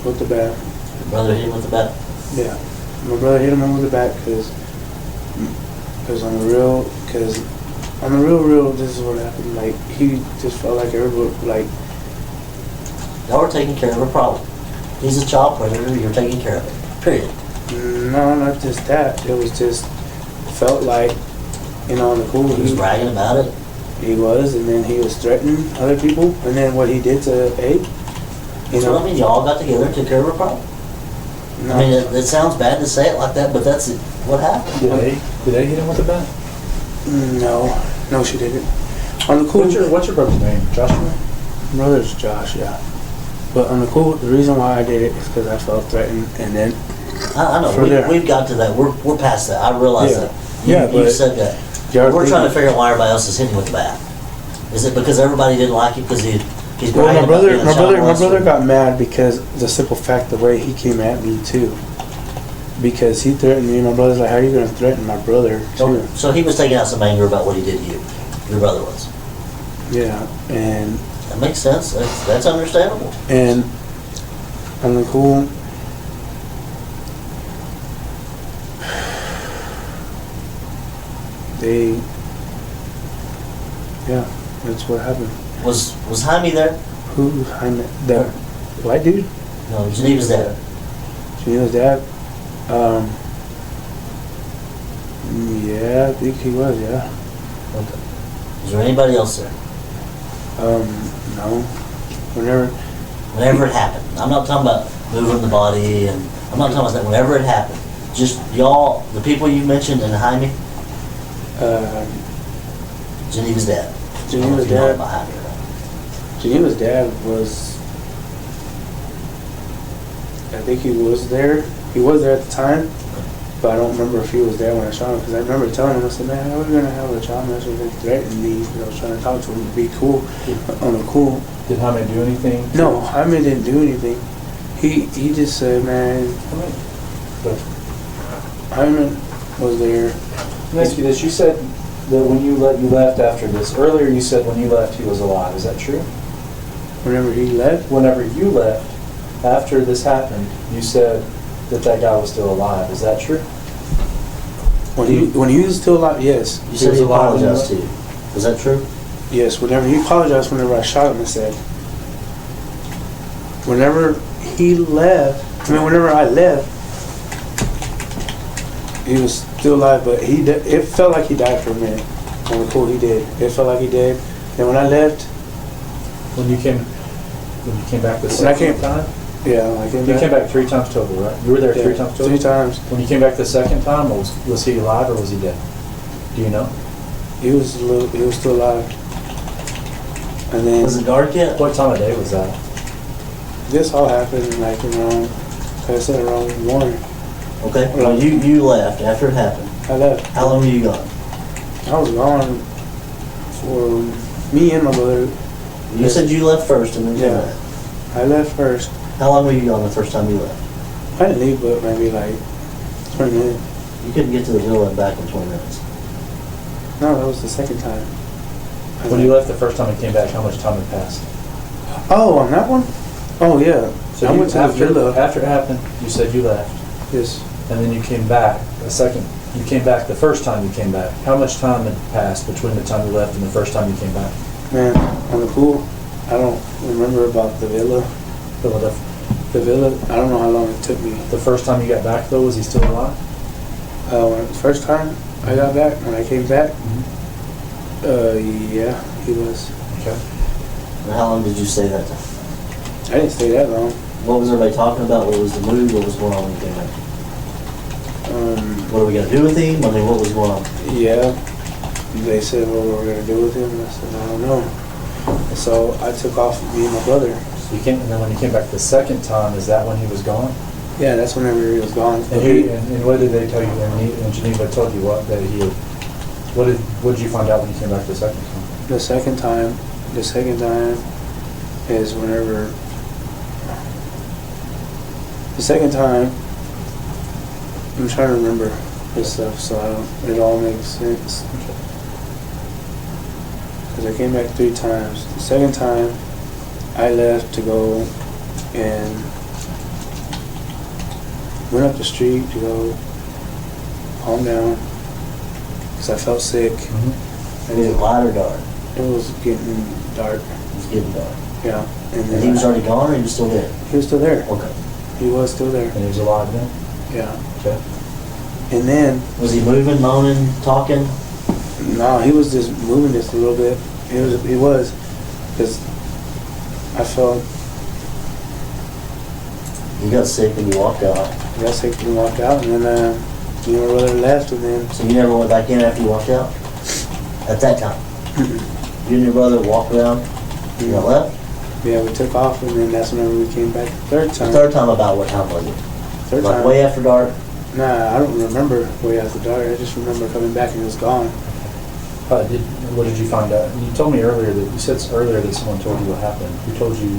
[SPEAKER 4] with the bat.
[SPEAKER 5] Your brother hit him with the bat.
[SPEAKER 4] Yeah, my brother hit him over the back because on the real, this is what happened. Like he just felt like everybody, like
[SPEAKER 5] Y'all are taking care of a problem. He's a child predator. You're taking care of it. Period.
[SPEAKER 4] no, not just that. It was just felt like, on the pool.
[SPEAKER 5] He was bragging about it.
[SPEAKER 4] He was, and then he was threatening other people, and then what he did to Abe. You
[SPEAKER 5] So I
[SPEAKER 4] know,
[SPEAKER 5] mean, y'all got together and took care of a problem.
[SPEAKER 4] no,
[SPEAKER 5] I mean, it sounds bad to say it like that, but that's what happened.
[SPEAKER 8] Did they hit him with a bat?
[SPEAKER 4] no, she didn't. On the cool,
[SPEAKER 8] What's your brother's name? Joshua?
[SPEAKER 4] brother's Josh, yeah. But on the cool, the reason why I did it is because I felt threatened, and then
[SPEAKER 5] I know,
[SPEAKER 4] For there.
[SPEAKER 5] we've got to that, we're past that, I realize
[SPEAKER 4] Yeah.
[SPEAKER 5] that.
[SPEAKER 4] Yeah,
[SPEAKER 5] You
[SPEAKER 4] but
[SPEAKER 5] said that.
[SPEAKER 4] y'all
[SPEAKER 5] We're trying to
[SPEAKER 4] thinking-
[SPEAKER 5] figure out why everybody else is hitting with the bat. Is it because everybody didn't like it because he's
[SPEAKER 4] Well,
[SPEAKER 5] bragging
[SPEAKER 4] my
[SPEAKER 5] about being a
[SPEAKER 4] brother,
[SPEAKER 5] child
[SPEAKER 4] my brother
[SPEAKER 5] molester?
[SPEAKER 4] got mad because the simple fact the way he came at me too. Because he threatened me. My brother's like, "How are you gonna threaten my brother too?"
[SPEAKER 5] Okay, so he was taking out some anger about what he did to you. Your brother was.
[SPEAKER 4] Yeah, and
[SPEAKER 5] That makes sense. That's understandable.
[SPEAKER 4] on the cool, yeah, that's what happened.
[SPEAKER 5] Was Jaime there?
[SPEAKER 4] Who? The white dude?
[SPEAKER 5] No, Geneva's dad.
[SPEAKER 4] Geneva's dad? Yeah, I think he was, yeah.
[SPEAKER 5] Okay. Is there anybody else there?
[SPEAKER 4] No. Whenever,
[SPEAKER 5] Whenever it happened. I'm not talking about moving the body, and I'm not talking about that. Whenever it happened, just y'all, the people you mentioned, and Jaime, Geneva's dad. I don't know
[SPEAKER 4] Geneva's
[SPEAKER 5] if you know
[SPEAKER 4] dad,
[SPEAKER 5] about Jaime or not.
[SPEAKER 4] Geneva's dad was, I think he was there. He was there at the time, but I don't remember if he was there when I shot him, because I remember telling him, I said, "Man, how are we going to have a child molester that threatened me?" Because I was trying to talk to him to be cool, on the cool.
[SPEAKER 8] Did Jaime do anything?
[SPEAKER 4] No, Jaime didn't do anything. He just said, "Man, Jaime was there."
[SPEAKER 8] Let me ask you this. You said that when you left after this, earlier you said when you left he was alive. Is that true?
[SPEAKER 4] Whenever he left,
[SPEAKER 8] Whenever you left, after this happened, you said that guy was still alive. Is that true?
[SPEAKER 4] when he was still alive, yes.
[SPEAKER 5] You said
[SPEAKER 8] was
[SPEAKER 5] he
[SPEAKER 8] alive when you
[SPEAKER 5] apologized to you. Is that true?
[SPEAKER 4] Yes, whenever he apologized, whenever I shot him, I said, whenever he left, whenever I left, he was still alive, but it felt like he died for a minute. On the cool, he did. It felt like he did. And when I left,
[SPEAKER 8] When you came back the
[SPEAKER 4] When I
[SPEAKER 8] second
[SPEAKER 4] came-
[SPEAKER 8] time?
[SPEAKER 4] yeah, I came
[SPEAKER 8] You
[SPEAKER 4] back.
[SPEAKER 8] came back 3 times total, right? You were there
[SPEAKER 4] Yeah,
[SPEAKER 8] 3 times total?
[SPEAKER 4] 3 times.
[SPEAKER 8] When you came back the second time, was he alive or was he dead? Do you know?
[SPEAKER 4] He was still alive. And then
[SPEAKER 5] Was it dark yet?
[SPEAKER 8] What time of day was that?
[SPEAKER 4] this all happened like around, like I said, around 1.
[SPEAKER 5] Okay. Well, you left after it happened.
[SPEAKER 4] I left.
[SPEAKER 5] How long were you gone?
[SPEAKER 4] I was gone for me and my brother.
[SPEAKER 5] You said you left first and then you
[SPEAKER 4] Yeah.
[SPEAKER 5] left.
[SPEAKER 4] I left first.
[SPEAKER 5] How long were you gone the first time you left?
[SPEAKER 4] I didn't leave, but maybe like 20 minutes.
[SPEAKER 5] You couldn't get to the villa and back in 20 minutes.
[SPEAKER 4] No, that was the second time.
[SPEAKER 8] When you left the first time and came back, how much time had passed?
[SPEAKER 4] Oh, on that one? Oh, yeah.
[SPEAKER 8] So
[SPEAKER 4] I
[SPEAKER 8] you,
[SPEAKER 4] went to the villa.
[SPEAKER 8] after it happened, you said you left,
[SPEAKER 4] Yes.
[SPEAKER 8] and then you came back you came back the first time you came back. How much time had passed between the time you left and the first time you came back?
[SPEAKER 4] Man, on the pool, I don't remember about the villa.
[SPEAKER 8] Philadelphia.
[SPEAKER 4] The villa, I don't know how long it took me.
[SPEAKER 8] The first time you got back though, was he still alive?
[SPEAKER 4] The first time I got back, when I came back, yeah, he was.
[SPEAKER 8] Okay.
[SPEAKER 5] And how long did you stay that time?
[SPEAKER 4] I didn't stay that long.
[SPEAKER 5] What was everybody talking about? What was the mood? What was going on when you came back? What are we going to do with him? I mean, what was going on?
[SPEAKER 4] Yeah, they said what we were going to do with him, and I said, I don't know. So I took off with me and my brother.
[SPEAKER 8] So you came, and then when you came back the second time, is that when he was gone?
[SPEAKER 4] Yeah, that's whenever he was gone.
[SPEAKER 8] And what did they tell you? And Geneva told you what that he had. What did you find out when you came back the second time?
[SPEAKER 4] The second time is whenever. The second time, I'm trying to remember this stuff, so it all makes sense. Because I came back 3 times. The second time, I left to go and went up the street to go calm down because I felt sick.
[SPEAKER 8] Mm-hmm.
[SPEAKER 5] Was it light or dark?
[SPEAKER 4] It was getting dark.
[SPEAKER 5] It was getting dark.
[SPEAKER 4] Yeah.
[SPEAKER 5] And he was already gone or he was still there?
[SPEAKER 4] He was still there.
[SPEAKER 5] Okay.
[SPEAKER 4] He was still there.
[SPEAKER 8] And he was alive then?
[SPEAKER 4] Yeah.
[SPEAKER 8] Okay.
[SPEAKER 4] And then
[SPEAKER 5] Was he moving, moaning, talking?
[SPEAKER 4] No, he was just moving just a little bit. He was, because I felt
[SPEAKER 5] You got sick and you walked out.
[SPEAKER 4] I got sick and walked out, and then me and my brother left, and then
[SPEAKER 5] So you never went back in after you walked out? At that time? You and your brother walked around, you got left?
[SPEAKER 4] yeah, we took off, and then that's whenever we came back the third
[SPEAKER 5] The
[SPEAKER 4] time.
[SPEAKER 5] third time about what time was it?
[SPEAKER 4] Third
[SPEAKER 5] Like
[SPEAKER 4] time.
[SPEAKER 5] way after dark?
[SPEAKER 4] Nah, I don't remember way after dark. I just remember coming back and it was gone.
[SPEAKER 8] What did you find out? You told me earlier that, you said earlier that someone told you what happened. Who told you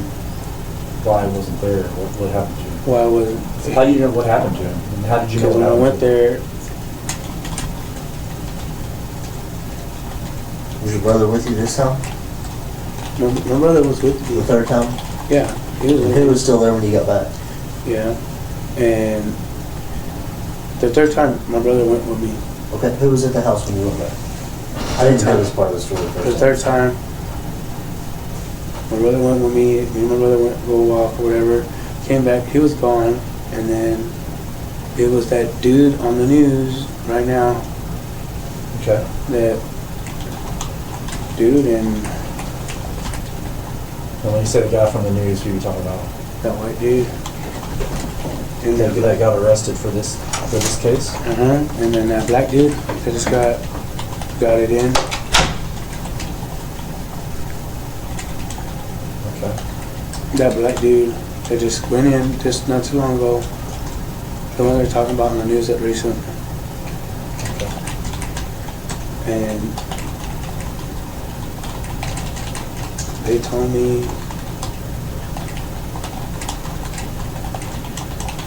[SPEAKER 8] why I wasn't there? What happened to you?
[SPEAKER 4] Well, I wasn't.
[SPEAKER 8] How do you know what happened to him? And how did you know
[SPEAKER 4] Because
[SPEAKER 8] what
[SPEAKER 4] when I
[SPEAKER 8] happened
[SPEAKER 4] went
[SPEAKER 8] to him?
[SPEAKER 4] there,
[SPEAKER 5] Was your brother with you this time?
[SPEAKER 4] my brother was with
[SPEAKER 5] The
[SPEAKER 4] me.
[SPEAKER 5] third time?
[SPEAKER 4] Yeah, he was with
[SPEAKER 5] Who
[SPEAKER 4] me.
[SPEAKER 5] was still there when you got back?
[SPEAKER 4] Yeah, and the third time my brother went with me.
[SPEAKER 5] Okay, who was at the house when you went back? I didn't hear this part of the story
[SPEAKER 4] The third time, my brother went with me. Me and my brother went to go walk or whatever. Came back, he was gone, and then it was that dude on the news right now.
[SPEAKER 8] Okay.
[SPEAKER 4] That dude and
[SPEAKER 8] And when you said the guy from the news, who you talking about?
[SPEAKER 4] that white dude. And
[SPEAKER 8] That got arrested for this case?
[SPEAKER 4] And then that black dude that just got it in.
[SPEAKER 8] Okay.
[SPEAKER 4] That black dude that just went in just not too long ago. The one they're talking about in the news that recent.
[SPEAKER 8] Okay.
[SPEAKER 4] And they told me,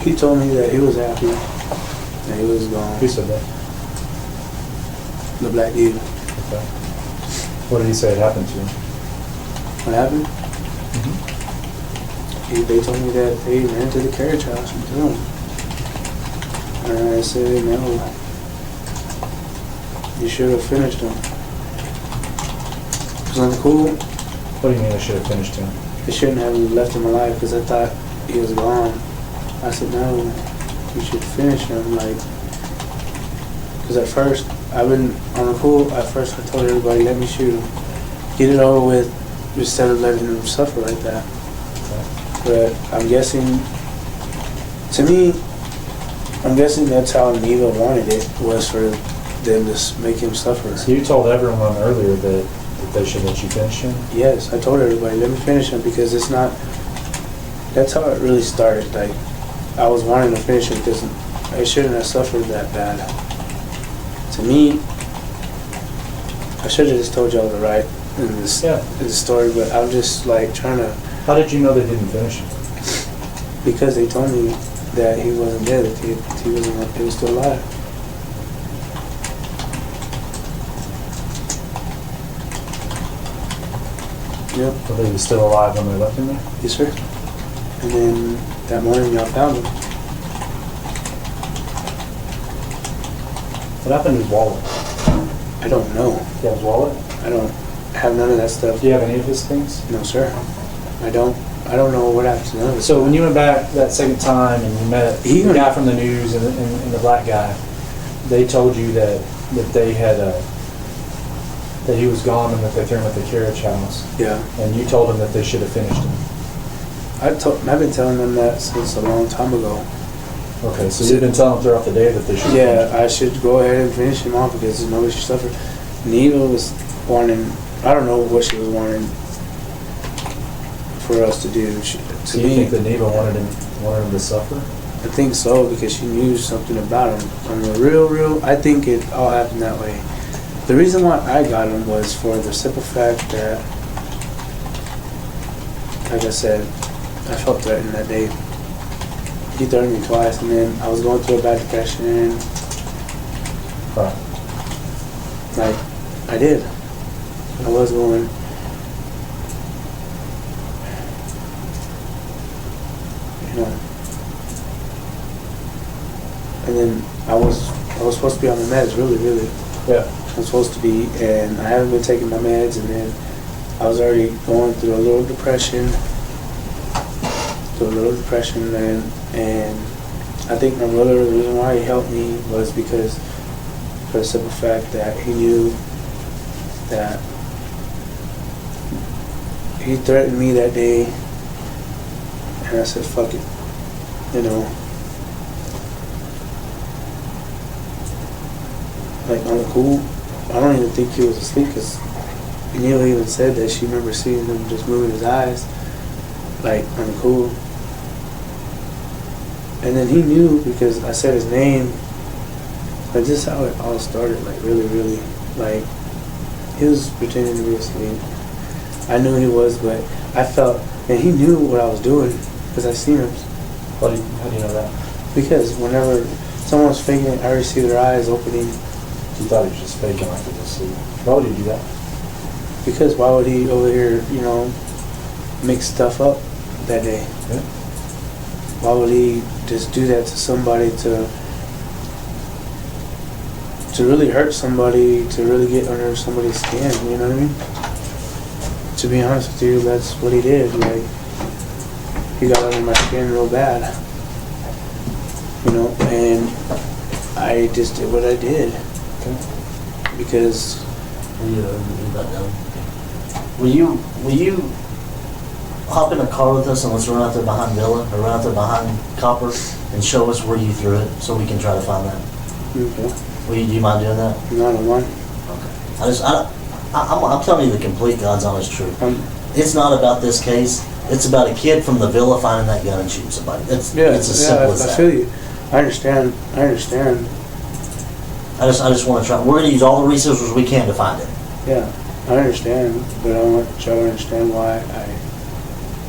[SPEAKER 4] he told me that he was happy that he was gone.
[SPEAKER 8] Who said that?
[SPEAKER 4] The black dude.
[SPEAKER 8] Okay. What did he say had happened to him?
[SPEAKER 4] What happened? They told me that they ran to the carriage house and killed him. And I said, no, you should have finished him. Wasn't that cool?
[SPEAKER 8] What do you mean they should have finished him?
[SPEAKER 4] They shouldn't have left him alive because I thought he was gone. I said, no, you should finish him. Like, because at first, I've been on the pool. At first, I told everybody, let me shoot him. Get it over with instead of letting him suffer like that. But I'm guessing, to me, I'm guessing that's how Geneva wanted it, was for them to make him suffer.
[SPEAKER 8] So you told everyone earlier that they should let you finish him?
[SPEAKER 4] Yes, I told everybody, let me finish him because it's not, that's how it really started. Like, I was wanting to finish him because I shouldn't have suffered that bad. To me, I should have just told y'all the right in this,
[SPEAKER 8] Yeah.
[SPEAKER 4] in the story, but I'm just like trying to,
[SPEAKER 8] How did you know they didn't finish him?
[SPEAKER 4] because they told me that he wasn't dead, that he was still alive. Yep,
[SPEAKER 8] But he was still alive when they left him there?
[SPEAKER 4] yes sir. And then that morning y'all found him.
[SPEAKER 8] What happened to his wallet?
[SPEAKER 4] I don't know.
[SPEAKER 8] He had his wallet?
[SPEAKER 4] I don't have none of that stuff.
[SPEAKER 8] Do you have any of his things?
[SPEAKER 4] No sir. I don't know what happened to none of it.
[SPEAKER 8] So when you went back that second time and you met
[SPEAKER 4] He
[SPEAKER 8] the
[SPEAKER 4] went-
[SPEAKER 8] guy from the news and the black guy, they told you that they had that he was gone and that they threw him at the carriage house,
[SPEAKER 4] Yeah.
[SPEAKER 8] and you told them that they should have finished him.
[SPEAKER 4] I've been telling them that since a long time ago.
[SPEAKER 8] Okay, so you've been telling them throughout the day that they should have
[SPEAKER 4] Yeah,
[SPEAKER 8] finished him.
[SPEAKER 4] I should go ahead and finish him off because nobody should suffer. Neva was wanting, I don't know what she was wanting for us to do.
[SPEAKER 8] So you think that Neva wanted him to suffer?
[SPEAKER 4] I think so because she knew something about him. From the real, I think it all happened that way. The reason why I got him was for the simple fact that, like I said, I felt threatened that day. He threatened me twice, and then I was going through a bad depression.
[SPEAKER 8] Right.
[SPEAKER 4] Like, I did. I was going. You know. And then I was supposed to be on the meds, really.
[SPEAKER 8] Yeah.
[SPEAKER 4] I'm supposed to be, and I haven't been taking my meds, and then I was already going through a little depression, and I think my brother, the reason why he helped me was because, for the simple fact that he knew that he threatened me that day, and I said, fuck it, you know. Like, on the cool, I don't even think he was asleep, because Geneva even said that she remember seeing him just moving his eyes, like, on the cool. And then he knew, because I said his name. But this is how it all started, like, really, really. Like, he was pretending to be asleep. I knew he was, but I felt, and he knew what I was doing, because I seen him.
[SPEAKER 8] How do you know that?
[SPEAKER 4] Because whenever someone's faking it, I already see their eyes opening.
[SPEAKER 8] You thought he was just faking like he was asleep. Why would he do that?
[SPEAKER 4] Because why would he over here, you know, mix stuff up that day?
[SPEAKER 8] Yeah.
[SPEAKER 4] Why would he just do that to somebody to really hurt somebody, to really get under somebody's skin, you know what I mean? To be honest with you, that's what he did. Like, he got under my skin real bad, you know, and I just did what I did.
[SPEAKER 8] Okay.
[SPEAKER 4] Because
[SPEAKER 5] Will you hop in a car with us and let's run out there behind Villa or run out there behind Copper and show us where you threw it so we can try to find that?
[SPEAKER 4] Okay.
[SPEAKER 5] Do you mind doing that?
[SPEAKER 4] No, I don't mind.
[SPEAKER 5] Okay. I'm telling you the complete God's honest truth. It's not about this case. It's about a kid from the Villa finding that gun and shooting somebody. It's as simple as that.
[SPEAKER 4] I feel you. I understand.
[SPEAKER 5] I just want to try. We're going to use all the resources we can to find it.
[SPEAKER 4] Yeah, I understand, but I want y'all to understand why I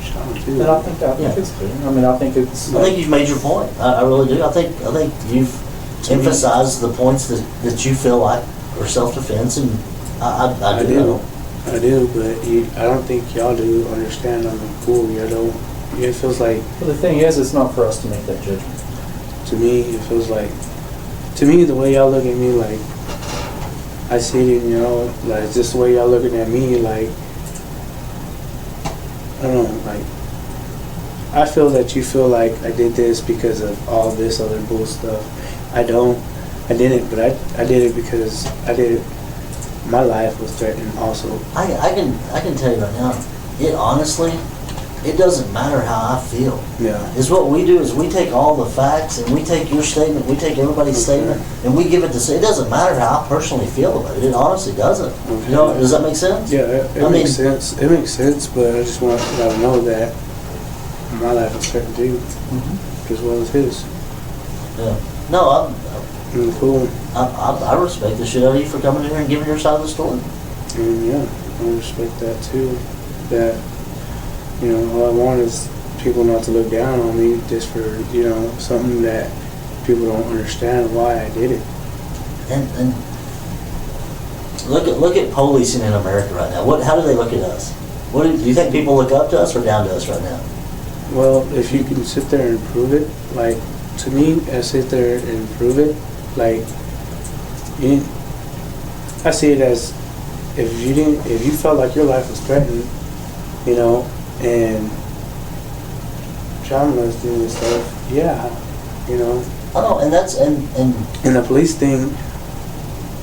[SPEAKER 4] shot him too.
[SPEAKER 8] And I think it's clear. I mean, I think it's.
[SPEAKER 5] I think you've made your point. I really do. I think you've emphasized the points that you feel like are self-defense, and I do.
[SPEAKER 4] I do, but I don't think y'all do understand on the cool. You know, it feels like.
[SPEAKER 8] Well, the thing is, it's not for us to make that judgment.
[SPEAKER 4] To me, it feels like. To me, the way y'all look at me, like, I see it, you know, like, just the way y'all looking at me, like, I don't know, like, I feel that you feel like I did this because of all this other bull stuff. I don't. I didn't, but I did it because I did it. My life was threatened also.
[SPEAKER 5] I can tell you right now, it doesn't matter how I feel.
[SPEAKER 4] Yeah.
[SPEAKER 5] Is what we do is we take all the facts and we take your statement, we take everybody's statement, and we give it to say. It doesn't matter how I personally feel about it. It honestly doesn't.
[SPEAKER 4] Okay.
[SPEAKER 5] You know, does that make sense?
[SPEAKER 4] Yeah, it makes sense. It makes sense, but I just want y'all to know that my life was threatened too, as well as his.
[SPEAKER 5] Yeah. No,
[SPEAKER 4] Cool.
[SPEAKER 5] I respect the shit out of you for coming in here and giving your side of the story.
[SPEAKER 4] And yeah, I respect that too. That, you know, all I want is people not to look down on me just for, you know, something that people don't understand why I did it.
[SPEAKER 5] And look at policing in America right now. How do they look at us? Do you think people look up to us or down to us right now?
[SPEAKER 4] Well, if you can sit there and prove it, like, to me, I sit there and prove it, like, I see it as if you felt like your life was threatened, you know, and John was doing this stuff, yeah, you know.
[SPEAKER 5] Oh, and that's and
[SPEAKER 4] the police thing,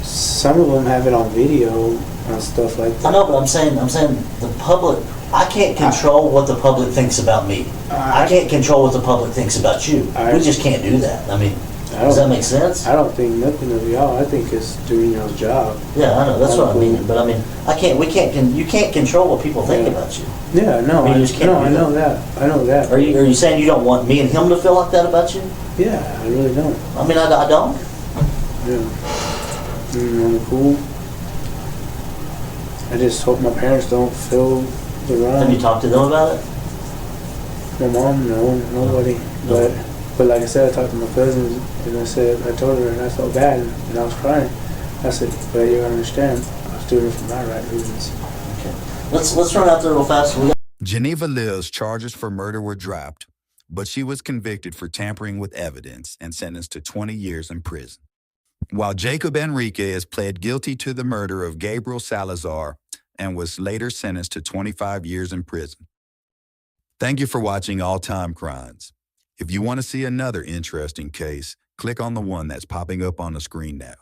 [SPEAKER 4] some of them have it on video and stuff like that.
[SPEAKER 5] I know, but I'm saying the public. I can't control what the public thinks about me. I can't control what the public thinks about you. We just can't do that. I mean, does that make sense?
[SPEAKER 4] I don't think nothing of y'all. I think it's doing y'all's job.
[SPEAKER 5] Yeah, I know. That's what I mean. But I mean, you can't control what people think about you.
[SPEAKER 4] Yeah, no,
[SPEAKER 5] I just can't
[SPEAKER 4] I know that. I know that.
[SPEAKER 5] Are you saying you don't want me and him to feel like that about you?
[SPEAKER 4] Yeah, I really don't.
[SPEAKER 5] I mean, I don't.
[SPEAKER 4] Yeah. On the cool. I just hope my parents don't feel the wrong.
[SPEAKER 5] Have you talked to them about it?
[SPEAKER 4] My mom, no, nobody.
[SPEAKER 5] No.
[SPEAKER 4] But like I said, I talked to my cousins, and I told her, and I felt bad, and I was crying. I said, but you gotta understand, I was doing it for my right reasons.
[SPEAKER 5] Okay. Let's run out there real fast.
[SPEAKER 3] Geneva Liv's charges for murder were dropped, but she was convicted for tampering with evidence and sentenced to 20 years in prison. While Jacob Enriquez pled guilty to the murder of Gabriel Salazar and was later sentenced to 25 years in prison. Thank you for watching All Time Crimes. If you want to see another interesting case, click on the one that's popping up on the screen now.